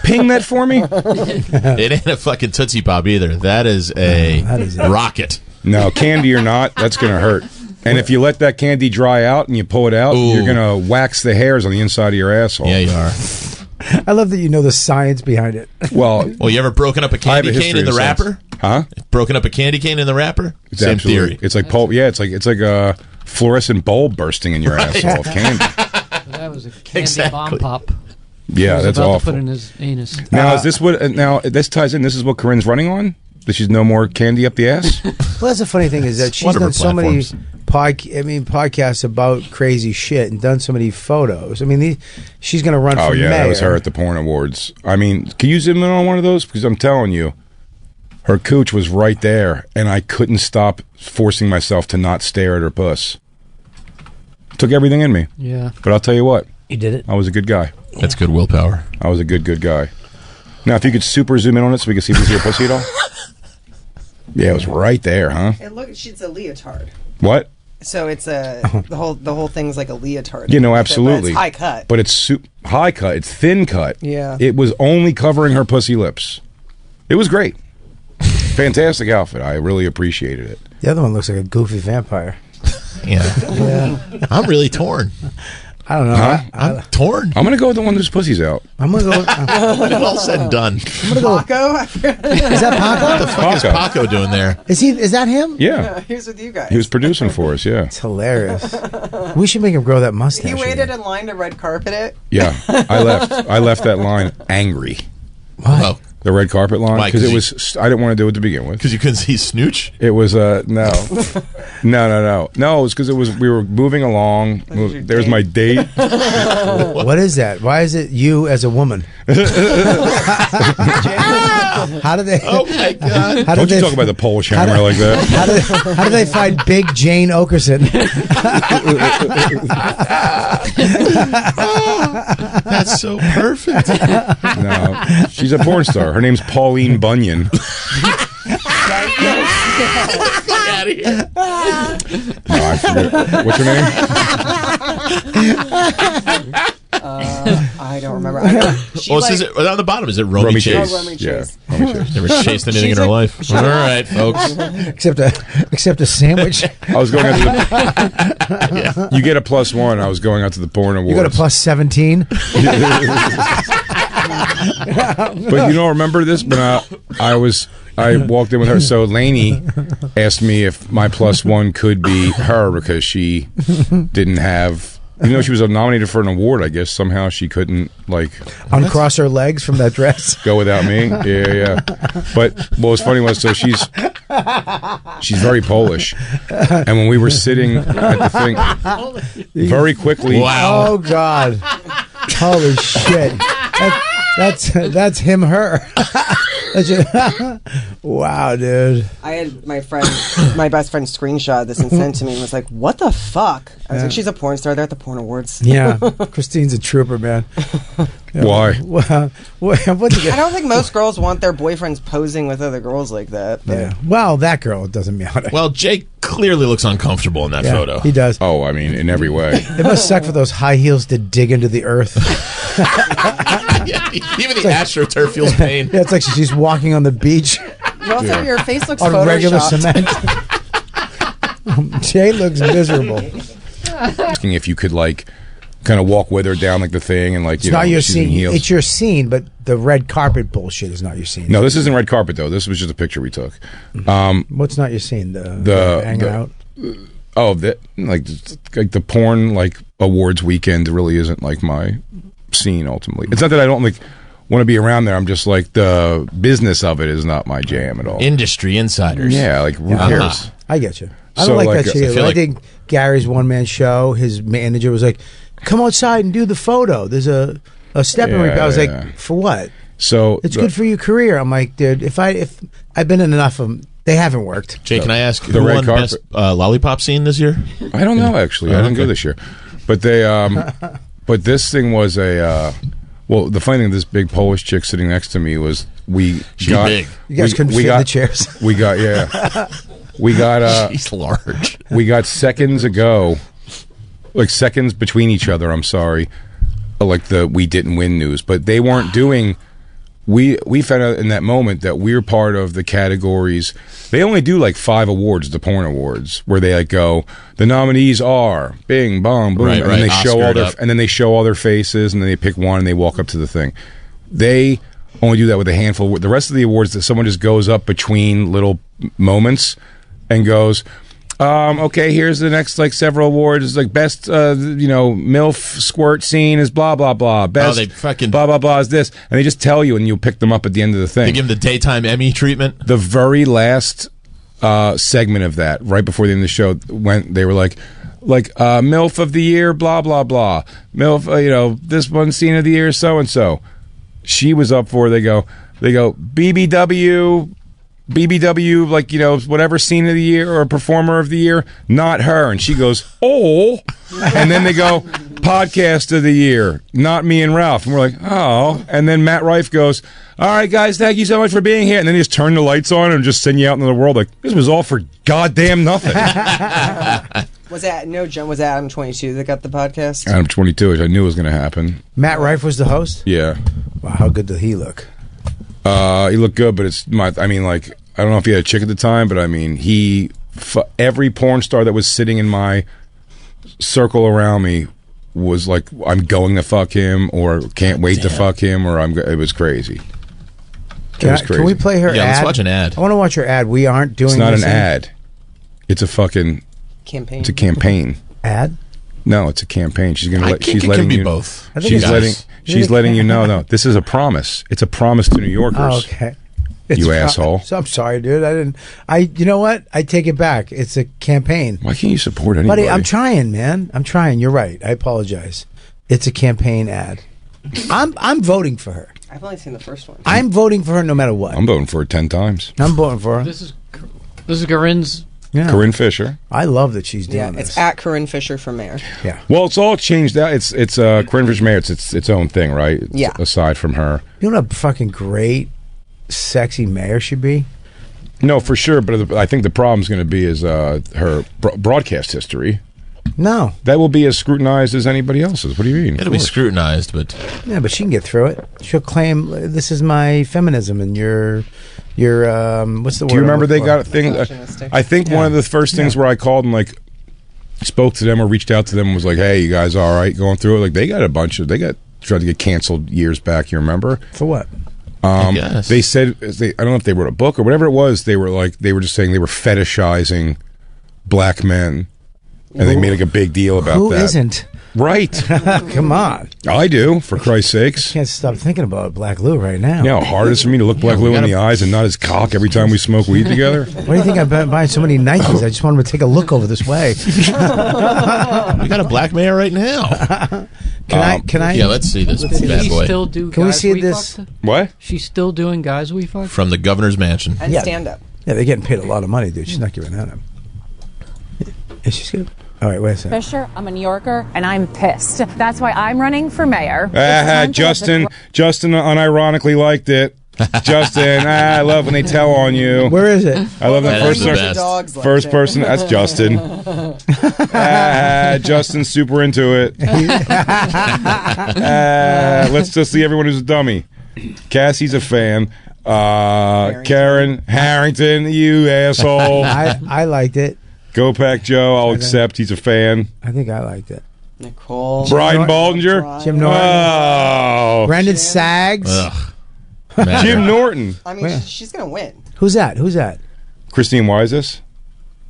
ping that for me. It ain't a fucking Tootsie Pop either. That is a rocket. No, candy or not, that's going to hurt. And if you let that candy dry out and you pull it out, Ooh. you're going to wax the hairs on the inside of your asshole. Yeah, you are. I love that you know the science behind it. Well, Well, you ever broken up a I have candy a cane history in the of sense. wrapper? Huh? Broken up a candy cane in the wrapper? It's Same absolutely- theory. It's like pulp. Yeah, it's like a fluorescent bulb bursting in your asshole of candy. That was a candy Exactly. bomb pop. Yeah, He was that's about awful. To put in his anus. Now, is this what? Now this ties in. This is what Corinne's running on. That she's no more candy up the ass. Well, that's the funny thing is that she's One of her done so many platforms. podcasts about crazy shit and done so many photos. I mean, she's going to run Oh for yeah, mayor. that was her at the porn awards. I mean, can you zoom in on one of those? Because I'm telling you, her cooch was right there, and I couldn't stop forcing myself to not stare at her puss. Took everything in me. Yeah. But I'll tell you what. You did it. I was a good guy. That's good willpower. I was a good guy. Now, if you could super zoom in on it so we could see if you see her pussy at all. Yeah, it was right there, huh? And look, she's a leotard. What? So it's the whole thing's like a leotard. You know, absolutely. But it's high cut. But it's high cut. It's thin cut. Yeah. It was only covering her pussy lips. It was great. Fantastic outfit. I really appreciated it. The other one looks like a goofy vampire. Yeah. I'm really torn. I don't know. Huh? I'm torn. I'm going to go with the one whose pussy's out. I'm going to go. When it's all said and done. Paco? Is that Paco? What the fuck is Paco doing there? Is that him? Yeah. He's with you guys. He was producing for us, yeah. It's hilarious. We should make him grow that mustache. He waited in line to red carpet it. Yeah. I left that line angry. Why? Oh. The red carpet line? Why, Because 'cause it was, I didn't want to do it to begin with. Because you couldn't see Snooch? It was, no. No, it was because we were moving along. There's my date. What is that? Why is it you as a woman? How did they? Oh my God! Don't you talk about the Polish hammer like that? How do they find Big Jane Okerson? That's so perfect. No, she's a porn star. Her name's Pauline Bunyan. Out of here. No, I forget. What's her name? I don't remember. Is it on the bottom? Is it Romy Chase? Oh, Romy Chase. Yeah, Romy Chase. Never chased anything in her life. All right, folks. Except a sandwich. I was going out to the. You get a +1. I was going out to the porn awards. You got a +17. But you don't remember this? But I walked in with her. So Lainey asked me if my +1 could be her because she didn't have. Even though she was nominated for an award, I guess somehow she couldn't uncross her legs from that dress. Go without me. Yeah. But what was funny was she's very Polish, and when we were sitting at the thing, very quickly. Wow. Oh God! Holy shit! That's him. Her. Wow, dude. I had my best friend screenshot this and sent to me and was like, what the fuck? I was like, she's a porn star. They're at the porn awards. Yeah. Christine's a trooper, man. Why? I don't think most girls want their boyfriends posing with other girls like that. But. Yeah. Well, that girl doesn't mean it. Well, Jake clearly looks uncomfortable in that photo. He does. Oh, I mean, in every way. It must suck for those high heels to dig into the earth. Yeah, even the AstroTurf feels pain. Yeah, it's like she's walking on the beach. You also, your face looks on photoshopped. regular cement. Jay looks miserable. Asking if you could kind of walk with her down the thing and it's not your she's in scene. heels. It's your scene, but the red carpet bullshit is not your scene. No, this isn't red carpet though. This was just a picture we took. What's not your scene? The hanging out. Oh, the porn awards weekend really isn't my scene ultimately. It's not that I don't want to be around there. I'm just the business of it is not my jam at all. Industry insiders. Yeah, who cares? I get you. I don't like that shit either. I think Gary's one-man show, his manager was like, come outside and do the photo. There's a step in. I was like, for what? So it's good for your career. I'm like, dude, if I've been in enough of them, they haven't worked. Jay, can I ask the who red won carpet best lollipop scene this year? I don't know actually. I didn't go this year, but they but this thing was a well. The funny thing, this big Polish chick sitting next to me was big. You guys couldn't fit in the chairs. We got she's large. We got seconds ago, seconds between each other. I'm sorry, we didn't win news, but they weren't doing. We found out in that moment that we're part of the categories. They only do 5 awards, the porn awards, where they go. The nominees are Bing, Bong, Boom, and then they show all their faces, and then they pick one and they walk up to the thing. They only do that with a handful. The rest of the awards, that someone just goes up between little moments and goes. Okay, here's the next several awards. Best MILF squirt scene is blah blah blah. Best they fucking blah blah blah is this, and they just tell you, and you'll pick them up at the end of the thing. They give them the daytime Emmy treatment. The very last segment of that, right before the end of the show, they were MILF of the year, blah blah blah. MILF, this one scene of the year, so and so. She was up for. They go BBW. BBW, like, you know, whatever scene of the year or performer of the year, not her. And she goes, oh. And then they go, podcast of the year, not me and Ralph. And we're like, oh. And then Matt Rife goes, all right, guys, thank you so much for being here. And then he just turn the lights on and just send you out into the world like, this was all for goddamn nothing. Was that Adam 22 that got the podcast? Adam 22, which I knew was going to happen. Matt Rife was the host? Yeah. Wow, how good did he look? He looked good, but I don't know if he had a chick at the time, but I mean, every porn star that was sitting in my circle around me was like, I'm going to fuck him, or can't wait to fuck him, or it was crazy. Can we play her ad? Yeah, let's watch an ad. I want to watch her ad. We aren't doing It's not this an ad. It's a fucking campaign. It's a campaign. Ad? No, it's a campaign. She's gonna it can be both. She's letting you know. No, this is a promise. It's a promise to New Yorkers. Oh, okay. You asshole. So I'm sorry, dude. You know what? I take it back. It's a campaign. Why can't you support anybody? Buddy, I'm trying, man. I'm trying. You're right. I apologize. It's a campaign ad. I'm voting for her. I've only seen the first one. I'm voting for her no matter what. I'm voting for her 10 times. I'm voting for her. This is Corinne's. Yeah. Corinne Fisher. I love that she's doing this. It's at Corinne Fisher for mayor. Yeah. Well, it's all changed out. It's Corinne Fisher mayor. It's its own thing, right? Yeah. Aside from her. You know what a fucking great, sexy mayor should be? No, for sure. But I think the problem's going to be is her broadcast history. No. That will be as scrutinized as anybody else's. What do you mean? It'll be scrutinized, but... Yeah, but she can get through it. She'll claim, this is my feminism, and you're what's the word? Do you remember they got a thing? I think one of the first things where I called and, like, spoke to them or reached out to them and was like, hey, you guys all right going through it? Like, they tried to get canceled years back, you remember? For what? They said, I don't know if they wrote a book or whatever it was, they were just saying they were fetishizing black men. And they made like a big deal about that. Who isn't? Right. Come on. I do, for Christ's sakes. I can't stop thinking about Black Lou right now. You know how hard it is for me to look Black Lou in the eyes and not his cock every time we smoke weed together? Why do you think I've been buying so many Nikes? I just wanted to take a look over this way. We got a black mayor right now. Can I? Yeah, let's see this bad boy. Still do Can we Guys see We this? Fucked? What? She's still doing Guys We Fucked? From the governor's mansion. And stand up. Yeah, they're getting paid a lot of money, dude. She's not giving that up. Is she good? All right, wait a second. Fisher, I'm a New Yorker, and I'm pissed. That's why I'm running for mayor. Justin unironically liked it. Justin, I love when they tell on you. Where is it? I love the first person. That's Justin. Justin's super into it. Let's just see everyone who's a dummy. Cassie's a fan. Karen Harrington, you asshole. I liked it. Go Pack Joe, I'll accept. He's a fan. I think I liked it. Nicole. Brian Baldinger. Jim Norton. Oh. Brendan Saggs. Jim Norton. I mean, she's going to win. Who's that? Christine Weises.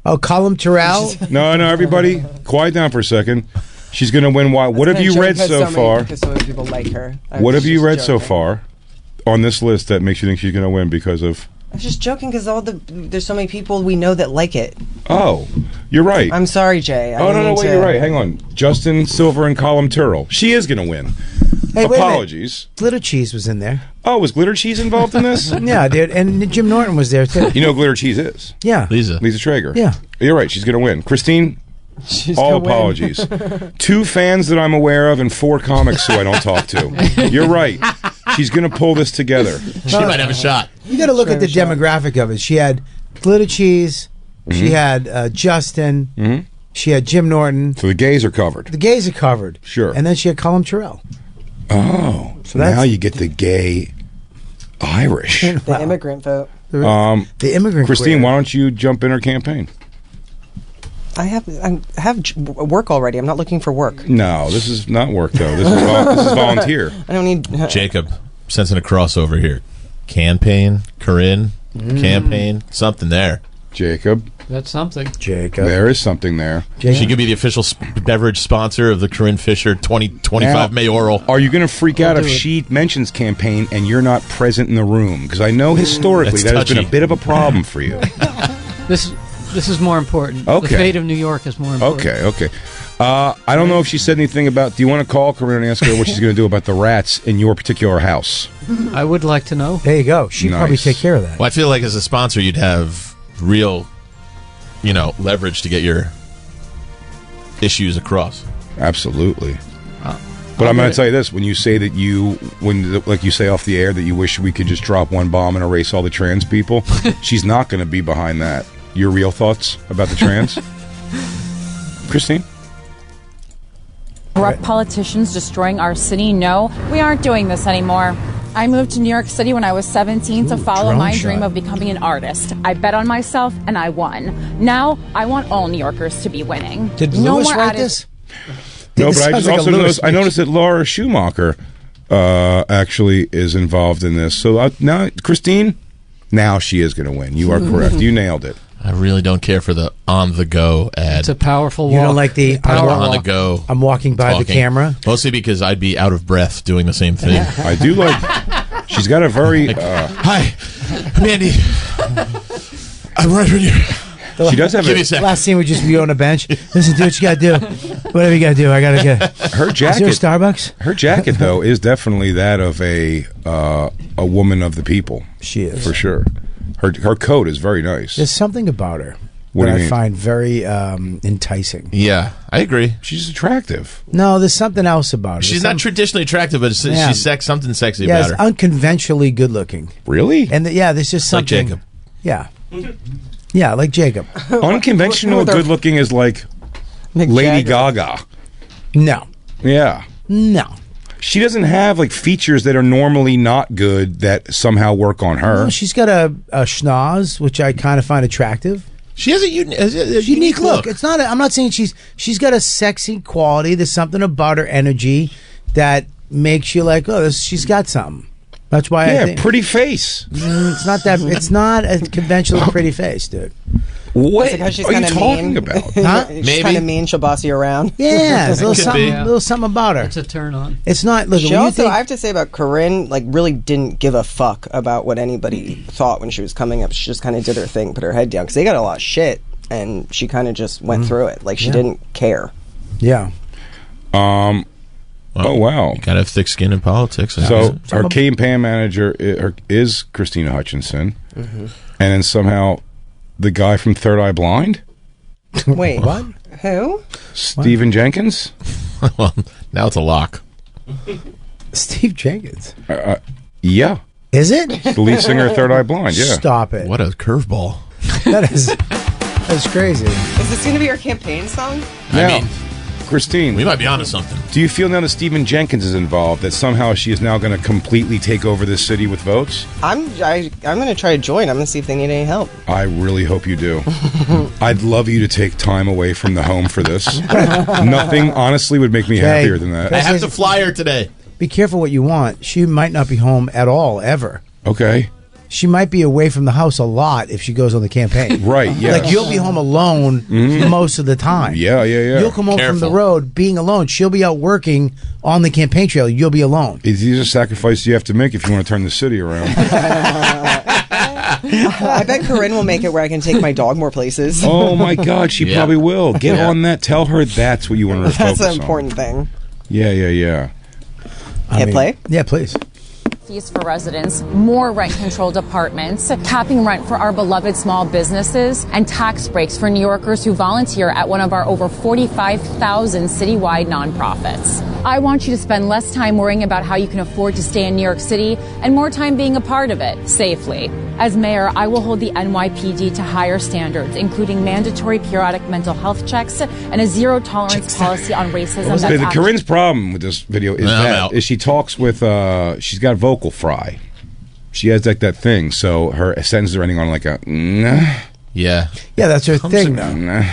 Oh, Colum Terrell. No, everybody, quiet down for a second. She's going to win. What have you read so far? Because so many people like her. What have you read so far on this list that makes you think she's going to win because of... I was just joking because there's so many people we know that like it. Oh, you're right. I'm sorry, Jay. Wait, you're right. Hang on. Justin Silver and Colum Turrell. She is going to win. Hey, apologies. Glitter Cheese was in there. Oh, was Glitter Cheese involved in this? Yeah, dude. And Jim Norton was there, too. You know who Glitter Cheese is? Yeah. Lisa Traeger. Yeah. You're right. She's going to win. Christine, all apologies. 2 fans that I'm aware of and 4 comics who I don't talk to. You're right. She's going to pull this together. She might have a shot. You got to look at the demographic of it. She had Glitter Cheese. Mm-hmm. She had Justin. Mm-hmm. She had Jim Norton. So the gays are covered. The gays are covered. Sure. And then she had Colum Terrell. Oh. So now you get the gay Irish. The immigrant vote. The immigrant Christine, queer. why don't you jump in her campaign? I have work already. I'm not looking for work. No, this is not work, though. This is volunteer. I don't need... Jacob, sensing a crossover here. Campaign, Corinne, campaign, something there. Jacob. That's something. Jacob. There is something there. She could be the official beverage sponsor of the Corinne Fisher 2025 mayoral. Are you going to freak out if she mentions campaign and you're not present in the room? Because I know historically that has been a bit of a problem for you. This is more important. Okay. The fate of New York is more important. Okay. I don't know if she said anything about. Do you want to call Corinne and ask her what she's going to do about the rats in your particular house? I would like to know. There you go. She'd probably take care of that. Well, I feel like as a sponsor, you'd have real, leverage to get your issues across. Absolutely. But I'm going to tell you this: when you say that like you say off the air that you wish we could just drop one bomb and erase all the trans people, she's not going to be behind that. Your real thoughts about the trans, Christine? Corrupt politicians destroying our city? No, we aren't doing this anymore. I moved to New York City when I was 17 to follow my dream of becoming an artist. I bet on myself and I won. Now I want all New Yorkers to be winning. Did Lewis write this? No, but I just also noticed that Laura Schumacher actually is involved in this. So now, Christine, now she is going to win. You are correct. You nailed it. I really don't care for the on-the-go ad. It's a powerful walk. You don't like the on-the-go. I'm walking by the camera. Mostly because I'd be out of breath doing the same thing. I do like... She's got a very... Hi, Mandy. I'm right here. She does have last scene would just be on a bench. Listen, do what you got to do. Whatever you got to do, I got to get. Her jacket. Is there a Starbucks? Her jacket, though, is definitely that of a woman of the people. She is. For sure. Her coat is very nice. There's something about her What do that you I mean? find very enticing. Yeah, I agree. She's attractive. No, there's something else about her. She's not traditionally attractive, but she's something sexy Yeah, about it's her. unconventionally good looking. Really? And there's just something. Like Jacob. Yeah. Yeah, like Jacob. Unconventional good looking is like Lady Gaga. No. Yeah. No. She doesn't have like features that are normally not good that somehow work on her. No, she's got a schnoz, which I kind of find attractive. She has a unique look. It's not. I'm not saying she's got a sexy quality. There's something about her energy that makes you like, oh, she's got something. That's why I think pretty face. It's not that. It's not a conventional pretty face, dude. What because she's are you kinda talking mean. about? Huh? She's kind of mean. She'll boss you around. Yeah, there's a little something about her. It's a turn on. It's not. Look, She also, I have to say about Corinne, like really didn't give a fuck about what anybody thought when she was coming up. She just kind of did her thing, put her head down because they got a lot of shit, and she kind of just went through it. Like she didn't care. Yeah. Oh wow! You gotta have thick skin in politics. So our campaign manager is Christina Hutchinson, and then somehow the guy from Third Eye Blind. Wait, what? Who? Stephen Jenkins. Well, now it's a lock. Steve Jenkins. Yeah. Is it? The lead singer of Third Eye Blind. Yeah. Stop it. What a curveball. That's crazy. Is this going to be your campaign song? Now, I mean, Christine, we might be onto something. do you feel now that Stephen Jenkins is involved that somehow she is now going to completely take over this city with votes? I'm going to try to join. I'm going to see if they need any help. I really hope you do. I'd love you to take time away from the home for this. Nothing, honestly, would make me happier than that. I have to fly her today. Be careful what you want. She might not be home at all ever. Okay. She might be away from the house a lot if she goes on the campaign. Right, yeah. Like you'll be home alone most of the time. Yeah. You'll come home from the road being alone. She'll be out working on the campaign trail. You'll be alone. These are sacrifices you have to make if you want to turn the city around. I bet Corinne will make it where I can take my dog more places. Oh my God, she probably will. Get on that. Tell her that's what you want her to focus on. That's an important thing. Yeah. Hit play? Yeah, please. Fees for residents, more rent-controlled apartments, capping rent for our beloved small businesses, and tax breaks for New Yorkers who volunteer at one of our over 45,000 citywide nonprofits. I want you to spend less time worrying about how you can afford to stay in New York City and more time being a part of it safely. As mayor, I will hold the NYPD to higher standards, including mandatory periodic mental health checks and a zero-tolerance policy on racism. Corinne's problem with this video is she talks with, she's got vocal fry. She has like that thing, so her sentences are ending on like a nah. Yeah, that's her thing though. Nah.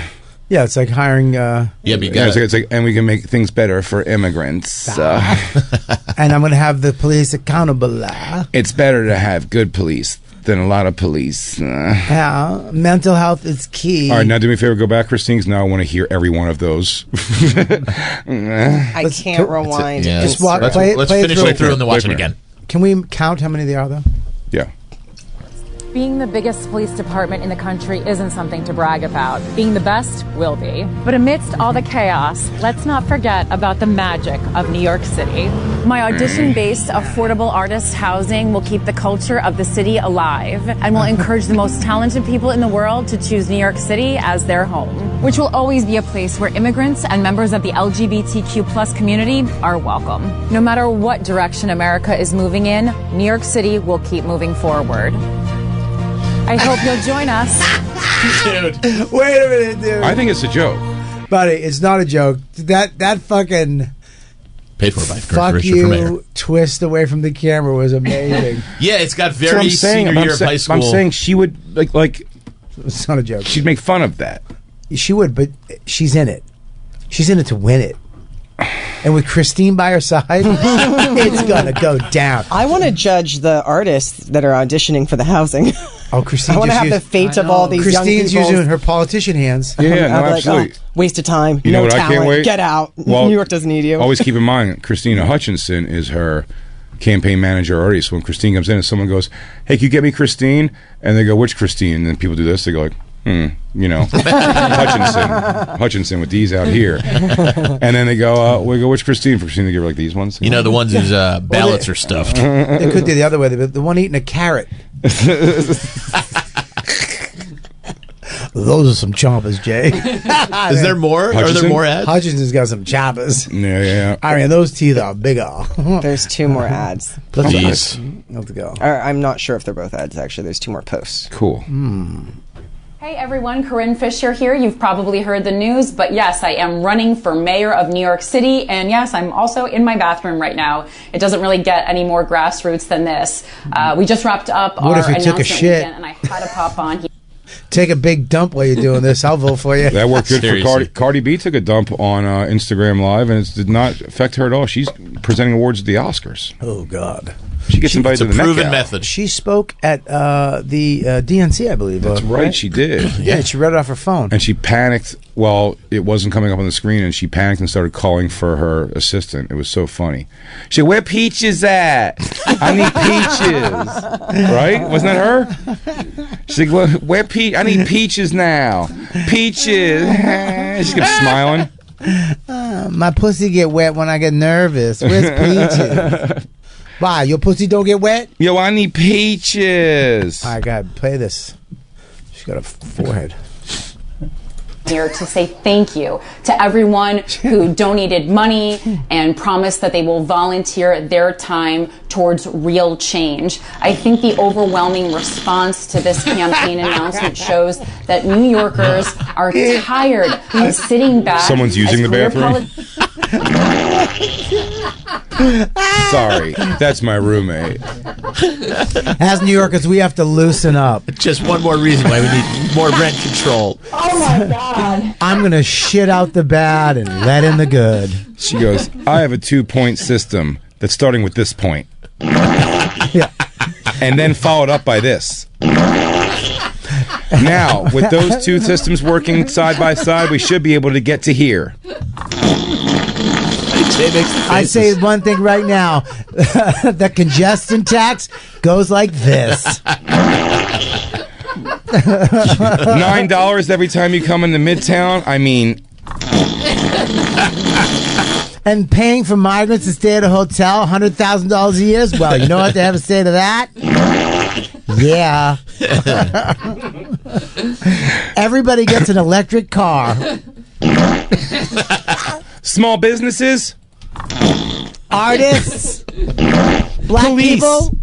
Yeah, it's like hiring. It's like, and we can make things better for immigrants. And I'm going to have the police accountable. It's better to have good police than a lot of police. Yeah, mental health is key. All right, now do me a favor, go back, Christine, because now I want to hear every one of those. I can't rewind. Yeah. Just let's finish it through and then watch it again. Can we count how many there are, though? Yeah. Being the biggest police department in the country isn't something to brag about. Being the best will be. But amidst all the chaos, let's not forget about the magic of New York City. My audition-based affordable artist housing will keep the culture of the city alive and will encourage the most talented people in the world to choose New York City as their home, which will always be a place where immigrants and members of the LGBTQ+ community are welcome. No matter what direction America is moving in, New York City will keep moving forward. I hope you'll join us. Dude. Wait a minute, dude. I think it's a joke. Buddy, it's not a joke. That fucking paid for by fuck Richard for mayor. you twist away from the camera was amazing. Yeah, it's got That's what very I'm saying. senior year of high school. I'm saying she would like. It's not a joke. She'd make fun of that. She would, but she's in it. She's in it to win it. And with Christine by her side, it's gonna go down. I want to judge the artists that are auditioning for the housing. Oh, Christine! I want to have the fate of all these Christine's young people. using her politician hands. Yeah, no, I'll be absolutely. like, waste of time. You know no what? talent. I can't wait. Get out. Well, New York doesn't need you. Always keep in mind, Christina Hutchinson is her campaign manager already. So when Christine comes in and someone goes, "Hey, can you get me Christine?" and they go, "Which Christine?" and then people do this, they go like, you know, Hutchinson with these out here. And then they go, we go, "Which Christine?" For Christine, they give her like these ones. You know, the ones whose ballots are stuffed. They could do the other way. The one eating a carrot. Those are some chompers, Jay. Is there more? Are there more ads? Hutchinson's got some chompers. Yeah. I mean, those teeth are bigger. There's 2 more ads. Let's go. I'm not sure if they're both ads, actually. There's 2 more posts. Cool. Hey everyone, Corinne Fisher here. You've probably heard the news, but yes, I am running for mayor of New York City, and yes, I'm also in my bathroom right now. It doesn't really get any more grassroots than this. We just wrapped up What our if you took a announcement shit? weekend, and I had to pop on here. Take a big dump while you're doing this. I'll vote for you. That worked good Seriously. for Cardi. Cardi B took a dump on Instagram Live, and it did not affect her at all. She's presenting awards at the Oscars. Oh, God. She gets invited to the Met proven Gala. method. She spoke at the DNC, I believe. That's right, she did. Yeah, she read it off her phone. And she panicked. Well, it wasn't coming up on the screen, and she panicked and started calling for her assistant. It was so funny. She said, "Where Peaches at? I need Peaches." Right? Wasn't that her? She said, "Where Peach? I need Peaches now. Peaches." She kept smiling. My pussy get wet when I get nervous. Where's Peaches? Why, your pussy don't get wet? Yo, I need Peaches. I got play this. She's got a forehead. Here to say thank you to everyone who donated money and promised that they will volunteer their time towards real change. I think the overwhelming response to this campaign announcement shows that New Yorkers are tired of sitting back. Someone's using as the career bathroom? Sorry, that's my roommate. As New Yorkers, we have to loosen up. Just one more reason why we need more rent control. Oh my God. I'm going to shit out the bad and let in the good. She goes, "I have a 2-point system that's starting with this point." Yeah. And then followed up by this. Now, with those 2 systems working side by side, we should be able to get to here. I say one thing right now. The congestion tax goes like this. $9 every time you come into Midtown. I mean, And paying for migrants to stay at a hotel, $100,000 a year. Well, you know what they have to say to that? Yeah. Everybody gets an electric car. small businesses, artists, black police. people.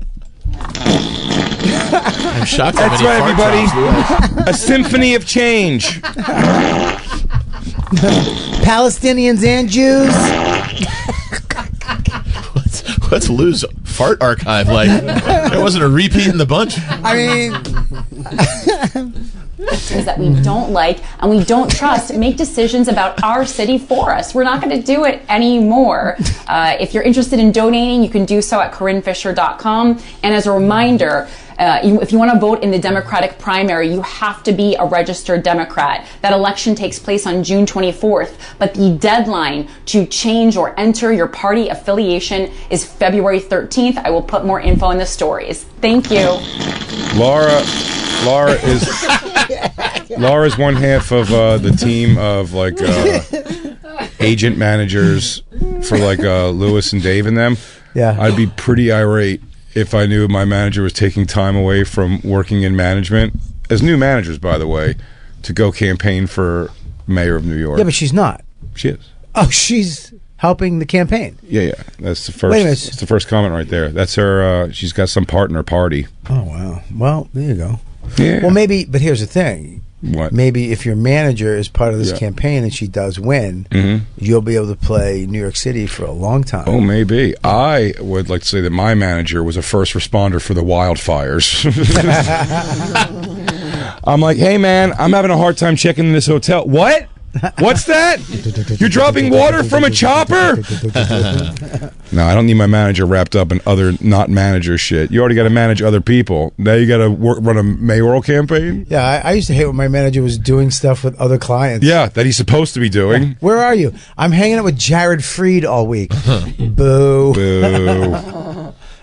I'm shocked. That's right, everybody. A symphony of change. Palestinians and Jews. What's Lou's fart archive like? There wasn't a repeat in the bunch. I mean, systems that we don't like and we don't trust make decisions about our city for us. We're not going to do it anymore. If you're interested in donating, you can do so at CorinneFisher.com. And as a reminder, if you want to vote in the Democratic primary, you have to be a registered Democrat. That election takes place on June 24th, but the deadline to change or enter your party affiliation is February 13th. I will put more info in the stories. Thank you. Laura's one half of the team of like agent managers for like Lewis and Dave and them. Yeah, I'd be pretty irate if I knew my manager was taking time away from working in management, as new managers, by the way, to go campaign for mayor of New York. Yeah, but she's not. She is. Oh, she's helping the campaign. Yeah. That's the first. Wait a minute. That's the first comment right there. That's her. She's got some partner party. Oh wow. Well, there you go. Yeah. Well, maybe, but here's the thing. What? Maybe if your manager is part of this campaign and she does win, you'll be able to play New York City for a long time. Oh, maybe. I would like to say that my manager was a first responder for the wildfires. I'm like, hey, man, I'm having a hard time checking in this hotel. What? What's that? You're dropping water from a chopper? No, I don't need my manager wrapped up in other not manager shit. You already got to manage other people. Now you got to run a mayoral campamping? Yeah, I used to hate when my manager was doing stuff with other clients. Yeah, that he's supposed to be doing. Where are you? I'm hanging out with Jared Freed all week. Boo. Boo.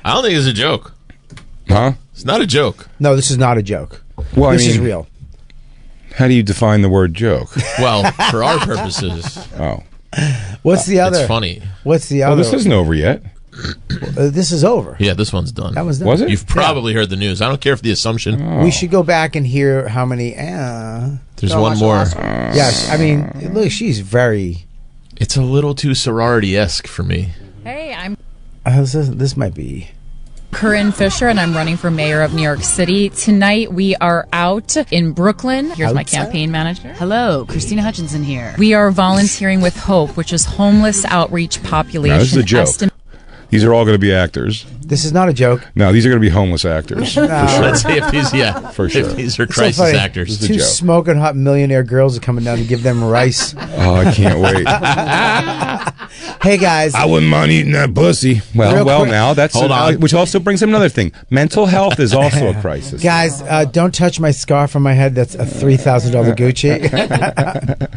I don't think it's a joke. Huh? It's not a joke. No, this is not a joke. Well, this is real. How do you define the word joke? Well, for our purposes. Oh. What's the other? It's funny. What's the other? Well, this isn't over yet. This is over. Yeah, this one's done. That was done. Was it? You've probably heard the news. I don't care if the assumption. Oh. We should go back and hear how many. There's one more. Yes, I mean, look, she's very. It's a little too sorority-esque for me. Hey, I'm this might be. Corinne Fisher, and I'm running for mayor of New York City. Tonight, we are out in Brooklyn. Here's my campaign manager. Hello, Christina Hutchinson here. We are volunteering with HOPE, which is Homeless Outreach Population. No, this is a joke. These are all going to be actors. This is not a joke. No, these are going to be homeless actors. For sure. Let's see if these, for sure. If these are crisis actors. Two smoking hot millionaire girls are coming down to give them rice. Oh, I can't wait. Hey guys, I wouldn't mind eating that pussy. Well, now that's Hold on. which also brings up another thing. Mental health is also a crisis. Guys, don't touch my scarf on my head. That's a $3,000 Gucci.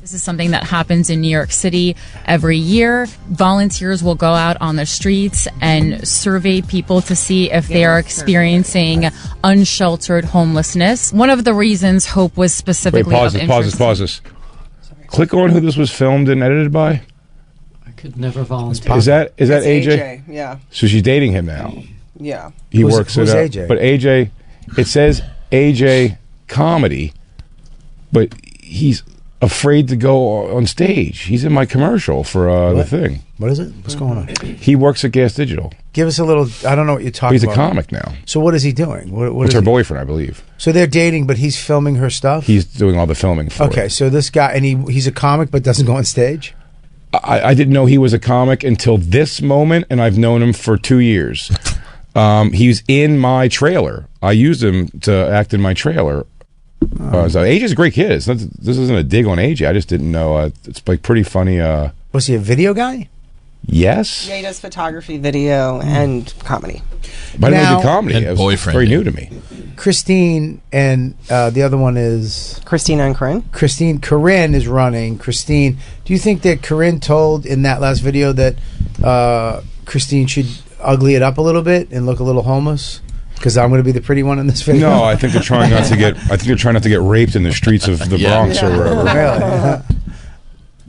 This is something that happens in New York City every year. Volunteers will go out on the streets and survey people to see if they are experiencing unsheltered homelessness. One of the reasons HOPE was specifically Wait, pause this. Click on who this was filmed and edited by. I could never volunteer. Is that It's AJ? Yeah. So she's dating him now. Yeah. He works who's it up. AJ? But AJ, it says AJ comedy, but he's afraid to go on stage. He's in my commercial for the thing. What is it? What's going on? He works at Gas Digital. Give us a little. I don't know what you're talking He's about. a comic now. So what is he doing? What It's is her he? boyfriend, I believe. So they're dating, but he's filming her stuff. He's doing all the filming for Okay, it. so this guy, and he's a comic, but doesn't go on stage. I didn't know he was a comic until this moment, and I've known him for 2 years. He's in my trailer. I used him to act in my trailer. So AJ's a great kid. This isn't a dig on AJ. I just didn't know. It's like pretty funny. Was he a video guy? Yes. Yeah, he does photography, video, and comedy. But I didn't Now- do comedy. And It was boyfriend. very new to me. Christine and the other one is Christina and Corinne. Corinne is running. Christine, do you think that Corinne told in that last video that Christine should ugly it up a little bit and look a little homeless? Because I'm going to be the pretty one in this video. No, I think they're trying not to get. I think they're trying not to get raped in the streets of the Bronx or wherever. Really?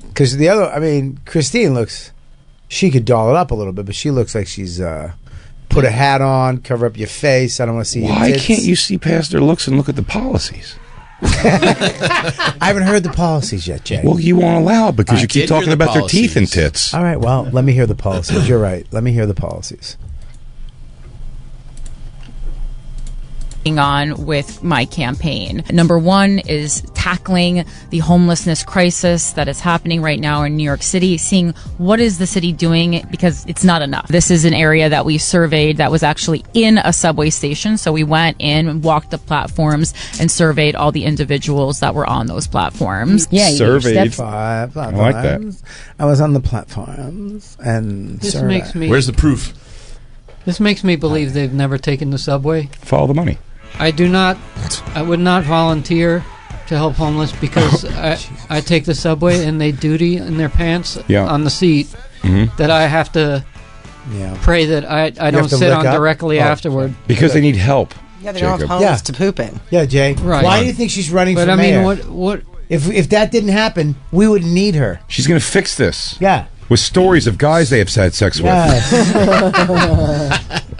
Because the other, I mean, Christine looks. She could doll it up a little bit, but she looks like she's put a hat on, cover up your face. I don't want to see your Why tits. can't you see past their looks and look at the policies? I haven't heard the policies yet, Jay. Well, you won't allow it because you keep did hear talking the about their teeth and policies. tits. All right, well, let me hear the policies. You're right. Let me hear the policies. on with my campaign. Number one is tackling the homelessness crisis that is happening right now in New York City, seeing what is the city doing, because it's not enough. This is an area that we surveyed that was actually in a subway station. So we went in and walked the platforms and surveyed all the individuals that were on those platforms. Yeah, Surveyed. Five I like that. I was on the platforms and This makes me. Where's the proof? This makes me believe they've never taken the subway. Follow the money. I would not volunteer to help homeless because I take the subway and they duty in their pants on the seat that I have to pray that I don't sit on directly afterward. Because they need help. Yeah, they don't have homeless to poop in. Yeah, Jay. Right. Why do you think she's running for But I mayor? mean, what? If that didn't happen, we wouldn't need her. She's going to fix this. Yeah. With stories of guys they have had sex with.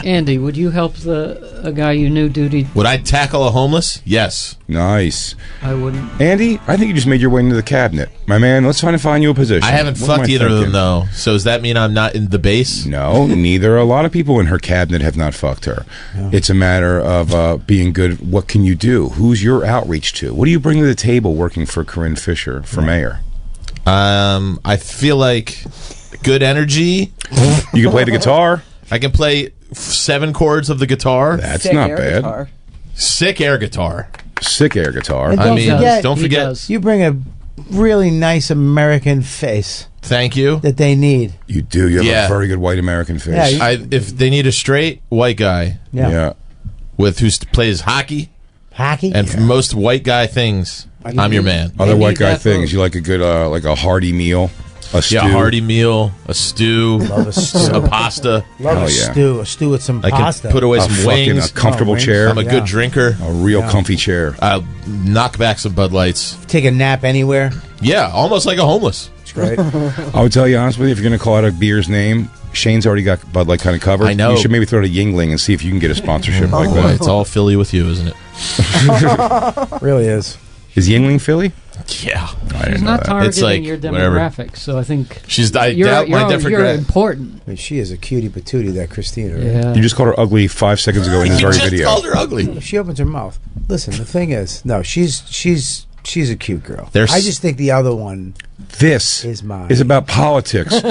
Andy, would you help a guy you knew duty? Would I tackle a homeless? Yes. Nice. I wouldn't. Andy, I think you just made your way into the cabinet. My man, let's try to find you a position. I haven't What am fucked I either of them, thinking? though. So does that mean I'm not in the base? No, neither. A lot of people in her cabinet have not fucked her. It's a matter of being good. What can you do? Who's your outreach to? What do you bring to the table working for Corinne Fisher for mayor? I feel like good energy. You can play the guitar. I can play 7 chords of the guitar. That's Sick not air bad. Guitar. Sick air guitar. Sick air guitar. And don't forget. You bring a really nice American face. Thank you. That they need. You do. You have a very good white American face. Yeah, if they need a straight white guy, Yeah. with who plays hockey, and for most white guy things, I'm your man. Other white guy things. You like a good, like a hearty meal, a stew. Yeah, a hearty meal, a stew, Love a stew. a pasta. Love a stew with some I pasta. can put away A some fucking- wings. a comfortable wings. chair. I'm a good drinker. A real comfy chair. I'll knock back some Bud Lights. Take a nap anywhere. Yeah, almost like a homeless. It's great. I would tell you honestly, if you're going to call out a beer's name, Shane's already got Bud Light kind of covered. I know. You should maybe throw it to Yingling and see if you can get a sponsorship like that. It's all Philly with you, isn't it? Really is. Is Yingling Philly? Yeah. She's not targeting It's like, your whatever. demographic, so I think I you're, doubt my you're demographic. important. I mean, she is a cutie patootie, that Christina. Right? Yeah. You just called her ugly 5 seconds ago in this very video. called her ugly. She opens her mouth. Listen, the thing is, no, she's a cute girl. There's- I just think the other one This is mine. is about politics. You've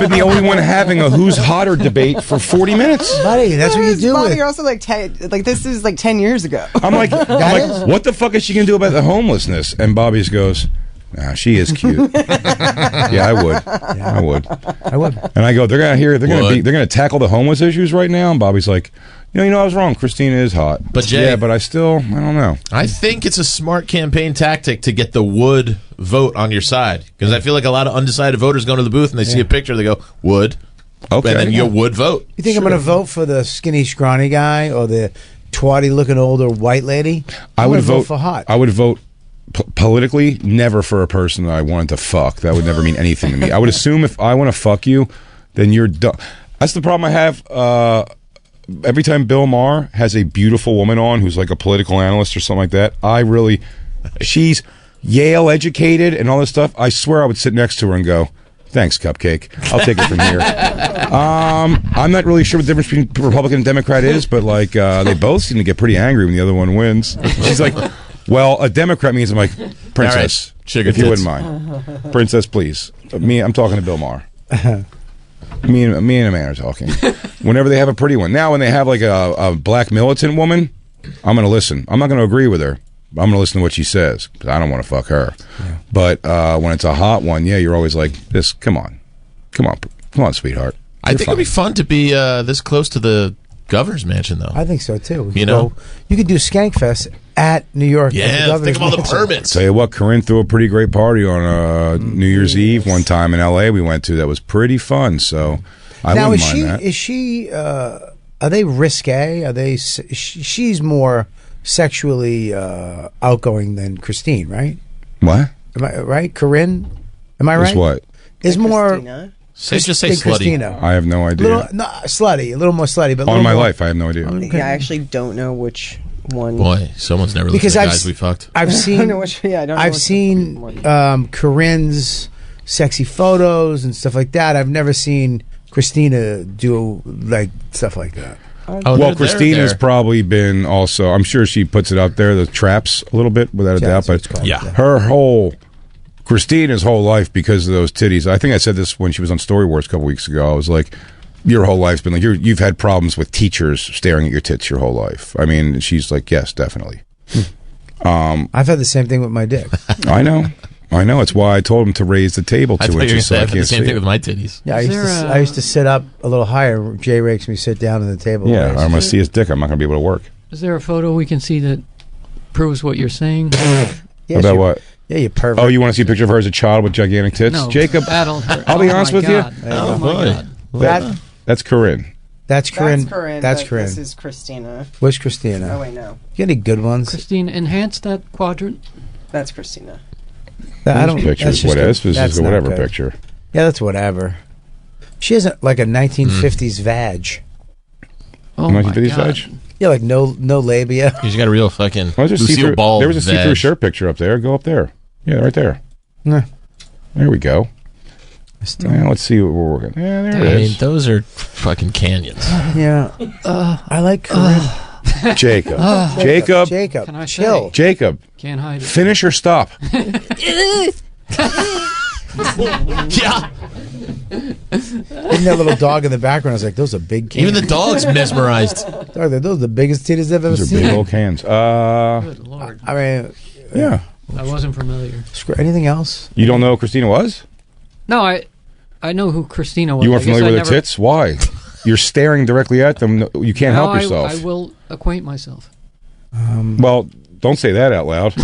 been the only one having a who's hotter debate for 40 minutes. Buddy, that's what you do. Bobby, With. you're also like 10, like this is like 10 years ago. I'm like, what the fuck is she going to do about the homelessness? And Bobby just goes, nah, she is cute. Yeah, I would. I would. I would. And I go, they're going to tackle the homeless issues right now. And Bobby's like, you know, I was wrong. Christina is hot. But Jay, yeah, but I don't know. I think it's a smart campaign tactic to get the Wood vote on your side, because I feel like a lot of undecided voters go to the booth and they see a picture, they go Wood, okay, and then you Wood vote. You think I'm going to vote for the skinny, scrawny guy or the twatty-looking older white lady? I would vote for hot. I would vote politically never for a person that I wanted to fuck. That would never mean anything to me. I would assume if I want to fuck you, then you're done. That's the problem I have. Every time Bill Maher has a beautiful woman on who's like a political analyst or something like that, she's Yale educated and all this stuff. I swear I would sit next to her and go, thanks, Cupcake. I'll take it from here. I'm not really sure what the difference between Republican and Democrat is, but like they both seem to get pretty angry when the other one wins. She's like, well, a Democrat means, I'm like, Princess, Sugar if you tits. wouldn't mind. Princess, please. I'm talking to Bill Maher. Me and a man are talking. Whenever they have a pretty one. Now, when they have like a black militant woman, I'm going to listen. I'm not going to agree with her. But I'm going to listen to what she says, because I don't want to fuck her. Yeah. But when it's a hot one, yeah, you're always like, come on, sweetheart. I think it'd be fun to be this close to the governor's mansion, though. I think so too. You know, you could do Skankfest at New York. Yeah, think of all the permits. Tell you what, Corinne threw a pretty great party on New Year's Eve one time in L.A. we went to. That was pretty fun. So I wouldn't mind that. Is she? Are they risque? Are they? She's more sexually outgoing than Christine, right? What? Am I right, Corinne? Am I right? Is what? Is more. Just say slutty. Christina. I have no idea. Slutty, a little more slutty, but all my life I have no idea. Yeah, I actually don't know which one. Boy, someone's never listened to guys we fucked. I've seen. I don't know which. Yeah, I don't know I've which seen one. Corinne's sexy photos and stuff like that. I've never seen Christina do like stuff like that. Well, Christina's probably been also. I'm sure she puts it out there, the traps a little bit, without a doubt. But Christina's whole life, because of those titties. I think I said this when she was on Story Wars a couple weeks ago. I was like, your whole life's been like you've had problems with teachers staring at your tits your whole life. I mean, she's like, yes, definitely. I've had the same thing with my dick. I know. It's why I told him to raise the table 2 inches so I can't see. The same thing with my titties. Yeah, I used to sit up a little higher. Jay makes me sit down at the table. Yeah, I'm going to see his dick. I'm not going to be able to work. Is there a photo we can see that proves what you're saying? About what? Yeah, you pervert. Oh, you want to see a picture of her as a child with gigantic tits? No, Jacob, adult her. I'll be honest with you. Oh my God. That's Corinne. That's Corinne. That's Corinne. This is Christina. Where's Christina? Oh, wait, no. You got any good ones? Christine, enhance that quadrant. That's Christina. I don't. Pictures. This is whatever picture. Yeah, that's whatever. She has like a 1950s vag. Oh 1950s vag? Yeah, like no labia. She's got a real fucking Lucille Ball. There was a see-through shirt picture up there. Go up there. Yeah, right there. Nah. There we go. Now let's see what we're working. Yeah, there it is. mean, those are fucking canyons. Yeah. I like Corinne. Jacob. Jacob. Can I chill? say? Jacob. Can't hide it. Finish or stop. Yeah. Even that little dog in the background, I was like, those are big cans. Even the dog's mesmerized. Those are the biggest titties I've ever Those are seen. big old cans. Good Lord. I mean, yeah. I wasn't familiar. Anything else? You don't know who Christina was? No, I know who Christina was. You weren't familiar with her tits? Why? You're staring directly at them. You can't help yourself. I will acquaint myself. Well, don't say that out loud.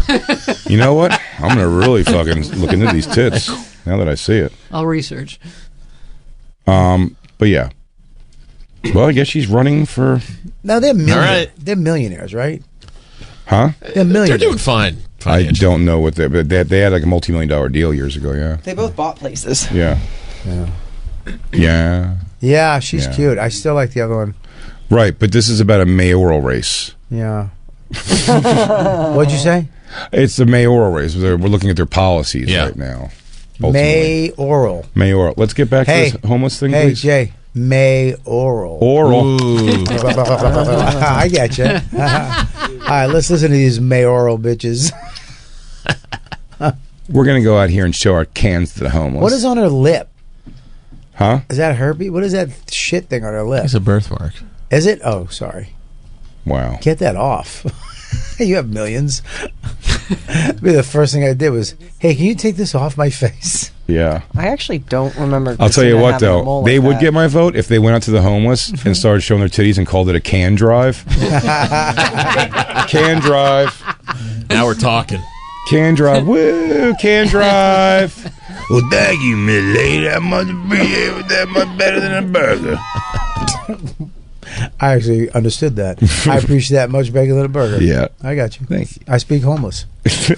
You know what? I'm going to really fucking look into these tits now that I see it. I'll research. But yeah. Well, I guess she's running for... No, they're millionaires. All right. They're millionaires, right? Huh? They're millionaires. They're doing fine. I don't know what but they had like a multi-million-dollar deal years ago, yeah. They both bought places. Yeah. Yeah, she's cute. I still like the other one. Right, but this is about a mayoral race. Yeah. What'd you say? It's the mayoral race. We're looking at their policies right now. Mayoral. Mayoral. Let's get back to this homeless thing, please. Hey, Jay. Mayoral. Oral. I get you. All right, let's listen to these mayoral bitches. We're going to go out here and show our cans to the homeless. What is on her lip? Huh? Is that herpes? What is that shit thing on her lip? It's a birthmark. Is it? Oh, sorry. Wow. Get that off. You have millions. The first thing I did was, hey, can you take this off my face? Yeah. I actually don't remember. I'll tell you what, having a though. mole They like would that. get my vote if they went out to the homeless and started showing their titties and called it a can drive. Can drive. Now we're talking. Can drive. Woo! Can drive. Well, thank you, Miss Lady. That much better than a burger. I actually understood that. I appreciate that much better than a burger. Yeah. I got you. Thank you. I speak homeless. You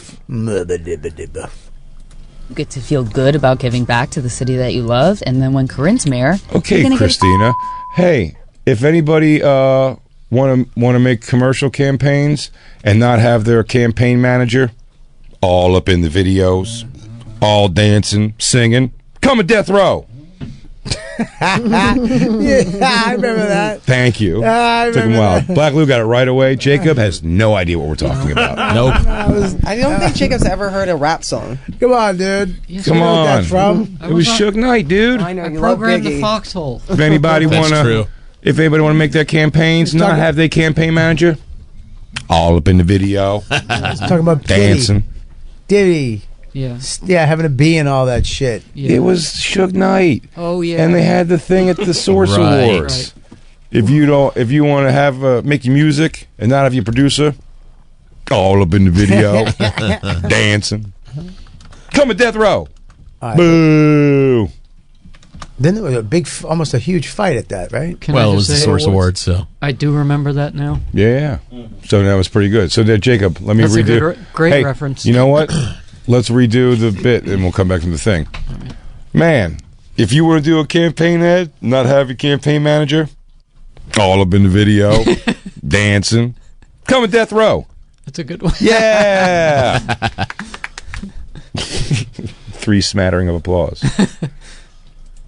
get to feel good about giving back to the city that you love, and then when Corinne's mayor, Okay, Christina. Hey, if anybody want to make commercial campaigns and not have their campaign manager all up in the videos, all dancing, singing, come to Death Row. Yeah, I remember that. Thank you. I Took him a remember while. that. Black Lou got it right away. Jacob has no idea what we're talking about. Nope. I don't think Jacob's ever heard a rap song. Come on, dude. Come You know what on. that's from? It was Suge Knight, dude. I know I you love programmed the Biggie. foxhole. If anybody That's true. want to make their campaigns, not have their campaign manager, all up in the video, Talking about dancing. Diddy. Yeah. Yeah, having a bee and all that shit. Yeah. It was Suge Knight. Oh yeah. And they had the thing at the Source Right. Awards. If you want to have make your music and not have your producer, all up in the video, dancing. Come to Death Row. right. Boo. Then there was a big, almost a huge fight at that, right? Can Well, I it just was the say- Source Awards, so. I do remember that now. Yeah. So that was pretty good. So there, Jacob, let me That's a redo. good great Hey, reference. You know what? Let's redo the bit and we'll come back to the thing. Man, if you were to do a campaign ad, not have your campaign manager, all up in the video, dancing, come to Death Row. That's a good one. Yeah. 3 smattering of applause.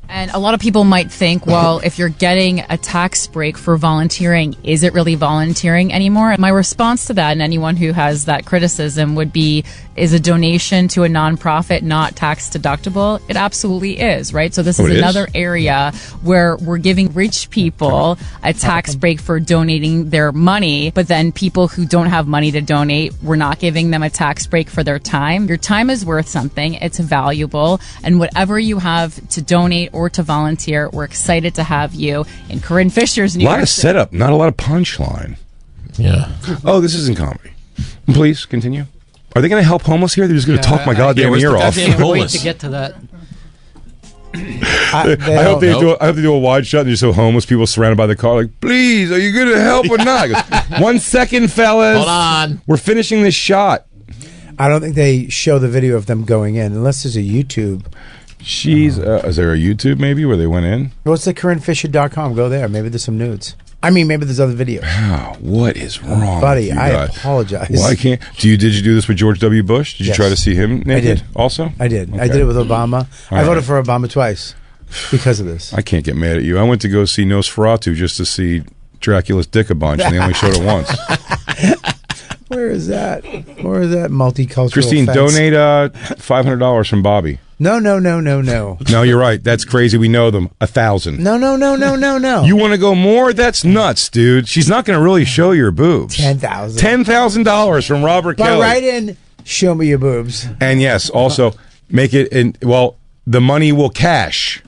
And a lot of people might think, well, if you're getting a tax break for volunteering, is it really volunteering anymore? My response to that, and anyone who has that criticism, would be, is a donation to a nonprofit not tax deductible? It absolutely is, right? So this is another area where we're giving rich people a tax break for donating their money, but then people who don't have money to donate, we're not giving them a tax break for their time. Your time is worth something. It's valuable. And whatever you have to donate or to volunteer, we're excited to have you in Corinne Fisher's New York. A lot of City. setup, not a lot of punchline. Yeah. Oh, this isn't comedy. Please continue. Are they going to help homeless here? They're just going to talk my goddamn ear off. I can't wait to get to that. I hope they do a wide shot and just so homeless people surrounded by the car like, please, are you going to help or not? I go, 1 second, fellas. Hold on. We're finishing this shot. I don't think they show the video of them going in unless there's a YouTube. Is there a YouTube maybe where they went in? What's the CorinneFisher.com? Go there. Maybe there's some nudes. I mean, maybe there's other videos. Wow, what is wrong, buddy? with you I guys? apologize. Why can't? Did you do this with George W. Bush? Did you try to see him naked? I did. Also, I did. Okay. I did it with Obama. All I voted for Obama twice because of this. I can't get mad at you. I went to go see Nosferatu just to see Dracula's dick a bunch, and they only showed it once. Where is that? Where is that multicultural? Christine, offense? donate $500 from Bobby. No. No, you're right. That's crazy. We know them. 1,000. No. You want to go more? That's nuts, dude. She's not going to really show your boobs. $10,000. $10,000 from Robert Kelly. Right in. Show me your boobs. And yes, also make it in. Well, the money will cash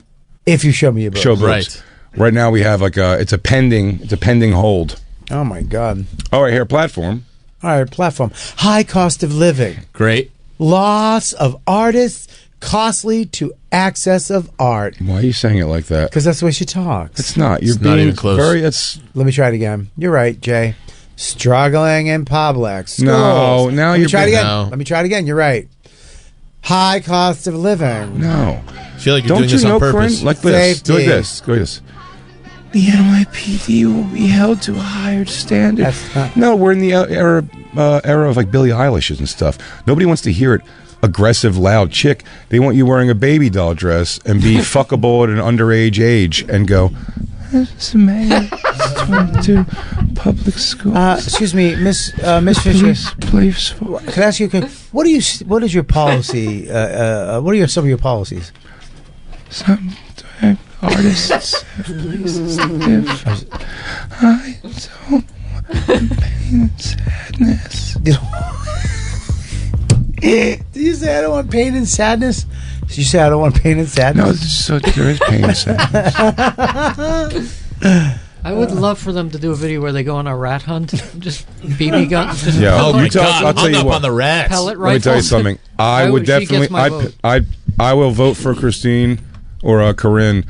if you show me your boobs. Show boobs. Right now we have it's a pending hold. Oh my God. All right, here platform. All right, platform. High cost of living. Great. Loss of artists. Costly to access of art. Why are you saying it like that? Because that's the way she talks. It's not. You're it's being not even close. Let me try it again. You're right, Jay. Struggling in public schools. No, now Let you're me try it again. No. Let me try it again. You're right. High cost of living. No. I feel like you're Don't doing this you know, on purpose. Corinne? Like this. Safety. Go like this. Go like this. The NYPD will be held to a higher standard. No, we're in the era of like Billie Eilish's and stuff. Nobody wants to hear it. Aggressive, loud chick. They want you wearing a baby doll dress and be fuckable at an underage age and go, this is May 22 public school. Excuse me, Miss Fisher. Please. Can I ask you? What is your policy? What are some of your policies? Some artists have places to live. I don't want pain and sadness. Did you say I don't want pain and sadness? Did you say I don't want pain and sadness? No, there is pain and sadness. I would love for them to do a video where they go on a rat hunt, just BB guns. Just Yeah. Oh my God! I'll tell Hung you up what. on the rats. pellet Let me rifles. tell you something. I would She gets definitely. my vote. I will vote for Christine or Corinne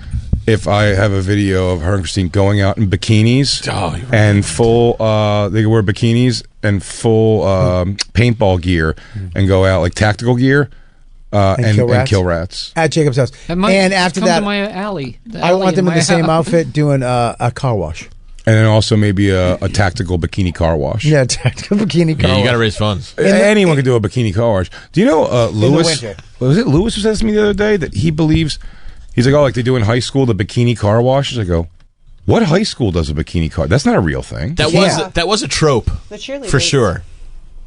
if I have a video of her and Christine going out in bikinis and full. They wear bikinis and full paintball gear and go out like tactical gear and kill rats At Jacob's house. And after come that, to my alley. I want them in the same outfit doing a car wash. And then also maybe a tactical bikini car wash. Yeah, tactical bikini car Yeah, you got to wash. raise funds. Anyone can do a bikini car wash. Do you know Lewis? winter. Was it Lewis who said this to me the other day that he believes he's like, oh, like they do in high school the bikini car washes? I go, what high school does a bikini car? That's not a real thing. That was a trope The cheerleaders. for sure.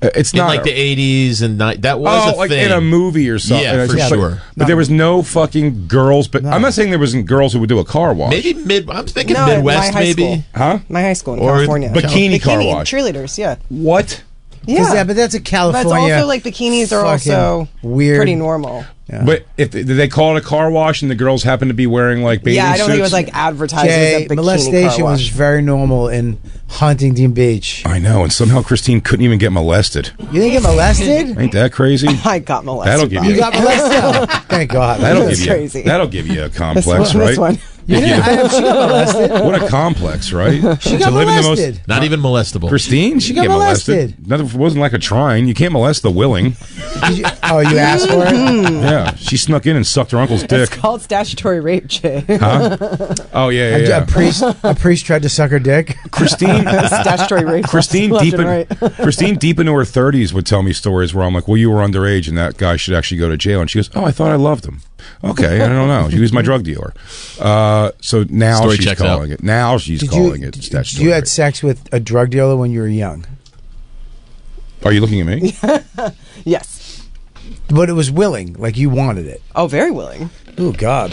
It's In not like the 80s and that was a like thing. in a movie or something. Yeah, And for it's like- sure. But there was no fucking girls. But I'm not saying there wasn't girls who would do a car wash. Maybe I'm thinking No, Midwest, my high maybe. school. Huh? My high school in Or California. bikini car wash. Cheerleaders, yeah. What? Yeah. But that's a California. That's also like bikinis are fucking also weird. pretty normal. Yeah. But did they call it a car wash and the girls happen to be wearing like bathing Yeah, I don't think it was suits? like advertised Jay, as a bikini molestation car was wash. very normal in Huntington Beach. I know, and somehow Christine couldn't even get molested. You didn't get molested? Ain't that crazy? I got molested. That'll give You you. got molested? Thank God. That'll That's give you. crazy. That'll give you a complex, This right? one. You didn't, she got molested. What a complex, right? She got molested. Not even molestable. Christine, she got get molested. molested. Nothing, it wasn't like a trying. You can't molest the willing. You asked for it? Yeah, she snuck in and sucked her uncle's dick. It's called statutory rape, Jay. Huh? Oh yeah, yeah, yeah. A priest tried to suck her dick. Christine, Statutory rape. Christine left deep and in right. Christine deep into her 30s would tell me stories where I'm like, well, you were underage and that guy should actually go to jail. And she goes, oh, I thought I loved him. Okay, I don't know. She was my drug dealer. So now Story she's checks calling out. it. Now she's calling it statutory. You had sex with a drug dealer when you were young? Are you looking at me? Yes. But it was willing, like you wanted it. Oh, very willing. Oh, God.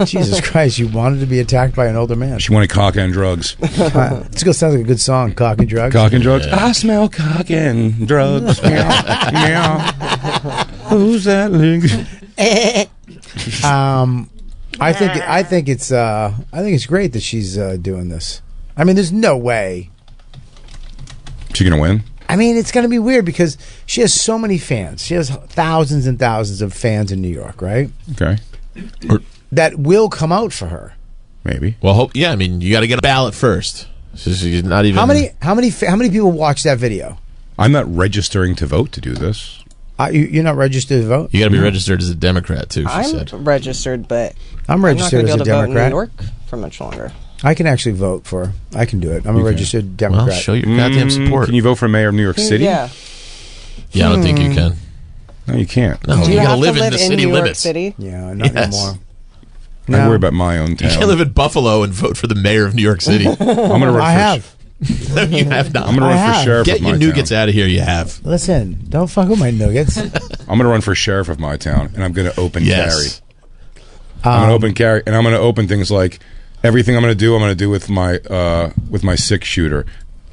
Jesus Christ, you wanted to be attacked by an older man. She wanted cock and drugs. This sounds like a good song, Cock and Drugs. Cock and drugs. Yeah. I smell cock and drugs. Meow, meow. Who's that? I think it's great that she's doing this. I mean, there's no way. She gonna win? I mean, it's going to be weird because she has so many fans. She has thousands and thousands of fans in New York, right? Okay. That will come out for her. Maybe. Well, I mean, you got to get a ballot first. So she's not even. How many people watch that video? I'm not registering to vote to do this. You're not registered to vote? You got to be registered as a Democrat too. She said. I'm registered, but I'm registered as a not going to be able to vote in New Democrat. York for much longer. I can actually vote for. I can do it. I'm a registered Democrat. Well, show your goddamn support. Can you vote for mayor of New York City? Yeah. Yeah, I don't think you can. No, you can't. No, Do you you got have to live to in the live in city New York limits. City? Yeah, not anymore. I worry about my own You town. can't live in Buffalo and vote for the mayor of New York City. I'm gonna run. I have. No, you have not. I'm gonna run for sheriff Get of my your nougats town. out of here. You have. Listen, don't fuck with my nuggets. I'm gonna run for sheriff of my town, and I'm gonna open Yes. carry. I'm gonna open carry, and I'm gonna open things like everything I'm gonna do with my 6-shooter.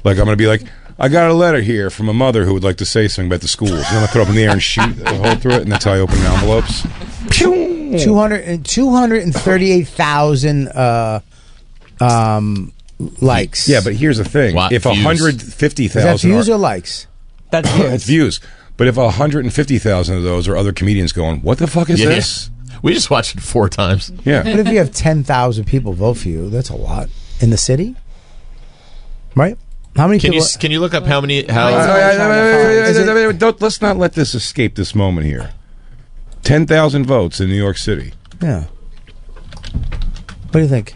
Like I'm gonna be like, I got a letter here from a mother who would like to say something about the schools. And I'm gonna throw it up in the air and shoot a hole through it, and that's how I open the envelopes. 238,000 likes. Yeah, but here's the thing: if views? 150,000 Is that views or likes? That's views. it's views. But if 150,000 of those are other comedians going, "What the fuck is this?" We just watched it 4 times. Yeah. But if you have 10,000 people vote for you, that's a lot in the city, right? How many people? Can you look up how many? Let's not let this escape this moment here. 10,000 votes in New York City. Yeah. What do you think?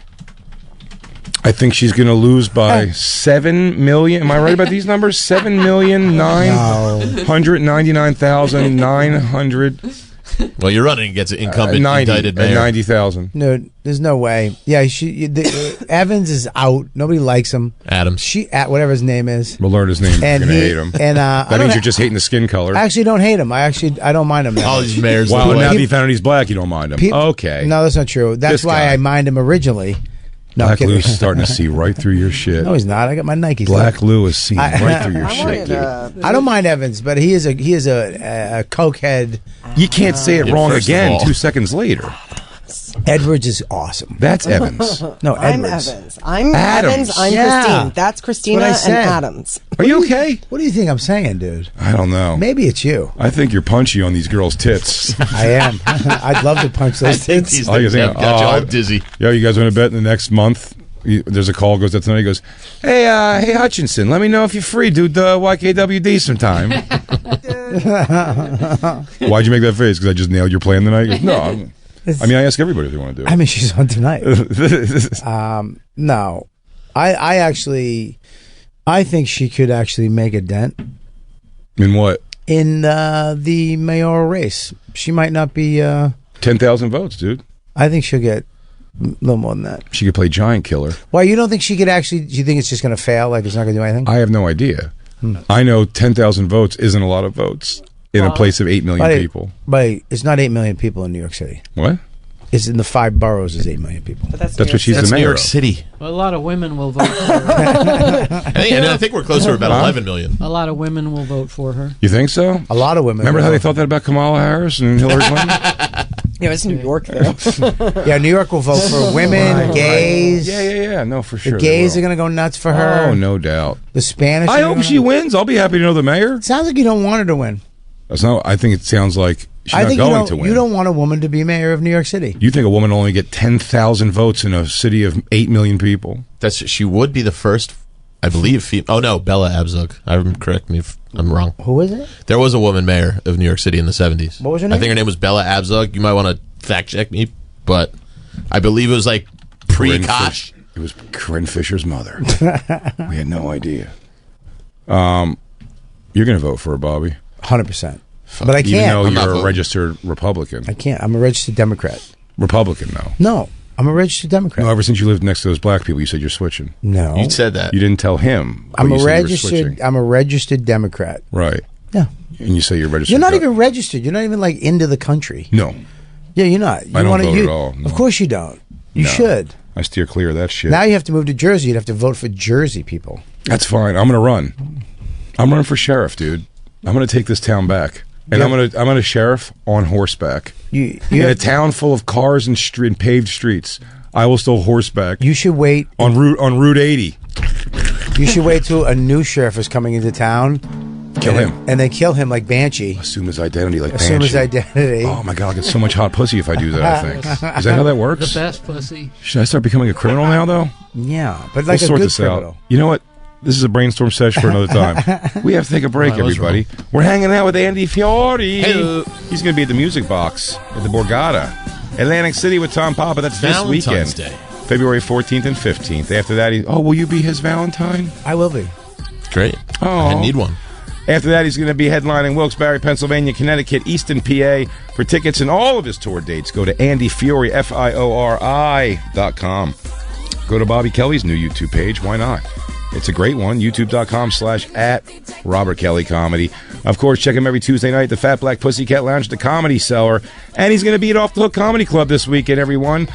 I think she's going to lose by 7 million. Am I right about these numbers? 7,999,900. Well, you're running against an incumbent indicted mayor. 90,000. No, there's no way. Yeah, Evans is out. Nobody likes him. Adams. Whatever his name is. We'll learn his name. And You're going to he- hate him. and, that I means don't- you're just hating the skin color. I actually don't hate him. I don't mind him now. All these mayors. Wow, look now alike. that you found out he's black, you don't mind him. Okay. No, that's not true. That's This why guy. I mind him originally. No, I'm Black kidding. Lou's starting to see right through your shit. No, he's not. I got my Nikes. Black Lou is seeing I- right through your I shit, wanted, dude. I don't mind Evans, but he is a cokehead. You can't say it Yeah, wrong first of again all. 2 seconds later. Edwards is awesome. That's Evans. No, I'm Edwards. Evans. I'm Adams. Evans. I'm Yeah. Christine. That's Christina That's what I and said. Adams. Are you okay? What do you think I'm saying, dude? I don't know. Maybe it's you. I think you're punchy on these girls' tits. I am. I'd love to punch I those think tits. these I things think- have got you oh, all dizzy. Yo, you guys want to bet in the next month? There's a call goes out tonight. He goes, hey Hutchinson, let me know if you're free, dude. YKWd sometime. Why'd you make that face? Because I just nailed your plan tonight. He goes, no, I mean I ask everybody if they want to do it. I mean, she's on tonight. No, I think she could actually make a dent In what? in the mayoral race. She might not be. 10,000 votes, dude. I think she'll get a little more than that. She could play giant killer. Why, you don't think she could actually? Do you think it's just going to fail? Like it's not going to do anything? I have no idea. I know 10,000 votes isn't a lot of votes in a place of 8 million people. But it's not 8 million people in New York City. What? It's in the 5 boroughs is 8 million people. But that's That's what she's That's the New mayor York of. City. A lot of women will vote for her. I think we're closer to about 11 million. A lot of women will vote for her. You think so? A lot of women. Remember how they thought that about Kamala Harris and Hillary Clinton? Yeah, it's New York though. Yeah, New York will vote for women, gays. Yeah. No, for sure. The they gays will. are going to go nuts for her. Oh, no doubt. The Spanish. I are hope gonna- she wins. I'll be happy to know the mayor. Sounds like you don't want her to win. That's not. I think it sounds like she's I not think going to win. you don't want a woman to be mayor of New York City. You think a woman will only get 10,000 votes in a city of 8 million people? She would be the first, I believe. Oh no, Bella Abzug. Correct me if I'm wrong. Who is it? There was a woman mayor of New York City in the 70s. What was her I name? think her name was Bella Abzug. You might want to fact check me, but I believe it was like pre-Koch. It was Corinne Fisher's mother. We had no idea. You're going to vote for her, Bobby. 100%. But I can't. Even though I'm not you're a voting. registered Republican. I can't. I'm a registered Democrat. Republican, though. No, I'm a registered Democrat. No, ever since you lived next to those black people, you said you're switching. No. You said that. You didn't tell him. but I'm you a said you were registered. switching. I'm a registered Democrat. Right. Yeah. And you say you're registered. You're not even registered. You're not even like into the country. No. Yeah, you're not. You I don't wanna- vote you- at all. No. Of course you don't. You No. should. I steer clear of that shit. Now you have to move to Jersey. You'd have to vote for Jersey people. That's fine. I'm going to run. I'm running for sheriff, dude. I'm going to take this town back. And I'm going to sheriff on horseback. You in a have- town full of cars and paved streets. I will still horseback. You should wait on Route 80. You should wait till a new sheriff is coming into town. Kill him. And then kill him like Banshee. Assume his identity like Assume his Banshee. identity. Oh my god, I'll get so much hot pussy if I do that, I think. Is that how that works? The best pussy. Should I start becoming a criminal now, though? Yeah, but We'll like a sort good this criminal. out. You know what? This is a brainstorm session for another time. We have to take a break, Oh, I was everybody. We're hanging out with Andy Fiori. Hello. He's going to be at the Music Box at the Borgata, Atlantic City with Tom Papa. That's Valentine's this weekend, Day. February 14th and 15th. After that, will you be his Valentine? I will be. Great. Oh, I need one. After that, he's going to be headlining Wilkes-Barre, Pennsylvania, Connecticut, Easton, PA. For tickets and all of his tour dates, go to AndyFiori, FIORI.com. Go to Bobby Kelly's new YouTube page. Why not? It's a great one. YouTube.com/@RobertKellyComedy. Of course, check him every Tuesday night at the Fat Black Pussycat Lounge, the Comedy Cellar. And he's going to be at Off the Hook Comedy Club this weekend, everyone.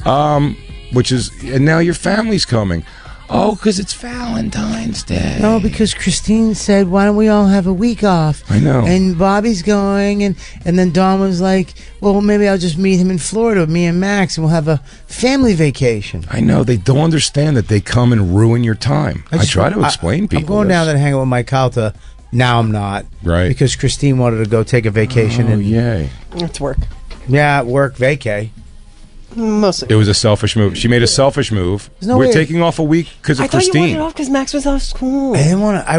And now your family's coming. Oh, because it's Valentine's Day. No, because Christine said, why don't we all have a week off? I know. And Bobby's going, and then Dawn was like, well, maybe I'll just meet him in Florida, me and Max, and we'll have a family vacation. I know. They don't understand that they come and ruin your time. I try to explain people I'm going this. down there to hang out with Mike Calta. Now I'm not. Right. Because Christine wanted to go take a vacation. Oh, yay. It's work. Yeah, work, vacay. Mostly. It was a selfish move. She made a selfish move. There's no We're way- taking off a week because of I thought you Christine. wanted off because Max was off school. I didn't want to.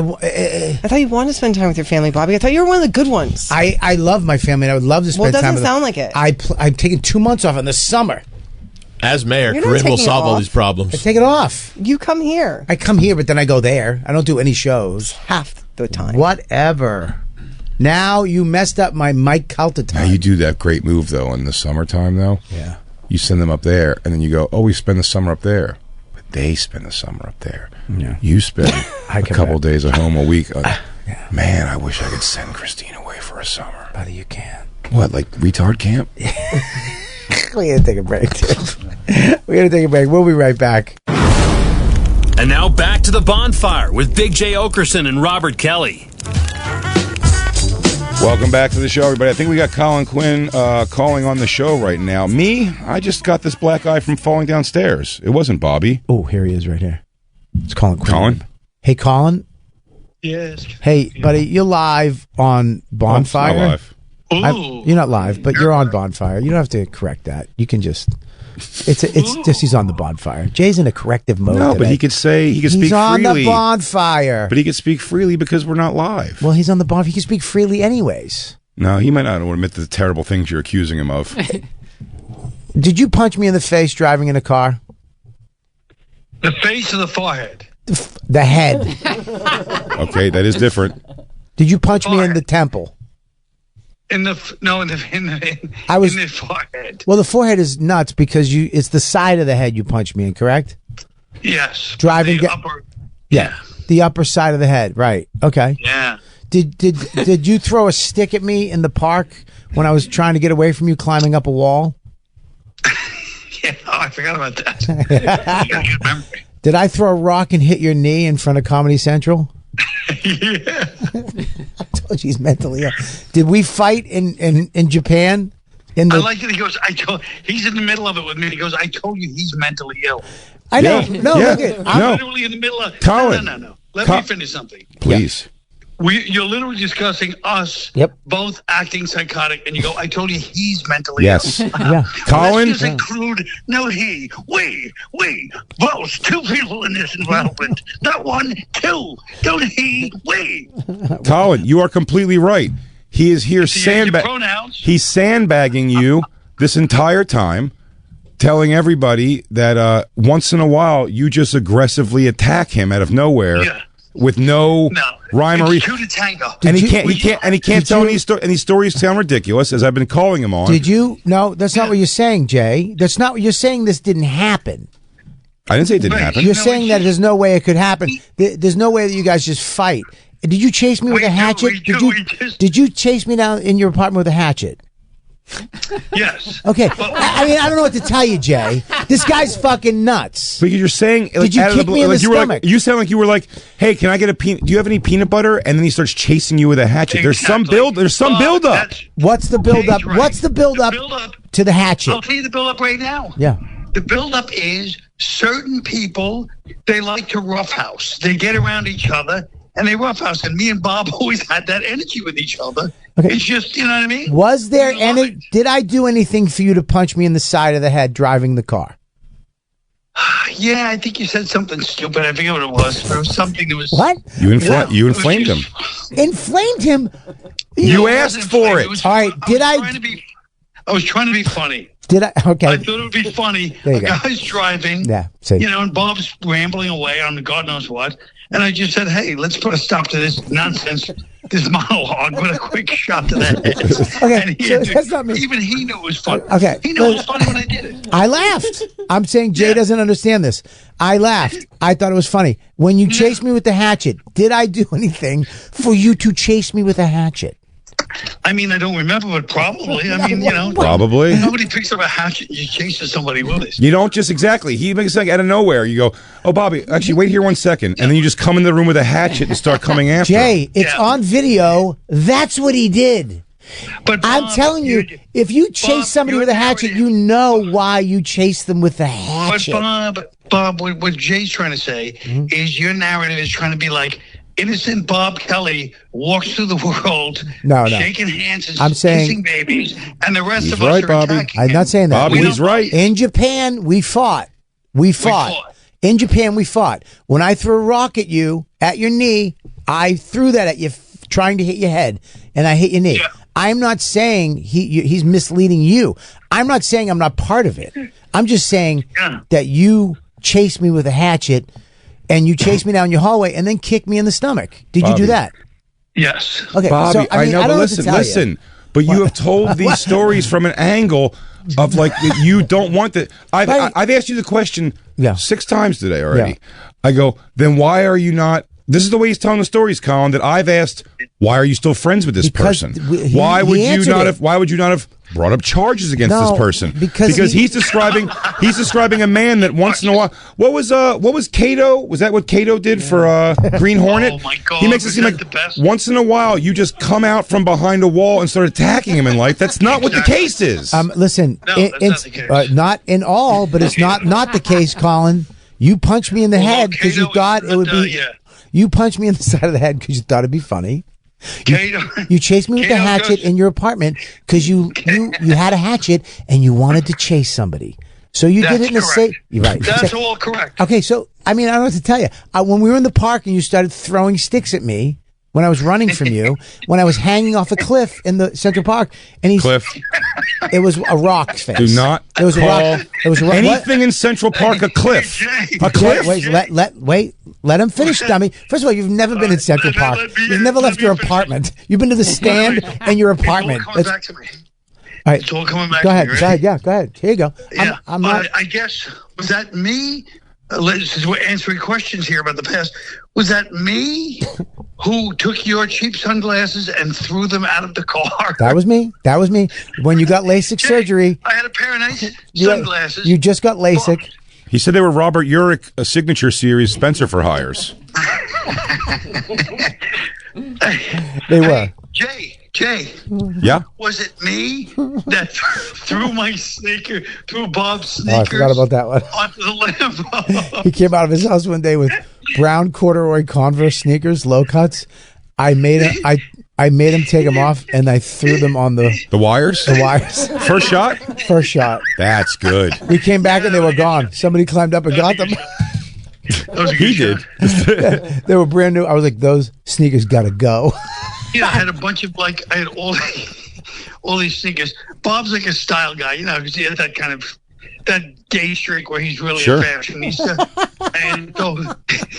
I thought you wanted to spend time with your family, Bobby. I thought you were one of the good ones. I love my family, and I would love to spend Well, it time doesn't with them. sound like it. I'm taking 2 months off in the summer. As mayor, You're not Corinne will taking it solve all off. these problems. I take it off. You come here I come here, but then I go there. I don't do any shows. half the time. Whatever. Now you messed up my Mike Calta Now time. you do that great move though in the summertime though. Yeah. You send them up there, and then you go, "Oh, we spend the summer up there," but they spend the summer up there. Yeah. You spend I a come couple back. days at home a week. Man, I wish I could send Christine away for a summer. Buddy, you can. What, like retard camp? We gotta take a break. We gotta take a break. We'll be right back. And now back to the bonfire with Big J. Okerson and Robert Kelly. Welcome back to the show, everybody. I think we got Colin Quinn calling on the show right now. Me, I just got this black eye from falling downstairs. It wasn't Bobby. Oh, here he is right here. It's Colin Quinn. Colin? Hey, Colin. Yes. Hey, buddy, you're live on Bonfire. Oh, it's not live. You're not live, but you're on Bonfire. You don't have to correct that. You can just. It's just he's on the Bonfire. Jay's in a corrective mode. No, but today. he could speak He's on freely. the Bonfire. But he could speak freely because we're not live. Well, he's on the Bonfire. He can speak freely anyways. No, he might not want to admit the terrible things you're accusing him of. Did you punch me in the face driving in a car? The face or the forehead? The head. Okay, that is different. Did you punch me in the temple? In the forehead. Well, the forehead is nuts because it's the side of the head you punched me in, correct? Yes. Driving the upper. Yeah. The upper side of the head, right. Okay. Yeah. Did you throw a stick at me in the park when I was trying to get away from you climbing up a wall? Yeah. Oh, I forgot about that. You got a good memory. Did I throw a rock and hit your knee in front of Comedy Central? Yeah. I told you he's mentally ill. Did we fight in Japan? I like that he goes, he's in the middle of it with me. He goes, I told you he's mentally ill. I know. Yeah. No, Yeah. look at I'm literally in the middle of Colin. No. Let me finish something. Please. You're literally discussing us both acting psychotic, and you go, I told you he's mentally Yes. ill. Yeah. Colin? Let's just include, no he, we, both, two people in this involvement. Not one, two, don't he, we. Colin, you are completely right. He is here pronouns. He's sandbagging you this entire time, telling everybody that once in a while you just aggressively attack him out of nowhere. Yeah. with no rhyme or it's reason. two to tango. And he can't tell any stories. And these stories sound ridiculous, as I've been calling him on. Did you? No, that's not what you're saying, Jay. That's not what you're saying. This didn't happen. I didn't say it didn't happen. You're saying that there's no way it could happen. There's no way that you guys just fight. Did you chase me with a hatchet? Did you chase me down in your apartment with a hatchet? Yes. Okay. I mean, I don't know what to tell you, Jay. This guy's fucking nuts. But you're saying, Did you kick me in the stomach? You sound like you were like, "Hey, can I get a peanut? Do you have any peanut butter?" And then he starts chasing you with a hatchet. There's some build up. What's the build up? Right. What's the build up to the hatchet? I'll tell you the build up right now. Yeah. The build up is certain people, they like to roughhouse. They get around each other and they roughhouse. And me and Bob always had that energy with each other. Okay. It's just, you know what I mean? Was there any? Did I do anything for you to punch me in the side of the head driving the car? Yeah, I think you said something stupid. I forget what it was. There was something that was... What? You inflamed him. Inflamed him? You asked for it. All right, I was trying to be funny. Did I? Okay. I thought it would be funny. A guy's driving, and Bob's rambling away on God knows what. And I just said, hey, let's put a stop to this nonsense, this monologue with a quick shot to that head. Okay, so that's not me. Even he knew it was funny. Okay. He knew it was funny when I did it. I laughed. I'm saying Jay doesn't understand this. I laughed. I thought it was funny. When you chased me with the hatchet, did I do anything for you to chase me with a hatchet? I mean, I don't remember, but probably. I mean, Probably. Nobody picks up a hatchet and you chases somebody with it. You don't just exactly. He makes it like out of nowhere. You go, oh, Bobby, actually, wait here 1 second. And then you just come in the room with a hatchet and start coming after Jay, him. it's on video. That's what he did. But I'm telling you, if you chase somebody with a hatchet, you know why you chase them with the hatchet. But Bob, what Jay's trying to say is your narrative is trying to be like, innocent Bob Kelly walks through the world shaking hands and kissing babies, and the rest of us are attacking I'm not saying that. Bobby, he's right. In Japan, we fought. In Japan, we fought. When I threw a rock at you, at your knee, I threw that at you, trying to hit your head, and I hit your knee. Yeah. I'm not saying he's misleading you. I'm not saying I'm not part of it. I'm just saying that you chased me with a hatchet, and you chased me down your hallway and then kicked me in the stomach. Did you do that? Yes. Okay, Bobby, so, I know, but listen. But you have told these stories from an angle of like that you don't want that. I've asked you the question 6 times today already. Yeah. I go, then why are you not? This is the way he's telling the stories, Colin. That I've asked, why are you still friends with this person? Why would you not have brought up charges against this person? Because he's describing a man that once in a while. What was Kato? Was that what Kato did for Green Hornet? Oh my God! He makes it seem like once in a while you just come out from behind a wall and start attacking him in life. That's not what the case is. Listen, it's not in all, but it's not the case, Colin. You punched me in the head because you thought it would be. You punched me in the side of the head because you thought it'd be funny. You chased me with the hatchet in your apartment because you had a hatchet and you wanted to chase somebody. So you did it in a safe. Right. That's all correct. Okay, so I mean, I don't know what to tell you. When we were in the park and you started throwing sticks at me when I was running from you, when I was hanging off a cliff in the Central Park, and it was a rock face. Do not. It was a rock. It was a rock. Anything in Central Park a cliff. A cliff. Wait. Let him finish, dummy. First of all, you've never been in Central Park. You've never left your apartment. You've been to the stand and your apartment. It's all coming back to me. All right. It's all coming back to me. Go ahead. Yeah, go ahead. Here you go. Yeah. I'm not. I guess, was that me? Since we're answering questions here about the past, was that me who took your cheap sunglasses and threw them out of the car? That was me. When you got LASIK surgery. I had a pair of nice sunglasses. You just got LASIK. He said they were Robert Urich, a signature series, Spencer for Hires. They were. Jay. Yeah? Was it me that threw Bob's sneakers? Oh, I forgot about that one. Onto the Lambo? He came out of his house one day with brown corduroy Converse sneakers, low cuts. I made him take them off, and I threw them on the wires. The wires. First shot. First shot. That's good. We came back and they were gone. Somebody climbed up and got them. He did. They were brand new. I was like, those sneakers gotta go. I had a bunch of I had all these sneakers. Bob's like a style guy, because he has that kind of that gay streak where he's really a fashion. And so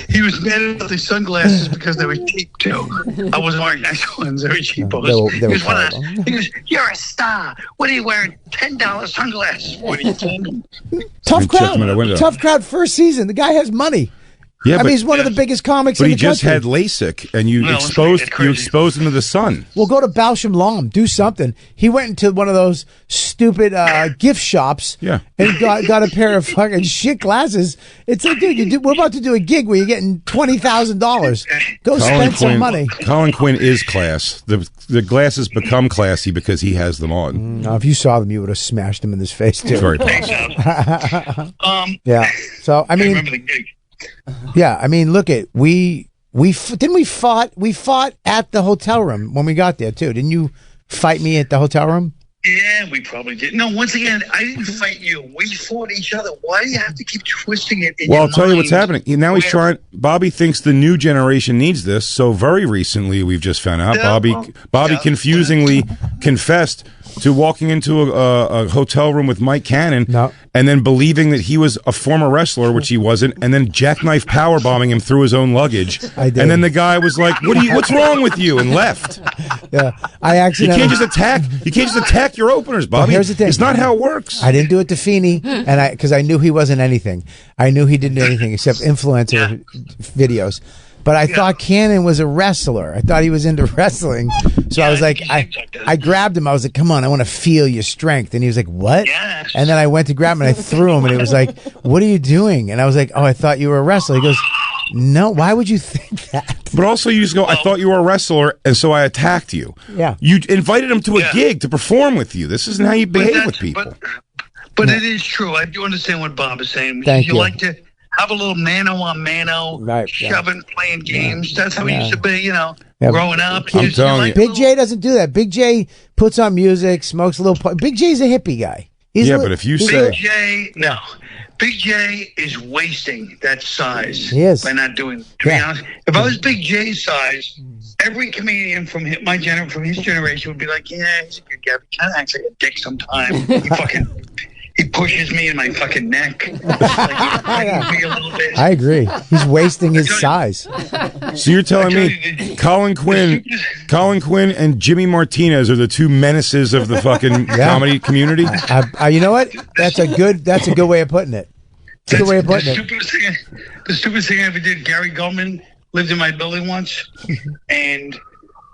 he was mad at the sunglasses because they were cheap too. I wasn't wearing nice ones; they were cheapos. They were he goes, "You're a star. What are you wearing? $10 sunglasses? What are you telling me?" Tough Check them out the window. crowd. Tough crowd. First season. The guy has money. Yeah, I mean, he's one of the biggest comics in But the he just country. had LASIK, and you No, exposed it's crazy. him to the sun. Well, go to Bauschem Lom. Do something. He went into one of those stupid gift shops and got a pair of fucking shit glasses. It's like, dude, we're about to do a gig where you're getting $20,000. Go spend some money. Colin Quinn is class. The glasses become classy because he has them on. Now, if you saw them, you would have smashed them in his face, too. It's very possible. Yeah. So, I I mean, remember the gig. yeah, I mean, look at we fought at the hotel room when we got there too. Didn't you fight me at the hotel room? Yeah, we probably did. No, once again, I didn't fight you. We fought each other. Why do you have to keep twisting it in Well, your I'll tell you what's mind? happening. Now he's trying. Bobby thinks the new generation needs this. So very recently, we've just found out Bobby confusingly confessed to walking into a hotel room with Mike Cannon, and then believing that he was a former wrestler, which he wasn't, and then jackknife powerbombing him through his own luggage. I did. And then the guy was like, "What's wrong with you?" and left. Yeah, I actually. You can't just attack. You can't just attack your openers, Bobby. Well, here's the thing. It's not how it works. I didn't do it to Feeney, and because I knew he wasn't anything. I knew he didn't do anything except influencer videos. But I thought Cannon was a wrestler. I thought he was into wrestling. So I was like, I grabbed him. I was like, come on, I want to feel your strength. And he was like, what? And then I went to grab him and I threw him and he was like, what are you doing? And I was like, oh, I thought you were a wrestler. He goes, no, why would you think that? But also, you just go, I thought you were a wrestler, and so I attacked you. Yeah. You invited him to a gig to perform with you. This isn't how you behave with people. But it is true. I do understand what Bob is saying. Thank you. Like to have a little mano-a-mano, shoving, playing games. That's how it used to be, growing up. I'm telling you. Big J doesn't do that. Big J puts on music, smokes a little. Big J's a hippie guy. But if you say Big J, no. Big J is wasting that size He is. by not doing it. To be honest, if I was Big J's size, every comedian from from his generation would be like, yeah, he's a good guy, but kind of acts like a dick sometimes. He pushes me in my fucking neck. Me a little bit. I agree. He's wasting his size. So you're telling me Colin Quinn and Jimmy Martinez are the two menaces of the fucking comedy community? You know what? That's a good way of putting it. That's a good way of putting it. The stupidest thing I ever did, Gary Goldman lived in my building once, and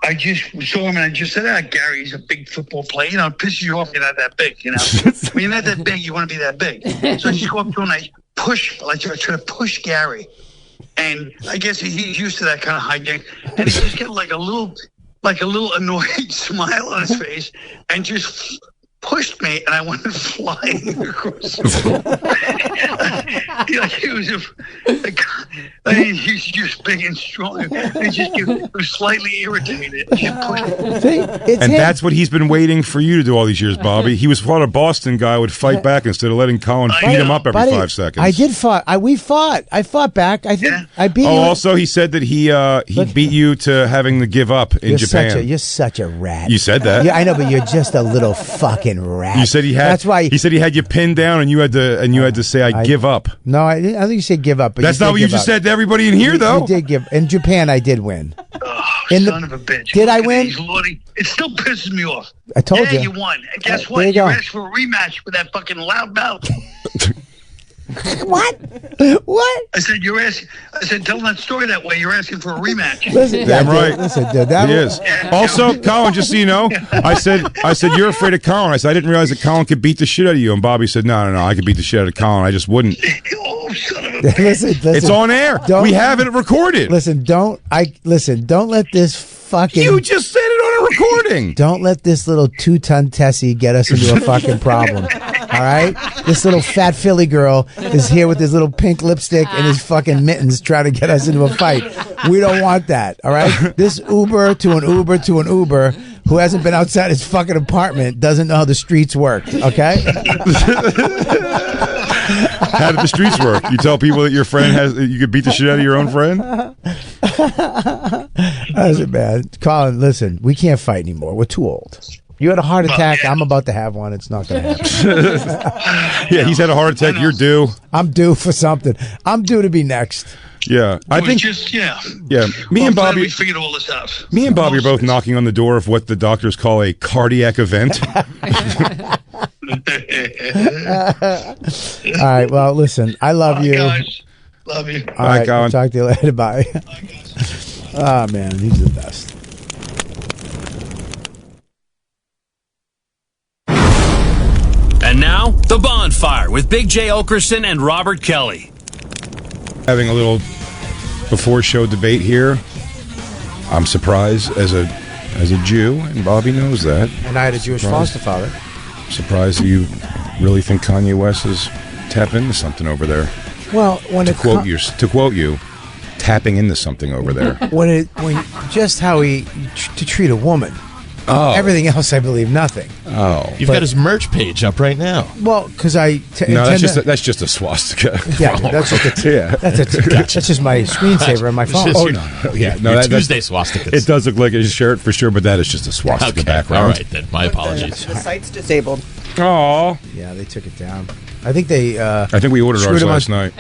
I just saw him and I just said, Gary's a big football player. It pisses you off, you're not that big, When you're not that big, you want to be that big. So I just go up to him and I try to push Gary. And I guess he's used to that kind of hijink. And he just get like a little annoyed smile on his face and just pushed me, and I went flying across the room. He's just big and strong. He was slightly irritated. And that's what he's been waiting for you to do all these years, Bobby. He was thought a Boston guy would fight back instead of letting Colin beat him up every 5 seconds. I did fight. We fought. I fought back. I think I beat you. Also, he said that he beat you to having to give up in Japan. You're such a rat. You said that. Yeah, I know, but you're just a little fucking rat. You said he had. That's why he said he had you pinned down, and you had to say, "I give up." No, I think you said give up. But that's not what you just said to everybody in here, though. You did give. In Japan, I did win. Son of a bitch! Did I win? It still pisses me off. I told you. Yeah, you won. And guess what? You asked for a rematch with that fucking loud mouth. What? I said tell that story that way. You're asking for a rematch. Listen, damn right. Listen, dude, that he is. Also, Colin, just so you know, I said you're afraid of Colin. I said I didn't realize that Colin could beat the shit out of you. And Bobby said, no, I could beat the shit out of Colin. I just wouldn't. Oh, son of a bitch. Listen, it's on air. We have it recorded. Listen, don't let this fucking. You just said it on a recording. Don't let this little 2-ton Tessie get us into a fucking problem. All right? This little fat Philly girl is here with his little pink lipstick and his fucking mittens trying to get us into a fight. We don't want that. All right? This Uber to an Uber to an Uber who hasn't been outside his fucking apartment doesn't know how the streets work. Okay? How did the streets work? You tell people that your friend you could beat the shit out of your own friend? That's bad. Colin, listen, we can't fight anymore. We're too old. You had a heart attack. I'm about to have one. It's not going to happen. Yeah, he's had a heart attack. You're due. I'm due for something. I'm due to be next. Yeah, I think. Yeah. Me and Bobby. We figured all this out. Me and Bobby are both knocking on the door of what the doctors call a cardiac event. All right. Well, listen. I love you. Guys. Love you. All right, Colin. Talk to you later. Bye. Oh man, he's the best. And now, The Bonfire with Big J. Okerson and Robert Kelly. Having a little before-show debate here. I'm surprised as a Jew, and Bobby knows that. And I had a Jewish foster father. Surprised you really think Kanye West is tapping into something over there. Well, to quote you, tapping into something over there. when just how he to treat a woman. Oh. Everything else, I believe nothing. Oh. You've got his merch page up right now. Well, because that's just a swastika. Yeah, that's just my screensaver on my phone. Your Tuesday swastika. It does look like a shirt for sure, but that is just a swastika background. All right, then. My apologies. The site's disabled. Oh. Yeah, they took it down. I think they. I think we ordered ours last night.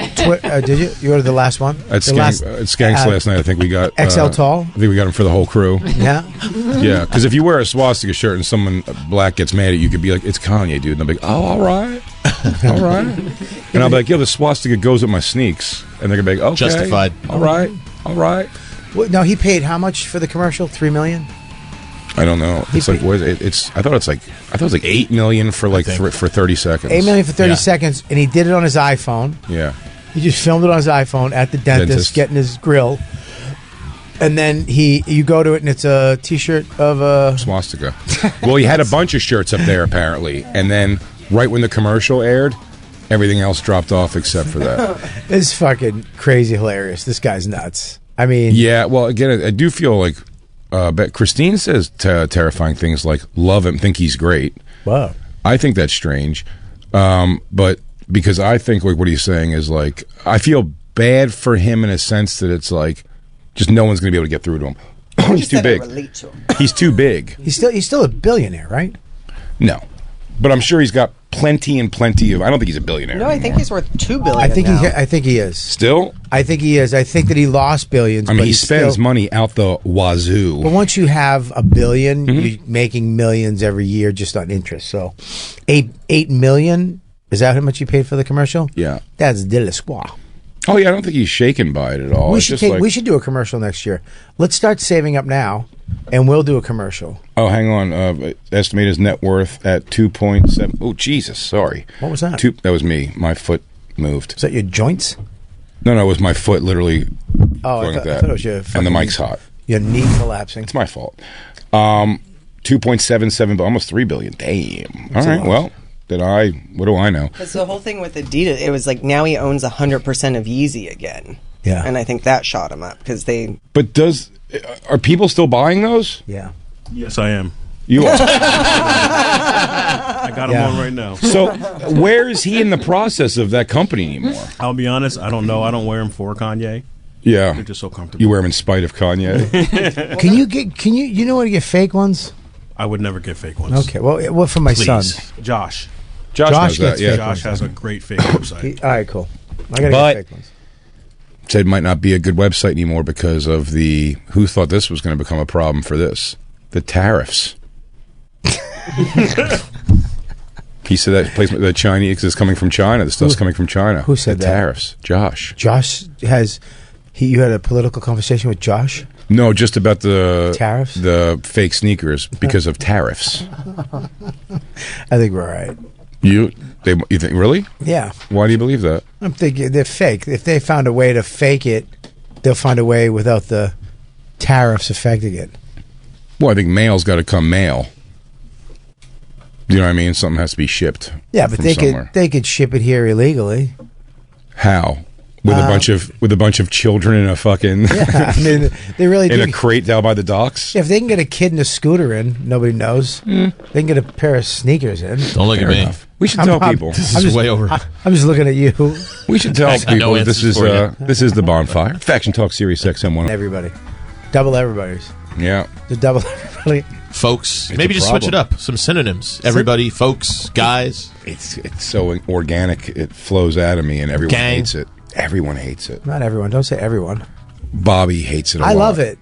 Did you? You ordered the last one? At Skanks last night. I think we got XL tall. I think we got them for the whole crew. Yeah. Yeah, because if you wear a swastika shirt and someone black gets mad at you, could be like, "It's Kanye, dude," and they'll be like, "Oh, all right, all right," and I'll be like, "Yo, the swastika goes with my sneaks," and they're gonna be like, "Okay, justified." All right, all right. Well, now he paid how much for the commercial? $3 million. I don't know. It's like what is it? I thought it was like $8 million for for 30 seconds. $8 million for 30 seconds, and he did it on his iPhone. Yeah. He just filmed it on his iPhone at the dentist. Getting his grill. And then you go to it, and it's a T-shirt of a swastika. Well, he had a bunch of shirts up there apparently, and then right when the commercial aired, everything else dropped off except for that. It's fucking crazy hilarious. This guy's nuts. I mean, yeah. Well, again, I do feel like. But Christine says terrifying things like love him, think he's great. Wow. I think that's strange. But because I think like what he's saying is like I feel bad for him in a sense that it's like just no one's going to be able to get through to him. He's too big. He's too big. He's still a billionaire, right? No. But I'm sure he's got plenty of. I don't think he's a billionaire. No, I think he's worth $2 billion. I think he is. Still? I think he is. I think that he lost billions. I mean, he spends money out the wazoo. But once you have $1 billion, you're making millions every year just on interest. So, $8 million. Is that how much you paid for the commercial? Yeah, that's de l'espoir. Oh yeah, I don't think he's shaken by it at all. We should do a commercial next year. Let's start saving up now, and we'll do a commercial. Oh, hang on. Estimate his net worth at 2.7. Oh, Jesus, sorry. What was that? That was me. My foot moved. Is that your joints? No, it was my foot literally going like that. I thought it was your and the mic's hot. Your knee collapsing. It's my fault. 2.77, almost $3 billion. Damn. All right, well. What do I know? Because the whole thing with Adidas, it was like now he owns 100% of Yeezy again. Yeah. And I think that shot him up because they... But are people still buying those? Yeah. Yes, I am. You are? I got him on right now. So where is he in the process of that company anymore? I'll be honest, I don't know. I don't wear him for Kanye. Yeah. They're just so comfortable. You wear them in spite of Kanye? You know how to get fake ones? I would never get fake ones. Okay, well, what for my son? Josh gets gets fake Josh has a great fake website. All right, cool. I gotta get fake ones. Said it might not be a good website anymore because of who thought this was going to become a problem for this? The tariffs. He said that placement, the Chinese is coming from China. The stuff's coming from China. Who said the that? Tariffs. Josh. You had a political conversation with Josh? No, just about the tariffs, the fake sneakers because of tariffs. I think we're all right. You think really? Yeah. Why do you believe that? I'm thinking they're fake. If they found a way to fake it, they'll find a way without the tariffs affecting it. Well, I think mail's got to come mail. You know what I mean? Something has to be shipped. Yeah, but they could ship it here illegally. How? With a bunch of children in a fucking I mean, they really in a crate down by the docks. If they can get a kid in a scooter in, nobody knows. They can get a pair of sneakers in. Don't look at me. We should tell people. This is way over. I'm just looking at you. We should tell people this is the Bonfire Faction Talk Series XM1. Everybody, double everybody's. Yeah, the double everybody. folks. It's Maybe a just switch it problem. up. Some synonyms. Everybody, folks, guys. It's so organic. It flows out of me, and everyone Gang. hates it. Everyone hates it. Not everyone. Don't say everyone. Bobby hates it a lot. I love it.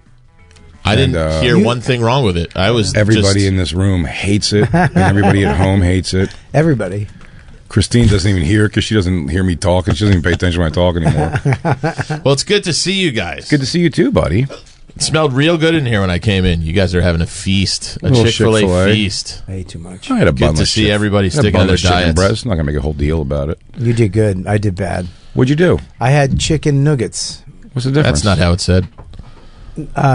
I didn't hear one thing wrong with it. I was Everybody in this room hates it, and everybody at home hates it. Everybody. Christine doesn't even hear it because she doesn't hear me talk, and she doesn't even pay attention when I talk anymore. Well, it's good to see you guys. Good to see you too, buddy. It smelled real good in here when I came in. You guys are having a feast, a little Chick-fil-A Chick-fil-A. feast. I ate too much. I had a Good to bunless see chick- everybody I had a sticking to their bunless chicken diets. breast. I'm not gonna make a whole deal about it. You did good. I did bad. What'd you do? I had chicken nuggets. What's the difference? That's not how it said.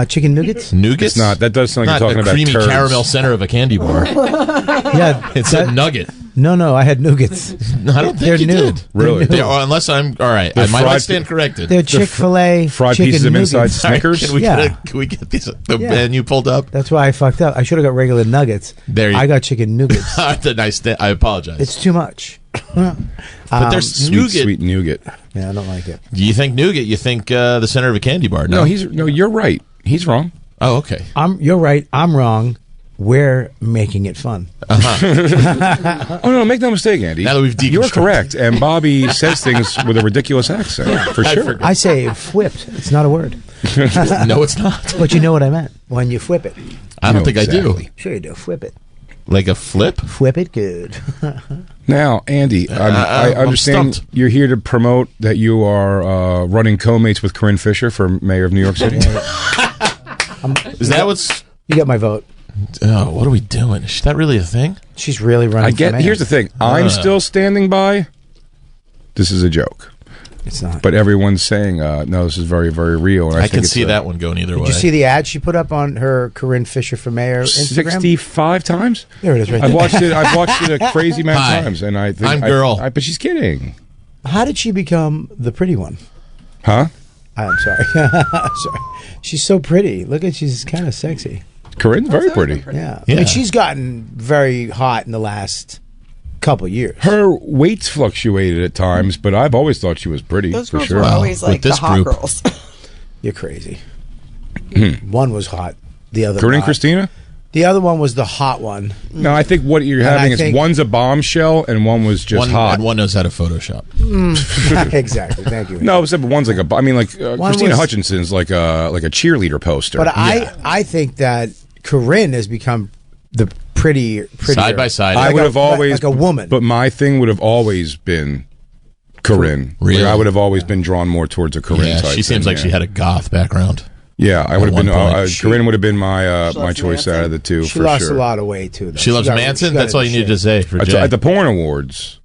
Chicken nuggets? Nougats? It's not. That does sound like Not you're talking the about creamy turds. caramel center of a candy bar. Yeah. It said nugget. No, I had nougats. No, I don't think They're you new. did. Really? They are, unless I'm all right. They're I might fried- stand corrected. They're Chick-fil-A fried chicken pieces of nougats. inside Snickers. Can we, Yeah. can we get these? The Yeah. menu pulled up. That's why I fucked up. I should have got regular nuggets. There you I got chicken nougats. The nice. I apologize. It's too much. but there's Sweet, nougat. sweet nougat. Yeah, I don't like it. Do you think nougat? You think the center of a candy bar? No, you're right. He's wrong. Oh, okay. You're right. I'm wrong. We're making it fun. Uh-huh. Oh no, make no mistake, Andy. Now that we've You're deconstructed. correct, and Bobby says things with a ridiculous accent for sure. I say flipped. It's not a word. No, it's not. But you know what I meant when you flip it. I don't think I exactly. do. Sure you do. Flip it. Like a flip? Flip it good. Now, Andy, I I'm understand stumped. you're here to promote that you are running co-mates with Corinne Fisher for mayor of New York City. Is that what's? You got my vote. Oh, what are we doing? Is that really a thing? She's really running. I get. for mayor. Here's the thing. I'm still standing by. This is a joke, It's not. but everyone's saying, "No, this is very, very real." And I think can it's see that one going either Did way. you see the ad she put up on her Corinne Fisher for mayor Instagram? 65 times. There it is, right I've there. watched it. I've watched it a crazy amount Hi. of times, and I think I'm girl. but she's kidding, How did she become the pretty one? huh? I'm sorry. Sorry. She's so pretty. Look at she's kind of sexy. Corinne's very pretty. Yeah. Yeah. I mean, she's gotten very hot in the last couple years. Her weights fluctuated at times, but I've always thought she was pretty Those for girls sure. were always With like the this hot group. girls. You're crazy. One was hot. The other Corinne and not. Christina? The other one was the hot one. No, I think what you're And having I is think- one's a bombshell and one was just one, hot. and one knows how to Photoshop. Exactly. Thank you. No, except one's like a. I mean, like One Christina was- Hutchinson's like a cheerleader poster. But I think that Corinne has become the prettier Side by side. I like would a- have always like a woman. But my thing would have always been Corinne. Really? Like, I would have always been drawn more towards a Corinne Yeah, type. she seems than, like she had a goth background. Yeah, I would have at been. one point. Corinne would have been my She my loves choice Manson. out of the two she for lost sure. a lot of weight too. Though. She loves got- Manson. she got That's all into you needed to shape. say for At Jay. the porn awards,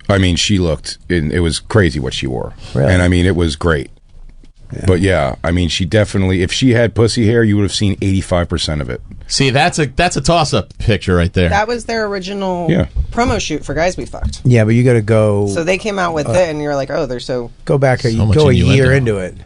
I mean, she looked. It was crazy what she wore, Really? and I mean, it was great. But yeah, I mean, she definitely. If she had pussy hair, you would have seen 85% of it. See, that's a toss-up picture right there. That was their original Yeah. promo shoot for Guys We Fucked. Yeah, but you got to go. So they came out with it, and you're like, oh, they're so. Go back. So much Go a innuendo. year into it.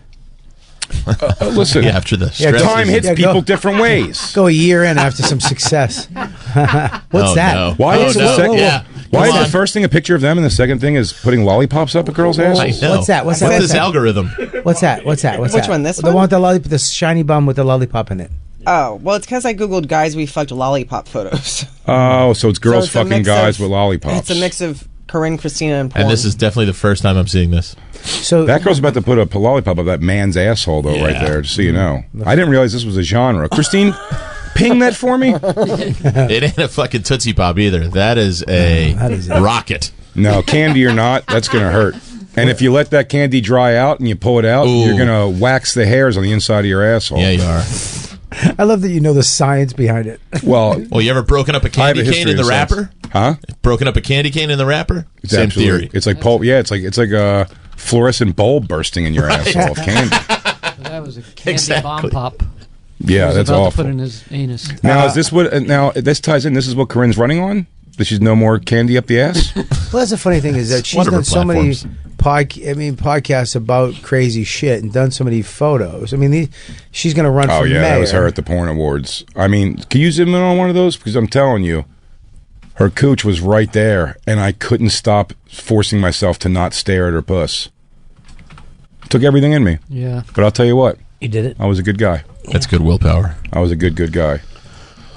Listen, yeah, after the Yeah, stress. time hits Yeah, go. people different ways. Go a year in after some success. What's Oh, that? no. Why Oh, is no. the second? Yeah. Why Come is on. the first thing a picture of them, and the second thing is putting lollipops up a girl's ass? I know. What's that? What's What's that? this algorithm? What's that? What's that? What's Which that? one, this The one? one with the lollipop, the shiny bum with the lollipop in it. Oh, well, it's because I Googled Guys We Fucked lollipop photos. Oh, so it's girls So it's a fucking mix guys of- with lollipops. It's a mix of Corinne, Christina, and porn. And this is definitely the first time I'm seeing this. So That girl's about to put a lollipop of that man's asshole, though, right Yeah. there, just so you know. I didn't realize this was a genre. Christine, ping that for me. It ain't a fucking Tootsie Pop either. That is a rocket. No, candy or not, that's going to hurt. And if you let that candy dry out and you pull it out, Ooh. you're going to wax the hairs on the inside of your asshole. Yeah, you are. I love that you know the science behind it. Well, Well, you ever broken up a I have candy a cane history in the of sense. wrapper? Huh? Broken up a candy cane in the wrapper? It's Same absolutely- theory. It's like pulp. Yeah, it's like a fluorescent bulb bursting in your asshole of candy. That was a candy Exactly. bomb pop. Yeah, He was that's about awful. to put in his anus. Now, is this what? Now this ties in. This is what Corinne's running on. That she's no more candy up the ass. Well, that's the funny thing is that she's One of her done so many platforms. podcasts about crazy shit and done so many photos. I mean, she's going to run Oh for yeah, mayor. that was her at the porn awards. I mean, can you zoom in on one of those? Because I'm telling you, her cooch was right there, and I couldn't stop forcing myself to not stare at her puss. Took everything in me. Yeah. But I'll tell you what, You did it. I was a good guy. That's good willpower. I was a good guy.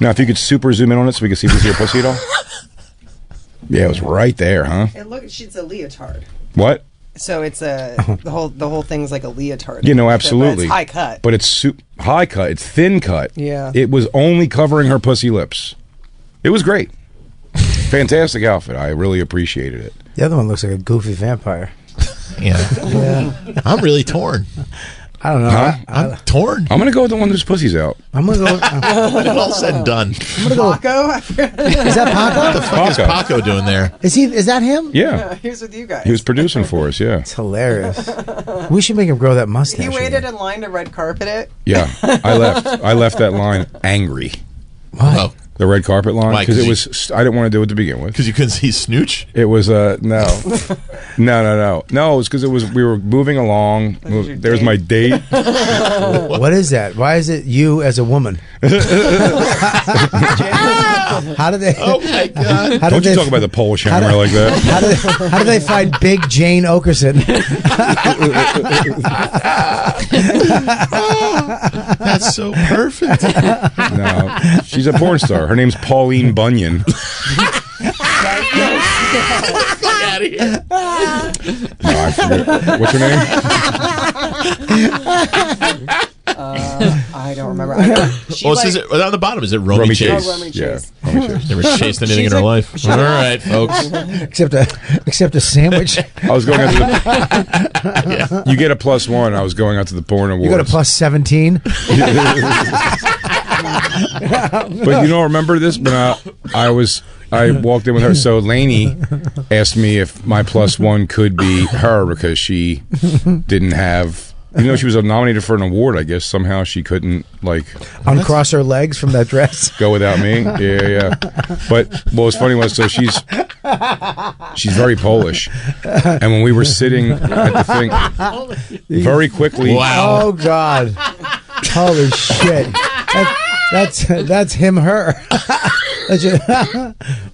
Now, if you could super zoom in on it so we could see if we see your pussy at all. Yeah, it was right there, huh? And look, she's a leotard. What? So it's the whole thing's like a leotard. You know, absolutely. But it's high cut. But it's high cut. It's thin cut. Yeah. It was only covering her pussy lips. It was great. Fantastic outfit. I really appreciated it. The other one looks like a goofy vampire. Yeah. I'm really torn. I don't know. Huh? I'm torn. I'm going to go with the one whose pussy's out. I'm going to go. When it's all said and done. I'm gonna go. Paco? Is that Paco? What the fuck is Paco doing there? Is that him? Yeah. He was with you guys. He was producing for us, yeah. It's hilarious. We should make him grow that mustache. He waited in line to red carpet it. Yeah. I left that line angry. What? Oh. The red carpet line, Why, because it was. I didn't want to do it to begin with. Because you couldn't see Snooch? It was no, no. It was because we were moving along. There's my date. What is that? Why is it you as a woman? How did they? Oh my God! Don't you talk about the Polish hammer like that? How do they find Big Jane Okerson? That's so perfect. No, she's a porn star. Her name's Pauline Bunyan. Fuck out of here. No, I forget. What's her name? I don't remember. Is it on the bottom? Is it Romy Chase? Oh, Romy Chase. Yeah, Romy Chase. Never chased anything in her life. All right, folks. Except a sandwich. I was going out to the. You get a +1. I was going out to the porn awards. You got a +17. But you don't remember this? But I walked in with her. So Lainey asked me if my +1 could be her because she didn't have. You know, she was nominated for an award. I guess somehow she couldn't uncross her legs from that dress. Go without me. Yeah. But what was funny was she's very Polish, and when we were sitting at the thing, very quickly. Wow. Oh God! Holy shit! That's him. Her.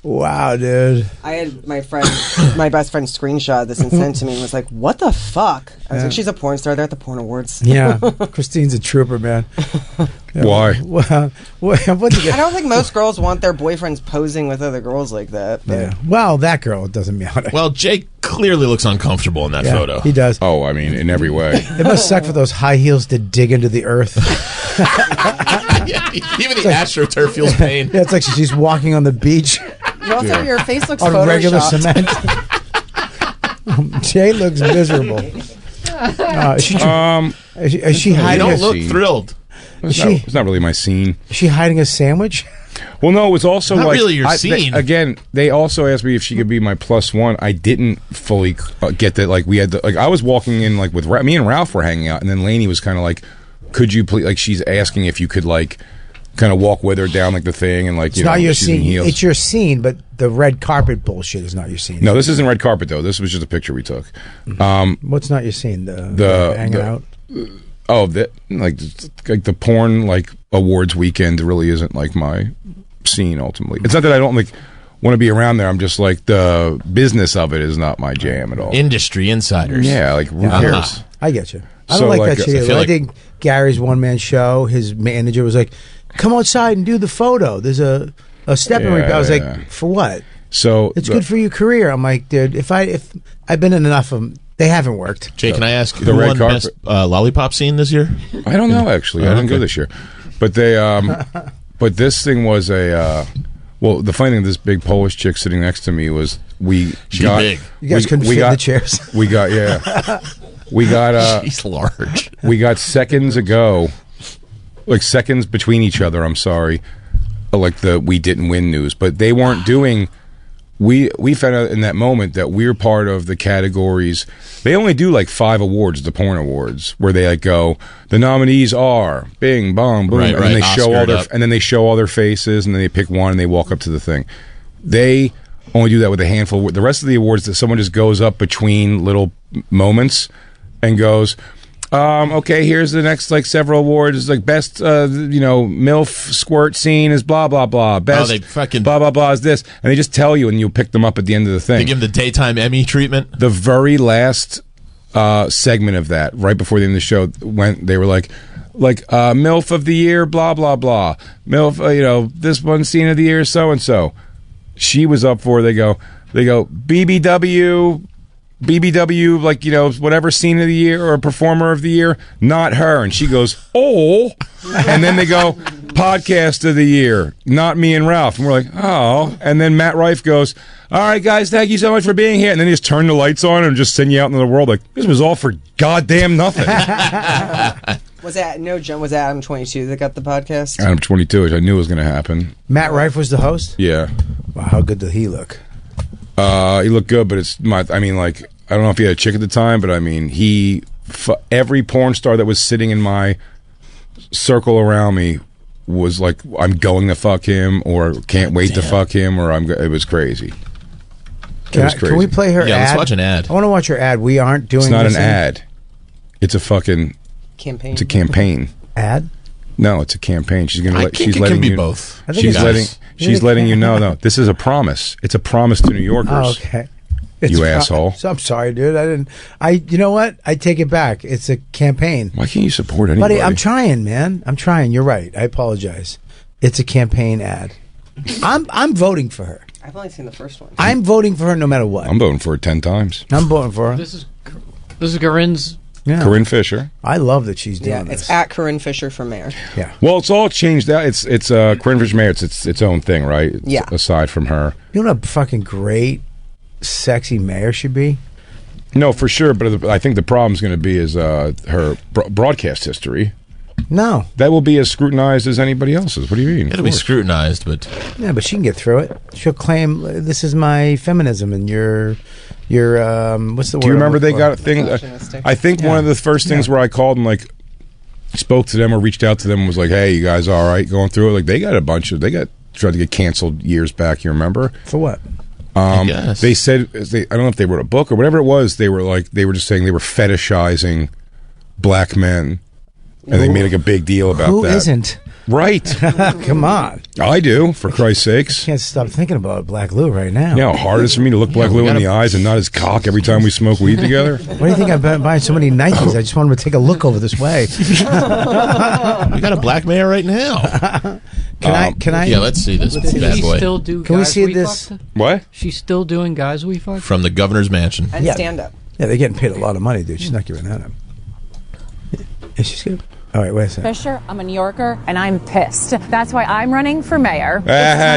Wow, dude. I had my best friend screenshot this and sent to me and was like, what the fuck? I was like, she's a porn star. They're at the porn awards. Yeah. Christine's a trooper, man. Why? I don't think most girls want their boyfriends posing with other girls like that. But. Yeah. Well, that girl doesn't mean it. Well, Jake clearly looks uncomfortable in that photo. He does. Oh, I mean, in every way. It must suck for those high heels to dig into the earth. Yeah, even the AstroTurf feels pain. Yeah, it's like she's walking on the beach. You also, your face looks on regular cement. Jay looks miserable. Is she hiding? You don't look thrilled. It's not really my scene. Is she hiding a sandwich? Well, no, it's also not like really your scene. They also asked me if she could be my +1. I didn't fully get that. Like we had, I was walking in with me and Ralph were hanging out, and then Lainey was kind of like, "Could you please?" Like she's asking if you could kind of walk with her down the thing and it's not your scene. It's your scene, but the red carpet bullshit is not your scene. No, this isn't red carpet though. This was just a picture we took. What's not your scene? The hanging out. Oh, like the porn awards weekend really isn't my scene ultimately. It's not that I don't want to be around there. I'm just the business of it is not my jam at all. Industry insiders. Yeah, who cares? I get you. I don't like that shit. I think Gary's one-man show, his manager was like, come outside and do the photo. There's a step in. I was like, for what? So it's good for your career. I'm like, dude, if I've been in enough of them, they haven't worked. Jay, can I ask who won best lollipop scene this year? I don't know, actually. I didn't go this year. But they but this thing was the funny thing, this big Polish chick sitting next to me was She's big. You guys couldn't fit in the chairs. She's large. We got seconds ago, seconds between each other, I'm sorry, we didn't win news, but they weren't doing. We found out in that moment that we're part of the categories. They only do 5 awards, the porn awards, where they go, the nominees are bing bong boom, and then they show all their faces, and then they pick one and they walk up to the thing. They only do that with a handful. The rest of the awards, that someone just goes up between little moments and goes, okay, here's the next several awards. Best MILF squirt scene is blah blah blah. Best they fucking blah blah blah is this, and they just tell you, and you pick them up at the end of the thing. They give them the daytime Emmy treatment. The very last segment of that, right before the end of the show, when they were like, MILF of the year, blah blah blah. MILF, this one scene of the year, so and so. She was up for. They go BBW, whatever scene of the year or performer of the year, not her. And she goes, oh. And then they go, podcast of the year, not me and Ralph. And we're like, oh. And then Matt Rife goes, all right, guys, thank you so much for being here. And then he just turned the lights on and just send you out into the world like, this was all for goddamn nothing. Was that Adam 22 that got the podcast? Adam 22, which I knew was going to happen. Matt Rife was the host? Yeah. Wow, how good did he look? He looked good, but I don't know if he had a chick at the time, but I mean, every porn star that was sitting in my circle around me was like, I'm going to fuck him, or can't wait to fuck him, or it was crazy. Can we play her ad? Yeah, let's watch an ad. I want to watch her ad. We aren't doing It's not this an ad. It's a fucking campaign. It's a campaign. Ad? No, it's a campaign. She's going to she's letting you both. She's letting you know. No, this is a promise. It's a promise to New Yorkers. Oh, okay. You asshole. So I'm sorry, dude. You know what? I take it back. It's a campaign. Why can't you support anybody? Buddy, I'm trying, man. I'm trying. You're right. I apologize. It's a campaign ad. I'm voting for her. I've only seen the first one. I'm voting for her no matter what. I'm voting for her 10 times. I'm voting for her. This is Corinne's. Yeah. Corinne Fisher. I love that she's doing this. It's at Corinne Fisher for mayor. Yeah. Well, it's all changed out. It's Corinne Fisher mayor. It's its own thing, right? Yeah. Aside from her. You know what a fucking great, sexy mayor should be? No, for sure. But I think the problem's going to be is her broadcast history. No. That will be as scrutinized as anybody else's. What do you mean? It'll be scrutinized, but... Yeah, but she can get through it. She'll claim, this is my feminism, and you're what's the word? Do you remember they got a thing? I think one of the first things where I called and spoke to them or reached out to them and was like, hey, you guys all right going through it? Like, they got tried to get canceled years back, you remember? For what? They said, I don't know if they wrote a book or whatever it was, they were just saying they were fetishizing black men. And they made a big deal about that. Who isn't? Right. Come on. I do, for Christ's sakes. I can't stop thinking about Black Lou right now. You know how hard it is for me to look Black Lou in the eyes and not his cock every time we smoke weed together? Why do you think I've been buying so many Nikes? I just want him to take a look over this way. We got a black mayor right now. Can I? Yeah, let's see this bad boy. Still do Can we Guys see We this? Fucked? What? She's still doing Guys We Fucked? From the governor's mansion. And stand up. Yeah, they're getting paid a lot of money, dude. She's not giving that up. Yeah, she's good. All right, wait a second. Fisher, I'm a New Yorker, and I'm pissed. That's why I'm running for mayor.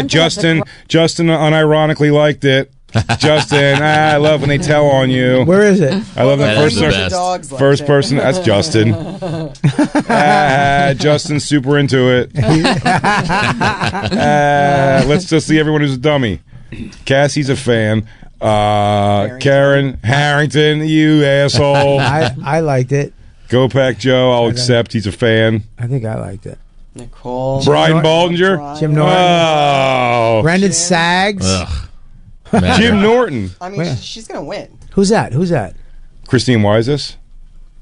Justin unironically liked it. Justin, I love when they tell on you. Where is it? I love that first person. That's Justin. Justin's super into it. Let's just see everyone who's a dummy. Cassie's a fan. Karen Harrington, you asshole. I liked it. Go Pack Joe, I'll accept. He's a fan. I think I liked it. Nicole. Brian Baldinger. Jim Norton. Oh. Brendan Saggs. Jim Norton. I mean, she's going to win. Who's that? Christine Weisis.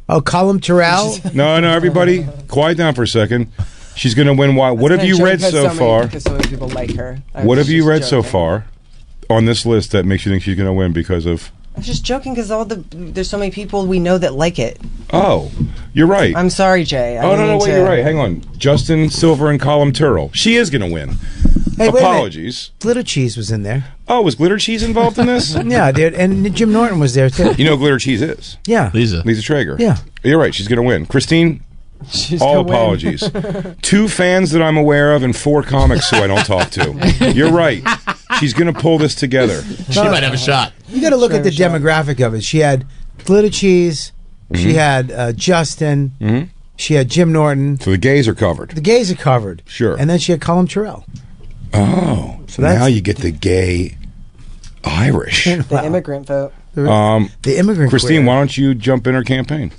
Oh, Colum Terrell. No, everybody, quiet down for a second. She's going to win. Why? What have you read so far? Because so many people like her. What have you read so far on this list that makes you think she's going to win because of? I was just joking because there's so many people we know that like it. Oh, you're right. I'm sorry, Jay. Wait, you're right. Hang on. Justin Silver and Colum Turrell. She is going to win. Hey, apologies. Glitter Cheese was in there. Oh, was Glitter Cheese involved in this? Yeah, dude. And Jim Norton was there, too. You know who Glitter Cheese is? Yeah. Lisa Traeger. Yeah. You're right. She's going to win. Christine, all apologies. 2 fans that I'm aware of and 4 comics who I don't talk to. You're right. She's going to pull this together. She might have a shot. You got to look at the demographic of it. She had Glitter Cheese. Mm-hmm. She had Justin. Mm-hmm. She had Jim Norton. So the gays are covered. Sure. And then she had Colum Terrell. Oh. So now you get the gay Irish. The immigrant vote. The immigrant Christine, queer. why don't you jump in her campaign?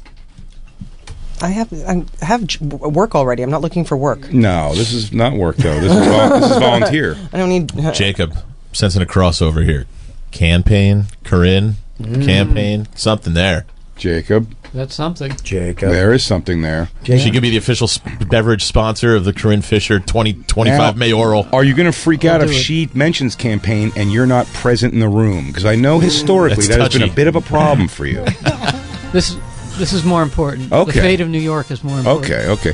I have work already. I'm not looking for work. No, this is not work, though. This is volunteer. I don't need... Jacob, sensing a crossover here. Campaign, Corinne, campaign, something there. Jacob. That's something. Jacob. There is something there. She could be the official beverage sponsor of the Corinne Fisher 2025 mayoral. Are you going to freak out if she mentions campaign and you're not present in the room? Because I know historically that has been a bit of a problem for you. This This is more important. Okay. The fate of New York is more important. Okay.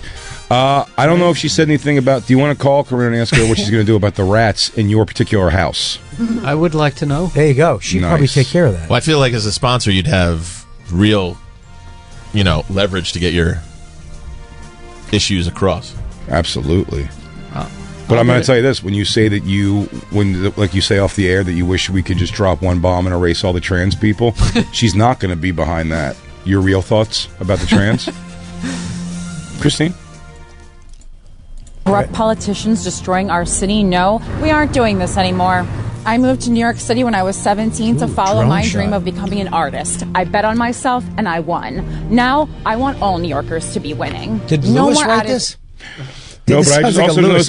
I don't know if she said anything about. Do you want to call Corinne and ask her what she's going to do about the rats in your particular house? I would like to know. There you go. She'd probably take care of that. Well, I feel like as a sponsor, you'd have real, leverage to get your issues across. Absolutely. But I'm going to tell you this: when you say that like you say off the air that you wish we could just drop one bomb and erase all the trans people, she's not going to be behind that. Your real thoughts about the trans, Christine? Corrupt politicians destroying our city? No, we aren't doing this anymore. I moved to New York City when I was 17 to follow my dream of becoming an artist. I bet on myself and I won. Now I want all New Yorkers to be winning. Did Lewis write this? No, but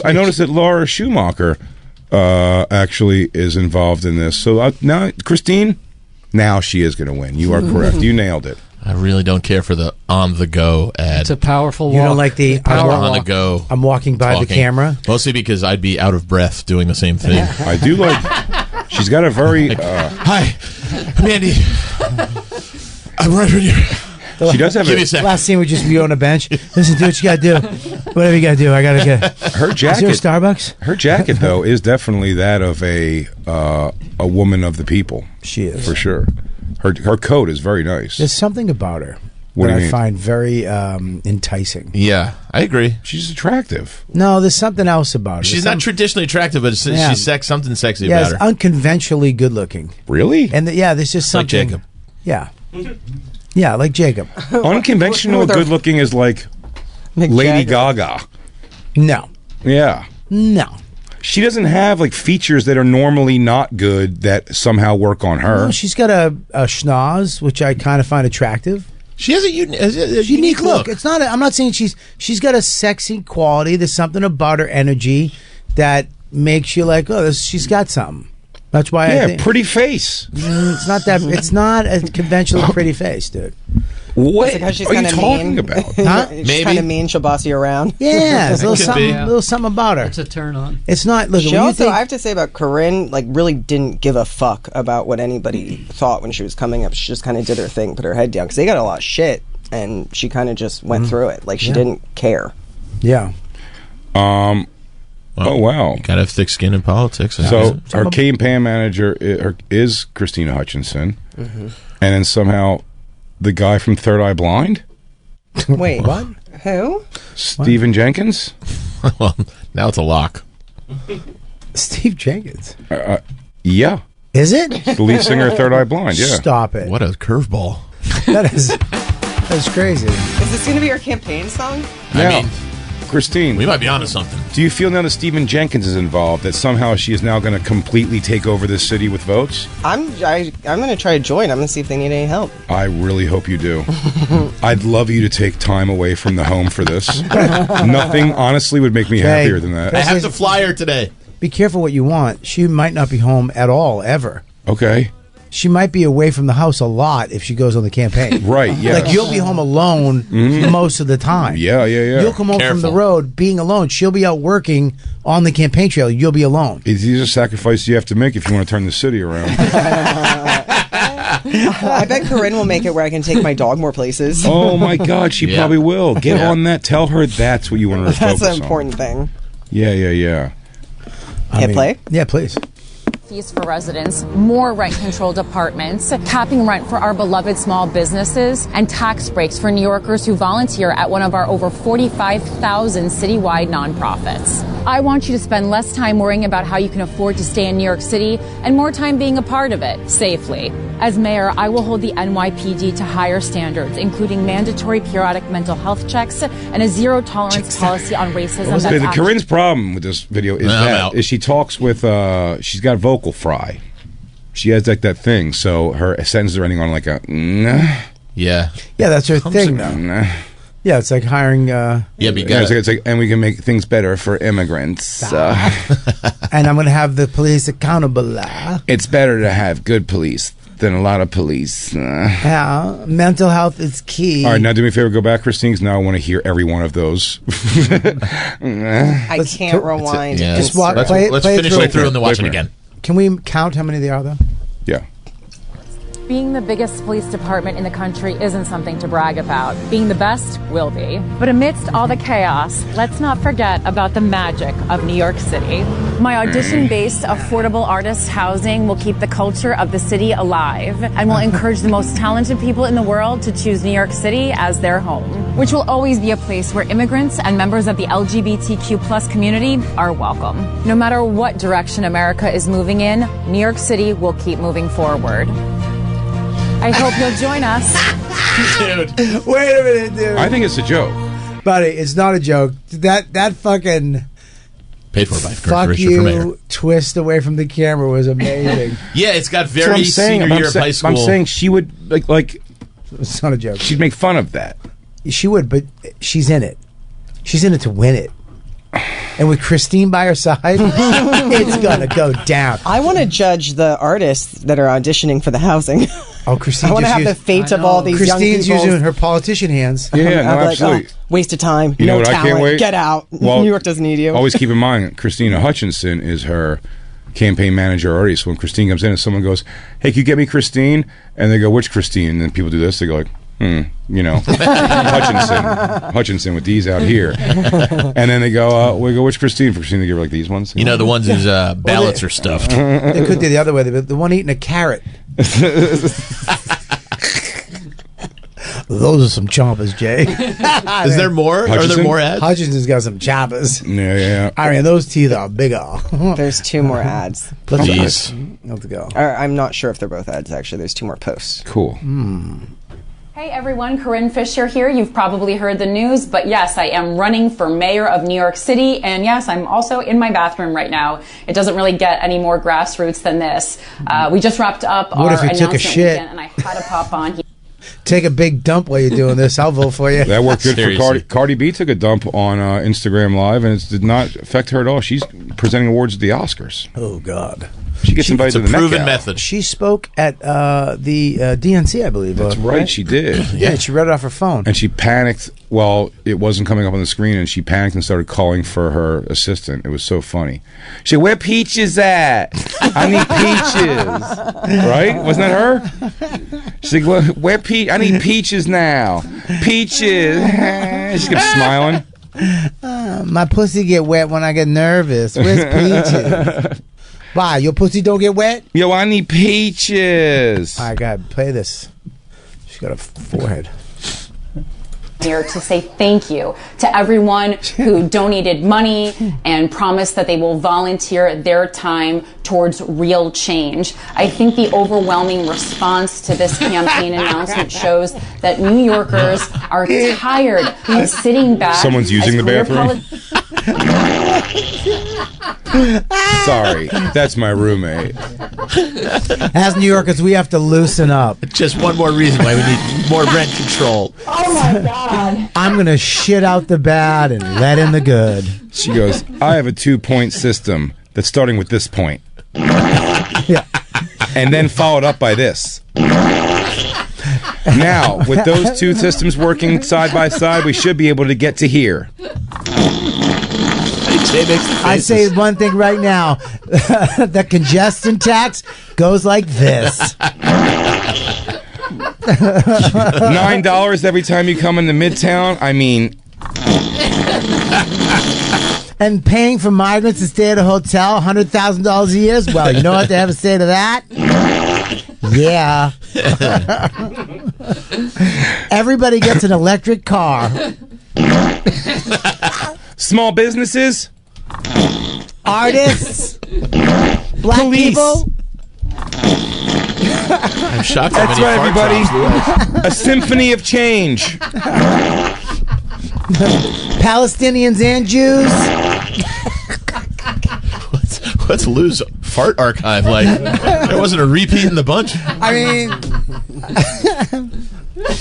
I noticed that Laura Schumacher actually is involved in this. So now, Christine, now she is going to win. You are correct. You nailed it. I really don't care for the on-the-go ad. It's a powerful walk. You don't like the power on-the-go. I'm walking by talking. the camera. Mostly because I'd be out of breath doing the same thing. I do like... She's got a very... Hi, Mandy. I'm right here. She does have last scene would just be on a bench. Listen, do what you gotta do. Whatever you gotta do, I gotta get. Her jacket. Is there a Starbucks? Her jacket, though, is definitely that of a woman of the people. She is for sure. Her coat is very nice. There's something about her that I find very enticing. Yeah, I agree. She's attractive. No, there's something else about her. She's not traditionally attractive, but she's something sexy about her. Yeah, unconventionally good looking. Really? And there's just something. Like Jacob. Yeah. Yeah, like Jacob. Unconventional good looking is like Lady Gaga. No. Yeah. No. She doesn't have like features that are normally not good that somehow work on her. No, she's got a schnoz, which I kind of find attractive. She has a unique look. It's not. I'm not saying she's got a sexy quality. There's something about her energy that makes you like, oh, she's got something. That's why I think pretty face. It's not that. It's not a conventional pretty face, dude. What are you talking mean? about? Huh? She's kind of mean. She'll boss you around. Yeah, there's a little something about her. It's a turn on. It's not. Look, she also, I have to say about Corinne, like really didn't give a fuck about what anybody thought when she was coming up. She just kind of did her thing, put her head down because they got a lot of shit, and she kind of just went through it. Like she didn't care. Yeah. Oh wow! You gotta have thick skin in politics. So our campaign manager is Christina Hutchinson, and then somehow the guy from Third Eye Blind. Wait, what? Who? Stephen Jenkins. Well, now it's a lock. Steve Jenkins. Yeah. Is it? The lead singer of Third Eye Blind. Yeah. Stop it. What a curveball. That's crazy. Is this going to be our campaign song? Now, Christine, we might be onto something. Do you feel now that Stephen Jenkins is involved that somehow she is now going to completely take over this city with votes? I'm going to try to join. I'm going to see if they need any help. I really hope you do. I'd love you to take time away from the home for this. Nothing, honestly, would make me happier than that. I have the flyer today. Be careful what you want. She might not be home at all, ever. Okay. She might be away from the house a lot if she goes on the campaign. Right, yeah. Like, you'll be home alone most of the time. Yeah. You'll come home from the road being alone. She'll be out working on the campaign trail. You'll be alone. These are sacrifices you have to make if you want to turn the city around. I bet Corinne will make it where I can take my dog more places. Oh, my God. She probably will. Get on that. Tell her that's what you want her to focus on. That's an important thing. Yeah. Hit play? Yeah, please. Fees for residents, more rent-controlled apartments, capping rent for our beloved small businesses, and tax breaks for New Yorkers who volunteer at one of our over 45,000 citywide nonprofits. I want you to spend less time worrying about how you can afford to stay in New York City and more time being a part of it safely. As mayor, I will hold the NYPD to higher standards, including mandatory periodic mental health checks and a zero-tolerance policy on racism. Corinne's problem with this video is she talks with, she's got vocal fry. She has like that thing, so her sentences are ending on like a nah. Yeah, that's her thing though. Nah. Yeah, it's like hiring. It's like, and we can make things better for immigrants. And I'm going to have the police accountable. It's better to have good police than a lot of police. Yeah, mental health is key. All right, now do me a favor, go back, Christine, because now I want to hear every one of those. I can't rewind. Yeah. Just let's finish it through and then watch it again. Can we count how many there are, though? Yeah. Being the biggest police department in the country isn't something to brag about. Being the best will be. But amidst all the chaos, let's not forget about the magic of New York City. My audition-based affordable artist housing will keep the culture of the city alive and will encourage the most talented people in the world to choose New York City as their home, which will always be a place where immigrants and members of the LGBTQ+ community are welcome. No matter what direction America is moving in, New York City will keep moving forward. I hope you'll join us. Dude. Wait a minute, dude. I think it's a joke. Buddy, it's not a joke. That fucking paid for by fuck you twist away from the camera was amazing. Yeah, it's got very senior year of high school. I'm saying she would like. It's not a joke. She'd make fun of that. She would, but she's in it. She's in it to win it. And with Christine by her side, it's gonna go down. I want to judge the artists that are auditioning for the housing. Oh, Christine! I want to have the fate of all these Christine's young people. using her politician hands. Yeah, no, absolutely. Waste of time. You know no what? talent. I can't wait. Get out. Well, New York doesn't need you. Always keep in mind, Christina Hutchinson is her campaign manager already. So when Christine comes in and someone goes, "Hey, can you get me Christine?" and they go, "Which Christine?" and then people do this, they go like, Hutchinson with these out here. And then they go, we go, which Christine? For Christine, they give her like these ones. You know, the ones whose ballots are stuffed. They could do the other way. The one eating a carrot. Those are some chompers, Jay. Is there more? Hutchinson? Are there more ads? Hutchinson's got some chompers. Yeah. I mean, those teeth are bigger. There's 2 more ads. Let's go. I'm not sure if they're both ads, actually. There's 2 more posts. Cool. Hey everyone, Corinne Fisher here. You've probably heard the news, but yes, I am running for mayor of New York City, and yes, I'm also in my bathroom right now. It doesn't really get any more grassroots than this. We just wrapped up our announcement weekend, and I had to pop on here. Take a big dump while you're doing this. I'll vote for you. That worked good for Cardi. Cardi B took a dump on Instagram Live, and it did not affect her at all. She's presenting awards at the Oscars. Oh, God. She gets invited to the Met proven Gala. method. She spoke at the DNC, I believe. That's right, she did. Yeah, she read it off her phone. And she panicked while it wasn't coming up on the screen, and she panicked and started calling for her assistant. It was so funny. She said, "Where Peaches at? I need Peaches." Right? Wasn't that her? She said, "Where Peach? I need Peaches now. Peaches." She kept smiling. My pussy get wet when I get nervous. Where's Peaches? Why? Your pussy don't get wet? Yo, I need Peaches. All right, God, play this. She's got a forehead. Here to say thank you to everyone who donated money and promised that they will volunteer their time towards real change. I think the overwhelming response to this campaign announcement shows that New Yorkers are tired of sitting back. Someone's using the bathroom. Sorry, that's my roommate. As New Yorkers, we have to loosen up. Just one more reason why we need more rent control. Oh my God. I'm going to shit out the bad and let in the good. She goes, I have a 2-point system that's starting with this point. Yeah. And then followed up by this. Now, with those 2 systems working side by side, we should be able to get to here. I say one thing right now. The congestion tax goes like this. $9 every time you come into Midtown. I mean... And paying for migrants to stay at a hotel, $100,000 a year. Well, you know what they have to say to that? Yeah. Everybody gets an electric car. Small businesses, artists, black police. People. I'm shocked. That's right, everybody. A symphony of change. Palestinians and Jews. What's Lou's fart archive like? There wasn't a repeat in the bunch. I mean,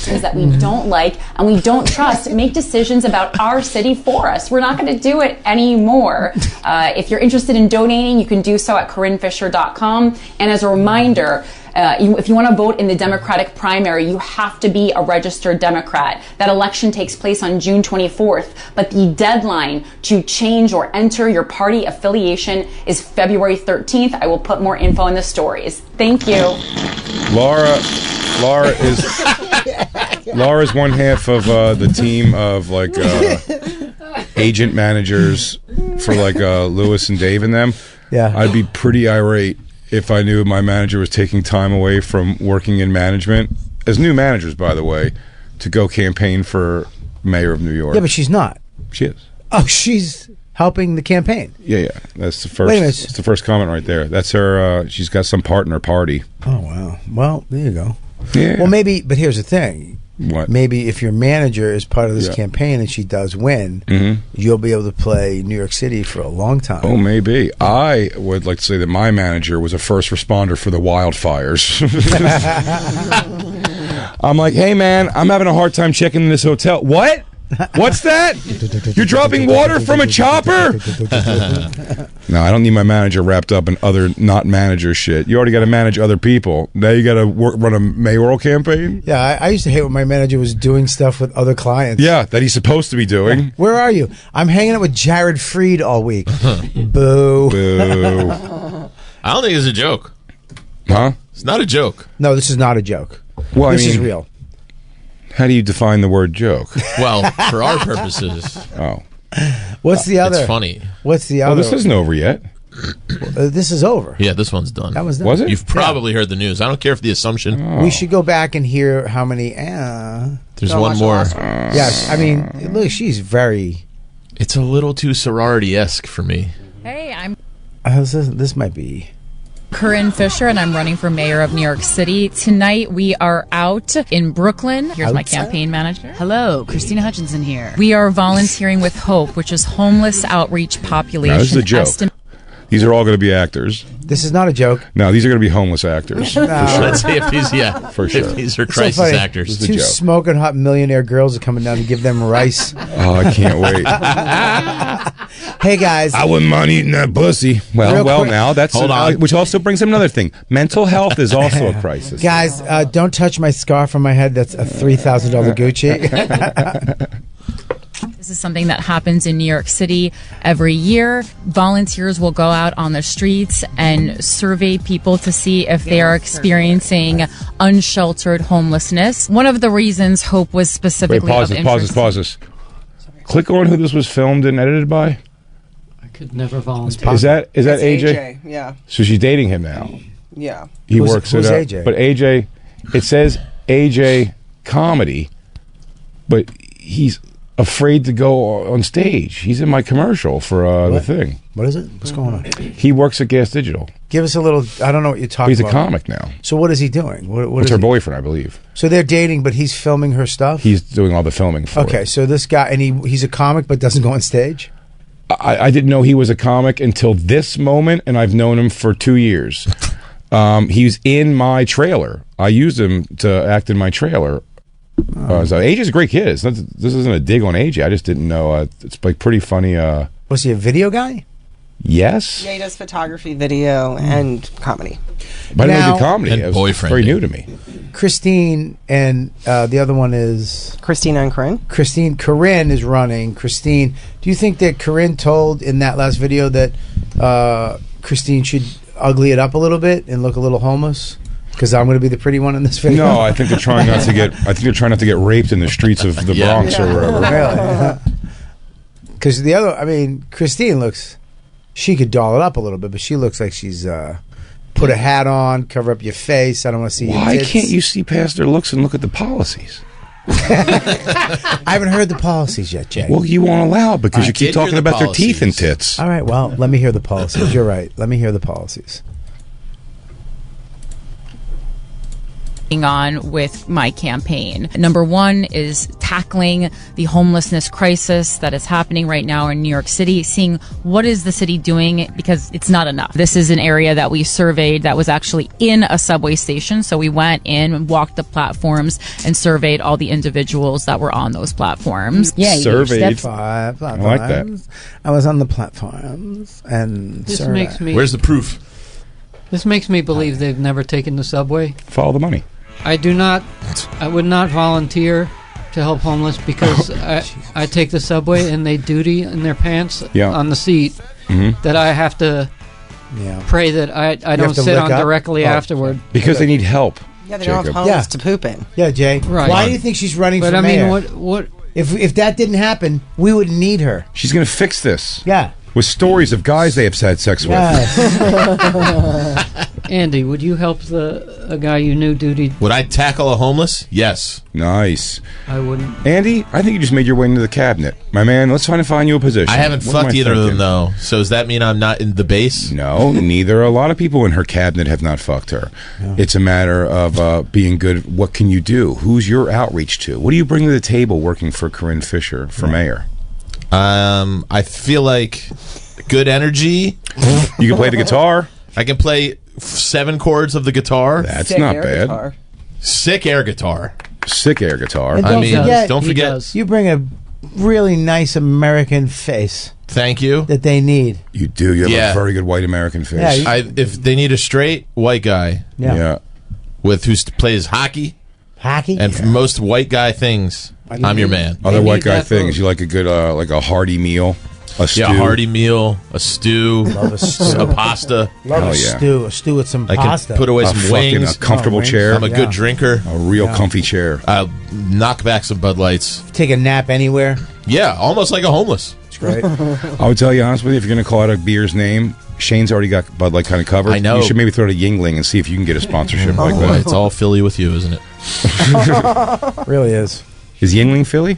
is that we don't like and we don't trust make decisions about our city for us. We're not going to do it anymore. If you're interested in donating, you can do so at CorinneFisher.com. And as a reminder, if you want to vote in the Democratic primary, you have to be a registered Democrat. That election takes place on June 24th, but the deadline to change or enter your party affiliation is February 13th. I will put more info in the stories. Thank you. Laura's one half of the team of like agent managers for like Lewis and Dave and them. Yeah. I'd be pretty irate if I knew my manager was taking time away from working in management, as new managers, by the way, to go campaign for mayor of New York. Yeah, but she's not. She is. Oh, she's helping the campaign. Yeah. That's the first. Wait a minute. That's the first comment right there. That's her. She's got some part in her party. Oh, wow. Well, there you go. Yeah. Well, maybe, but here's the thing. What? Maybe if your manager is part of this Yeah. campaign and she does win, Mhm. you'll be able to play New York City for a long time. Oh, maybe. I would like to say that my manager was a first responder for the wildfires. I'm like, hey, man, I'm having a hard time checking in this hotel. What? What's that? You're dropping water from a chopper? No, I don't need my manager wrapped up in other not manager shit. You already got to manage other people. Now you got to run a mayoral campaign? Yeah, I used to hate when my manager was doing stuff with other clients. Yeah, that he's supposed to be doing. Where are you? I'm hanging out with Jared Freed all week. Boo. Boo. I don't think it's a joke. Huh? It's not a joke. No, this is not a joke. Well, this I mean, is real. How do you define the word joke? Well, for our purposes. Oh. What's the other? It's funny. What's the Well, other? this isn't over yet. This is over. Yeah, this one's done. That was done. Was it? You've probably heard the news. I don't care if the assumption. We should go back and hear how many. There's one more. Yes, I mean, look, she's very. It's a little too sorority-esque for me. Hey, I'm This might be. Corinne Fisher, and I'm running for mayor of New York City. Tonight, we are out in Brooklyn. Here's my campaign manager. Hello, Christina Hutchinson here. We are volunteering with HOPE, which is Homeless Outreach Population. No, this is a joke. These are all going to be actors. This is not a joke. No, these are going to be homeless actors. No. For sure. Let's see if these, for sure. if these are It's so crisis funny. actors. Two smoking hot millionaire girls are coming down to give them rice. Oh, I can't wait. Hey guys, I wouldn't mind eating that pussy. Well, Real quick- now that's Hold on. which also brings up another thing. Mental health is also a crisis. guys, don't touch my scarf on my head. That's a $3,000 Gucci. This is something that happens in New York City every year. Volunteers will go out on the streets and survey people to see if they are experiencing unsheltered homelessness. One of the reasons HOPE was Wait, specifically pause of this, pause interest. this, pause this. Click on who this was filmed and edited by. I could never volunteer. Is that It's AJ? Yeah. So she's dating him now. Yeah. He works who's it up. AJ? But AJ, it says AJ comedy, but he's afraid to go on stage. He's in my commercial for the thing. What is it? What's going on? He works at Gas Digital. Give us a little. I don't know what you're talking He's about. a comic now. So what is he doing? What It's is her he? boyfriend, I believe. So they're dating, but he's filming her stuff. He's doing all the filming for Okay, it. so this guy, and he's a comic, but doesn't go on stage. I didn't know he was a comic until this moment, and I've known him for 2 years. He's in my trailer. I used him to act in my trailer. So AJ's a great kid. This isn't a dig on AJ. I just didn't know. It's like pretty funny. Was he a video guy? Yes. Yeah, he does photography, video, and comedy. But I didn't Now- do comedy. And It was boyfriend. very new to me. Christine and the other one is Christina and Corinne. Corinne is running. Christine, do you think that Corinne told in that last video that Christine should ugly it up a little bit and look a little homeless? Because I'm going to be the pretty one in this video. No, I think they're trying not to get. I think they're trying not to get raped in the streets of the Yeah. Bronx or wherever. Really? Because the other, I mean, Christine looks. She could doll it up a little bit, but she looks like she's put a hat on, cover up your face. I don't want to see your Why tits. can't you see past their looks and look at the policies? I haven't heard the policies yet, Jay. Well, you won't allow it because you keep did hear talking the about their teeth and policies. tits. All right, well, let me hear the policies. You're right. Let me hear the policies. On with my campaign. Number one is tackling the homelessness crisis that is happening right now in New York City, seeing what is the city doing, because it's not enough. This is an area that we surveyed that was actually in a subway station. So we went in and walked the platforms and surveyed all the individuals that were on those platforms. Yeah, you get your Surveyed. steps. Platforms. I like that. I was on the platforms and This survey. makes me. Where's the proof? This makes me believe they've never taken the subway. Follow the money. I would not volunteer to help homeless because I take the subway and they duty in their pants Yeah. on the seat Mhm. that I have to pray that I don't have to sit lick on up? directly Oh. afterward. Because they need help. Yeah, they don't have Jacob. homeless to poop in. Yeah, Jay. Right. Why do you think she's running But for I mean, mayor? what? If that didn't happen, we wouldn't need her. She's going to fix this. Yeah. With stories of guys they have had sex with. Andy, would you help a guy you knew duty? Would I tackle a homeless? Yes. Nice. I wouldn't. Andy, I think you just made your way into the cabinet. My man, let's try to find you a position. I haven't What am fucked I either of them, thinking? though. So does that mean I'm not in the base? No, neither. A lot of people in her cabinet have not fucked her. It's a matter of being good. What can you do? Who's your outreach to? What do you bring to the table working for Corinne Fisher for mayor? I feel like good energy. You can play the guitar. I can play 7 chords of the guitar. That's Sick not air bad. Guitar. Sick air guitar. Sick air guitar. And Don't forget. You bring a really nice American face Thank you. that they need. You do. You have a very good white American face. Yeah, If they need a straight white guy, Yeah. with who plays hockey, and for most white guy things, I'm your man. Other white guy things. You like a good, like a hearty meal, a stew. Yeah, a hearty meal, a stew, Love a stew. a pasta. Love Hell a yeah. stew. A stew with some I can pasta. put away A some fucking- wings. a comfortable wings. chair. I'm a good drinker. A real comfy chair. I'll knock back some Bud Lights. Take a nap anywhere. Yeah, almost like a homeless. It's great. I would tell you honestly, if you're going to call out a beer's name, Shane's already got Bud Light kind of covered. I know. You should maybe throw it to Yingling and see if you can get a sponsorship like Boy, that. it's all Philly with you, isn't it? Really is. Is Yingling Philly?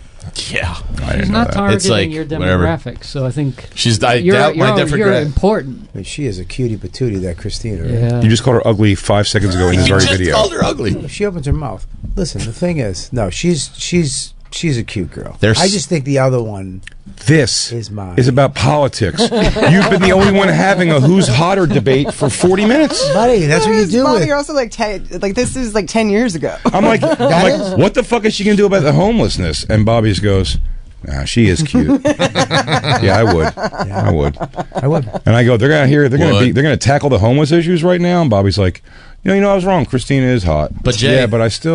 Yeah. I She's didn't know not that. targeting It's like, your whatever. demographics, so I think I you're, doubt my you're, different you're gra- important. I mean, she is a cutie patootie, that Christina. Right? Yeah. You just called her ugly 5 seconds ago in this very video. called her ugly. She opens her mouth. Listen, the thing is, no, she's a cute girl. There's- I just think the other one This is mine. is about politics. You've been the only one having a who's hotter debate for 40 minutes. Buddy, that's what you do Bobby, with. you're also like 10. Like this is like 10 years ago. I'm like, what the fuck is she going to do about the homelessness? And Bobby just goes, nah, she is cute. Yeah, I would. I would. I would. And I go, they're going to tackle the homeless issues right now. And Bobby's like, you know, I was wrong. Christina is hot. But Jay, yeah, but I still